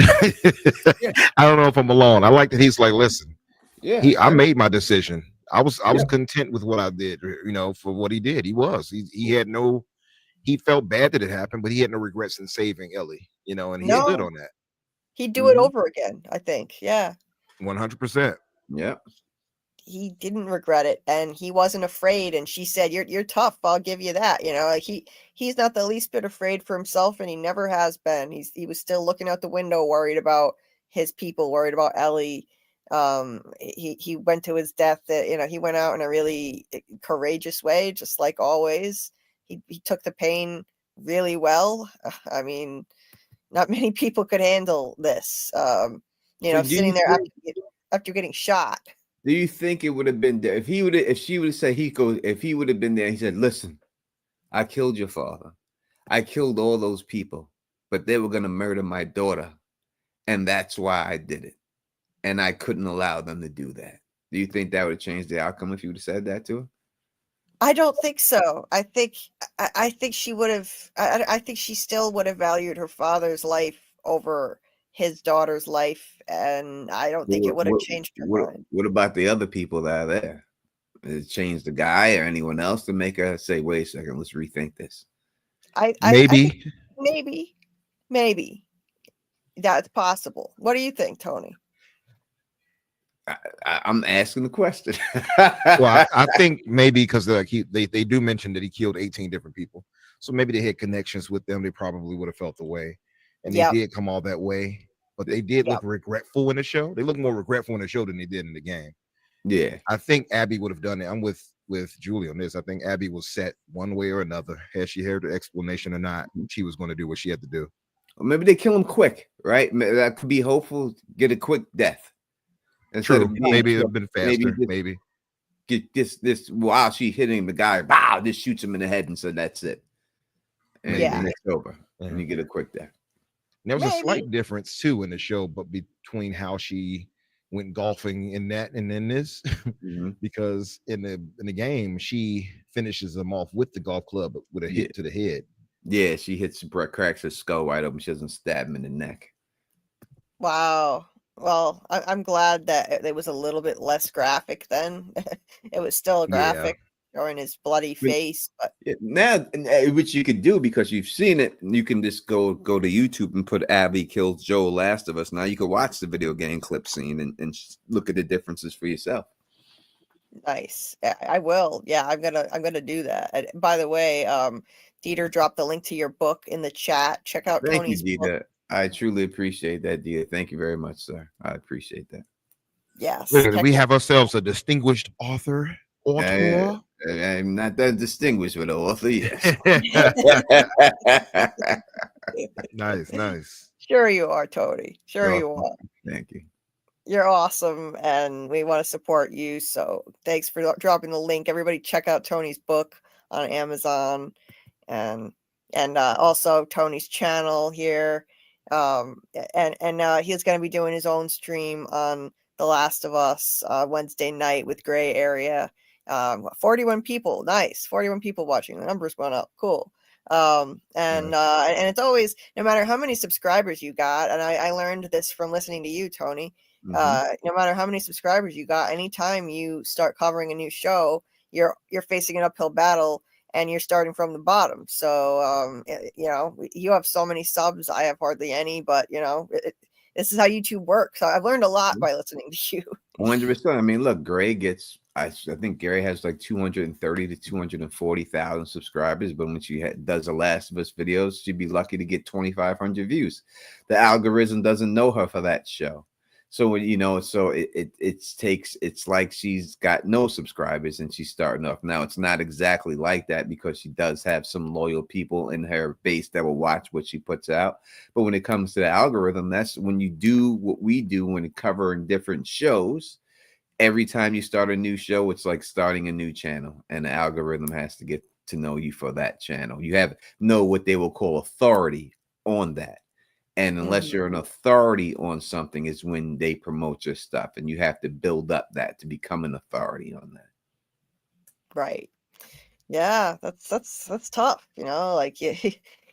I don't know if I'm alone. I like that he's like, listen, I made my decision. I was content with what I did, you know, for what he did. He had no, he felt bad that it happened, but he had no regrets in saving Ellie, you know, and he stood on that. He'd do it over again, I think. Yeah. 100%. Yeah. He didn't regret it, and he wasn't afraid. And she said, "You're tough. I'll give you that." You know, like he's not the least bit afraid for himself, and he never has been. He was still looking out the window, worried about his people, worried about Ellie. He went to his death. You know, he went out in a really courageous way, just like always. He took the pain really well. I mean, not many people could handle this. You know, sitting there after getting shot. Do you think it would have been there if she would have said if he would have been there, he said, listen, I killed your father. I killed all those people, but they were going to murder my daughter. And that's why I did it. And I couldn't allow them to do that. Do you think that would have changed the outcome if you would have said that to her? I don't think so. I think she would have, I think she still would have valued her father's life over his daughter's life, and I don't think it would have changed her mind. What about the other people that are there? Did it change the guy or anyone else to make her say, wait a second, let's rethink this? Maybe. That's possible. What do you think, Tony? I'm asking the question. Well, I think maybe because they do mention that he killed 18 different people. So maybe they had connections with them. They probably would have felt the way. And they did come all that way. But they did look regretful in the show. They look more regretful in the show than they did in the game. Yeah. I think Abby would have done it. I'm with Julie on this. I think Abby was set one way or another. Had she heard the explanation or not, she was going to do what she had to do. Or maybe they kill him quick, right? That could be hopeful. Get a quick death. True. Maybe it'd have been faster. Maybe get this while she hitting the guy. Wow! Just shoots him in the head and said that's it. And it's over. And you get a quick death. And there was a slight difference too in the show, but between how she went golfing in that and in this, because in the game she finishes him off with the golf club with a hit to the head. Yeah, she cracks his skull right open. She doesn't stab him in the neck. Wow. Well, I'm glad that it was a little bit less graphic then. It was still graphic, showing his bloody face. But now, which you could do because you've seen it, you can just go to YouTube and put Abby kills Joel Last of Us. Now you can watch the video game clip scene and look at the differences for yourself. Nice. I will. Yeah, I'm gonna do that. And by the way, Dieter dropped the link to your book in the chat. Check out Tony's book. I truly appreciate that, Dieter. Thank you very much, sir. I appreciate that. Yes. We have ourselves a distinguished author. I'm not that distinguished with an author. Yes. Nice. Sure you are, Tony. Sure you are. Thank you. You're awesome, and we want to support you. So thanks for dropping the link. Everybody check out Tony's book on Amazon, and also Tony's channel here. And he's going to be doing his own stream on The Last of Us Wednesday night with Gray Area. 41 people. Nice. 41 people watching. The numbers went up. Cool. And it's always, no matter how many subscribers you got, and I learned this from listening to you, Tony. No matter how many subscribers you got, anytime you start covering a new show, you're facing an uphill battle and you're starting from the bottom. So you have so many subs, I have hardly any, but this is how YouTube works. So I've learned a lot by listening to you. 100%. I mean, look, Gray gets, I think Gary has like 230 to 240,000 subscribers, but when she does the Last of Us videos, she'd be lucky to get 2,500 views. The algorithm doesn't know her for that show. So when so it's like she's got no subscribers and she's starting off. Now it's not exactly like that because she does have some loyal people in her base that will watch what she puts out. But when it comes to the algorithm, that's when you do what we do when covering different shows. Every time you start a new show, it's like starting a new channel, and the algorithm has to get to know you for that channel. You have know what they will call authority on that. And unless you're an authority on something is when they promote your stuff, and you have to build up that to become an authority on that. Right. Yeah, that's tough, like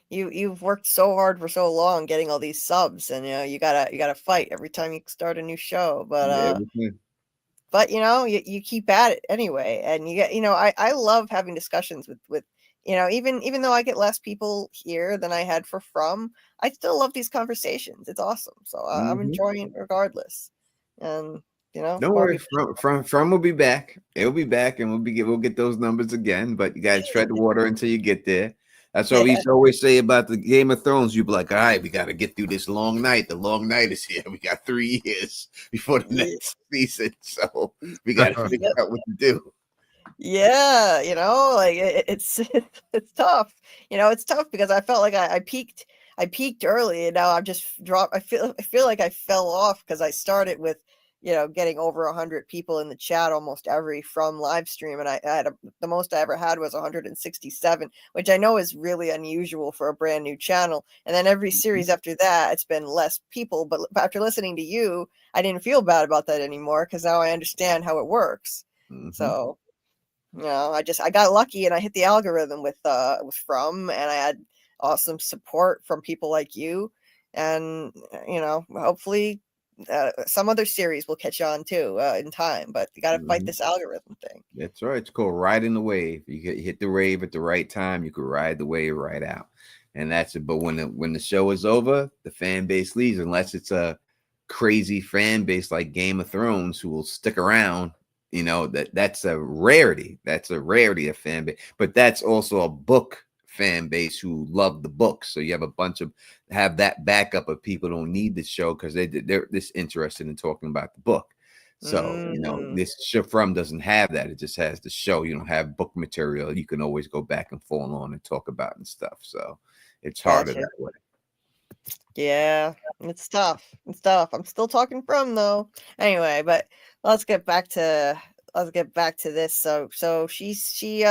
you've worked so hard for so long getting all these subs, and you gotta fight every time you start a new show. But you keep at it anyway, and you get I love having discussions with even though I get less people here than I had for From, I still love these conversations. It's awesome. So I'm enjoying it regardless. And Don't worry, from will be back. It'll be back, and we'll get those numbers again. But you gotta tread the water until you get there. That's what we used to always say about the Game of Thrones. You'd be like, all right, we got to get through this long night. The long night is here. We got 3 years before the next season. So we got to figure out what to do. Yeah, like it's tough. It's tough because I felt like I peaked early, and now I've just dropped. I feel like I fell off because I started with getting over 100 people in the chat almost every From live stream, and I had the most I ever had was 167, which I know is really unusual for a brand new channel. And then every series after that, it's been less people. But after listening to you, I didn't feel bad about that anymore because now I understand how it works. So. I got lucky and I hit the algorithm with From, and I had awesome support from people like you, and hopefully some other series will catch on too in time. But you got to fight this algorithm thing. That's right. It's called riding the wave. You hit the wave at the right time, you could ride the wave right out, and that's it. But when the show is over, the fan base leaves, unless it's a crazy fan base like Game of Thrones who will stick around. That's a rarity. That's a rarity of fan base, but that's also a book fan base who love the book. So you have a bunch of that backup of people who don't need the show because they're this interested in talking about the book. So this show From doesn't have that. It just has the show. You don't have book material you can always go back and fall on and talk about and stuff. So it's harder that way. Yeah, it's tough. I'm still talking From though. Anyway, but let's get back to this. So she starts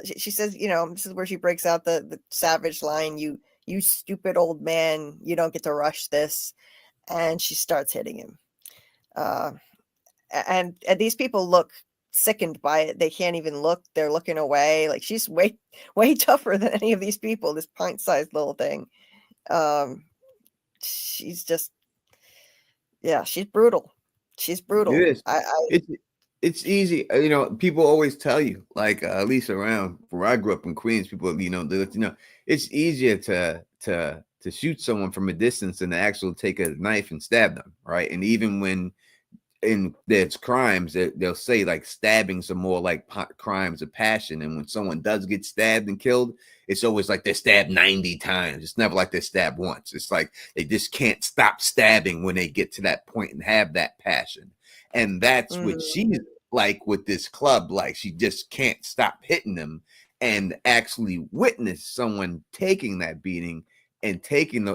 she says, this is where she breaks out the savage line, you stupid old man, you don't get to rush this, and she starts hitting him. And these people look sickened by it. They can't even look. They're looking away. Like, she's way tougher than any of these people, this pint-sized little thing. She's just, yeah, she's brutal. It is. It's easy. People always tell you, like, at least around where I grew up in Queens, people, it's easier to shoot someone from a distance than to actually take a knife and stab them, right? And even when there's crimes, they'll say like stabbings are more like crimes of passion, and when someone does get stabbed and killed, it's always like they're stabbed 90 times. It's never like they're stabbed once. It's like they just can't stop stabbing when they get to that point and have that passion. And that's what she's like with this club. Like, she just can't stop hitting them, and actually witness someone taking that beating and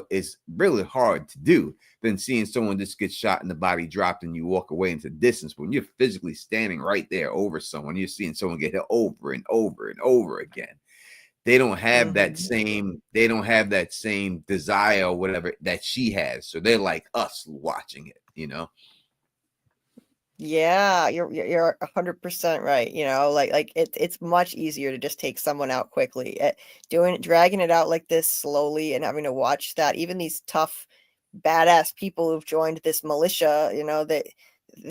is really hard to do than seeing someone just get shot and the body dropped and you walk away into distance. When you're physically standing right there over someone, you're seeing someone get hit over and over and over again. They don't have that same, desire or whatever that she has. So they're like us watching it, Yeah, you're 100% right. Like it's much easier to just take someone out quickly. Dragging it out like this slowly and having to watch that. Even these tough, badass people who've joined this militia,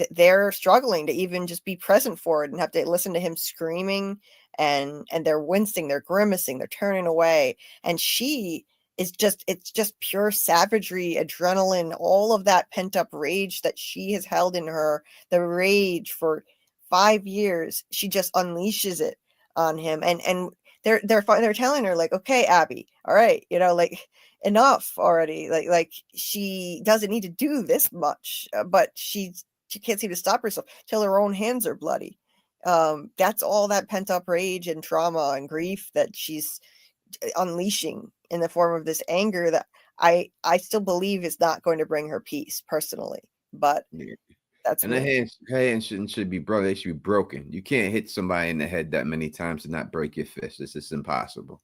they're struggling to even just be present for it and have to listen to him screaming, and they're wincing, they're grimacing, they're turning away, and it's just pure savagery, adrenaline, all of that pent-up rage that she has held in her, the rage for 5 years. She just unleashes it on him, and they're telling her, like, okay, Abby, all right, like, enough already. Like she doesn't need to do this much, but she can't seem to stop herself till her own hands are bloody. That's all that pent up rage and trauma and grief that she's unleashing in the form of this anger that I still believe is not going to bring her peace personally, but that's and me. her hands should be broken. They should be broken. You can't hit somebody in the head that many times and not break your fist. It's just impossible.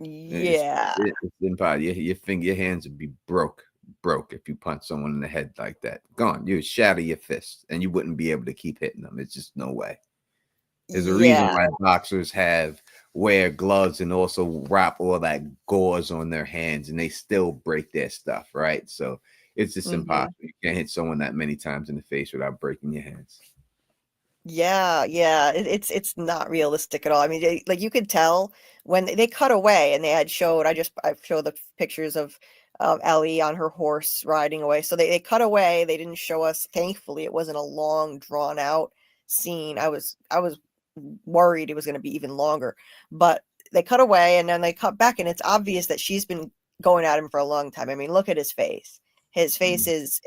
Yeah. It's impossible. Your hands would be broke if you punch someone in the head like that. Gone. You would shatter your fist and you wouldn't be able to keep hitting them. It's just no way. There's a reason why boxers wear gloves and also wrap all that gauze on their hands and they still break their stuff, right? So it's just impossible. You can't hit someone that many times in the face without breaking your hands. Yeah, it's not realistic at all. I mean, like you could tell when they cut away and they had showed. I showed the pictures of Ellie on her horse riding away. So they cut away. They didn't show us. Thankfully, it wasn't a long, drawn out scene. I was worried it was going to be even longer, but they cut away and then they cut back, and it's obvious that she's been going at him for a long time. I mean, look at his face. His face is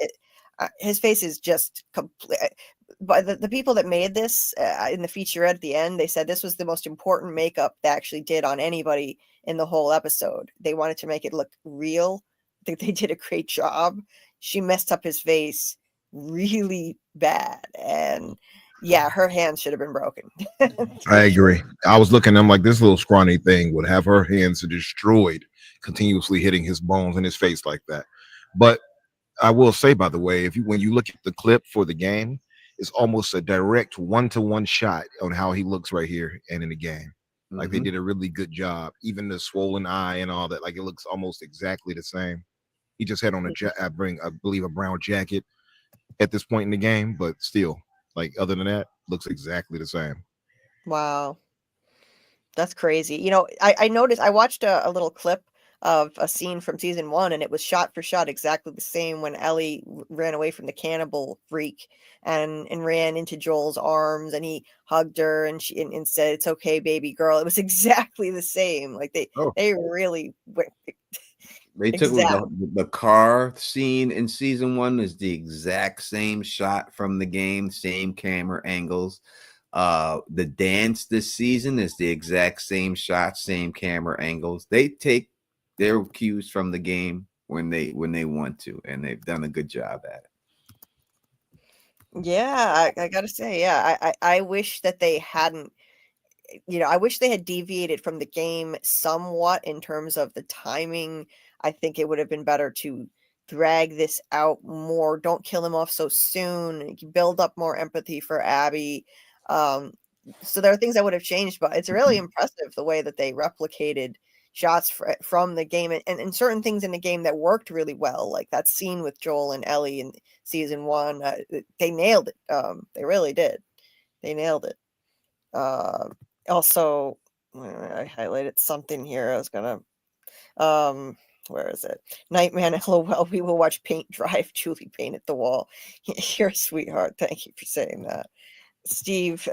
just complete. But the people that made this in the featurette at the end, they said this was the most important makeup they actually did on anybody in the whole episode. They wanted to make it look real. I think they did a great job. She messed up his face really bad, and yeah, her hands should have been broken. I agree. I was looking at him like this little scrawny thing would have her hands destroyed, continuously hitting his bones in his face like that. But I will say, by the way, when you look at the clip for the game, it's almost a direct one-to-one shot on how he looks right here and in the game. Like they did a really good job. Even the swollen eye and all that, like it looks almost exactly the same. He just had on I believe a brown jacket at this point in the game, but still, like other than that, looks exactly the same. Wow. That's crazy. You know, I noticed, I watched a little clip of a scene from season 1, and it was shot for shot exactly the same when Ellie ran away from the cannibal freak and ran into Joel's arms, and he hugged her and and said, "It's okay, baby girl." It was exactly the same. Like they really went. They took the car scene in season 1 is the exact same shot from the game, same camera angles. The dance this season is the exact same shot, same camera angles. They take their cues from the game when they want to, and they've done a good job at it. Yeah, I gotta say, yeah, I wish that they hadn't. You know, I wish they had deviated from the game somewhat in terms of the timing. I think it would have been better to drag this out more. Don't kill him off so soon. Build up more empathy for Abby. So there are things I would have changed, but it's really impressive the way that they replicated shots from the game and certain things in the game that worked really well, like that scene with Joel and Ellie in season 1. They nailed it. They really did. They nailed it. Also, I highlighted something here. I was gonna, where is it? Nightman, LOL. We will watch paint drive. Julie painted the wall. You're a sweetheart. Thank you for saying that. Steve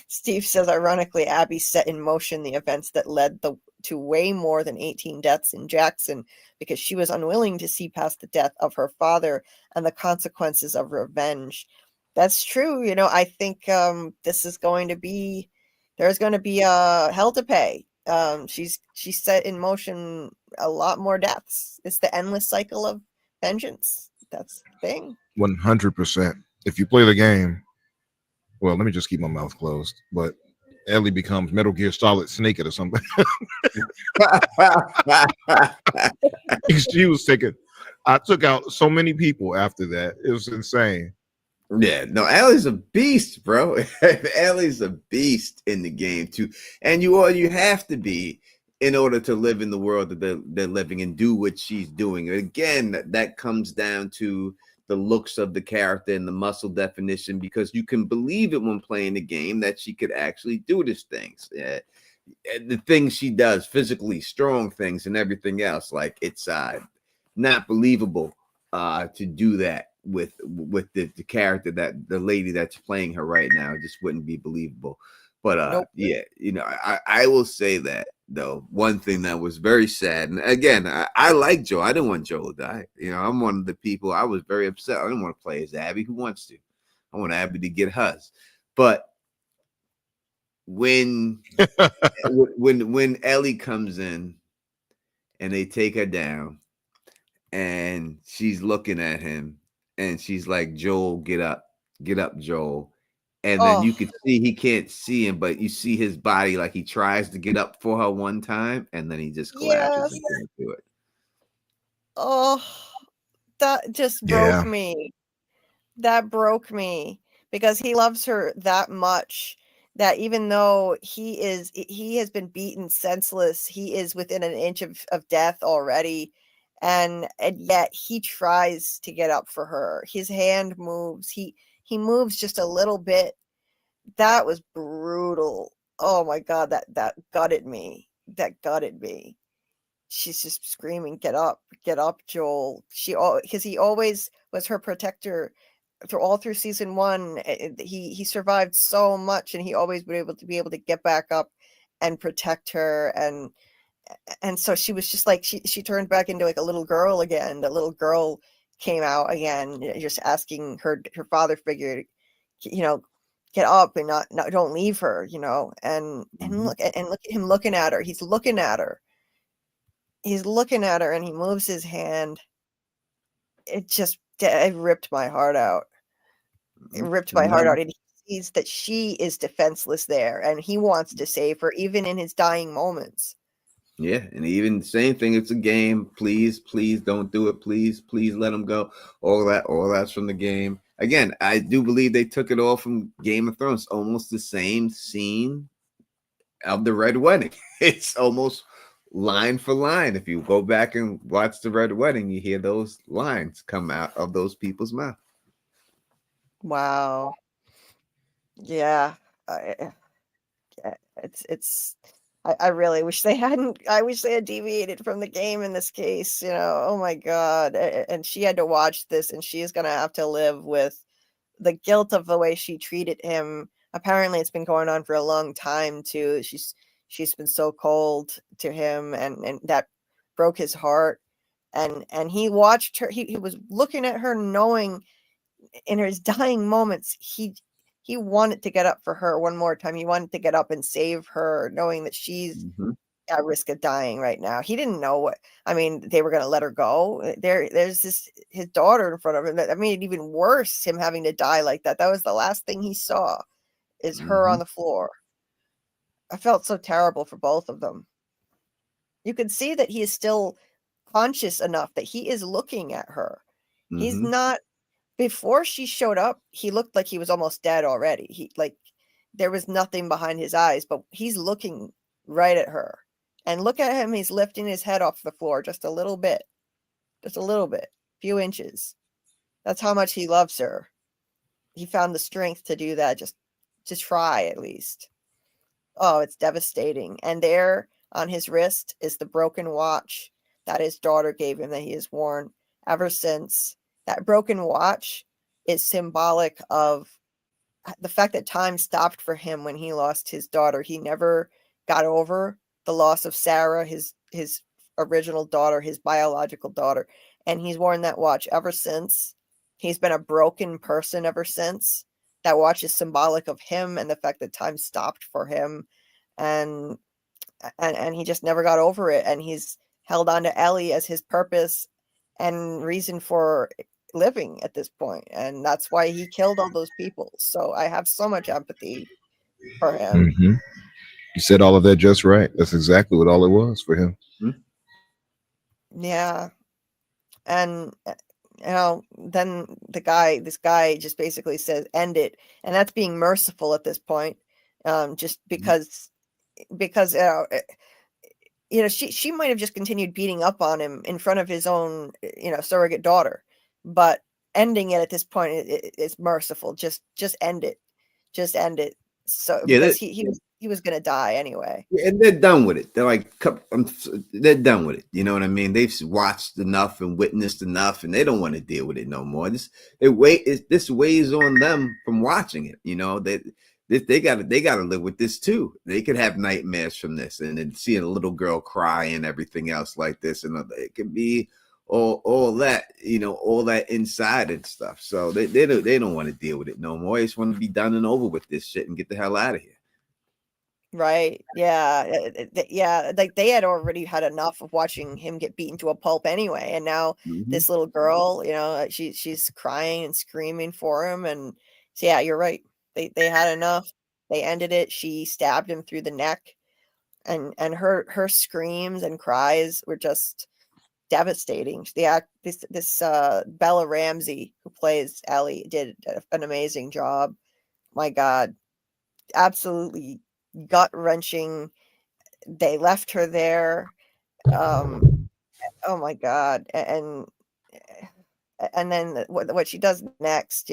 says, ironically, Abby set in motion the events that led to way more than 18 deaths in Jackson because she was unwilling to see past the death of her father and the consequences of revenge. That's true. You know, I think this is going to be, there's going to be hell to pay. She's set in motion a lot more deaths. It's the endless cycle of vengeance. That's the thing. 100%. If you play the game, well, let me just keep my mouth closed. But Ellie becomes Metal Gear Solid Snake or something. She was taking. I took out so many people after that. It was insane. Yeah, no, Ellie's a beast, bro. Ellie's a beast in the game too, and you have to be in order to live in the world that they're living and do what she's doing. Again, that comes down to the looks of the character and the muscle definition, because you can believe it when playing the game that she could actually do these things. The things she does physically, strong things and everything else, like it's not believable to do that with the character, that the lady that's playing her right now. It just wouldn't be believable. But Nope. yeah, you know, I will say that though. One thing that was very sad, and again, I like Joel. I didn't want Joel to die. You know, I'm one of the people. I was very upset. I didn't want to play as Abby. Who wants to? I want Abby to get hers. But when Ellie comes in and they take her down, and she's looking at him, and she's like, "Joel, get up, Joel." And then you could see he can't see him, but you see his body like he tries to get up for her one time, and then he just collapses and can't do it. Oh, that just broke me. That broke me because he loves her that much that even though he has been beaten senseless, he is within an inch of death already. And yet he tries to get up for her. His hand moves. He moves just a little bit. That was brutal. Oh my God, that gutted me. That gutted me. She's just screaming, get up, Joel. Because he always was her protector through season 1. He survived so much, and he always would be able to get back up and protect her. And so she was just like, she turned back into like a little girl again. The little girl came out again, just asking her father figure, get up and not don't leave her, and look at him looking at her. He's looking at her, and he moves his hand. It ripped my heart out. It ripped my heart out. And he sees that she is defenseless there, and he wants to save her even in his dying moments. Yeah, and even the same thing. It's a game. Please don't do it. Please let him go. All that's from the game. Again, I do believe they took it all from Game of Thrones. Almost the same scene of the Red Wedding. It's almost line for line. If you go back and watch the Red Wedding, you hear those lines come out of those people's mouth. Wow. Yeah. I really wish they hadn't. I wish they had deviated from the game in this case. Oh my God. And she had to watch this, and she is going to have to live with the guilt of the way she treated him. Apparently, it's been going on for a long time too. She's been so cold to him, and that broke his heart. And he watched her. He was looking at her, knowing in his dying moments he wanted to get up for her one more time. He wanted to get up and save her, knowing that she's at risk of dying right now. He didn't know they were going to let her go. There's his daughter in front of him. That made it even worse, him having to die like that. That was the last thing he saw, is her on the floor. I felt so terrible for both of them. You could see that he is still conscious enough that he is looking at her. He's not. Before she showed up, he looked like he was almost dead already. There was nothing behind his eyes, but he's looking right at her. And look at him, he's lifting his head off the floor just a little bit, few inches. That's how much he loves her. He found the strength to do that, just to try at least. Oh, it's devastating. And there on his wrist is the broken watch that his daughter gave him that he has worn ever since. That broken watch is symbolic of the fact that time stopped for him when he lost his daughter. He never got over the loss of Sarah, his original daughter, his biological daughter. And he's worn that watch ever since. He's been a broken person ever since. That watch is symbolic of him and the fact that time stopped for him. And he just never got over it. And he's held on to Ellie as his purpose and reason for living at this point, and that's why he killed all those people. So I have so much empathy for him. You said all of that just right. That's exactly what all it was for him. Yeah. And then this guy just basically says end it, and that's being merciful at this point, just because she might have just continued beating up on him in front of his own surrogate daughter, but ending it at this point is merciful. Just end it. So yeah, because he was gonna die anyway. And they're done with it. They're like, they're done with it. You know what I mean? They've watched enough and witnessed enough, and they don't want to deal with it no more. This weighs on them from watching it. they gotta live with this too. They could have nightmares from this, and then seeing a little girl cry and everything else like this, and it could be all that, all that inside and stuff. So they don't want to deal with it no more. They just want to be done and over with this shit and get the hell out of here. Right. Yeah. Yeah. Like they had already had enough of watching him get beaten to a pulp anyway. And now this little girl, she's crying and screaming for him. And so, yeah, you're right. They had enough. They ended it. She stabbed him through the neck, and her screams and cries were just devastating. This Bella Ramsey, who plays Ellie, did an amazing job. My God, absolutely gut-wrenching. They left her there. Oh my God. And then what she does next,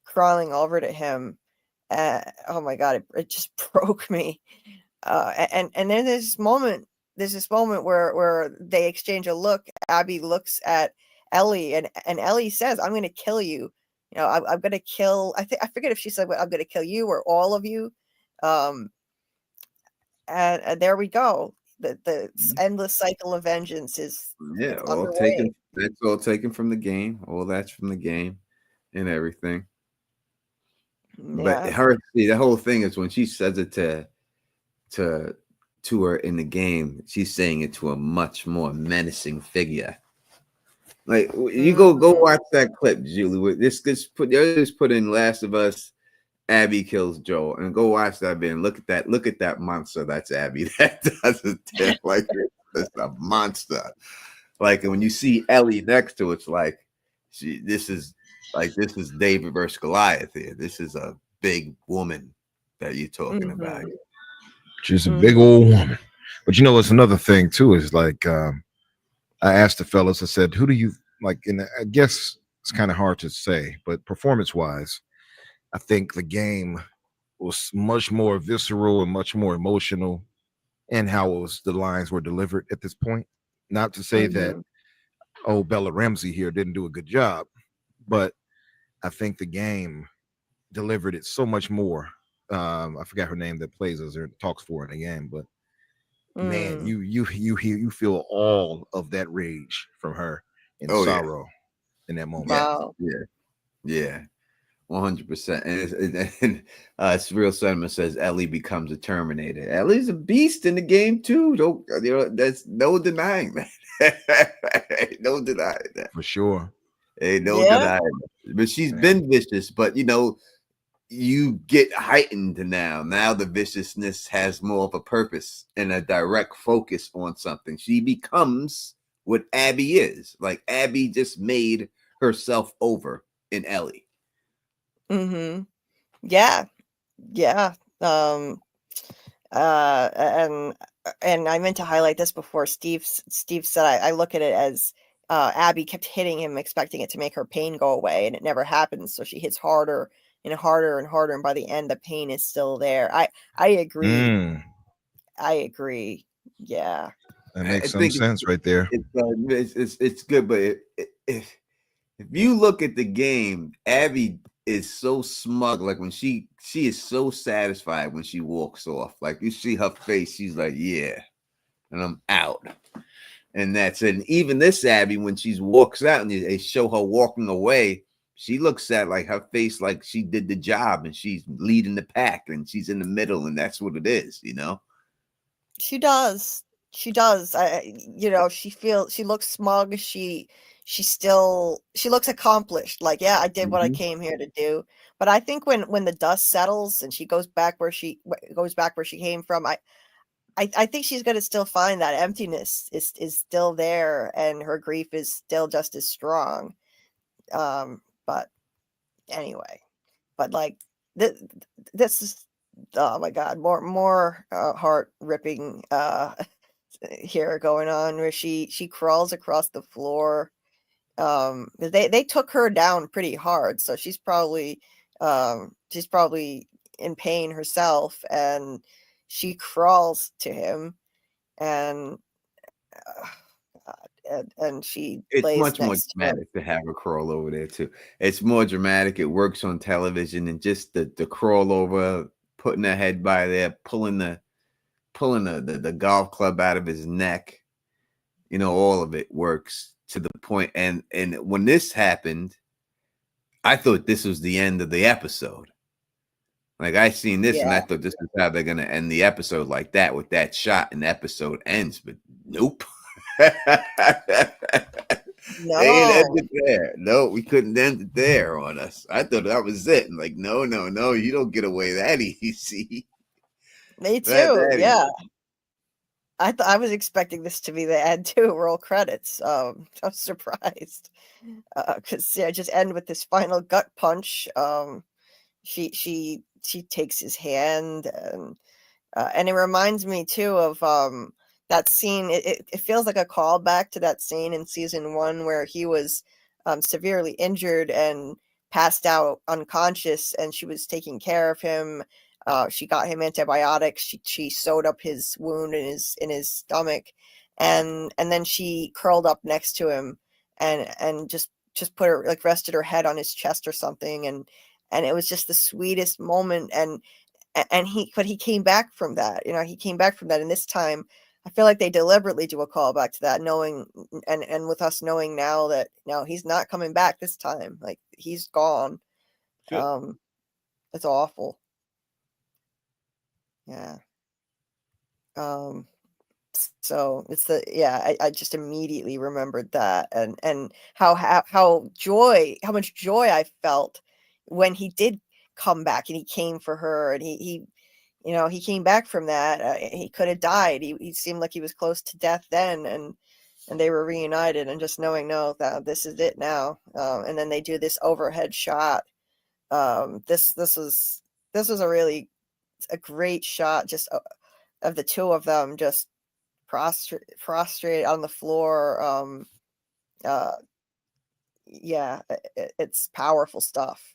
crawling over to him. Oh my God, it just broke me. And then there's this moment where they exchange a look. Abby looks at Ellie, and Ellie says, "I'm going to kill you. I'm going to kill." I forget if she said, "I'm going to kill you" or all of you. And there we go. The endless cycle of vengeance is all taken. That's all taken from the game. All that's from the game, and everything. But the whole thing is when she says it to her in the game, she's saying it to a much more menacing figure. Like you go watch that clip, Julie. Just put in Last of Us. Abby kills Joel, and go watch that bit. Look at that monster. That's Abby. That doesn't look like it's a monster. Like, and when you see Ellie next to it, it's like this is David versus Goliath here. This is a big woman that you're talking about. She's a big old woman. But it's another thing too, is like I asked the fellas, I said, who do you like? And I guess it's kind of hard to say, but performance-wise, I think the game was much more visceral and much more emotional in how the lines were delivered at this point. Not to say that, Bella Ramsey here didn't do a good job, but I think the game delivered it so much more. I forgot her name that plays us or talks for in the game, but man, you feel all of that rage from her and sorrow in that moment. Wow. Yeah. 100%. And it's Real Sentiment says Ellie becomes a Terminator. Ellie's a beast in the game too. That's no denying that. No denying that. For sure. Ain't no denying that. But she's been vicious, but you get heightened now. Now the viciousness has more of a purpose and a direct focus on something. She becomes what Abby is. Like Abby just made herself over in Ellie. Yeah. And I meant to highlight this before. Steve said I look at it as Abby kept hitting him, expecting it to make her pain go away, and it never happens. So she hits harder and harder and harder, and by the end, the pain is still there. I agree. I agree. Yeah, that makes some sense right there. It's good, but if you look at the game, Abby is so smug. Like when she is so satisfied when she walks off. Like you see her face, she's like, yeah, and I'm out. And that's it. And even this Abby, when she walks out and they show her walking away, she looks at like her face like she did the job and she's leading the pack and she's in the middle, and that's what it is, She does. She looks smug. She looks accomplished. Like, yeah, I did what I came here to do. But I think when the dust settles and she goes back where she came from, I think she's gonna still find that emptiness is still there, and her grief is still just as strong. But anyway, like this is, oh my God, more heart ripping here going on, where she crawls across the floor. They took her down pretty hard, so she's probably in pain herself, and she crawls to him, and and she It's lays much more next to him. dramatic to have her crawl over there too. It's more dramatic. It works on television, and just the crawl over, putting her head by there, pulling the golf club out of his neck. You know, all of it works to the point. And when this happened, I thought this was the end of the episode. Like, I seen this and I thought this is how they're gonna end the episode, like that, with that shot, and the episode ends. But nope. No, They ain't ended there. No, we couldn't end it there on us. I thought that was it. And like, no, you don't get away that easy. me That too. easy. Yeah, I was expecting this to be the end too. Roll credits. I was surprised because just end with this final gut punch. She takes his hand, and it reminds me too of that scene. It feels like a callback to that scene in season 1 where he was severely injured and passed out unconscious, and she was taking care of him. She got him antibiotics. She sewed up his wound in his stomach, and then she curled up next to him and just put her, like, rested her head on his chest or something, and it was just the sweetest moment. And he came back from that. He came back from that, and this time I feel like they deliberately do a callback to that, knowing and with us knowing now that no, he's not coming back this time. Like, he's gone. It's awful. Yeah. So it's I just immediately remembered that, and how much joy I felt when he did come back, and he came for her, and he came back from that. He could have died. He seemed like he was close to death then, and they were reunited, and just knowing, no, that this is it now. And then they do this overhead shot. This was a great shot, just of the two of them just prostrate on the floor. It's powerful stuff.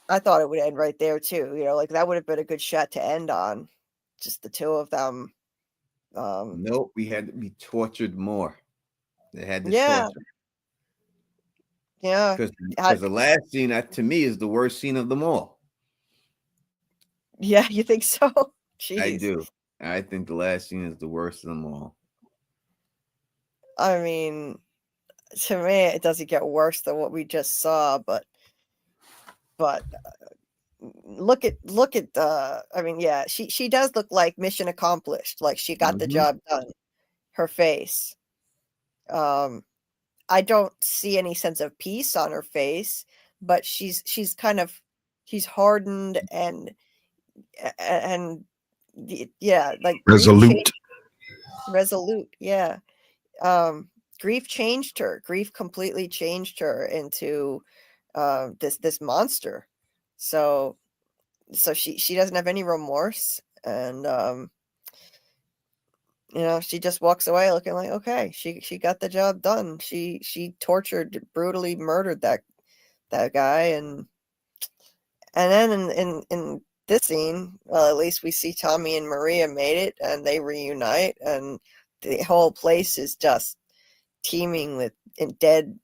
I thought it would end right there too. Like, that would have been a good shot to end on, just the two of them. Nope, we had to be tortured more. They had to torture. Yeah, because the last scene, to me, is the worst scene of them all. Yeah, you think so? Jeez. I do. I think the last scene is the worst of them all. I mean, to me, it doesn't get worse than what we just saw, but look at I mean, yeah, she does look like mission accomplished, like she got the job done. Her face. I don't see any sense of peace on her face, but she's hardened and like resolute. Yeah. Grief changed her. Grief completely changed her into this monster. So she doesn't have any remorse, and she just walks away looking like, okay, she got the job done. She tortured, brutally murdered that guy, and then in this scene, well, at least we see Tommy and Maria made it, and they reunite, and the whole place is just teeming with dead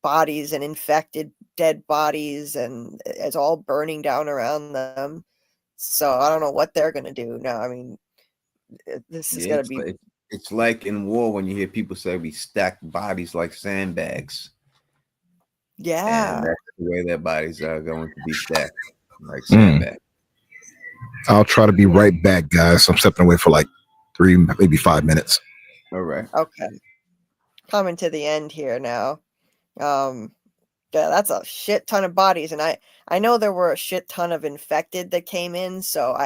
bodies and infected dead bodies, and it's all burning down around them. So I don't know what they're gonna do now. I mean, this is gonna be. It's like in war when you hear people say we stack bodies like sandbags. Yeah, and that's the way their bodies are going to be stacked like sandbags. I'll try to be right back, guys. I'm stepping away for like 3, maybe 5 minutes. All right. Okay. Coming to the end here now. Yeah, that's a shit ton of bodies, and I know there were a shit ton of infected that came in, so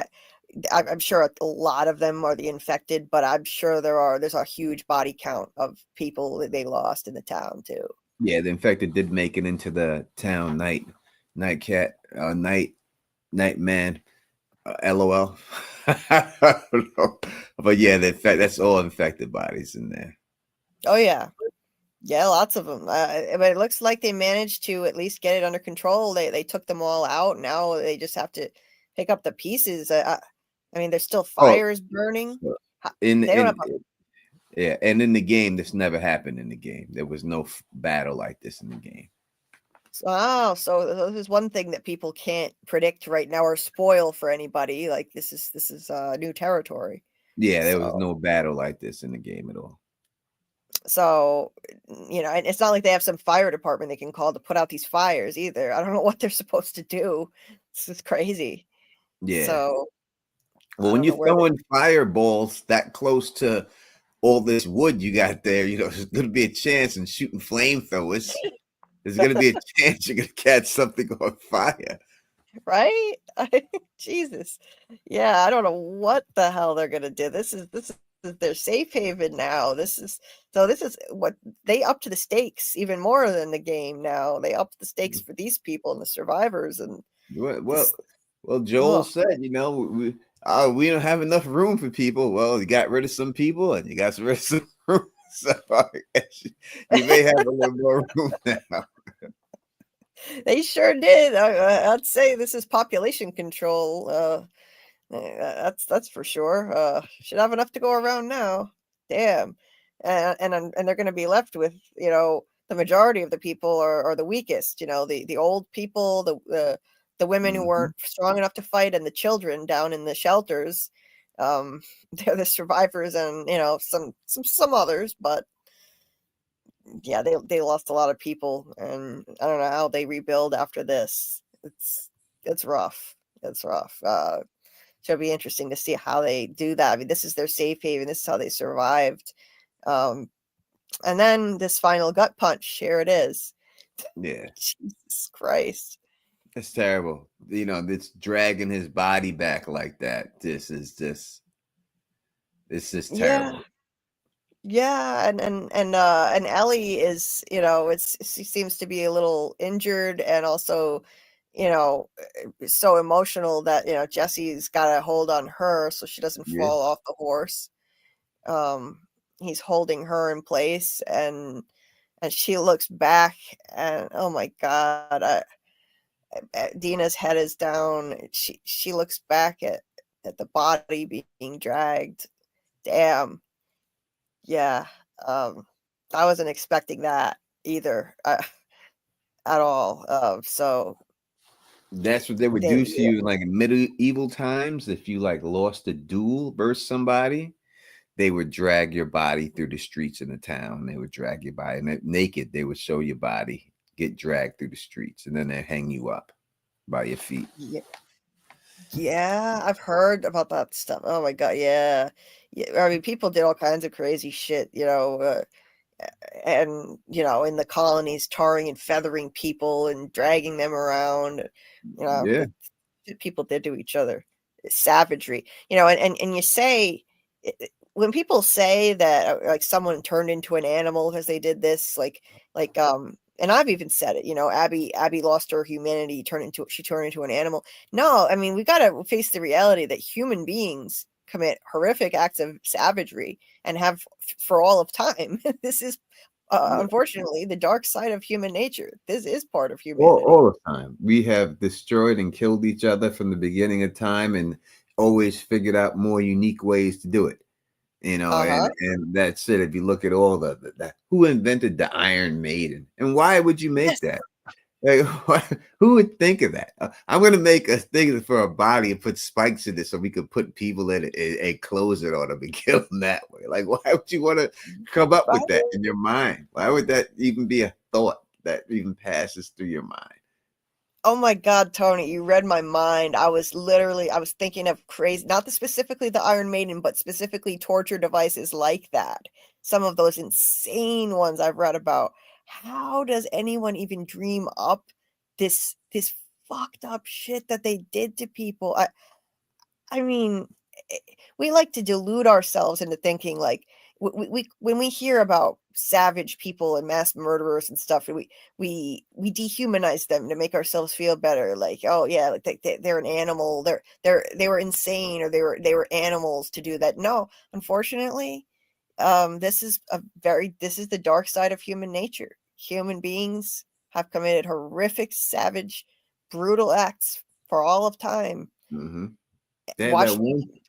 I'm sure a lot of them are the infected, but I'm sure there's a huge body count of people that they lost in the town too. Yeah, the infected did make it into the town. Night man. LOL. I don't know. But yeah, that's all infected bodies in there. Oh yeah, lots of them. But it looks like they managed to at least get it under control. They took them all out. Now they just have to pick up the pieces. I mean, there's still fires burning. In They don't have yeah, and in the game, this never happened in the game. There was no battle like this in the game. Oh, so this is one thing that people can't predict right now or spoil for anybody. Like this is new territory. Yeah, there was So no battle like this in the game at all. so and it's not like they have some fire department they can call to put out these fires either. I don't know what they're supposed to do. This is crazy. Yeah. So Well, I when don't you're know where throwing fireballs that close to all this wood you got there, there's going to be a chance in shooting flamethrowers. There's going to be a chance you're going to catch something on fire. right? Jesus. Yeah, I don't know what the hell they're gonna do. This is their safe haven now. This is what they up to the stakes even more than the game now. They up the stakes for these people and the survivors and Well, Joel said, we don't have enough room for people. Well, you got rid of some people and you got rid of some room. So I guess you may have a little more room now. they sure did. I'd say this is population control. That's for sure. Should have enough to go around now. Damn. And they're going to be left with the majority of the people are the weakest. The old people, the women who weren't strong enough to fight, and the children down in the shelters. They're the survivors, and some others, but yeah, they lost a lot of people, and I don't know how they rebuild after this. It's rough. It's rough. So it'll be interesting to see how they do that. I mean, this is their safe haven. This is how they survived. And then this final gut punch. Here it is. Yeah. Jesus Christ. It's terrible. It's dragging his body back like that. It's just terrible. Yeah, and Ellie is, she seems to be a little injured, and also, so emotional that Jesse's got a hold on her so she doesn't fall off the horse. He's holding her in place, and she looks back, and oh my God, Dina's head is down. She looks back at the body being dragged. Damn. Yeah, I wasn't expecting that either, at all. So That's what they would do to you in like medieval times. If you like lost a duel versus somebody, they would drag your body through the streets in the town. They would drag your body naked. They would show your body get dragged through the streets, and then they hang you up by your feet. Yeah, I've heard about that stuff. Oh my God, yeah. I mean, people did all kinds of crazy shit, and in the colonies, tarring and feathering people and dragging them around. People did to each other. Savagery, and you say, when people say that like someone turned into an animal because they did this, and I've even said it, Abby lost her humanity, she turned into an animal. No, I mean, we got to face the reality that human beings commit horrific acts of savagery and have for all of time. This is unfortunately the dark side of human nature. This is part of humanity. All the time. We have destroyed and killed each other from the beginning of time, and always figured out more unique ways to do it. And that's it. If you look at all the who invented the Iron Maiden, and why would you make that? Like, who would think of that? I'm going to make a thing for a body and put spikes in it so we could put people in it and close it on them and kill them that way. Like, why would you want to come up with that in your mind? Why would that even be a thought that even passes through your mind? Oh my God, Tony, you read my mind. I was thinking of crazy, not specifically the Iron Maiden, but specifically torture devices like that. Some of those insane ones I've read about. How does anyone even dream up this fucked up shit that they did to people? I mean, we like to delude ourselves into thinking like we when we hear about savage people and mass murderers and stuff, we dehumanize them to make ourselves feel better. Like, oh yeah, like they're an animal. They were insane, or they were animals to do that. No, unfortunately, this is the dark side of human nature. Human beings have committed horrific, savage, brutal acts for all of time. Mm-hmm.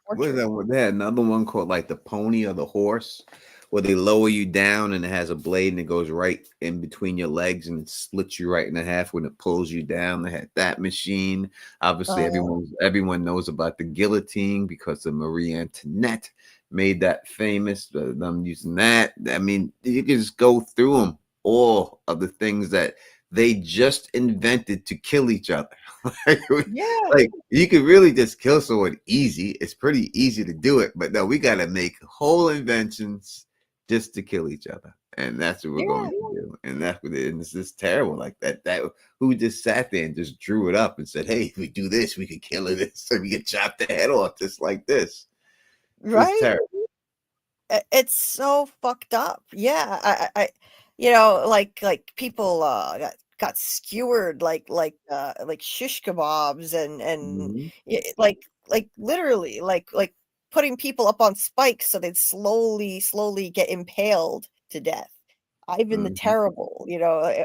what is torture. that? They had another one called like the pony or the horse, where they lower you down and it has a blade and it goes right in between your legs and it splits you right in half when it pulls you down. They had that machine. Obviously, everyone knows about the guillotine because of Marie Antoinette made that famous. Them using that. I mean, you can just go through them, all of the things that they just invented to kill each other. Yeah, Like you could really just kill someone easy. It's pretty easy to do it, but no, we got to make whole inventions just to kill each other, and that's what we're going to do. And that's what it is. And it's just terrible, like that. That who just sat there and just drew it up and said, "Hey, if we do this, we could kill it. So we could chop the head off just like this." It's right. terrible. It's so fucked up. Yeah, like people got skewered like shish kebabs and Mhm. like literally like putting people up on spikes so they'd slowly get impaled to death. Ivan the Mhm. Terrible,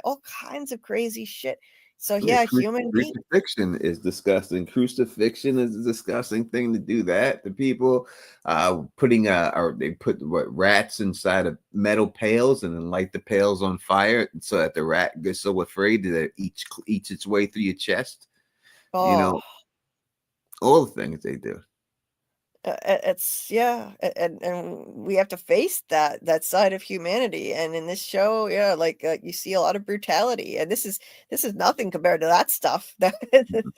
all kinds of crazy shit. So Yeah, yeah, human beings. crucifixion is disgusting. Crucifixion is a disgusting thing to do that to people. Putting or they put rats inside of metal pails and then light the pails on fire so that the rat gets so afraid that it eats its way through your chest. You Oh, know, all the things they do. it's yeah, and we have to face that side of humanity. And in this show, yeah, like you see a lot of brutality, and this is nothing compared to that stuff. That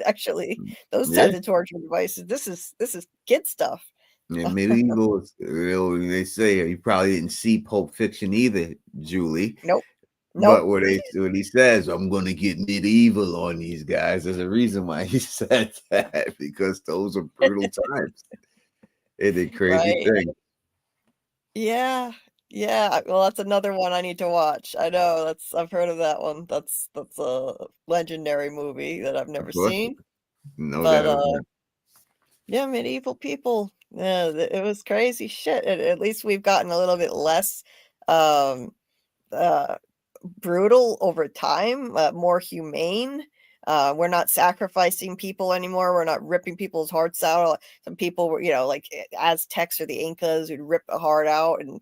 actually those Yeah. types of torture devices. This is kid stuff. Yeah, medieval. They say you probably didn't see Pulp Fiction either, Julie. Nope, nope. But what he says, I'm going to get medieval on these guys. There's a reason why he said that, because those are brutal times. It did crazy Right. things. Yeah. Yeah. Well, that's another one I need to watch. I know I've heard of that one. That's a legendary movie that I've never Of course, seen. no But doubt. Yeah. yeah, medieval people. Yeah, it was crazy shit. At least we've gotten a little bit less um uh brutal over time, more humane. We're not sacrificing people anymore. We're not ripping people's hearts out. Some people were, like Aztecs or the Incas who'd rip a heart out, and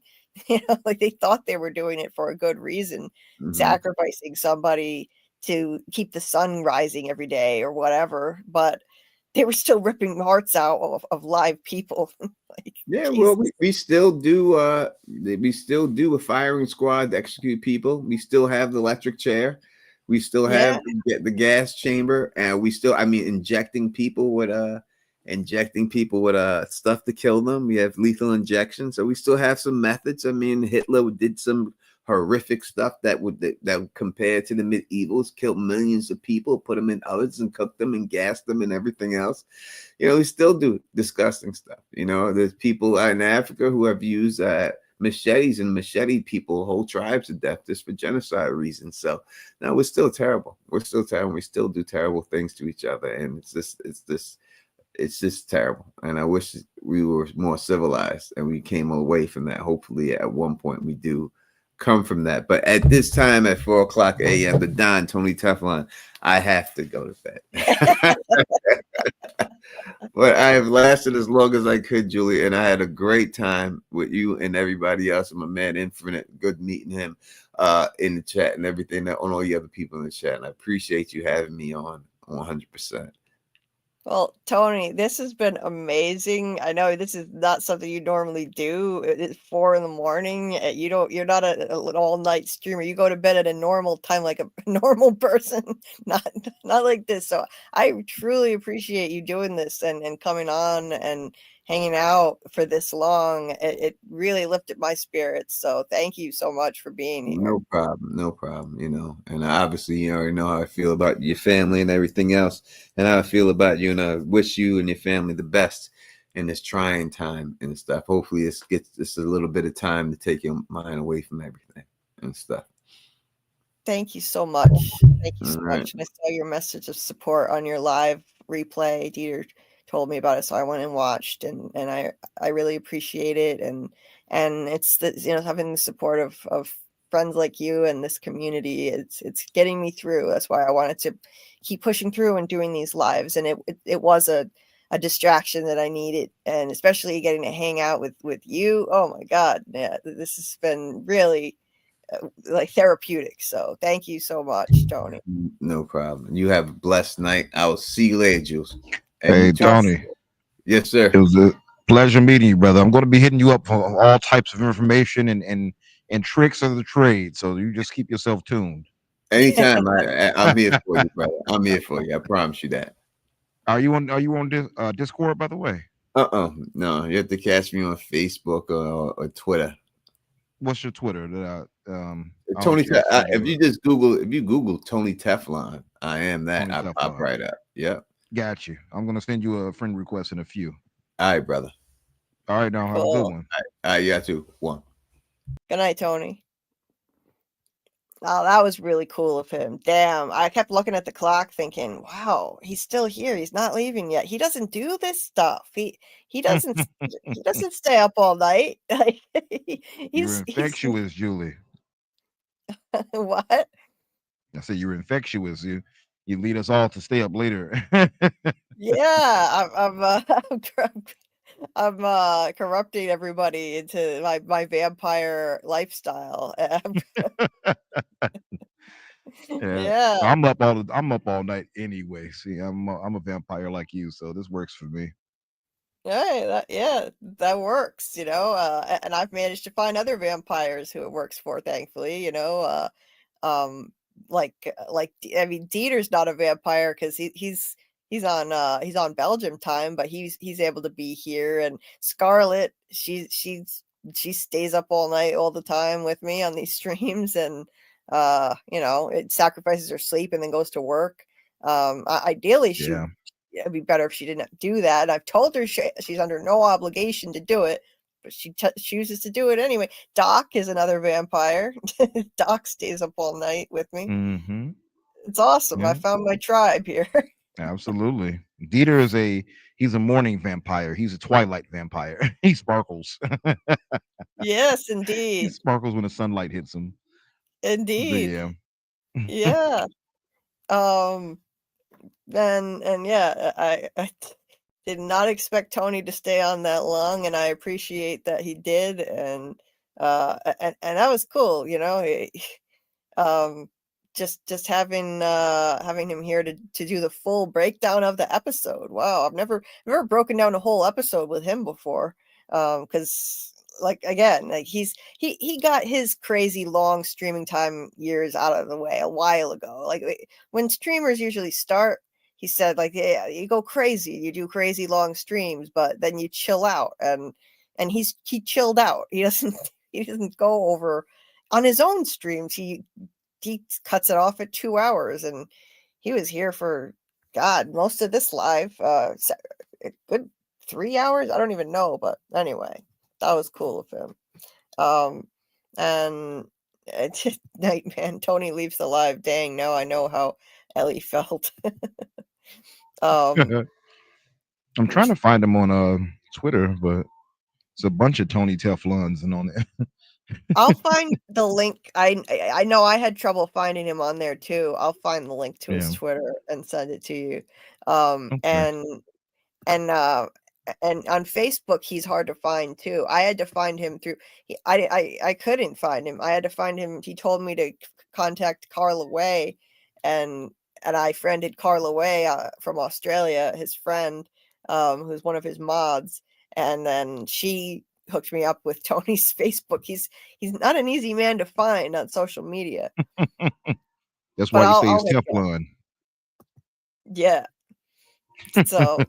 like they thought they were doing it for a good reason, Mhm. sacrificing somebody to keep the sun rising every day or whatever. But they were still ripping hearts out of live people. Like, Yeah, well, Jesus. we still do. We still do a firing squad to execute people. We still have the electric chair. We still have Yeah. the gas chamber, and we still, I mean, injecting people with stuff to kill them. We have lethal injection, so we still have some methods. I mean, Hitler did some horrific stuff that would compare to the medievals, killed millions of people, put them in ovens and cooked them and gassed them and everything else. We still do disgusting stuff. There's people in Africa who have used machetes and machete people, whole tribes to death just for genocide reasons. So no, we're still terrible. We're still terrible. We still do terrible things to each other, and it's just terrible. And I wish we were more civilized and we came away from that. Hopefully, at one point, we do come from that. But at this time, at 4:00 a.m., the Don Tony Teflon, I have to go to bed. But I have lasted as long as I could, Julie, and I had a great time with you and everybody else. And my man Infinite, good meeting him in the chat and everything, that on all the other people in the chat. And I appreciate you having me on 100%. Well, Tony, this has been amazing. I know this is not something you normally do. It's 4 in the morning. You're not an all-night streamer. You go to bed at a normal time, like a normal person, not like this. So I truly appreciate you doing this and coming on and hanging out for this long. It really lifted my spirits. So thank you so much for being here. No problem, no problem. And obviously, you already know how I feel about your family and everything else, and how I feel about you. And I wish you and your family the best in this trying time and stuff. Hopefully, this gets a little bit of time to take your mind away from everything and stuff. Thank you so much. Thank you All so right. much. And I saw your message of support on your live replay. Dieter told me about it, so I went and watched, and I really appreciate it. And it's having the support of friends like you and this community. It's getting me through. That's why I wanted to keep pushing through and doing these lives. And it was a a distraction that I needed, and especially getting to hang out with you. Oh my God, yeah, this has been really like therapeutic. So thank you so much, Tony. No problem. You have a blessed night. I will see you later, Jules. And Hey, you too. Tony, Yes, sir. it was a pleasure meeting you, brother. I'm going to be hitting you up for all types of information and tricks of the trade. So you just keep yourself tuned. Anytime. I'm here for you, brother. I'm here for you. I promise you that. Are you on Discord, by the way? No, you have to catch me on Facebook or Twitter. What's your Twitter? I'll Tony, make sure to send if you just Google Tony Teflon, I am that. Tony I pop Teflon. right up. Yep. Got you. I'm gonna send you a friend request in a few. All right, brother. All right, now have a good Cool. one. All right, you too. One. Good night, Tony. Oh, that was really cool of him. Damn, I kept looking at the clock thinking, wow, he's still here. He's not leaving yet. He doesn't do this stuff. He doesn't stay up all night. Like You're he's infectious, Julie. what? I said you're infectious. You lead us all to stay up later. Yeah, I'm corrupting everybody into my vampire lifestyle. Yeah. I'm up all night anyway. See, I'm a vampire like you, so this works for me. Yeah, that works, and I've managed to find other vampires who it works for, thankfully, um, I mean, Dieter's not a vampire because he's on Belgium time, but he's able to be here, and Scarlet, she stays up all night all the time with me on these streams, and it sacrifices her sleep and then goes to work. Ideally, it'd be better if she didn't do that. I've told her she's under no obligation to do it, but she chooses to do it anyway. Doc is another vampire. Doc stays up all night with me. Mm-hmm. It's awesome. Yeah. I found my tribe here. Absolutely. Dieter he's a morning vampire. He's a twilight vampire. He sparkles. Yes, He indeed. sparkles when the sunlight hits him. Indeed. Yeah. Yeah. And yeah, I did not expect Tony to stay on that long, and I appreciate that he did, and that was cool, just having him here to do the full breakdown of the episode. Wow, I've never broken down a whole episode with him before, because like again, like he got his crazy long streaming time years out of the way a while ago. Like when streamers usually start, he said, like, yeah, you go crazy, you do crazy long streams, but then you chill out, and he chilled out. He doesn't go over on his own streams. He cuts it off at 2 hours, and he was here for most of this live, a good 3 hours. I don't even know, but anyway, that was cool of him. And Nightman, Tony leaves the live. Dang, now I know how Ellie felt. I'm trying to find him on Twitter, but it's a bunch of Tony Teflons and on there. I'll find the link. I know I had trouble finding him on there too. I'll find the link to his Twitter and send it to you. Okay. And on Facebook he's hard to find too. I had to find him through. I couldn't find him. I had to find him. He told me to contact Carla Way, and I friended Carla Way from Australia, his friend, who's one of his mods, and then she hooked me up with Tony's Facebook. He's not an easy man to find on social media. That's why you say he's Teflon. Yeah. So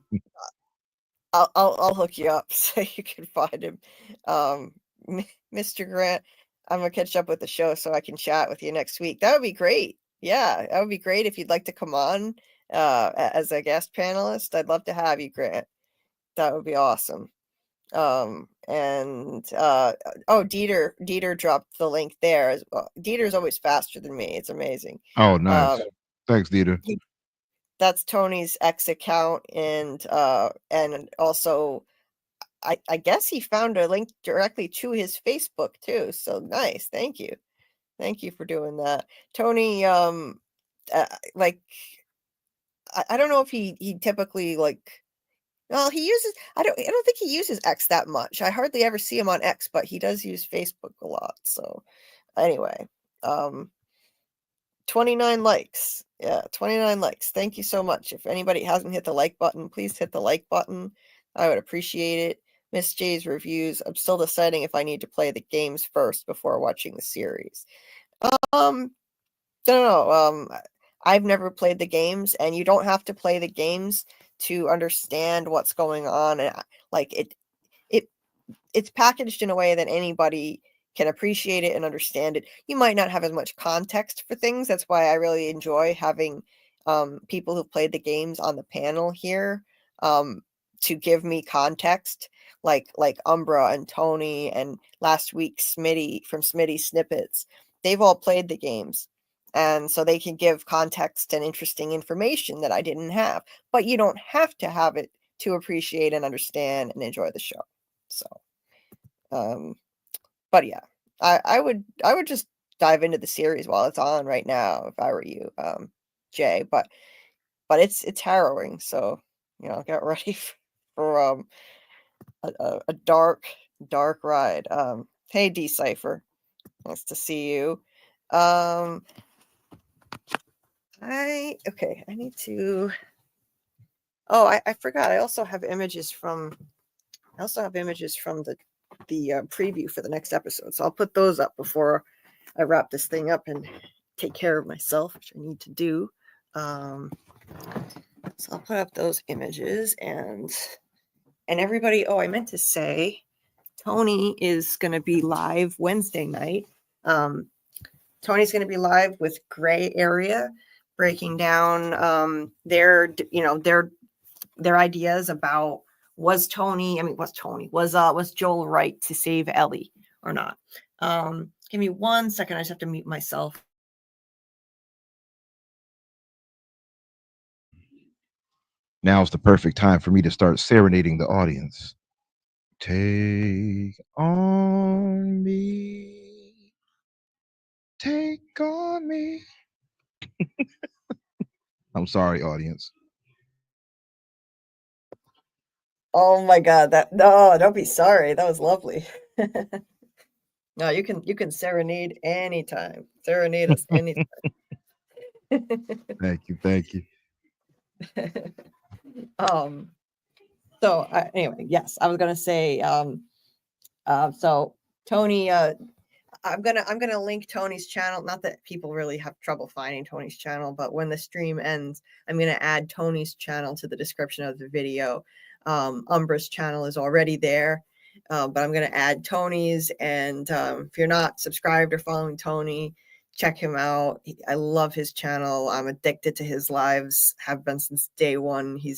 I'll hook you up so you can find him. Mr. Grant, I'm gonna catch up with the show so I can chat with you next week. That would be great. Yeah, that would be great if you'd like to come on as a guest panelist. I'd love to have you, Grant. That would be awesome. Dieter dropped the link there as well. Dieter's always faster than me. It's amazing. Oh, nice. Thanks, Dieter. That's Tony's X account, and also I guess he found a link directly to his Facebook too. So nice. Thank you for doing that, Tony. Like I don't know if he typically like Well, he uses. I don't think he uses X that much. I hardly ever see him on X, but he does use Facebook a lot. So, anyway, 29 likes. Yeah, 29 likes. Thank you so much. If anybody hasn't hit the like button, please hit the like button. I would appreciate it. Miss J's reviews. I'm still deciding if I need to play the games first before watching the series. Don't know. I've never played the games, and you don't have to play the games to understand what's going on. And like it's packaged in a way that anybody can appreciate it and understand it. You might not have as much context for things. That's why I really enjoy having people who've played the games on the panel here to give me context, like Umbra and Tony and last week Smitty from Smitty Snippets. They've all played the games. And so they can give context and interesting information that I didn't have. But you don't have to have it to appreciate and understand and enjoy the show. So but yeah, I would just dive into the series while it's on right now if I were you, Jay. But it's harrowing, so get ready for a dark ride. Hey Decipher, nice to see you. I need to. Oh, I forgot. I also have images from the preview for the next episode. So I'll put those up before I wrap this thing up and take care of myself, which I need to do. So I'll put up those images and everybody. Oh, I meant to say, Tony is going to be live Wednesday night. Tony's going to be live with Gray Area, breaking down their ideas about was Joel right to save Ellie or not? Give me 1 second. I just have to mute myself. Now's the perfect time for me to start serenading the audience. Take on me. Take on me. I'm sorry, audience. Oh my God! No, don't be sorry. That was lovely. No, you can serenade anytime. Serenade us anytime. Thank you. So anyway, yes, I was gonna say. So Tony, I'm gonna link Tony's channel. Not that people really have trouble finding Tony's channel, but when the stream ends, I'm gonna add Tony's channel to the description of the video. Umbra's channel is already there, but I'm gonna add Tony's. And if you're not subscribed or following Tony, check him out. I love his channel. I'm addicted to his lives. Have been since day one. He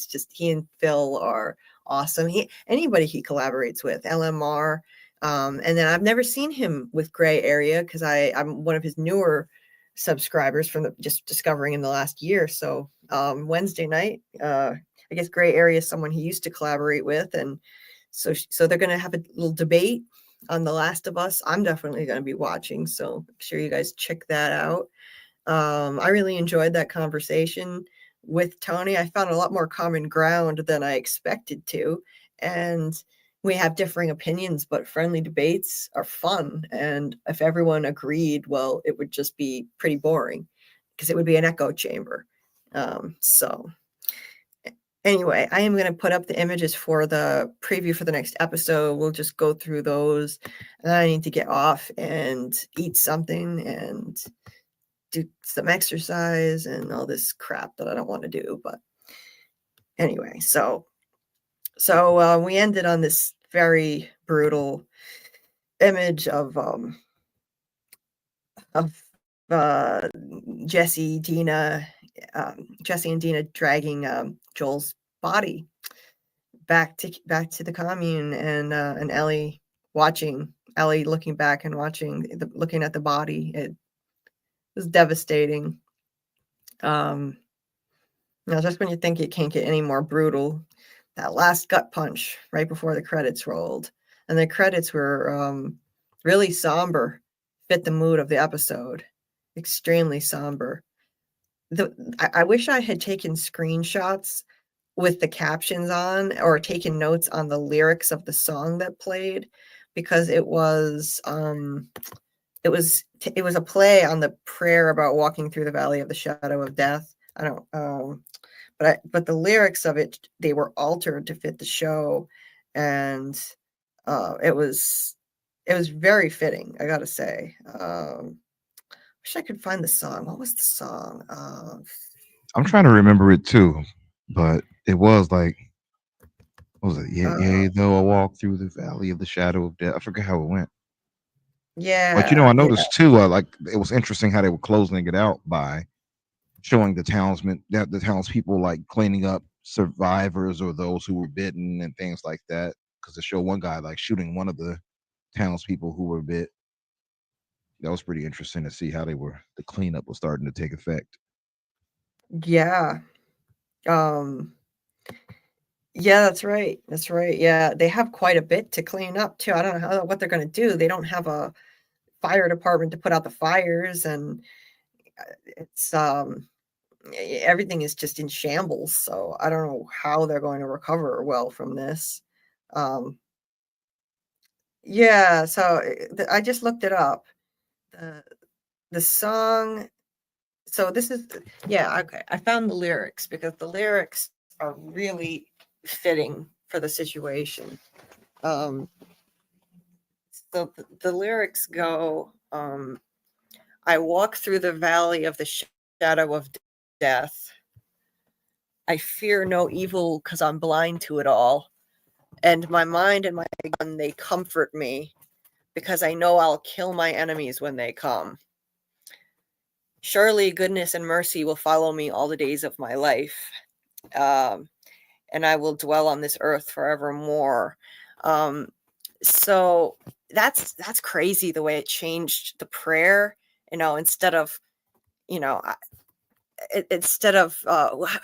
and Phil are awesome. Anybody he collaborates with, LMR. And then I've never seen him with Gray Area because I'm one of his newer subscribers from just discovering in the last year. So Wednesday night, I guess Gray Area is someone he used to collaborate with, and so they're going to have a little debate on The Last of Us. I'm definitely going to be watching, so make sure you guys check that out. I really enjoyed that conversation with Tony. I found a lot more common ground than I expected to, and we have differing opinions, but friendly debates are fun. And if everyone agreed, well, it would just be pretty boring because it would be an echo chamber. So anyway, I am going to put up the images for the preview for the next episode. We'll just go through those. And I need to get off and eat something and do some exercise and all this crap that I don't want to do. But anyway, so we ended on this very brutal image of Jesse and Dina dragging Joel's body back to the commune, and Ellie looking back and looking at the body. It was devastating. Just when you think it can't get any more brutal, that last gut punch right before the credits rolled, and the credits were really somber, fit the mood of the episode. Extremely somber. I wish I had taken screenshots with the captions on or taking notes on the lyrics of the song that played, because it was a play on the prayer about walking through the valley of the shadow of death. I don't but the lyrics of it, they were altered to fit the show, and it was very fitting, I gotta say. Wish I could find the song. What was the song? I'm trying to remember it too, but it was like, what was it? Yea, though I walk through the valley of the shadow of death. I forget how it went. But I Yeah. noticed too, like it was interesting how they were closing it out by showing the townspeople like cleaning up survivors or those who were bitten and things like that. Because they show one guy like shooting one of the townspeople who were bit. That was pretty interesting to see how the cleanup was starting to take effect. Yeah. Yeah, that's right. That's right. Yeah, they have quite a bit to clean up too. I don't know what they're going to do. They don't have a fire department to put out the fires, and it's everything is just in shambles. So I don't know how they're going to recover well from this. Yeah, so I just looked it up. The song. So this is, yeah, okay. I found the lyrics because the lyrics are really fitting for the situation. So the lyrics go, I walk through the valley of the shadow of death. I fear no evil because I'm blind to it all. And my mind and my gun, they comfort me because I know I'll kill my enemies when they come. Surely goodness and mercy will follow me all the days of my life. And I will dwell on this earth forevermore. So that's crazy the way it changed the prayer. Instead of I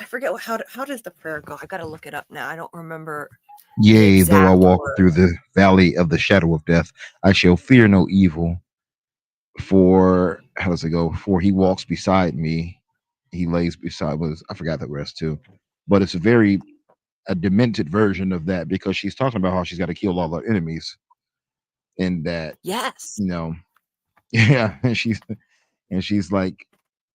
forget how does the prayer go? I gotta look it up now. I don't remember. Yea, though I walk through the valley of the shadow of death, I shall fear no evil. For how does it go? For he walks beside me, he lays beside was I forgot the rest too. But it's a demented version of that because she's talking about how she's got to kill all her enemies. And that, yes, yeah, and she's like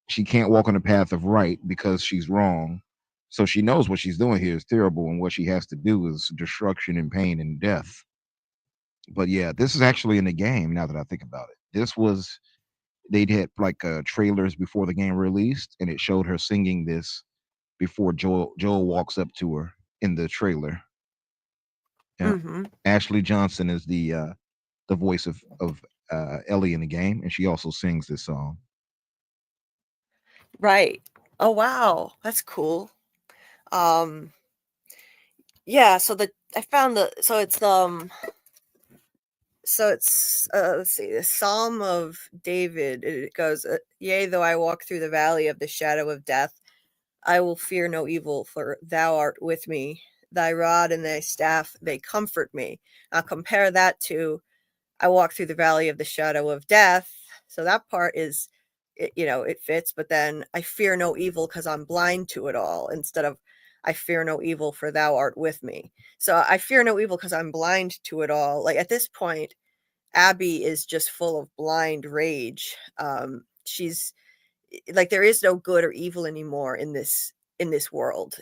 she can't walk on the path of right because she's wrong. So she knows what she's doing here is terrible, and what she has to do is destruction and pain and death. But yeah, this is actually in the game now that I think about it. They'd had like trailers before the game released, and it showed her singing this before Joel walks up to her in the trailer. Yeah. Mm-hmm. Ashley Johnson is the voice of Ellie in the game, and she also sings this song. Right. Oh wow, that's cool. Yeah. So I found let's see, the Psalm of David. It goes, "Yea, though I walk through the valley of the shadow of death, I will fear no evil, for thou art with me. Thy rod and thy staff, they comfort me." Now compare that to, I walk through the valley of the shadow of death. So that part is, it fits, but then I fear no evil because I'm blind to it all, instead of I fear no evil for thou art with me. So I fear no evil because I'm blind to it all. Like at this point, Abby is just full of blind rage. She's like, there is no good or evil anymore in this world.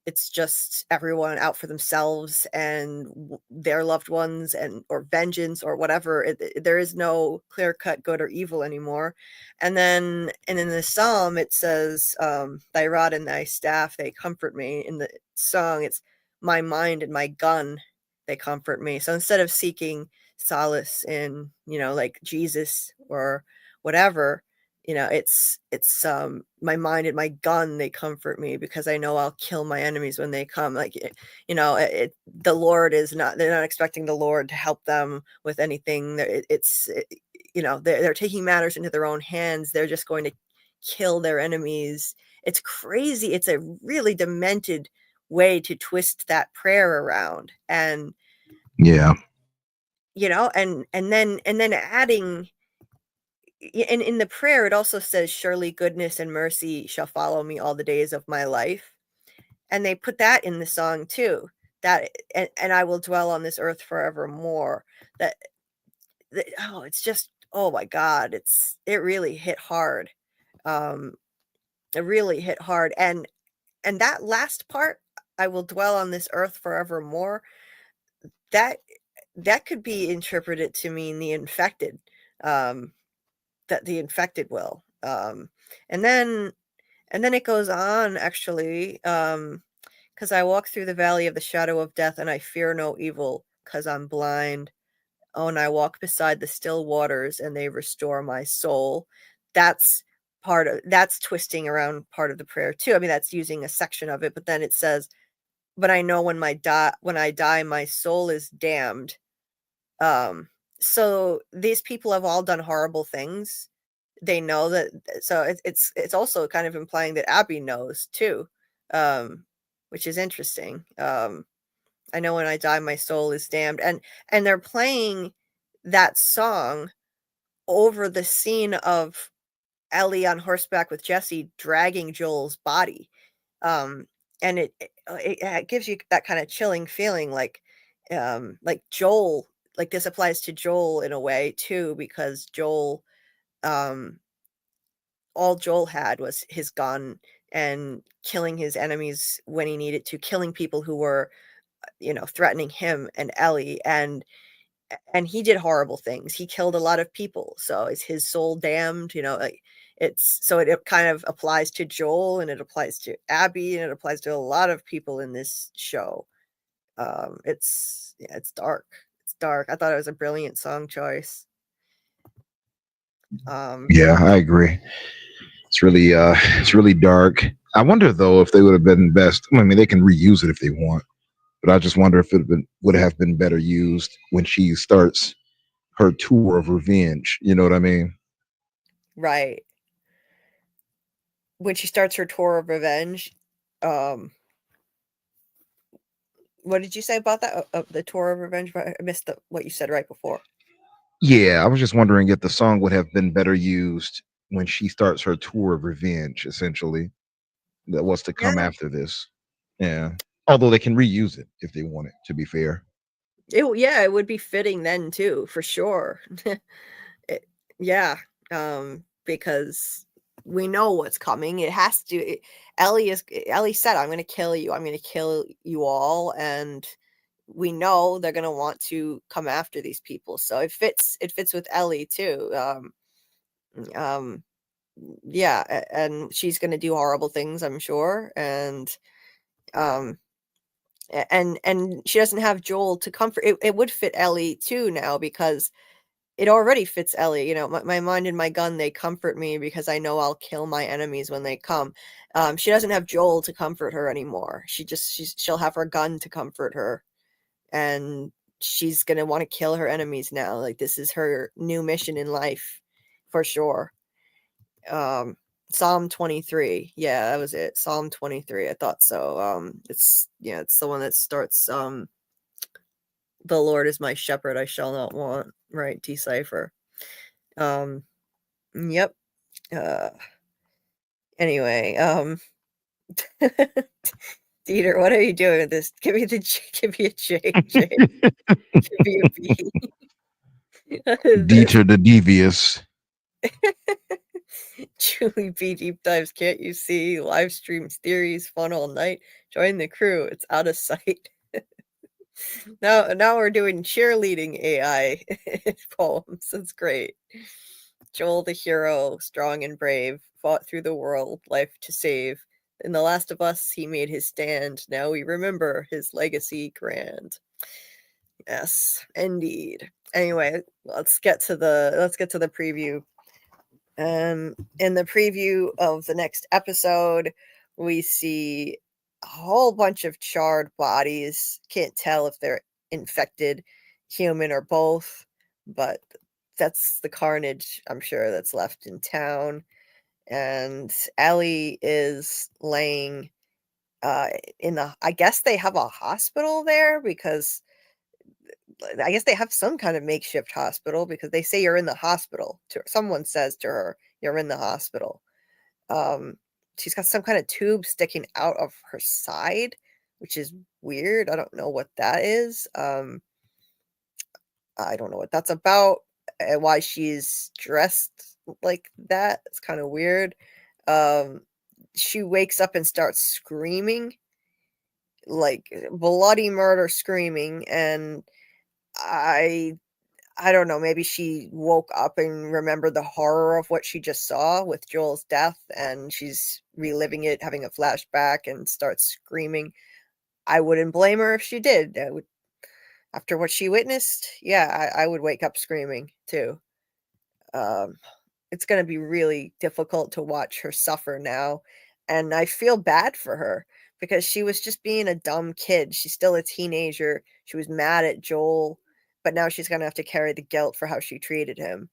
It's just everyone out for themselves and their loved ones, or vengeance or whatever. There is no clear-cut good or evil anymore. And in the psalm it says, thy rod and thy staff, they comfort me. In the song, it's my mind and my gun, they comfort me. So instead of seeking solace in, like Jesus or whatever, it's my mind and my gun, they comfort me because I know I'll kill my enemies when they come. Like, the Lord is not, they're not expecting the Lord to help them with anything. They're taking matters into their own hands. They're just going to kill their enemies. It's crazy. It's a really demented way to twist that prayer around. And yeah, and then adding, in the prayer, it also says, surely goodness and mercy shall follow me all the days of my life. and they put that in the song too. That and I will dwell on this earth forevermore. It's just, oh my God, it really hit hard. It really hit hard, and that last part, I will dwell on this earth forevermore. That could be interpreted to mean the infected. That the infected will. And then it goes on, actually, because I walk through the valley of the shadow of death, and I fear no evil, because I'm blind. Oh, and I walk beside the still waters, and they restore my soul. That's twisting around part of the prayer too. I mean, that's using a section of it, but then it says, "But I know when I die, my soul is damned." So these people have all done horrible things. They know that, so it's also kind of implying that Abby knows too, which is interesting. I know when I die, my soul is damned, and they're playing that song over the scene of Ellie on horseback with Jesse dragging Joel's body, and it gives you that kind of chilling feeling, like Joel, like this applies to Joel in a way too, because Joel, all Joel had was his gun and killing his enemies when he needed to, killing people who were, threatening him and Ellie, and he did horrible things. He killed a lot of people. So is his soul damned? Like, it kind of applies to Joel, and it applies to Abby, and it applies to a lot of people in this show. It's dark. It's dark. I thought it was a brilliant song choice. Yeah, I agree. It's really dark. I wonder though if they would have been best. I mean, they can reuse it if they want, but I just wonder if it would have been better used when she starts her tour of revenge. You know what I mean? Right. When she starts her tour of revenge, what did you say about that? The tour of revenge? I missed what you said right before. Yeah, I was just wondering if the song would have been better used when she starts her tour of revenge, essentially. That was to come Yeah. after this. Yeah. Although they can reuse it if they want it, to be fair. It would be fitting then too, for sure. Yeah, because we know what's coming. It has to. Ellie said, "I'm going to kill you. I'm going to kill you all," and we know they're going to want to come after these people. So it fits. It fits with Ellie too. Yeah, and she's going to do horrible things, I'm sure, and she doesn't have Joel to comfort. It would fit Ellie too now, because it already fits Ellie. My mind and my gun, they comfort me, because I know I'll kill my enemies when they come. She doesn't have Joel to comfort her anymore. She'll have her gun to comfort her, and she's gonna want to kill her enemies now. Like, this is her new mission in life, for sure. Psalm 23. Yeah, that was it. Psalm 23. I thought so. It's the one that starts, the Lord is my shepherd, I shall not want, right? Decipher. Yep. Anyway, Dieter, what are you doing with this? Give me a J. Give me a B. Dieter the Devious. Julie B. Deep Dives, can't you see? Live streams, theories, fun all night. Join the crew. It's out of sight. Now we're doing cheerleading AI poems. That's great. Joel the hero, strong and brave, fought through the world, life to save. In The Last of Us, he made his stand. Now we remember his legacy grand. Yes, indeed. Anyway, let's get to the preview. In the preview of the next episode, we see a whole bunch of charred bodies. Can't tell if they're infected, human, or both, but that's the carnage, I'm sure, that's left in town. And Ellie is laying I guess they have a hospital there, because I guess they have some kind of makeshift hospital, because they say you're in the hospital. Someone says to her, "You're in the hospital." she's got some kind of tube sticking out of her side, which is weird. I don't know what that is. I don't know what that's about and why she's dressed like that. It's kind of weird. She wakes up and starts screaming, like bloody murder screaming, and I don't know, maybe she woke up and remembered the horror of what she just saw with Joel's death, and she's reliving it, having a flashback, and starts screaming. I wouldn't blame her if she did. After what she witnessed, yeah, I would wake up screaming too. It's going to be really difficult to watch her suffer now, and I feel bad for her because she was just being a dumb kid. She's still a teenager. She was mad at Joel, but now she's going to have to carry the guilt for how she treated him.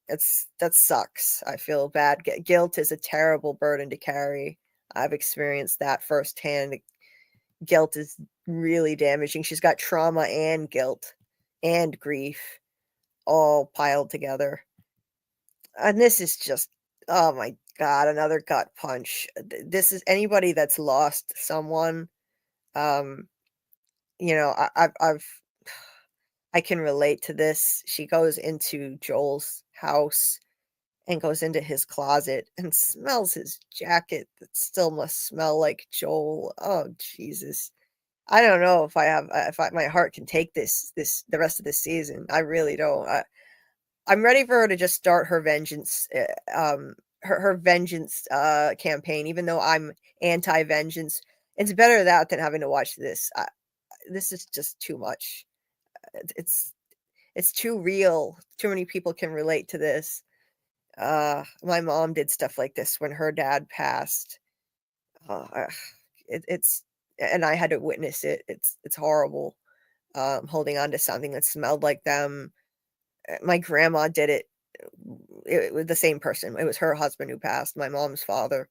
That sucks. I feel bad. Guilt is a terrible burden to carry. I've experienced that firsthand. Guilt is really damaging. She's got trauma and guilt and grief all piled together. And this is just, oh my God, another gut punch. This is anybody that's lost someone. You know, I can relate to this. She goes into Joel's house and goes into his closet and smells his jacket that still must smell like Joel. Oh, Jesus. I don't know if my heart can take the rest of this season. I really don't. I'm ready for her to just start her vengeance, her vengeance campaign. Even though I'm anti-vengeance, it's better that than having to watch this. This is just too much. It's too real. Too many people can relate to this. My mom did stuff like this when her dad passed. It's and I had to witness it. It's horrible. Holding on to something that smelled like them. My grandma did it. It was the same person. It was her husband who passed, my mom's father.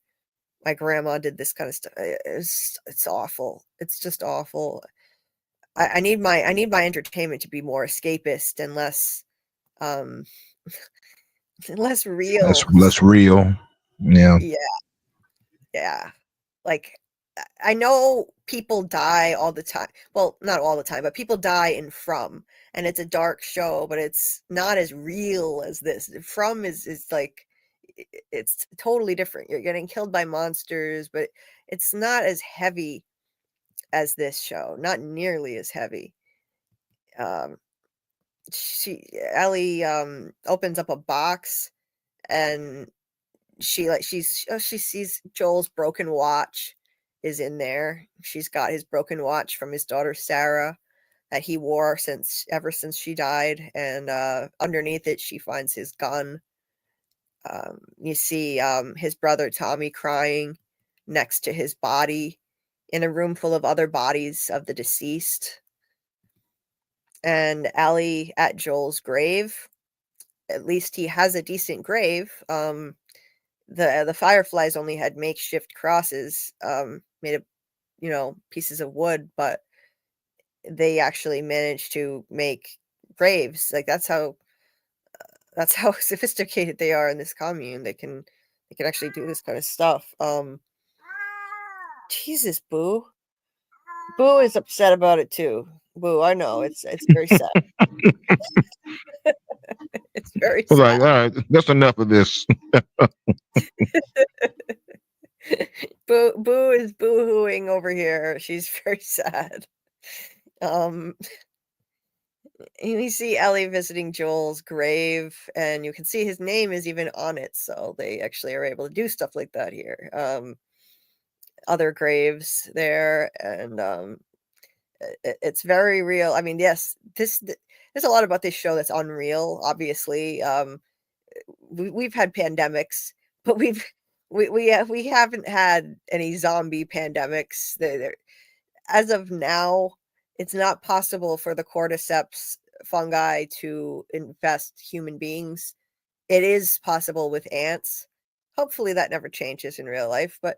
My grandma did this kind of stuff. It's awful. It's just awful. I need my entertainment to be more escapist and less less real. Less real. Yeah. Yeah. Like, I know people die all the time. Well, not all the time, but people die in From, and it's a dark show, but it's not as real as this. From is like, it's totally different. You're getting killed by monsters, but it's not as heavy as this show. Not nearly as heavy. Ellie opens up a box, and she sees Joel's broken watch is in there. She's got his broken watch from his daughter Sarah that he wore ever since she died, and underneath it she finds his gun. You see his brother Tommy crying next to his body in a room full of other bodies of the deceased. And Ellie at Joel's grave. At least he has a decent grave. The Fireflies only had makeshift crosses made of, pieces of wood, but they actually managed to make graves. Like that's how sophisticated they are in this commune. They can actually do this kind of stuff. Jesus, Boo. Boo is upset about it too. Boo, I know it's very sad. It's very sad. Like, all right, that's enough of this. Boo is boo-hooing over here. She's very sad. You see Ellie visiting Joel's grave, and you can see his name is even on it, so they actually are able to do stuff like that here. Other graves there, and it's very real. I mean, yes, there's a lot about this show that's unreal, obviously. We've had pandemics, but we haven't had any zombie pandemics. As of now, it's not possible for the cordyceps fungi to infest human beings. It is possible with ants. Hopefully that never changes in real life, but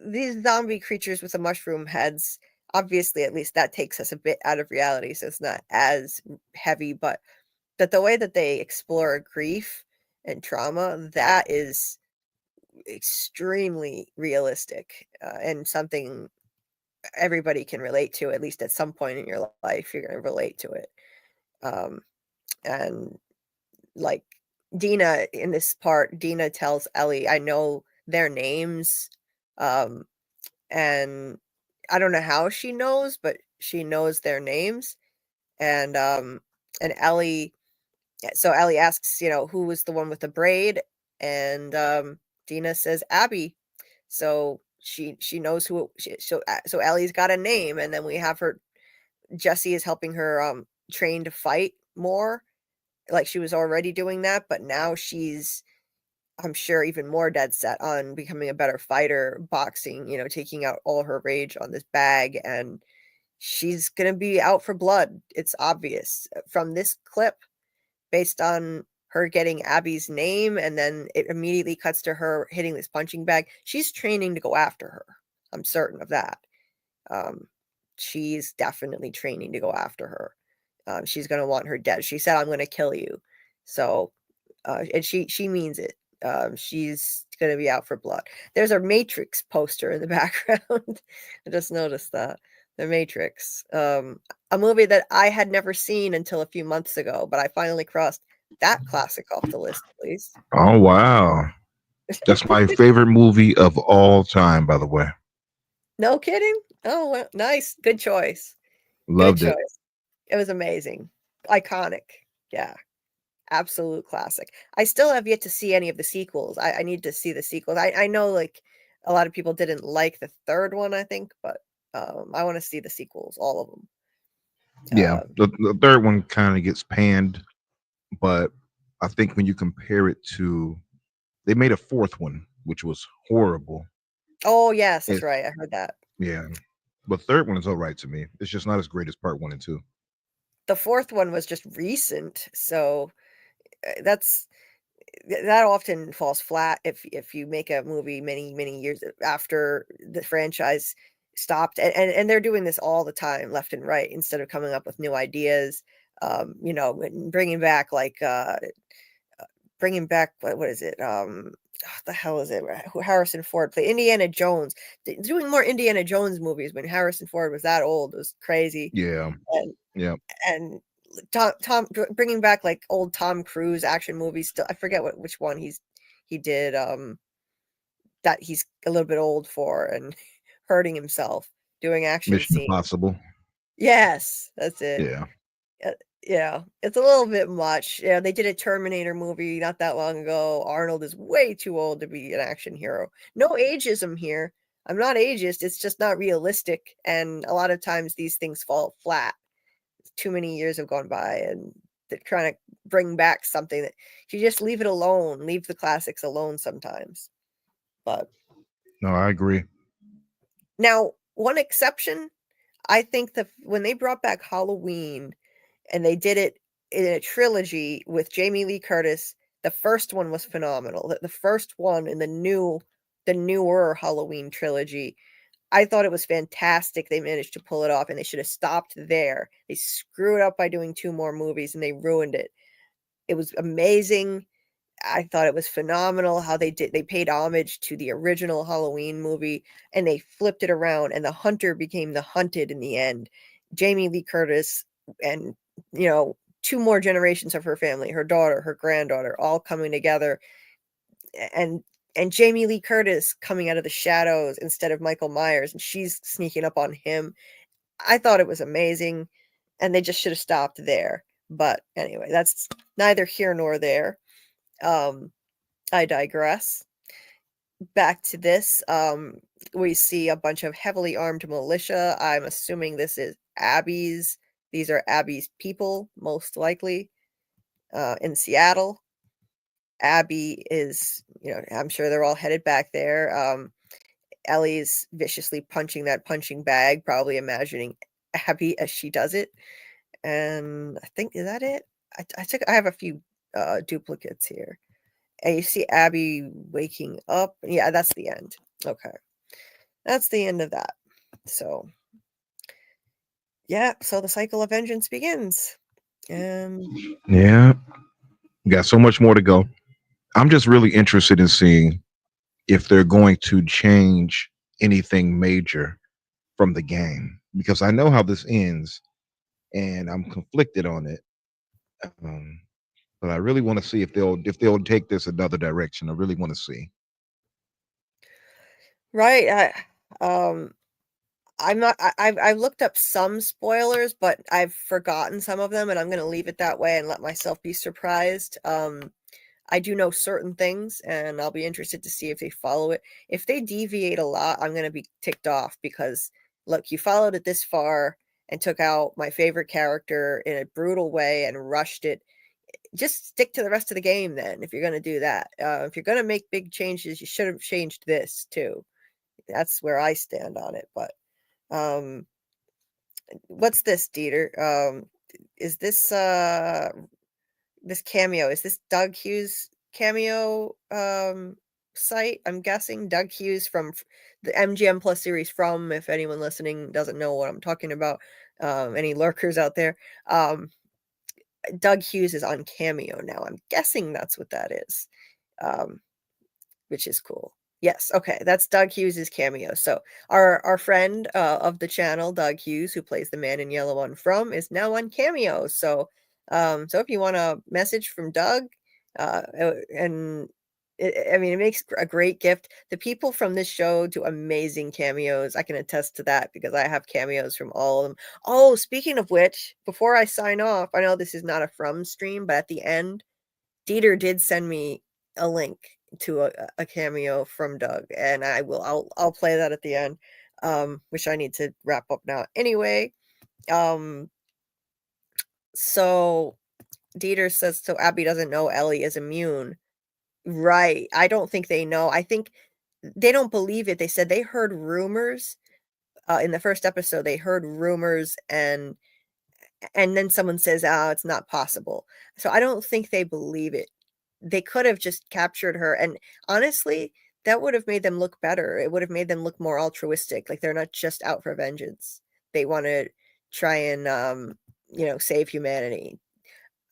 these zombie creatures with the mushroom heads, obviously, at least that takes us a bit out of reality, so it's not as heavy, but that the way that they explore grief and trauma, that is extremely realistic, and something everybody can relate to, at least at some point in your life. You're going to relate to it. And like Dina, in this part, Dina tells Ellie, I know their names. And I don't know how she knows, but she knows their names. And Ellie, so Ellie asks, who was the one with the braid? And Dina says Abby. So she knows who. So Ellie's got a name, and then we have her. Jesse is helping her train to fight more, like she was already doing that, but now she's, I'm sure, even more dead set on becoming a better fighter, boxing, taking out all her rage on this bag, and she's gonna be out for blood. It's obvious from this clip, based on her getting Abby's name, and then it immediately cuts to her hitting this punching bag. She's training to go after her. I'm certain of that. She's definitely training to go after her. She's going to want her dead. She said, I'm going to kill you. So, and she means it. She's going to be out for blood. There's a Matrix poster in the background. I just noticed that. The Matrix. A movie that I had never seen until a few months ago, but I finally crossed that classic off the list, please. Oh, wow. That's my favorite movie of all time, by the way. No kidding? Oh, well, nice. Good choice. Loved Good it. choice. It was amazing. Iconic. Yeah. Absolute classic. I still have yet to see any of the sequels. I need to see the sequels. I know, like, a lot of people didn't like the third one, I think, but I want to see the sequels, all of them. Yeah, the third one kind of gets panned, but I think when you compare it to, they made a fourth one, which was horrible. Oh, yes, that's right. I heard that. Yeah, but third one is all right to me. It's just not as great as part 1 and 2. The fourth one was just recent, so that often falls flat if you make a movie many years after the franchise stopped, and they're doing this all the time, left and right, instead of coming up with new ideas. Bringing back what is it? What the hell is it? Who Harrison Ford played Indiana Jones. Doing more Indiana Jones movies when Harrison Ford was that old was crazy. Yeah, and Tom bringing back like old Tom Cruise action movies. Still, I forget which one he did. That he's a little bit old for and hurting himself doing action Mission scenes. Impossible. Yes, that's it. Yeah. Yeah, it's a little bit much. Yeah, they did a Terminator movie not that long ago. Arnold is way too old to be an action hero. No ageism here. I'm not ageist. It's just not realistic. And a lot of times these things fall flat. Too many years have gone by, and they're trying to bring back something that you just leave it alone. Leave the classics alone sometimes. But no, I agree. Now, one exception, I think that when they brought back Halloween, and they did it in a trilogy with Jamie Lee Curtis. The first one was phenomenal. The first one in the newer Halloween trilogy, I thought it was fantastic. They managed to pull it off, and they should have stopped there. They screwed up by doing 2 more movies, and they ruined it. It was amazing. I thought it was phenomenal how they paid homage to the original Halloween movie, and they flipped it around, and the hunter became the hunted in the end. Jamie Lee Curtis and 2 more generations of her family, her daughter, her granddaughter, all coming together, and Jamie Lee Curtis coming out of the shadows instead of Michael Myers, and she's sneaking up on him. I thought it was amazing, and they just should have stopped there. But anyway, that's neither here nor there. I digress. Back to this, we see a bunch of heavily armed militia. I'm assuming this is Abby's. These are Abby's people, most likely, in Seattle. Abby is, I'm sure they're all headed back there. Ellie's viciously punching that punching bag, probably imagining Abby as she does it. And I think, is that it? I have a few duplicates here. And you see Abby waking up. Yeah, that's the end. Okay. That's the end of that. So, yeah, so the cycle of vengeance begins. Yeah. Got so much more to go. I'm just really interested in seeing if they're going to change anything major from the game, because I know how this ends and I'm conflicted on it. Um, but I really want to see if they'll take this another direction. I really want to see. Right. I'm not. I've looked up some spoilers, but I've forgotten some of them, and I'm going to leave it that way and let myself be surprised. I do know certain things, and I'll be interested to see if they follow it. If they deviate a lot, I'm going to be ticked off because, look, you followed it this far and took out my favorite character in a brutal way and rushed it. Just stick to the rest of the game then, if you're going to do that. If you're going to make big changes, you should have changed this too. That's where I stand on it. But what's this, Dieter? Is this this cameo? Is this Doug Hughes cameo site? I'm guessing Doug Hughes from the MGM Plus series. From, if anyone listening doesn't know what I'm talking about, any lurkers out there, Doug Hughes is on Cameo now. I'm guessing that's what that is, which is cool. Yes, okay, that's Doug Hughes' cameo. So our friend of the channel, Doug Hughes, who plays the man in yellow on From, is now on Cameo. So so if you want a message from Doug, and I mean, it makes a great gift. The people from this show do amazing cameos. I can attest to that because I have cameos from all of them. Oh, speaking of which, before I sign off, I know this is not a From stream, but at the end, Dieter did send me a link to a cameo from Doug, and I'll play that at the end, which I need to wrap up now. Anyway, so Dieter says, so Abby doesn't know Ellie is immune. Right. I don't think they know. I think they don't believe it. They said they heard rumors in the first episode. They heard rumors, and then someone says, "Oh, it's not possible." So I don't think they believe it. They could have just captured her, and honestly, that would have made them look better. It would have made them look more altruistic, like they're not just out for vengeance. They want to try and save humanity.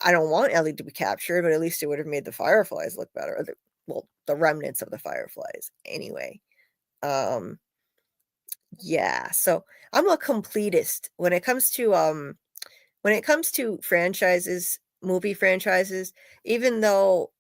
I don't want Ellie to be captured, but at least it would have made the Fireflies look better. The remnants of the Fireflies. Anyway, yeah. So I'm a completist when it comes to franchises, movie franchises. Even though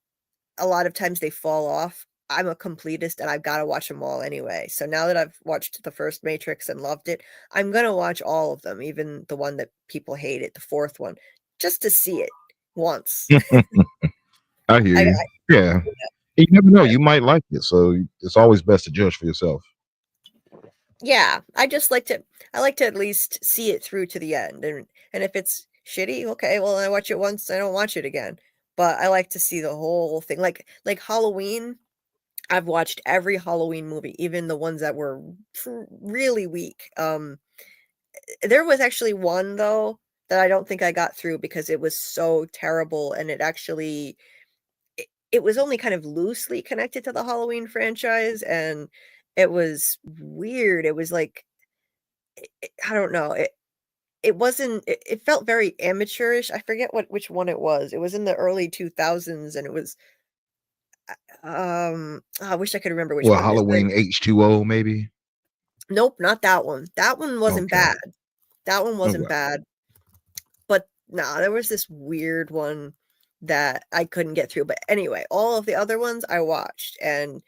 a lot of times they fall off, I'm a completist and I've got to watch them all anyway. So now that I've watched the first Matrix and loved it, I'm gonna watch all of them, even the one that people hated, the fourth one, just to see it once. I hear you. Yeah. You never know. You might like it. So it's always best to judge for yourself. Yeah, I like to at least see it through to the end. And if it's shitty, okay, well, I watch it once, I don't watch it again. But I like to see the whole thing. Like Halloween, I've watched every Halloween movie, even the ones that were really weak. There was actually one though that I don't think I got through because it was so terrible, and it was only kind of loosely connected to the Halloween franchise, and it was weird. It was like, I don't know. It wasn't. It felt very amateurish. I forget which one it was. It was in the early 2000s, and it was. I wish I could remember which Well, one. Halloween H2O maybe. Nope, not that one. That one wasn't Okay. bad. That one wasn't Okay. bad. But nah, there was this weird one that I couldn't get through. But anyway, all of the other ones I watched, and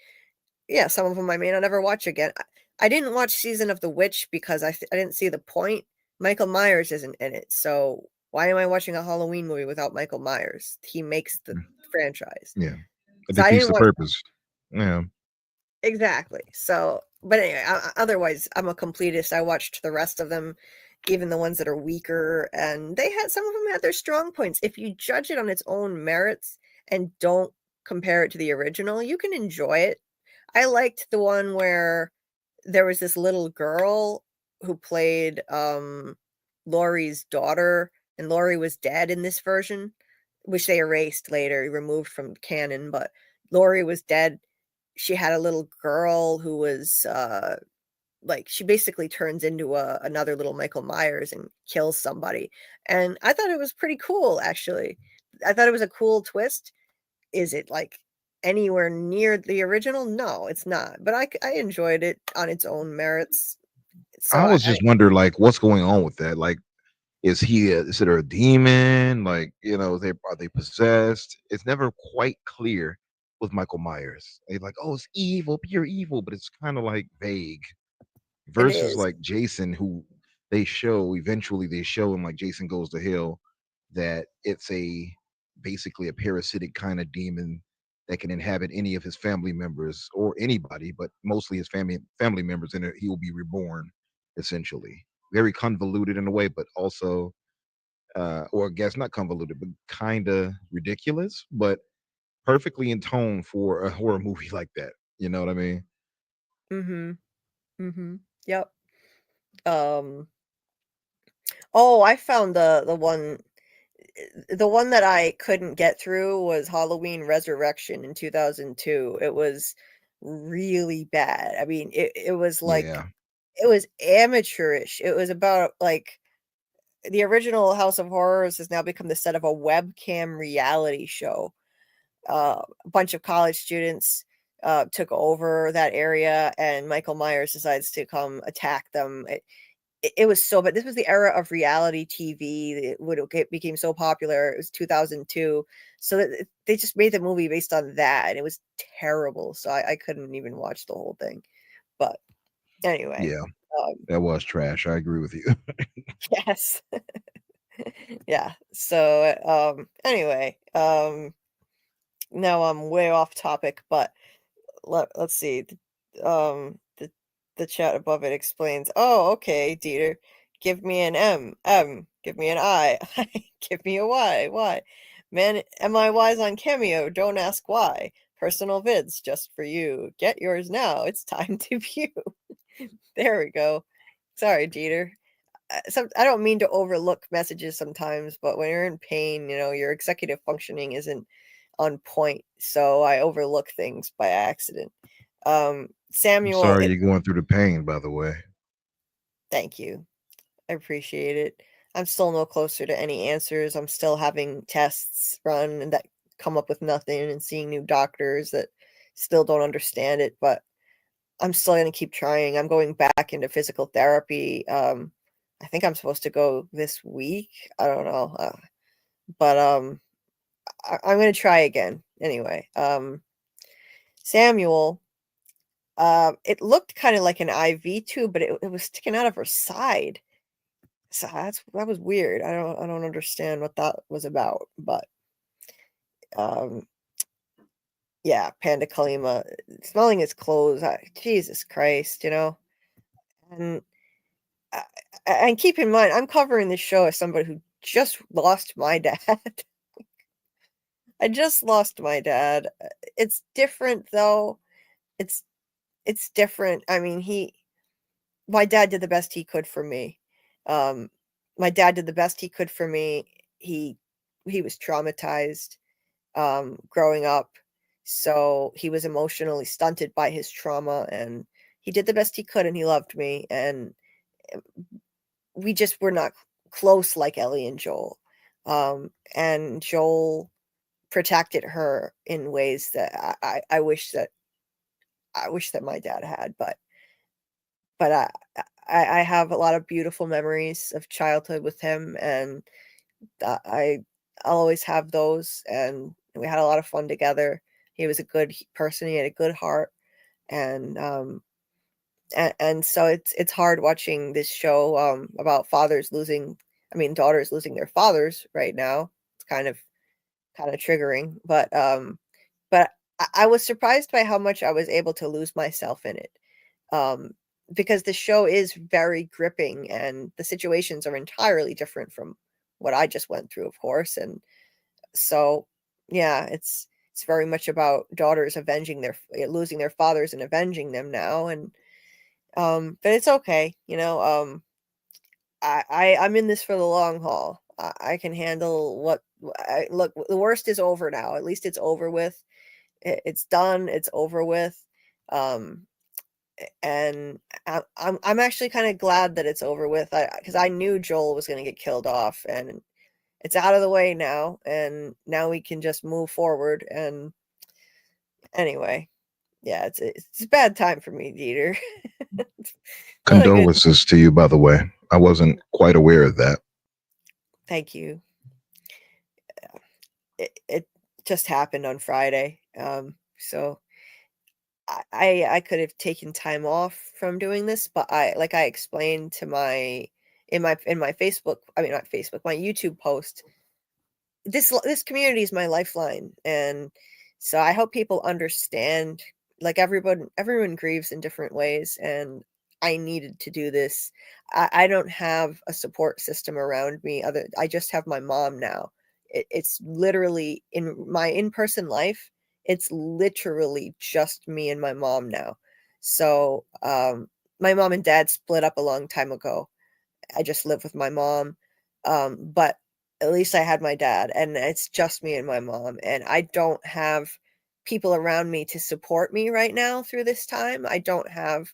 yeah, some of them I may not ever watch again. I didn't watch Season of the Witch because I didn't see the point. Michael Myers isn't in it, so why am I watching a Halloween movie without Michael Myers? He makes the franchise. Yeah. It So I defeats didn't the watch purpose. Yeah. exactly. So, but anyway, otherwise, I'm a completist. I watched the rest of them, even the ones that are weaker, and some of them had their strong points. If you judge it on its own merits and don't compare it to the original, you can enjoy it. I liked the one where there was this little girl who played Laurie's daughter, and Laurie was dead in this version, which they erased later, removed from canon, but Laurie was dead. She had a little girl who was like, she basically turns into another little Michael Myers and kills somebody. And I thought it was pretty cool, actually. I thought it was a cool twist. Is it like anywhere near the original. No, it's not. But I enjoyed it on its own merits. So I was just wondering, like, what's going on with that? Like, is is it a demon? Like, are they possessed? It's never quite clear with Michael Myers. They're like, oh, it's evil, pure evil, but it's kind of like vague. it Versus is. like Jason, who eventually they show him, like Jason Goes to Hell, that it's basically a parasitic kind of demon that can inhabit any of his family members or anybody, but mostly his family members, and he will be reborn essentially. Very convoluted in a way, but also or I guess not convoluted, but kind of ridiculous, but perfectly in tone for a horror movie like that. You know what I mean? Yep. Um oh, I found the one that I couldn't get through was Halloween Resurrection in 2002. It was really bad. I mean, it was like Yeah. it was amateurish. It was about like the original House of Horrors has now become the set of a webcam reality show. A bunch of college students took over that area, and Michael Myers decides to come attack them. It was so, but this was the era of reality TV. It became so popular. It was 2002, so they just made the movie based on that, and it was terrible. So I couldn't even watch the whole thing. But anyway, Yeah. That was trash. I agree with you. yes, yeah. So anyway, now I'm way off topic, but let's see. The chat above it explains, "Oh, okay, Dieter. Give me an M. Give me an I. Give me a Y. Man, MIY's on Cameo. Don't ask why. Personal vids just for you. Get yours now. It's time to view." There we go. Sorry, Dieter. I don't mean to overlook messages sometimes, but when you're in pain, your executive functioning isn't on point, so I overlook I'm things by accident. Samuel, sorry you're going through the pain, by the way. thank you. I appreciate it. I'm still no closer to any answers. I'm still having tests run and that come up with nothing, and seeing new doctors that still don't understand it, but I'm still going to keep trying. I'm going back into physical therapy. I think I'm supposed to go this week. I don't know. But I'm going to try again. Anyway, Samuel, it looked kind of like an IV tube, but it was sticking out of her side. So that was weird. I don't understand what that was about, but um yeah, Panda Kalima smelling his clothes. Jesus Christ, And uh, and keep in mind, I'm covering this show as somebody who just lost my dad. I just lost my dad. It's different though. It's it's different. I mean, my dad did the best he could for me. Um, my dad did the best he could for me. He was traumatized growing up, so he was emotionally stunted by his trauma, and he did the best he could, and he loved me, and we just were not close like Ellie and Joel. And Joel protected her in ways that I wish that my dad had, but I have a lot of beautiful memories of childhood with him, and I'll always have those. And we had a lot of fun together. He was a good person. He had a good heart, and so it's hard watching this show about daughters losing their fathers right now. It's kind of triggering, but I was surprised by how much I was able to lose myself in it. Um, because the show is very gripping, and the situations are entirely different from what I just went through, of course. And so, yeah, it's very much about daughters losing their fathers and avenging them now. And but it's okay, I'm in this for the long haul. I can handle look. The worst is over now. At least it's over with. It's done. It's over with. Um, and I'm actually kind of glad that it's over with. Because I knew Joel was going to get killed off, and it's out of the way now. And now we can just move forward. And Anyway, yeah, it's a bad time for me, Dieter. Not a good- Condolences to you, by the way. I wasn't quite aware of that. Thank you. It just happened on Friday. So I could have taken time off from doing this, but I explained to my in my Facebook, I mean not Facebook, my YouTube post, this community is my lifeline, and so I hope people understand. Like everyone grieves in different ways, and I needed to do this. I don't have a support system around me. I just have my mom now. It's literally in my in-person life. It's literally just me and my mom now. So my mom and dad split up a long time ago. I just live with my mom. But at least I had my dad, and it's just me and my mom. And I don't have people around me to support me right now through this time. I don't have,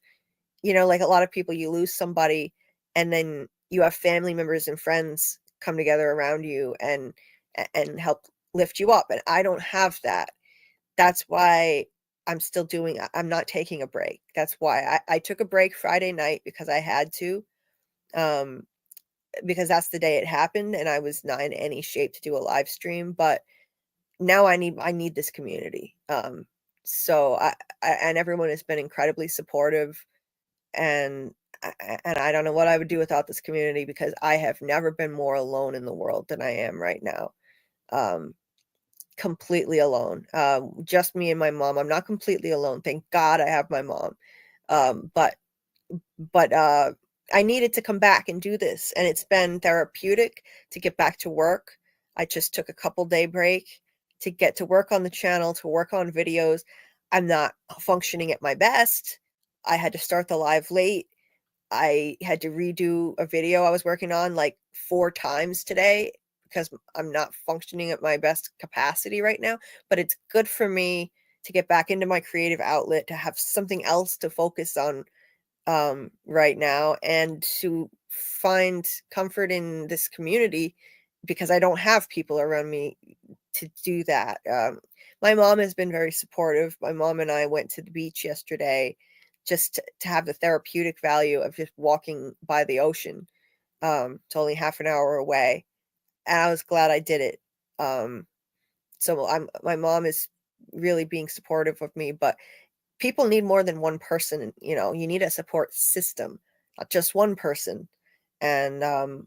like a lot of people, you lose somebody and then you have family members and friends come together around you and help lift you up. And I don't have that. That's why I'm not taking a break. That's why I took a break Friday night because I had to. Because that's the day it happened and I was not in any shape to do a live stream, but now I need this community. So and everyone has been incredibly supportive, and I don't know what I would do without this community, because I have never been more alone in the world than I am right now. Completely alone. Just me and my mom. I'm not completely alone. Thank God I have my mom. But I needed to come back and do this, and it's been therapeutic to get back to work. I just took a couple day break to get to work on the channel, to work on videos. I'm not functioning at my best. I had to start the live late. I had to redo a video I was working on like 4 times today because I'm not functioning at my best capacity right now, but it's good for me to get back into my creative outlet, to have something else to focus on right now, and to find comfort in this community, because I don't have people around me to do that. My mom has been very supportive. My mom and I went to the beach yesterday just to have the therapeutic value of just walking by the ocean. It's only half an hour away, and I was glad I did it. So my mom is really being supportive of me, but people need more than one person. You need a support system, not just one person. And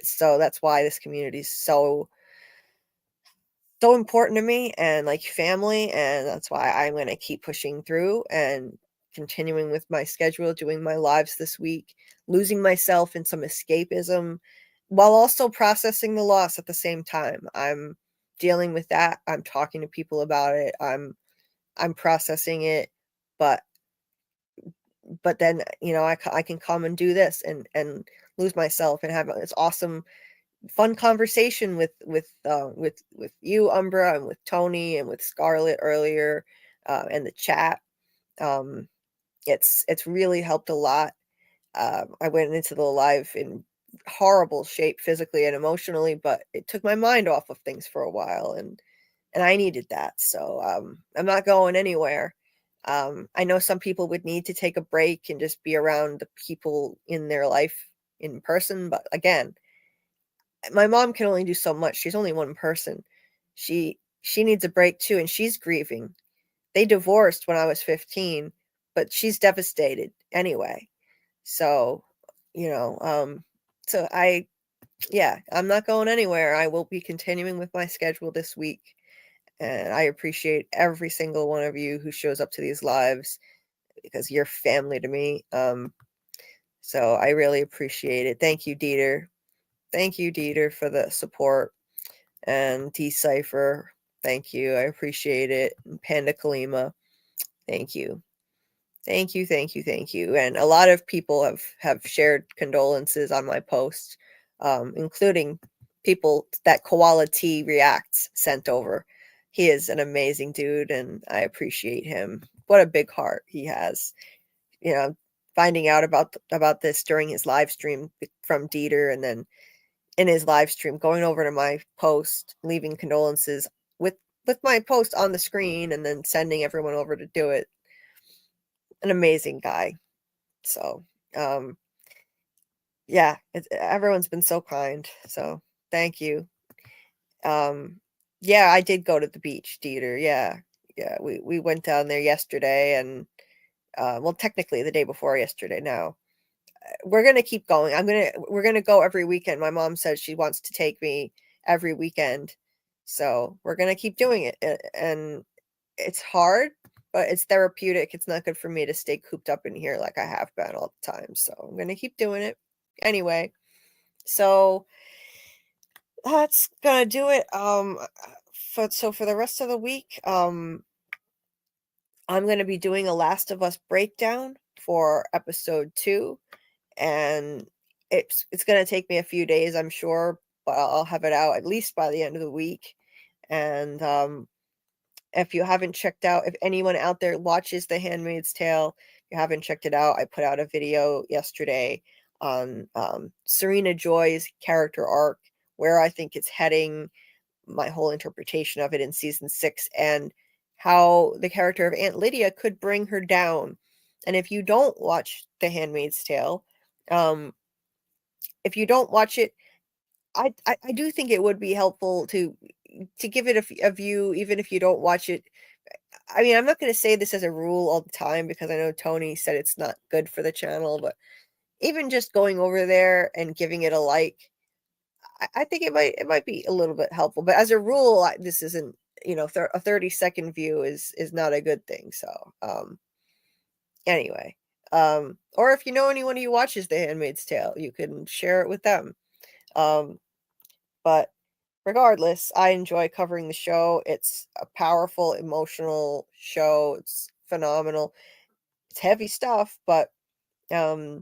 so that's why this community is so important to me, and like family. And that's why I'm going to keep pushing through and continuing with my schedule, doing my lives this week, losing myself in some escapism while also processing the loss at the same time. I'm dealing with that. I'm talking to people about it. I'm processing it, but then I can come and do this and lose myself and have this awesome fun conversation with you, Umbra, and with Tony and with Scarlet earlier, and the chat. It's really helped a lot. I went into the live in horrible shape physically and emotionally, but it took my mind off of things for a while, and I needed that. So I'm not going anywhere. I know some people would need to take a break and just be around the people in their life in person, but again, my mom can only do so much. She's only one person. She needs a break too, and she's grieving. They divorced when I was 15, but she's devastated anyway. So, so I'm not going anywhere. I will be continuing with my schedule this week. And I appreciate every single one of you who shows up to these lives, because you're family to me. So I really appreciate it. Thank you, Dieter. Thank you, Dieter, for the support. And Decipher, thank you. I appreciate it. And Panda Kalima, thank you. Thank you, thank you, thank you. And a lot of people have shared condolences on my post, including people that Koala T Reacts sent over. He is an amazing dude, and I appreciate him. What a big heart he has. Finding out about this during his live stream from Dieter, and then in his live stream going over to my post, leaving condolences with with my post on the screen and then sending everyone over to do it. An amazing guy. So, yeah, everyone's been so kind. So thank you. Yeah, I did go to the beach, Dieter. Yeah. We went down there yesterday and, well, technically the day before yesterday now. We're going to keep going. We're going to go every weekend. My mom says she wants to take me every weekend. So we're going to keep doing it. And it's hard, but it's therapeutic. It's not good for me to stay cooped up in here like I have been all the time. So I'm going to keep doing it. Anyway, so that's going to do it. For the rest of the week, I'm going to be doing a Last of Us breakdown for episode 2, and it's going to take me a few days, I'm sure, but I'll have it out at least by the end of the week. And if you haven't checked out, if anyone out there watches The Handmaid's Tale, if you haven't checked it out, I put out a video yesterday on Serena Joy's character arc, where I think it's heading, my whole interpretation of it in season 6, and how the character of Aunt Lydia could bring her down. And if you don't watch The Handmaid's Tale, if you don't watch it, I do think it would be helpful to give it a view, even if you don't watch it. I mean, I'm not going to say this as a rule all the time because I know Tony said it's not good for the channel, but even just going over there and giving it a like, I think it might be a little bit helpful. But as a rule, this isn't, a 30-second view is not a good thing. So anyway, or if you know anyone who watches The Handmaid's Tale, you can share it with them. But regardless, I enjoy covering the show. It's a powerful, emotional show. It's phenomenal. It's heavy stuff, but yeah,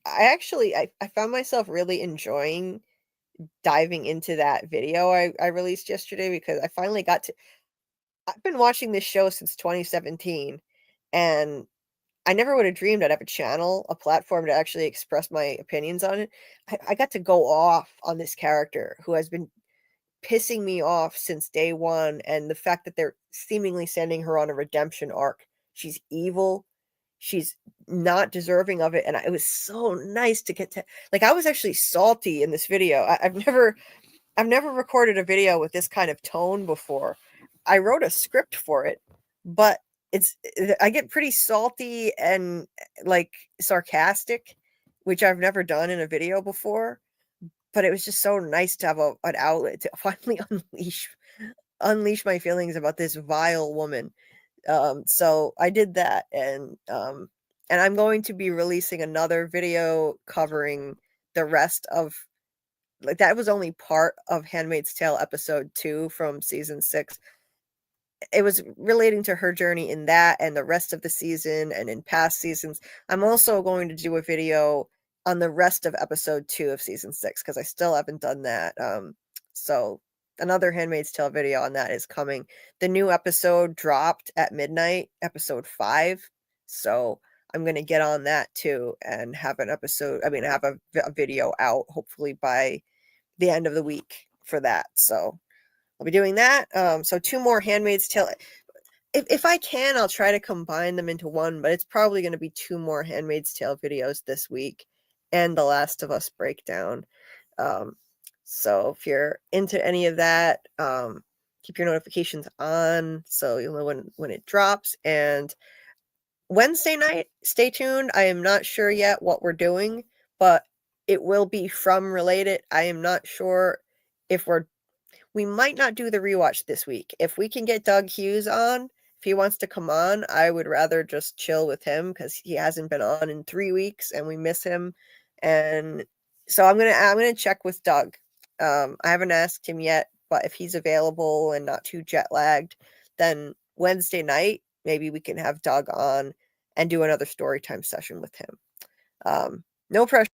I found myself really enjoying diving into that video I released yesterday, because I finally I've been watching this show since 2017, and I never would have dreamed I'd have a channel, a platform to actually express my opinions on it. I got to go off on this character who has been pissing me off since day one, and the fact that they're seemingly sending her on a redemption arc. She's evil. She's not deserving of it, and it was so nice to get to, like, I was actually salty in this video. I've never recorded a video with this kind of tone before. I wrote a script for it, but I get pretty salty and like sarcastic, which I've never done in a video before. But it was just so nice to have an outlet to finally unleash my feelings about this vile woman. So I did that, and I'm going to be releasing another video covering the rest of, like, that was only part of Handmaid's Tale episode 2 from season 6. It was relating to her journey in that and the rest of the season and in past seasons. I'm also going to do a video on the rest of episode 2 of season 6, because I still haven't done that. So another Handmaid's Tale video on that is coming. The new episode dropped at midnight, episode 5. So I'm going to get on that too and have have a video out hopefully by the end of the week for that. So I'll be doing that. So 2 more Handmaid's Tale. If I can, I'll try to combine them into one, but it's probably going to be 2 more Handmaid's Tale videos this week and The Last of Us breakdown. So if you're into any of that, keep your notifications on so you'll know when it drops. And Wednesday night, stay tuned. I am not sure yet what we're doing, but it will be From related. I am not sure if we might not do the rewatch this week. If we can get Doug Hughes on, if he wants to come on, I would rather just chill with him because he hasn't been on in 3 weeks and we miss him. And so I'm gonna check with Doug. I haven't asked him yet, but if he's available and not too jet lagged, then Wednesday night maybe we can have Doug on and do another story time session with him. No pressure.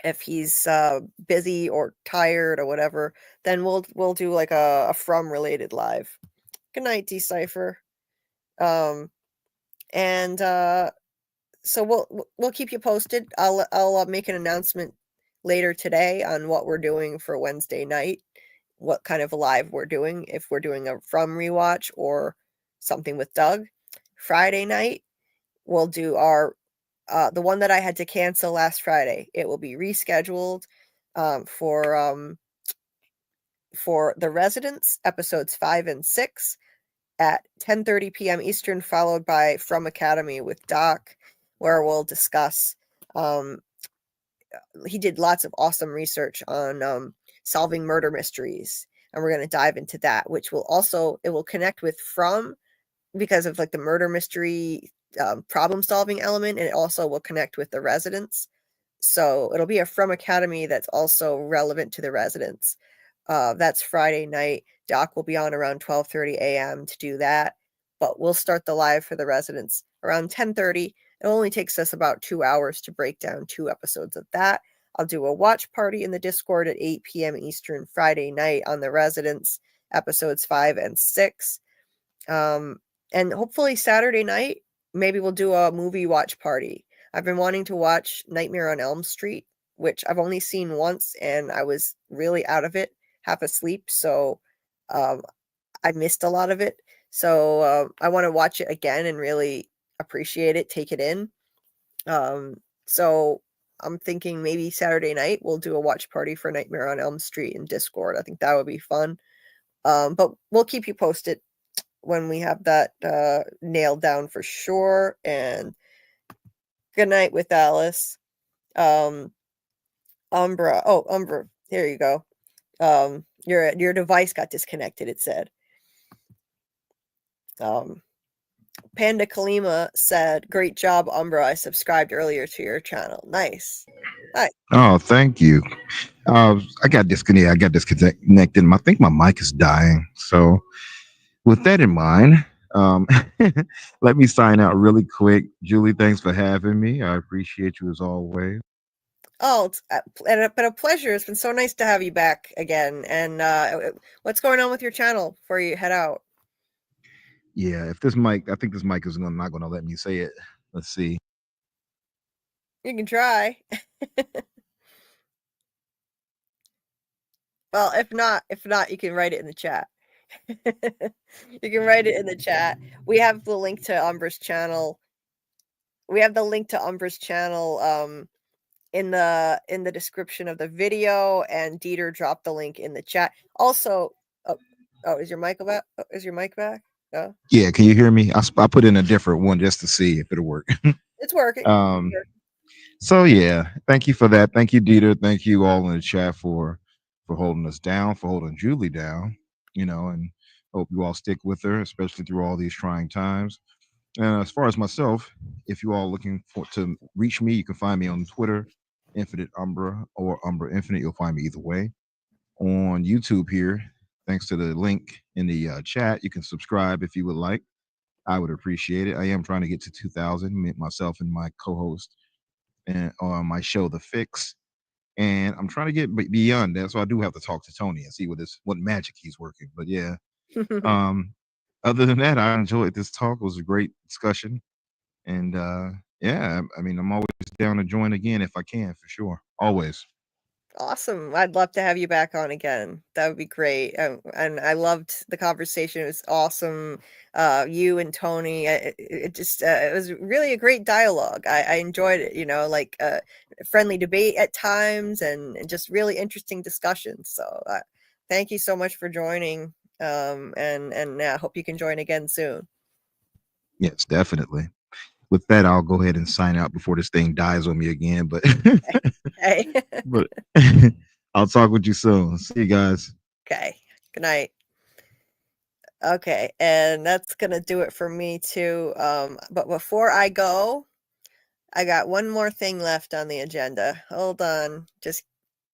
If he's busy or tired or whatever, then we'll do like a From related live. Good night, Decipher. And so we'll keep you posted. I'll make an announcement later today on what we're doing for Wednesday night, what kind of live we're doing, if we're doing a From Rewatch or something with Doug. Friday night, we'll do our the one that I had to cancel last Friday. It will be rescheduled for The Residents, episodes 5 and 6 at 10:30 p.m. Eastern, followed by FROMacademy with Doc, where we'll discuss. He did lots of awesome research on solving murder mysteries, and we're going to dive into that, which will also, it will connect with From, because of like the murder mystery problem solving element, and it also will connect with The Residents. So it'll be a FROMacademy that's also relevant to The Residents. That's Friday night. Doc will be on around 12:30 a.m. to do that, but we'll start the live for The Residents around 10:30. It only takes us about 2 hours to break down 2 episodes of that. I'll do a watch party in the Discord at 8 p.m. Eastern Friday night on The Residents, episodes 5 and 6. And hopefully Saturday night, maybe we'll do a movie watch party. I've been wanting to watch Nightmare on Elm Street, which I've only seen once, and I was really out of it, half asleep, so I missed a lot of it. So I want to watch it again and really appreciate it, take it in. So I'm thinking maybe Saturday night we'll do a watch party for Nightmare on Elm Street in Discord. I think that would be fun. But we'll keep you posted when we have that nailed down for sure. And good night with Alice. Umbra. Oh, Umbra. Here you go. Your device got disconnected, it said. Panda Kalima said, "Great job, Umbra. I subscribed earlier to your channel." Nice. Nice. Oh, thank you. I got disconnected. I think my mic is dying. So, with that in mind, let me sign out really quick. Julie, thanks for having me. I appreciate you as always. Oh, it's been a pleasure. It's been so nice to have you back again. And what's going on with your channel before you head out? Yeah, if this mic, I think this mic is not going to let me say it. Let's see. You can try. Well, if not, you can write it in the chat. You can write it in the chat. We have the link to Umbra's channel. We have the link to Umbra's channel in the description of the video, and Dieter dropped the link in the chat. Also, is your mic back? Is your mic back? Oh. Yeah, can you hear me? I put in a different one just to see if it'll work. It's working. So yeah, thank you for that. Thank you, Dieter. Thank you all in the chat for holding us down, for holding Julie down. And hope you all stick with her, especially through all these trying times. And as far as myself, if you all looking to reach me, you can find me on Twitter, Infinite Umbra or Umbra Infinite. You'll find me either way. On YouTube here, thanks to the link in the chat, you can subscribe if you would like. I would appreciate it. I am trying to get to 2,000, myself and my co-host, and on my show, The Fix. And I'm trying to get beyond that, so I do have to talk to Tony and see what magic he's working. But yeah, other than that, I enjoyed this talk. It was a great discussion, and yeah, I mean, I'm always down to join again if I can, for sure, always. Awesome. I'd love to have you back on again. That would be great. And I loved the conversation. It was awesome. You and Tony, it was really a great dialogue. I enjoyed it, like friendly debate at times and just really interesting discussions. So thank you so much for joining. And I hope you can join again soon. Yes, definitely. With that, I'll go ahead and sign out before this thing dies on me again. But Okay. but I'll talk with you soon. See you guys. Okay. Good night. Okay, and that's gonna do it for me too. But before I go, I got one more thing left on the agenda. Hold on, just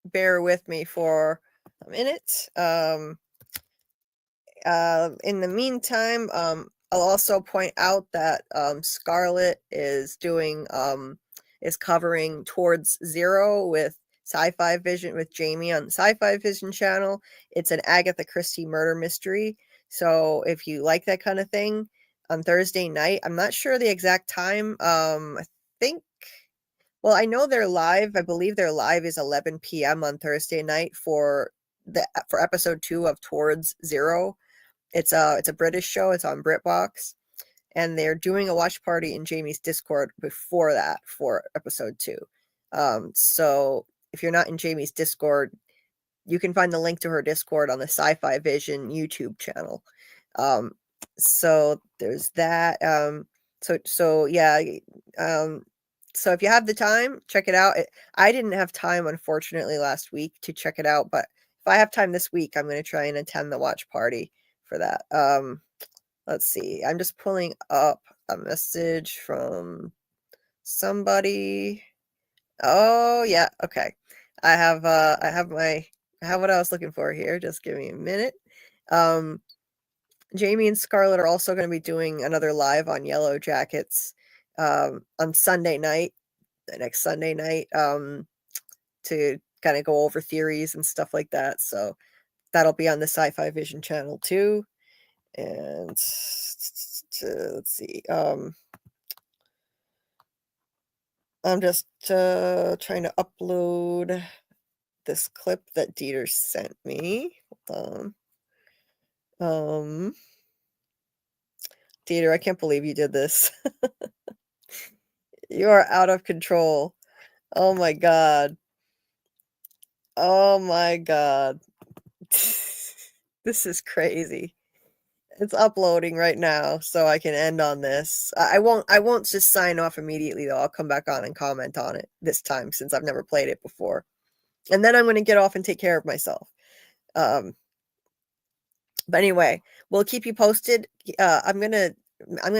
bear with me for a minute. In the meantime, I'll also point out that Scarlet is covering Towards Zero with Sci-Fi Vision with Jamie on the Sci-Fi Vision channel. It's an Agatha Christie murder mystery. So if you like that kind of thing, on Thursday night, I'm not sure the exact time. I think Well, I know they're live. I believe their live is 11 p.m. on Thursday night for episode 2 of Towards Zero. It's a British show. It's on BritBox, and they're doing a watch party in Jamie's Discord before that for episode 2. So if you're not in Jamie's Discord, you can find the link to her Discord on the Sci-Fi Vision YouTube channel. So there's that. So yeah. So if you have the time, check it out. I didn't have time, unfortunately, last week to check it out, but if I have time this week, I'm going to try and attend the watch party for that. Let's see. I'm just pulling up a message from somebody. Oh yeah, okay. I have what I was looking for here. Just give me a minute. Jamie and Scarlet are also going to be doing another live on Yellow Jackets on Sunday night, the next Sunday night, to kind of go over theories and stuff like that. So that'll be on the Sci-Fi Vision channel too. And let's see. I'm just trying to upload this clip that Dieter sent me. Hold on. Dieter, I can't believe you did this. You are out of control. Oh my god. Oh my god. This is crazy. It's uploading right now, so I can end on this. I won't just sign off immediately though. I'll come back on and comment on it this time since I've never played it before. And then I'm going to get off and take care of myself. But anyway, we'll keep you posted. I'm gonna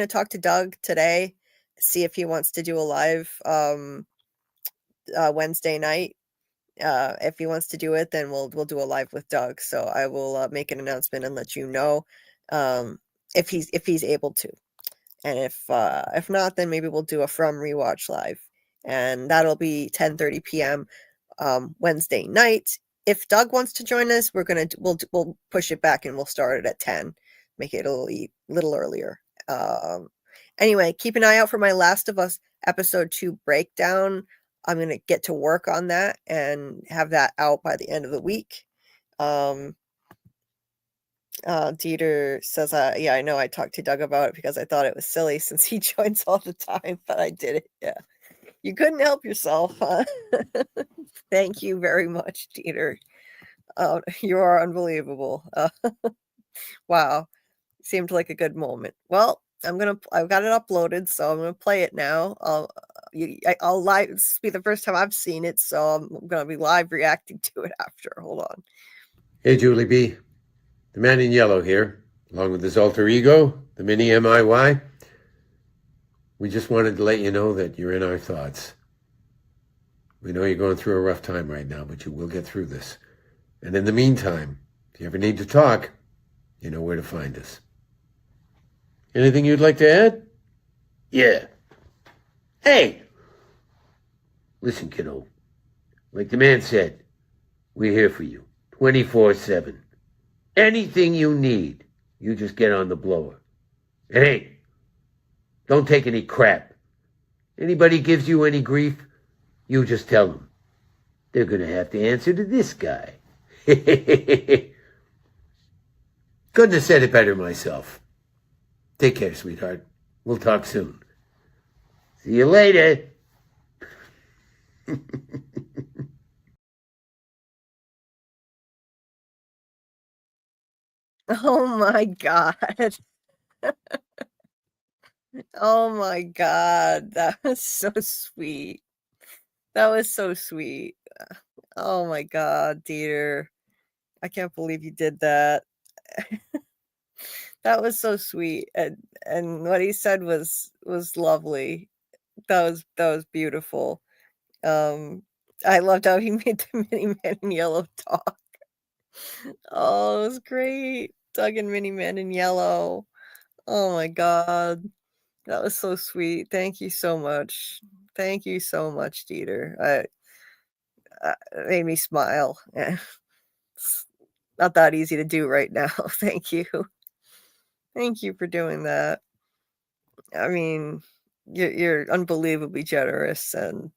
talk to Doug today, see if he wants to do a live Wednesday night. If he wants to do it, then we'll do a live with Doug. So I will make an announcement and let you know if he's able to. And if not, then maybe we'll do a From Rewatch live, and that'll be 10:30 p.m. Wednesday night. If Doug wants to join us, we'll push it back and we'll start it at 10, make it a little earlier. Anyway, keep an eye out for my Last of Us episode 2 breakdown. I'm gonna get to work on that and have that out by the end of the week. Dieter says, yeah, I know I talked to Doug about it because I thought it was silly since he joins all the time, but I did it. Yeah. You couldn't help yourself, huh? Thank you very much, Dieter. You are unbelievable. Wow. Seemed like a good moment. Well, I've got it uploaded, so I'm gonna play it now. I'll live. This will be the first time I've seen it, so I'm gonna be live reacting to it after. Hold on. Hey, Julie B. The man in yellow here, along with his alter ego, the mini MIY. We just wanted to let you know that you're in our thoughts. We know you're going through a rough time right now, but you will get through this. And in the meantime, if you ever need to talk, you know where to find us. Anything you'd like to add? Yeah. Hey! Listen, kiddo. Like the man said, we're here for you, 24/7. Anything you need, you just get on the blower. And hey, don't take any crap. Anybody gives you any grief, you just tell them. They're going to have to answer to this guy. Couldn't have said it better myself. Take care, sweetheart. We'll talk soon. See you later. Oh my god. Oh my god. That was so sweet. That was so sweet. Oh my god, Dieter. I can't believe you did that. That was so sweet. And what he said was lovely. That was beautiful. I loved how he made the Mini Man in Yellow talk. Oh, it was great. Doug and Mini Man in Yellow. Oh my god. That was so sweet. Thank you so much. Thank you so much, Dieter. It made me smile. It's not that easy to do right now. Thank you. Thank you for doing that. I mean, you're unbelievably generous, and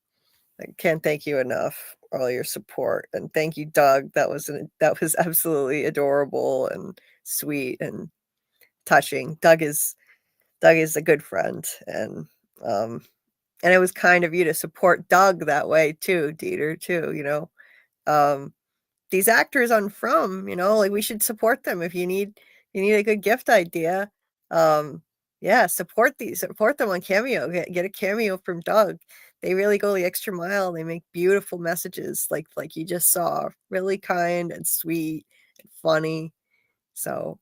I can't thank you enough for all your support, and thank you, Doug. That was absolutely adorable and sweet and touching. Doug is a good friend, and it was kind of you to support Doug that way too, Dieter, too. These actors on From, like we should support them. If you need a good gift idea, yeah, support them on Cameo. Get a cameo from Doug. They really go the extra mile. They make beautiful messages like you just saw, really kind and sweet and funny. So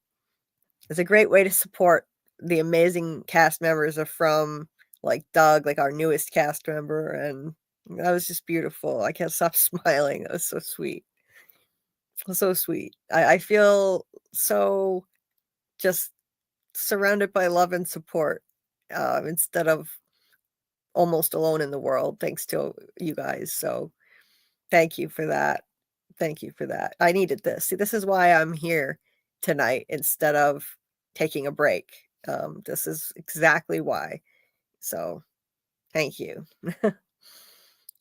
it's a great way to support the amazing cast members of From, like Doug, like our newest cast member, and that was just beautiful. I can't stop smiling. That was so sweet. So sweet. I feel so just surrounded by love and support, instead of almost alone in the world, thanks to you guys. So thank you for that. Thank you for that. I needed this. See, this is why I'm here tonight instead of taking a break. This is exactly why. So thank you.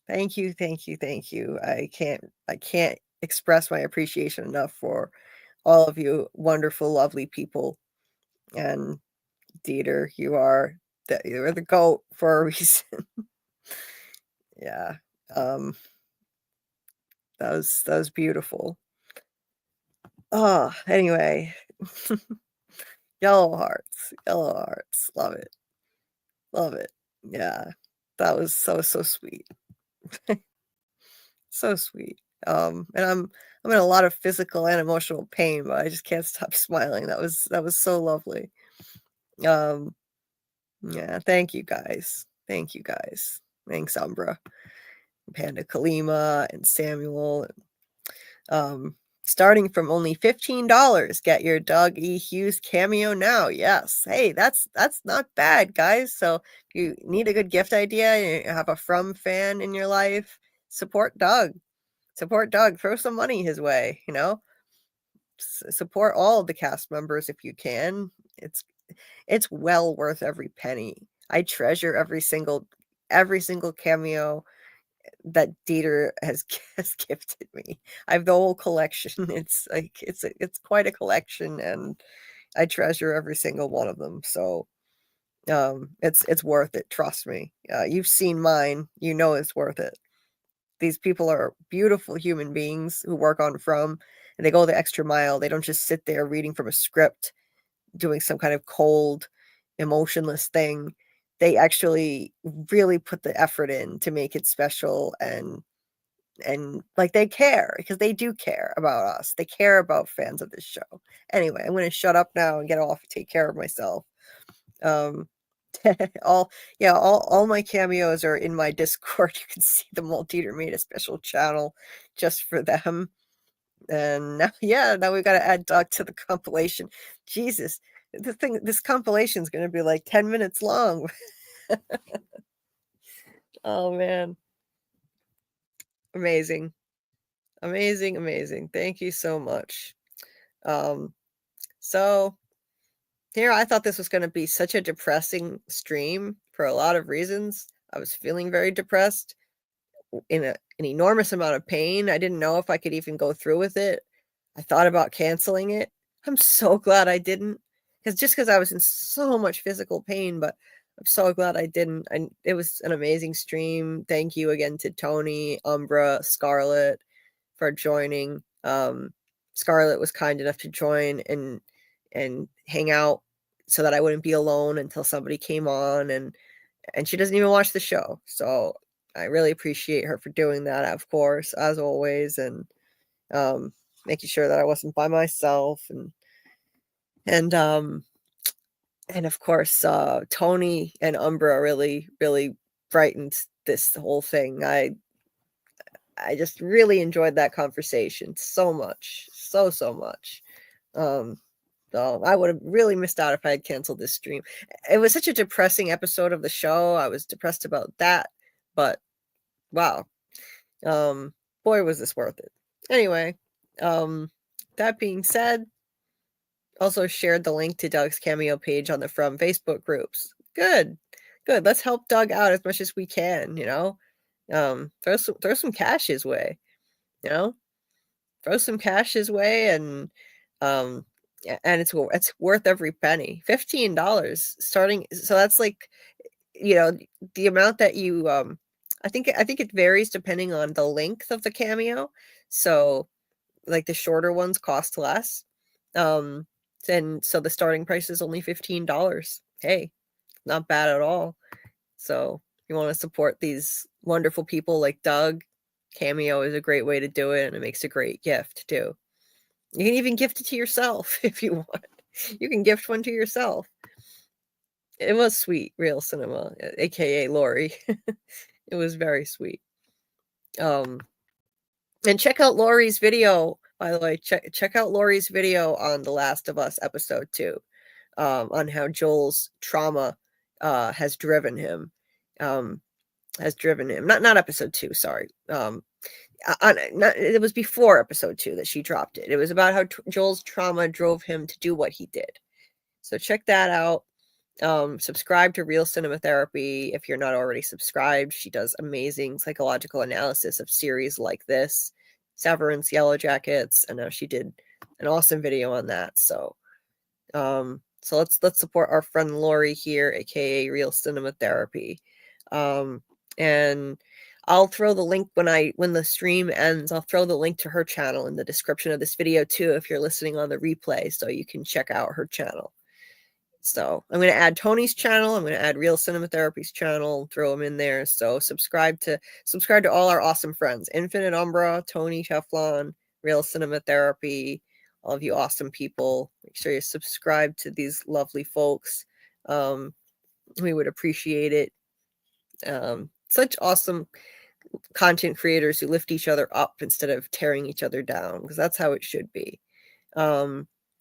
Thank you, thank you, thank you. I can't express my appreciation enough for all of you wonderful, lovely people. And Dieter, you're the GOAT for a reason. Yeah. That was beautiful. Oh, anyway. Yellow hearts. Love it. Love it. Yeah. That was so sweet. So sweet. And I'm in a lot of physical and emotional pain, but I just can't stop smiling. That was so lovely. Yeah, thank you guys. Thank you guys. Thanks, Umbra, Panda Kalima, and Samuel. Starting from only $15, get your Doug E. Hughes cameo now. Yes. Hey, that's not bad, guys. So if you need a good gift idea, you have a From fan in your life, support Doug. Support Doug. Throw some money his way, support all of the cast members if you can. It's well worth every penny. I treasure every single cameo that Dieter has gifted me. I have the whole collection. It's like it's quite a collection, and I treasure every single one of them. So it's worth it. Trust me. You've seen mine. You know it's worth it. These people are beautiful human beings who work on From, and they go the extra mile. They don't just sit there reading from a script, doing some kind of cold, emotionless thing. They actually really put the effort in to make it special, and like they care, because they do care about us. They care about fans of this show. Anyway, I'm going to shut up now and get off and take care of myself. All my cameos are in my Discord. You can see them all. Dieter made a special channel just for them. And now we've got to add Doug to the compilation. Jesus, this compilation is going to be like 10 minutes long. Oh man. Amazing. Thank you so much. So here, I thought this was going to be such a depressing stream for a lot of reasons. I was feeling very depressed, in an enormous amount of pain. I didn't know if I could even go through with it. I thought about canceling it. I'm so glad I didn't, because I was in so much physical pain, but I'm so glad I didn't. It was an amazing stream. Thank you again to Tony, Umbra, Scarlet for joining. Scarlet was kind enough to join and hang out so that I wouldn't be alone until somebody came on, and she doesn't even watch the show. So I really appreciate her for doing that, of course, as always, and making sure that I wasn't by myself, and of course Tony and Umbra really brightened this whole thing. I just really enjoyed that conversation so much, so much. So I would have really missed out if I had canceled this stream. It was such a depressing episode of the show. I was depressed about that, but wow. Boy, was this worth it. Anyway, that being said, also shared the link to Doug's cameo page on the From Facebook groups. Good. Let's help Doug out as much as we can, Throw some cash his way, you know, throw some cash his way, and it's worth every penny. $15 starting, so that's like, you know, the amount that you I think it varies depending on the length of the cameo. So like the shorter ones cost less. And so the starting price is only $15. Hey, not bad at all. So if you want to support these wonderful people like Doug, Cameo is a great way to do it, and it makes a great gift too. You can even gift it to yourself if you want. You can gift one to yourself. It was sweet, Real Cinema, aka Lori. It was very sweet. And check out Lori's video, by the way. Check out Lori's video on The Last of Us episode 2, on how Joel's trauma has driven him. Not episode 2, sorry. It was before episode 2 that she dropped it. It was about how Joel's trauma drove him to do what he did. So check that out. Subscribe to Real Cinema Therapy if you're not already subscribed. She does amazing psychological analysis of series like this, Severance, Yellow Jackets, and now she did an awesome video on that. So let's support our friend Lori here, aka Real Cinema Therapy. And I'll throw the link when the stream ends. I'll throw the link to her channel in the description of this video too, if you're listening on the replay, so you can check out her channel. So I'm going to add Tony's channel. I'm going to add Real Cinema Therapy's channel, throw them in there. So subscribe to all our awesome friends: Infinite Umbra, Tony, Teflon, Real Cinema Therapy, all of you awesome people. Make sure you subscribe to these lovely folks. We would appreciate it. Such awesome content creators who lift each other up instead of tearing each other down, because that's how it should be.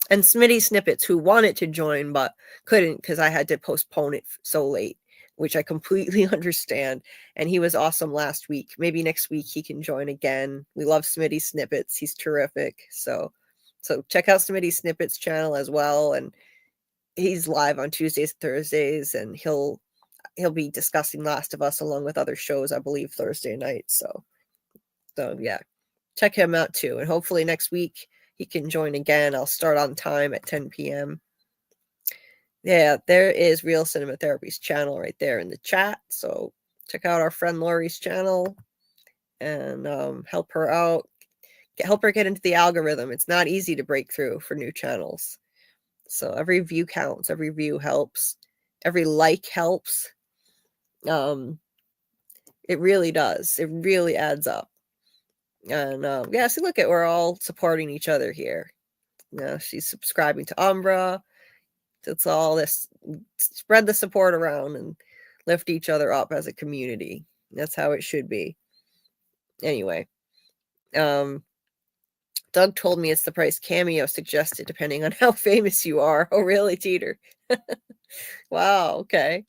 And Smitty Snippets, who wanted to join but couldn't because I had to postpone it so late, which I completely understand. And he was awesome last week. Maybe next week he can join again. We love Smitty Snippets. He's terrific. So check out Smitty Snippets channel as well. And he's live on Tuesdays and Thursdays, and he'll be discussing Last of Us along with other shows, I believe, Thursday night. So yeah, check him out too. And hopefully next week he can join again. I'll start on time at 10 p.m. Yeah, there is Real Cinema Therapy's channel right there in the chat. So check out our friend Lori's channel and help her out. Help her get into the algorithm. It's not easy to break through for new channels. So every view counts. Every view helps. Every like helps. It really does. It really adds up. And yeah, see, look at, we're all supporting each other here. She's subscribing to Umbra. It's all this, spread the support around and lift each other up as a community. That's how it should be. Anyway, Doug told me it's the price Cameo suggested depending on how famous you are. Oh, really, Teeter? Wow, okay.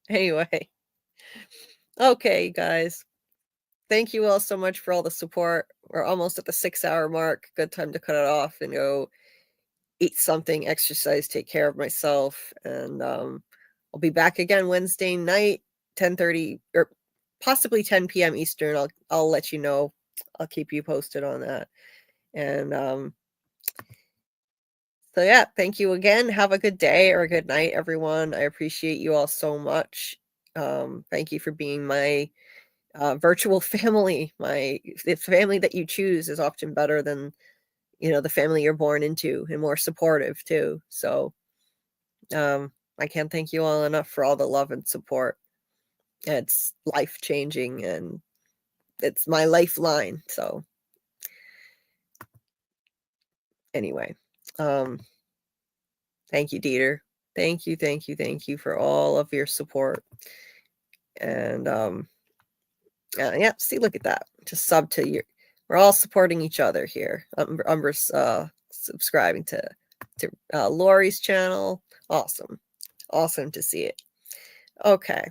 Anyway. Okay, guys. Thank you all so much for all the support. We're almost at the 6-hour mark. Good time to cut it off and go eat something, exercise, take care of myself. And I'll be back again Wednesday night, 10:30 or possibly 10 p.m. Eastern. I'll let you know. I'll keep you posted on that. And so yeah, thank you again. Have a good day or a good night, everyone. I appreciate you all so much. Thank you for being my virtual family. The family that you choose is often better than, the family you're born into, and more supportive too. So I can't thank you all enough for all the love and support. It's life-changing and it's my lifeline. So anyway, thank you, Dieter. Thank you for all of your support. And yeah, see, look at that. Just sub to your, we're all supporting each other here. Umbra's subscribing to Lori's channel. Awesome to see it. Okay.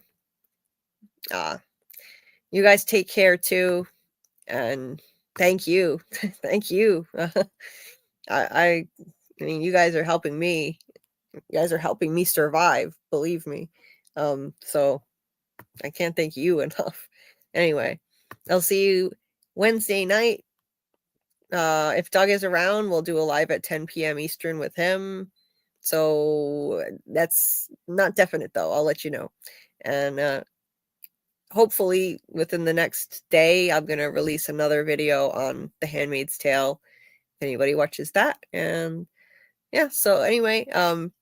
You guys take care too, and thank you. Thank you. I mean, you guys are helping me. You guys are helping me survive, believe me. So I can't thank you enough. Anyway, I'll see you Wednesday night. If Doug is around, we'll do a live at 10 p.m. Eastern with him. So that's not definite, though. I'll let you know. And hopefully within the next day, I'm going to release another video on The Handmaid's Tale. If anybody watches that. And yeah, so anyway, I'm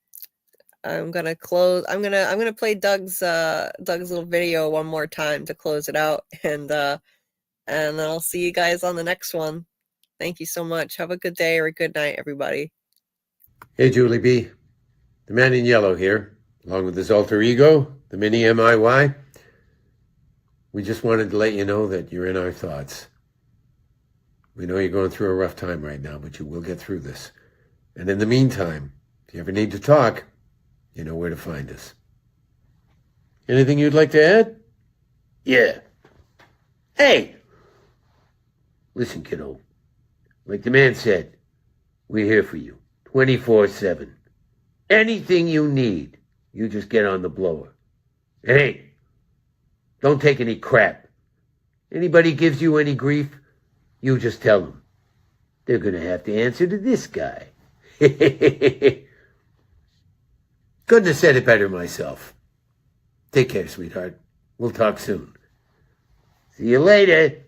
gonna close. I'm gonna play Doug's little video one more time to close it out, and then I'll see you guys on the next one. Thank you so much. Have a good day or a good night, everybody. Hey, Julie B. The man in yellow here, along with his alter ego, the mini MIY. We just wanted to let you know that you're in our thoughts. We know you're going through a rough time right now, but you will get through this. And in the meantime, if you ever need to talk, you know where to find us. Anything you'd like to add? Yeah. Hey! Listen, kiddo. Like the man said, we're here for you, 24/7. Anything you need, you just get on the blower. And hey, don't take any crap. Anybody gives you any grief, you just tell them. They're going to have to answer to this guy. Couldn't have said it better myself. Take care, sweetheart. We'll talk soon. See you later.